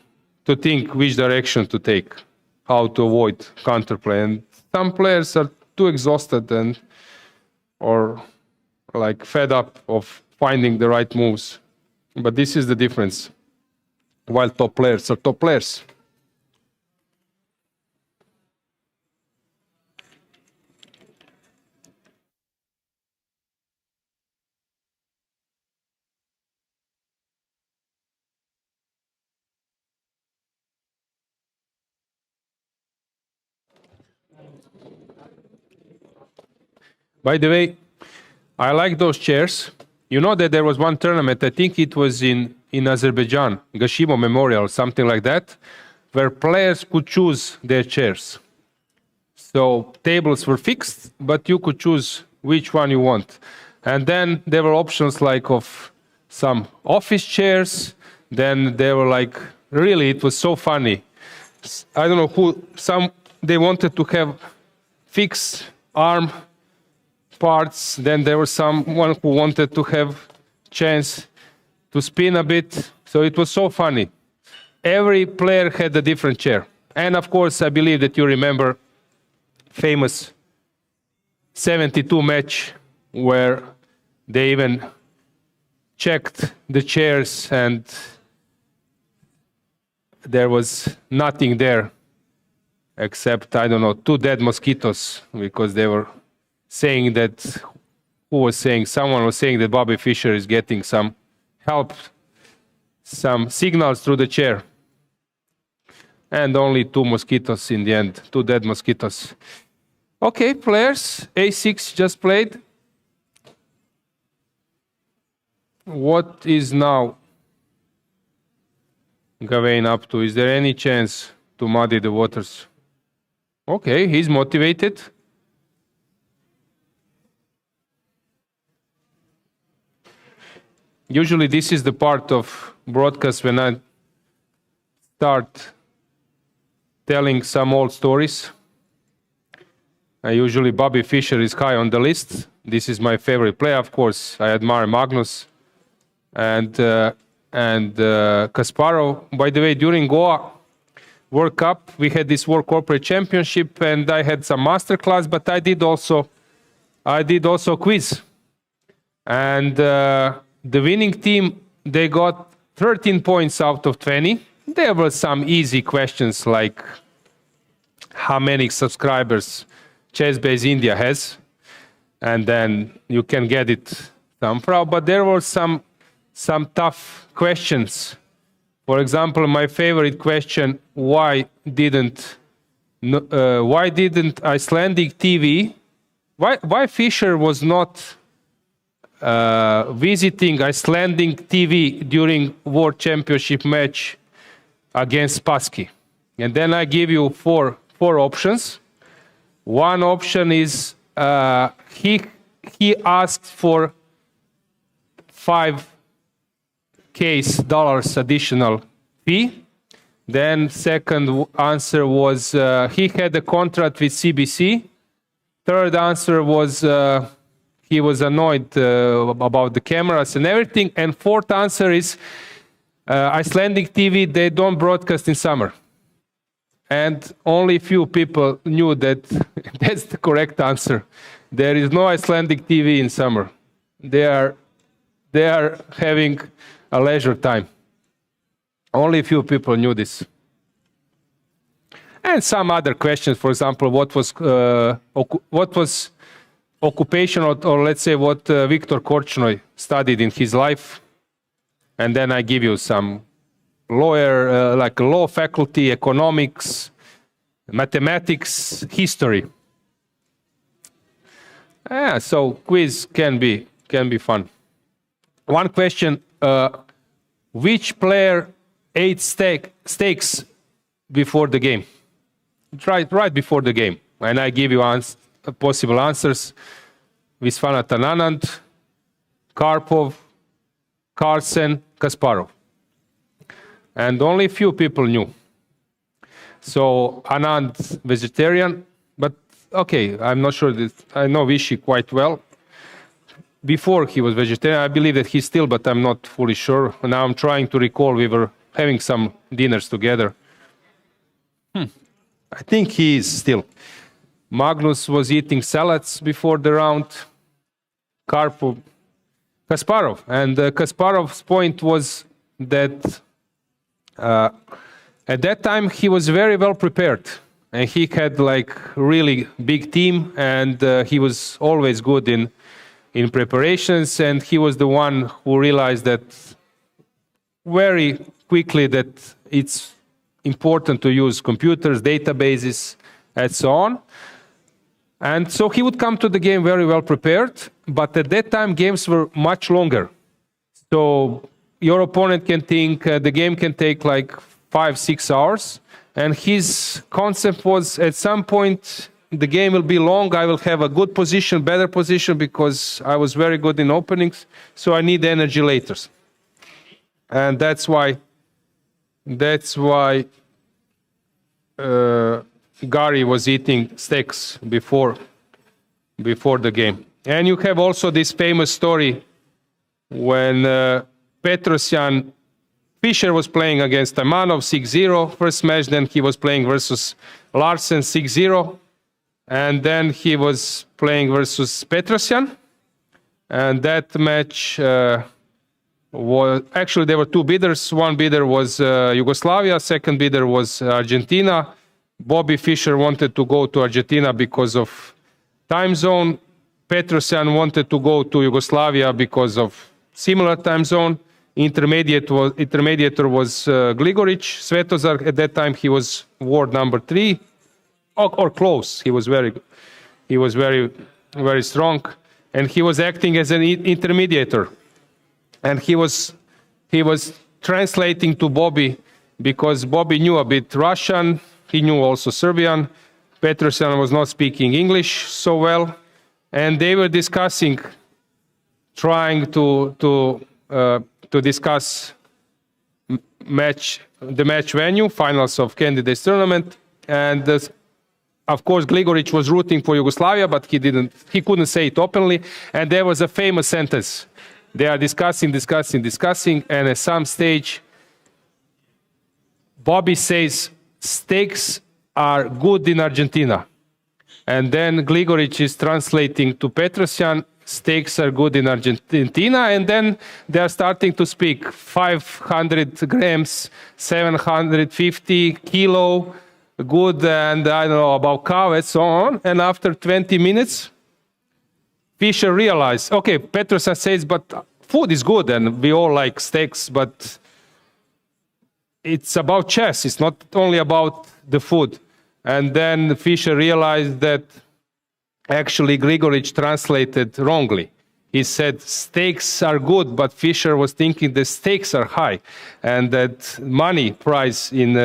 think which direction to take, how to avoid counterplay. And some players are too exhausted or like fed up of finding the right moves. But this is the difference. While top players are top players. By the way, I like those chairs. You know that there was one tournament, I think it was in Azerbaijan, Gashimo Memorial, something like that, where players could choose their chairs. So tables were fixed, but you could choose which one you want. And then there were options like of some office chairs. Then there were like, really, it was so funny. I don't know who, they wanted to have fixed arm parts. Then there was someone who wanted to have chance to spin a bit. So it was so funny. Every player had a different chair. And of course, I believe that you remember famous 72 match where they even checked the chairs and there was nothing there except, I don't know, 2 dead mosquitoes, because they were saying that, someone was saying that Bobby Fischer is getting some help, some signals through the chair. And only 2 mosquitoes in the end, 2 dead mosquitoes. Okay, players, A6 just played. What is now Gawain up to? Is there any chance to muddy the waters? Okay, he's motivated. Usually this is the part of broadcast when I start telling some old stories. Usually Bobby Fischer is high on the list. This is my favorite player, of course. I admire Magnus and Kasparov. By the way, during Goa World Cup, we had this World Corporate Championship, and I had some masterclass, but I did also quiz. And the winning team, they got 13 points out of 20. There were some easy questions like how many subscribers Chessbase India has, and then you can get it somehow. But there were some tough questions. For example, my favorite question: why didn't Icelandic TV? Why Fischer was not visiting Icelandic TV during World Championship match against Spassky? And then I give you four options. One option is he asked for $5,000 additional fee. Then second answer was he had a contract with CBC. Third answer was he was annoyed about the cameras and everything. And fourth answer is Icelandic TV, they don't broadcast in summer. And only few people knew that that's the correct answer. There is no Icelandic TV in summer. They are having a leisure time. Only few people knew this. And some other questions, for example, what was occupational, or let's say what Viktor Korchnoi studied in his life. And then I give you some lawyer, like law faculty, economics, mathematics, history. So quiz can be fun. One question: which player ate steaks before the game? Right before the game, and I give you possible answers: Viswanathan Anand, Karpov, Carlsen, Kasparov. And only few people knew. So Anand, vegetarian, but okay, I'm not sure that I know Vichy quite well. Before he was vegetarian, I believe that he's still, but I'm not fully sure. Now I'm trying to recall, we were having some dinners together. I think he is still. Magnus was eating salads before the round. Kasparov. And Kasparov's point was that at that time he was very well prepared. And he had like really big team, and he was always good in preparations, and he was the one who realized that very quickly that it's important to use computers, databases, and so on. And so he would come to the game very well prepared, but at that time games were much longer. So your opponent can think the game can take like 5-6 hours, and his concept was at some point the game will be long, I will have a good position, better position, because I was very good in openings, so I need energy later. And that's why Gary was eating steaks before the game. And you have also this famous story when Petrosyan Fischer was playing against Taimanov 6-0 first match, then he was playing versus Larsen 6-0, and then he was playing versus Petrosyan. And that match was actually there were two bidders. One bidder was Yugoslavia, second bidder was Argentina. Bobby Fischer wanted to go to Argentina because of time zone. Petrosyan wanted to go to Yugoslavia because of similar time zone. Intermediator was Gligoric. Svetozar at that time he was world number 3 or close. He was very strong, and he was acting as an intermediator. And he was translating to Bobby because Bobby knew a bit Russian. He knew also Serbian. Petrosyan was not speaking English so well, and they were discussing, trying to discuss the match venue, finals of candidates tournament, and of course Gligoric was rooting for Yugoslavia, but he couldn't say it openly. And there was a famous sentence. They are discussing, and at some stage, Bobby says, "Steaks are good in Argentina." And then Gligoric is translating to Petrosyan, "Steaks are good in Argentina." And then they are starting to speak 500 grams, 750 kilo, good, and I don't know about cow and so on. And after 20 minutes, Fischer realized, okay, Petrosyan says, but food is good and we all like steaks, but it's about chess. It's not only about the food. And then Fischer realized that actually Gligoric translated wrongly. He said steaks are good, but Fischer was thinking the stakes are high, and that money price in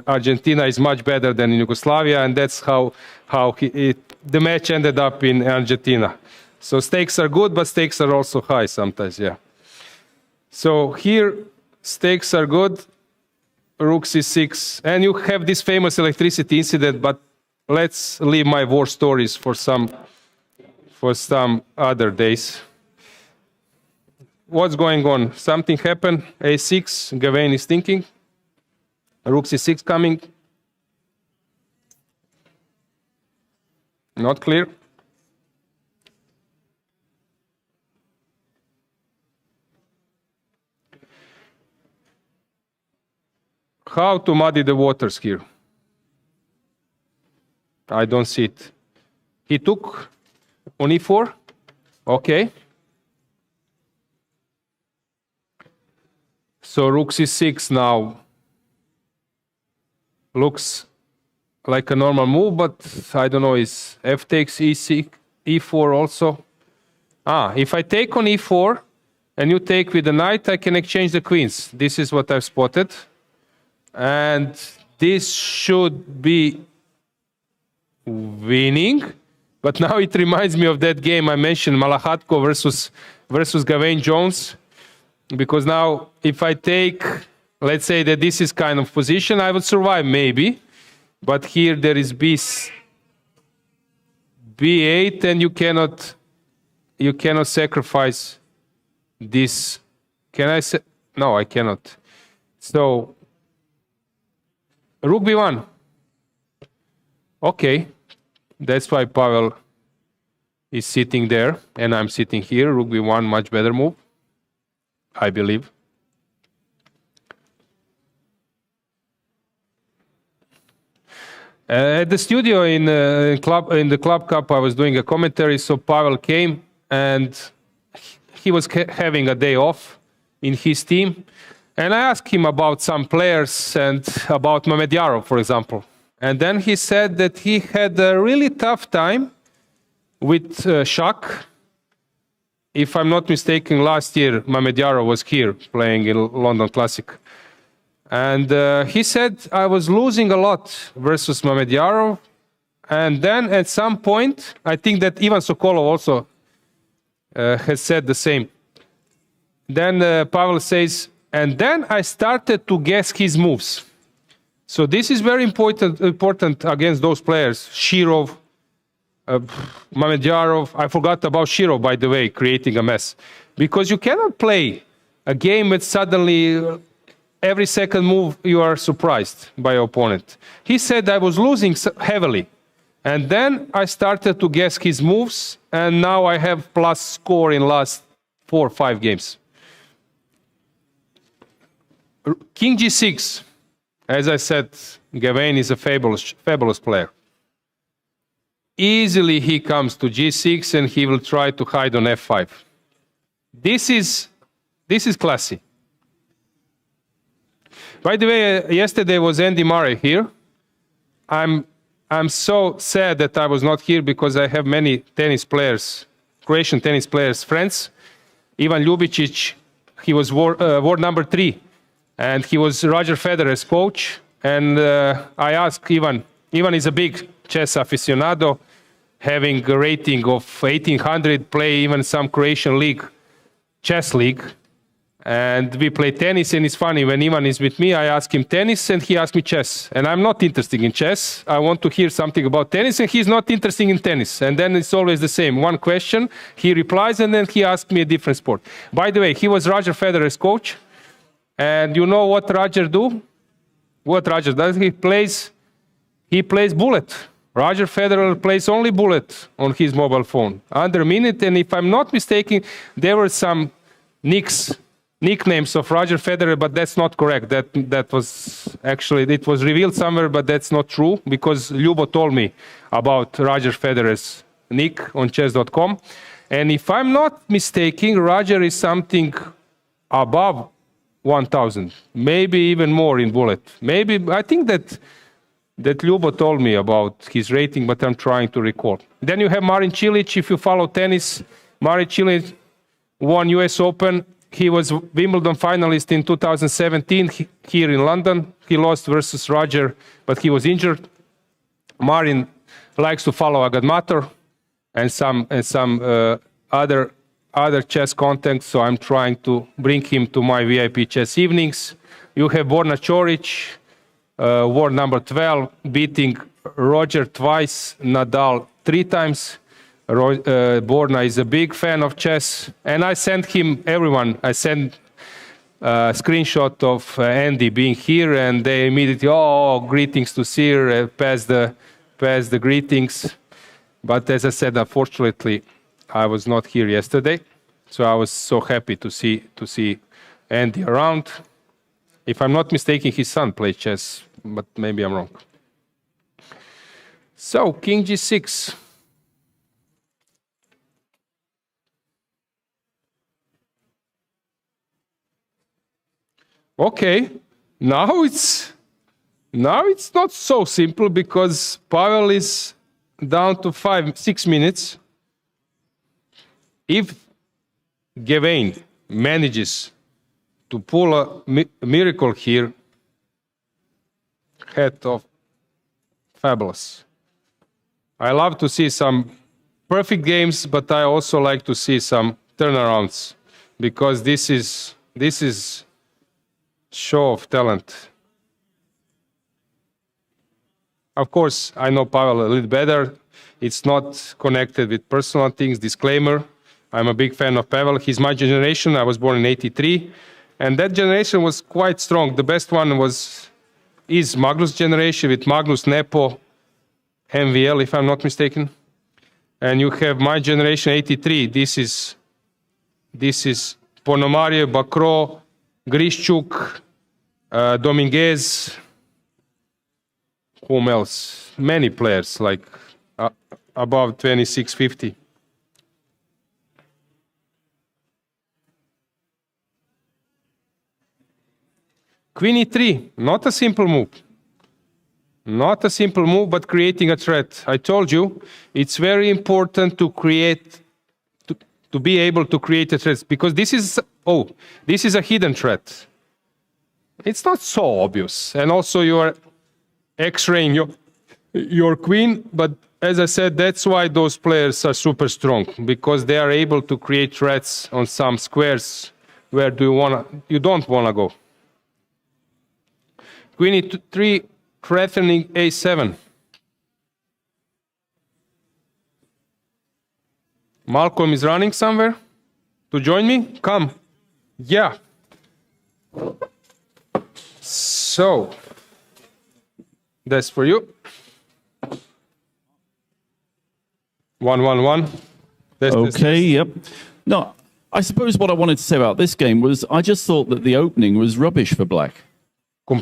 Argentina is much better than in Yugoslavia, and that's how the match ended up in Argentina. So stakes are good, but stakes are also high sometimes, yeah. So here, stakes are good, rook c6, and you have this famous electricity incident, but let's leave my war stories for some other days. What's going on? Something happened. a6, Gawain is thinking. Rook c6 coming. Not clear. How to muddy the waters here? I don't see it. He took on e4. Okay. So rook c6 now looks like a normal move, but I don't know, is f takes e6, e4 also. If I take on e4 and you take with the knight, I can exchange the queens. This is what I've spotted. And this should be winning. But now it reminds me of that game I mentioned, Malakhatko versus Gawain Jones. Because now if I take, let's say that this is kind of position, I would survive maybe. But here there is b8, and you cannot sacrifice this. Can I say? No, I cannot. So rook b1. Okay. That's why Pavel is sitting there and I'm sitting here. Rook b1, much better move, I believe. At the studio in the Club Cup, I was doing a commentary, so Pavel came and he was having a day off in his team. And I asked him about some players and about Mamedyarov, for example. And then he said that he had a really tough time with Shak. If I'm not mistaken, last year Mamedyarov was here playing in London Classic. And he said, I was losing a lot versus Mamedyarov. And then at some point, I think that Ivan Sokolov also has said the same. Then Pavel says, and then I started to guess his moves. So this is very important against those players. Shirov, Mamedyarov. I forgot about Shirov, by the way, creating a mess. Because you cannot play a game with suddenly every second move you are surprised by your opponent. He said I was losing heavily. And then I started to guess his moves, and now I have plus score in last 4 or 5 games. King G6. As I said, Gawain is a fabulous player. Easily he comes to G6 and he will try to hide on F5. This is classy. By the way, yesterday was Andy Murray here. I'm so sad that I was not here because I have many tennis players, Croatian tennis players, friends. Ivan Ljubicic, he was world number 3, and he was Roger Federer's coach. And I asked Ivan is a big chess aficionado, having a rating of 1800, play even some Croatian league, chess league. And we play tennis, and it's funny, when Ivan is with me, I ask him tennis, and he asks me chess. And I'm not interested in chess. I want to hear something about tennis, and he's not interested in tennis. And then it's always the same. One question, he replies, and then he asks me a different sport. By the way, he was Roger Federer's coach. And you know what Roger do? What Roger does? He plays bullet. Roger Federer plays only bullet on his mobile phone. Under a minute, and if I'm not mistaken, there were some nicknames of Roger Federer, but that's not correct. That was actually, it was revealed somewhere, but that's not true, because Ljubo told me about Roger Federer's nick on chess.com. And if I'm not mistaken, Roger is something above 1000, maybe even more in bullet. Maybe, I think that Ljubo told me about his rating, but I'm trying to recall. Then you have Marin Cilic. If you follow tennis, Marin Cilic won US Open. He was Wimbledon finalist in 2017 here in London. He lost versus Roger, but he was injured. Marin likes to follow Agadmator and some other chess content, so I'm trying to bring him to my VIP chess evenings. You have Borna Ćorić, world number 12, beating Roger twice, Nadal 3 times. Borna is a big fan of chess, and I sent him, I sent a screenshot of Andy being here, and they immediately, greetings to Sir, pass the greetings. But as I said, unfortunately, I was not here yesterday, so I was so happy to see Andy around. If I'm not mistaken, his son plays chess, but maybe I'm wrong. So, King G6. Okay, now it's not so simple, because Pavel is down to 6 minutes. If Gawain manages to pull a miracle here, head of fabulous. I love to see some perfect games, but I also like to see some turnarounds, because this is show of talent. Of course, I know Pavel a little better. It's not connected with personal things. Disclaimer, I'm a big fan of Pavel. He's my generation. I was born in '83. And that generation was quite strong. The best one is Magnus' generation, with Magnus, Nepo, MVL, if I'm not mistaken. And you have my generation, '83. This is Ponomarev, Bakro, Grishchuk, Dominguez. Whom else? Many players, like above 2650. Queen E3, not a simple move. Not a simple move, but creating a threat. I told you, it's very important to be able to create a threat, because this is a hidden threat. It's not so obvious. And also you are X-raying your queen, but as I said, that's why those players are super strong, because they are able to create threats on some squares where you don't wanna go. Queen E3, threatening A7. Malcolm is running somewhere to join me? Come. Yeah. So, that's for you. 1-1-1. Okay, yep. No, I suppose what I wanted to say about this game was I just thought that the opening was rubbish for black.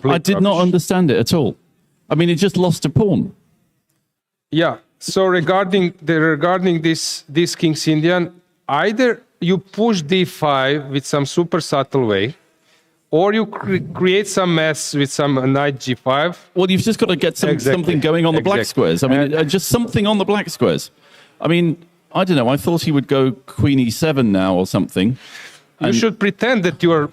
I did not understand it at all. I mean, it just lost a pawn. Yeah. So regarding this King's Indian, either you push d5 with some super subtle way, or you create some mess with some knight g5. Well, you've just got to get something going on the black squares. I mean, just something on the black squares. I mean, I don't know. I thought he would go queen e7 now or something. You should pretend that you are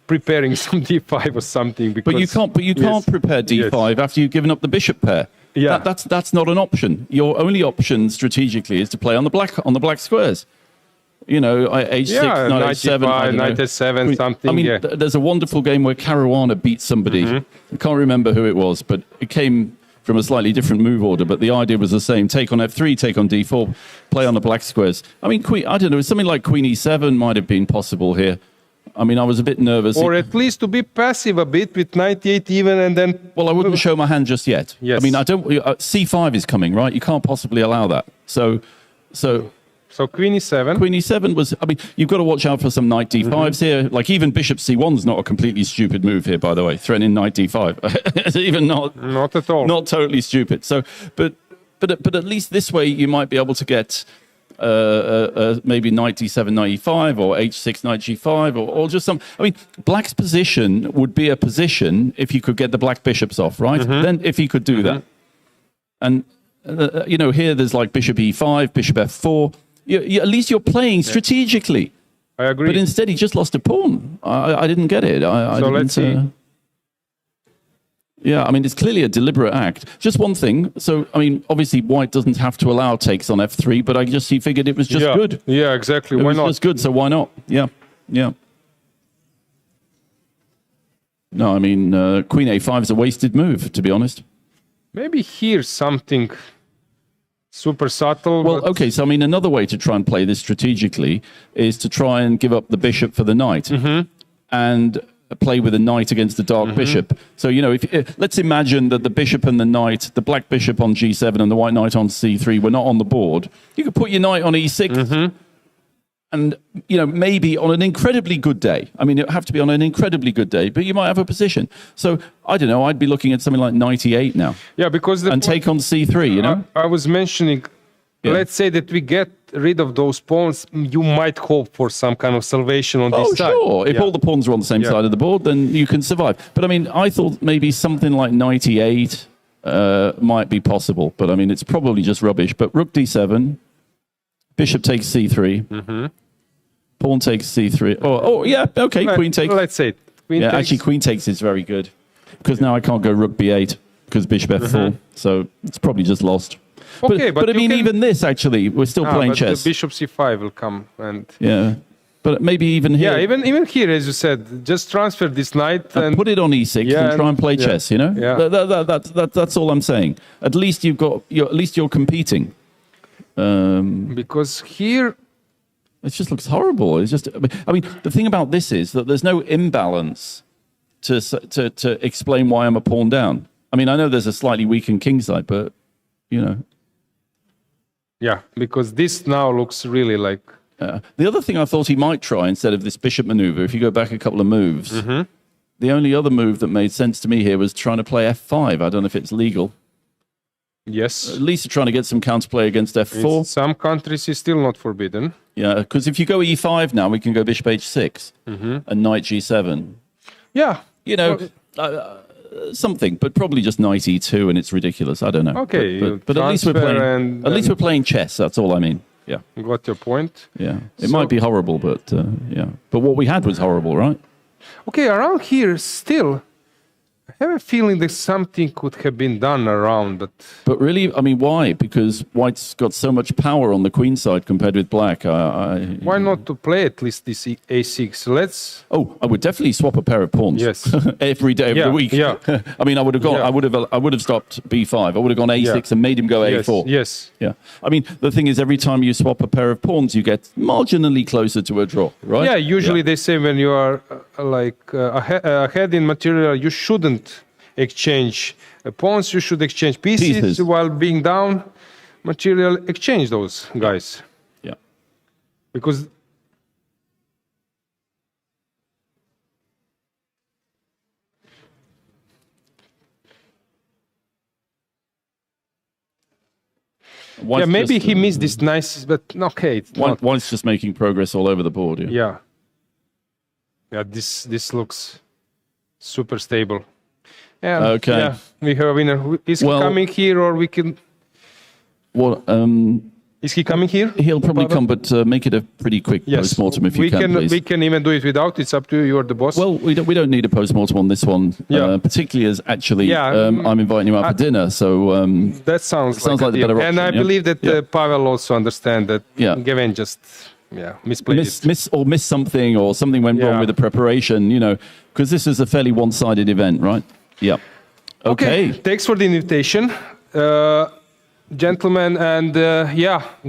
preparing some d5 or something. Because, but you can't prepare d5 after you've given up the bishop pair. Yeah. That's not an option. Your only option strategically is to play on the black squares. You know, h6, knight h7, knight h7, something. I mean, there's a wonderful game where Caruana beat somebody. I can't remember who it was, but it came from a slightly different move order, but the idea was the same. Take on f3, take on d4, play on the black squares. I mean, I don't know, something like queen e7 might have been possible here. I mean, I was a bit nervous. Or at least to be passive a bit with knight e8 even, and then... Well, I wouldn't show my hand just yet. Yes. I mean, c5 is coming, right? You can't possibly allow that. So queen e7. Queen e7 was, I mean, you've got to watch out for some knight d5s here. Like even bishop c1 is not a completely stupid move here, by the way. Threatening knight d5. It's even not at all. Not totally stupid. So, but at least this way you might be able to get maybe knight d7, knight e5, or h6, knight g5, or just some. I mean, black's position would be a position if you could get the black bishops off, right? Then if he could do that, and you know, here there's like bishop e5, bishop f4. At least you're playing strategically. I agree. But instead, he just lost a pawn. I didn't get it. Let's see. Yeah, I mean, it's clearly a deliberate act. Just one thing. So, I mean, obviously, white doesn't have to allow takes on f3, but he figured it was just good. Yeah, exactly. Why not? It was just good, so why not? Yeah. No, I mean, queen a5 is a wasted move, to be honest. Maybe here's something super subtle. Well, okay, so I mean, another way to try and play this strategically is to try and give up the bishop for the knight and play with a knight against the dark bishop. So, you know, if let's imagine that the bishop and the knight, the black bishop on g7 and the white knight on c3 were not on the board. You could put your knight on e6 and, you know, maybe on an incredibly good day. I mean, it would have to be on an incredibly good day, but you might have a position. So, I don't know, I'd be looking at something like knight e8 now. Yeah, because... take on c3, you know? I was mentioning, let's say that we get rid of those pawns, you might hope for some kind of salvation on this side. Oh, sure. If all the pawns are on the same side of the board, then you can survive. But, I mean, I thought maybe something like knight e8 might be possible. But, I mean, it's probably just rubbish. But rook d7, bishop takes c3, pawn takes c3. Oh, yeah, okay, queen takes. Let's say it. Actually, queen takes is very good. Because now I can't go rook b8 because bishop f4. So it's probably just lost. Okay, but I mean, even this, actually, we're still playing chess. The bishop c5 will come. And but maybe even here. Yeah, even here, as you said, just transfer this knight and put it on e6 and try and play chess, you know? Yeah. That's all I'm saying. At least you're competing. Because here... It just looks horrible. It's just, I mean, the thing about this is that there's no imbalance to explain why I'm a pawn down. I mean, I know there's a slightly weakened king side, but, you know. Yeah, because this now looks really like... the other thing I thought he might try instead of this bishop maneuver, if you go back a couple of moves, the only other move that made sense to me here was trying to play f5. I don't know if it's legal. Yes. At least trying to get some counterplay against f4. In some countries, it's still not forbidden. Yeah, because if you go e5 now, we can go bishop h6 and knight g7. Yeah. You know, something, but probably just knight e2, and it's ridiculous. I don't know. Okay, but at least we're playing chess. That's all I mean. Yeah. Got your point. Yeah. It might be horrible, but yeah. But what we had was horrible, right? Okay, around here still, I I have a feeling that something could have been done around, but really, I mean, why? Because white's got so much power on the queen side compared with black. Why not to play at least this a6? Let's. Oh, I would definitely swap a pair of pawns. Yes. every day, every week. Yeah. I mean, I would have gone. Yeah. I would have stopped b5. I would have gone a6 and made him go a4. Yes. Yeah. I mean, the thing is, every time you swap a pair of pawns, you get marginally closer to a draw, right? Yeah. Usually they say when you are ahead in material, you shouldn't exchange pawns. You should exchange pieces while being down material. Exchange those guys. Yeah. Because. Maybe he missed this nice, but okay. White's just making progress all over the board. Yeah. Yeah. This looks super stable. Yeah. Okay. Yeah, we have a winner. Is he coming here, or we can? Well, is he coming here? He'll probably come, but make it a pretty quick post-mortem if you can, please. We can even do it without. It's up to you. You're the boss. Well, we don't need a post-mortem on this one, particularly as actually I'm inviting you out for dinner. So that sounds like the better option. And I believe that Pavel also understands that Gavin just misplayed it. Missed something, or something went wrong with the preparation, because this is a fairly one-sided event, right? Yeah. Okay. Thanks for the invitation. Gentlemen, and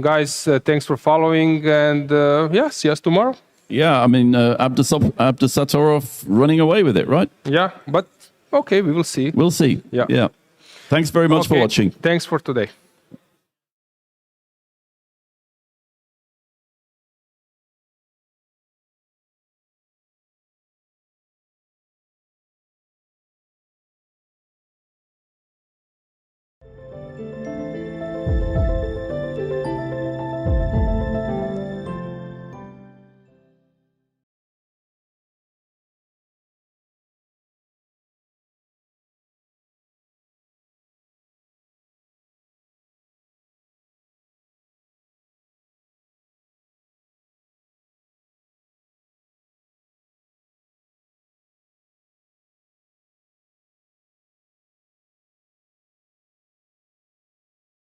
guys, thanks for following, and see us tomorrow. Yeah, I mean, Abdusattorov running away with it, right? Yeah, but okay, we will see. We'll see. Yeah. Thanks very much for watching. Thanks for today.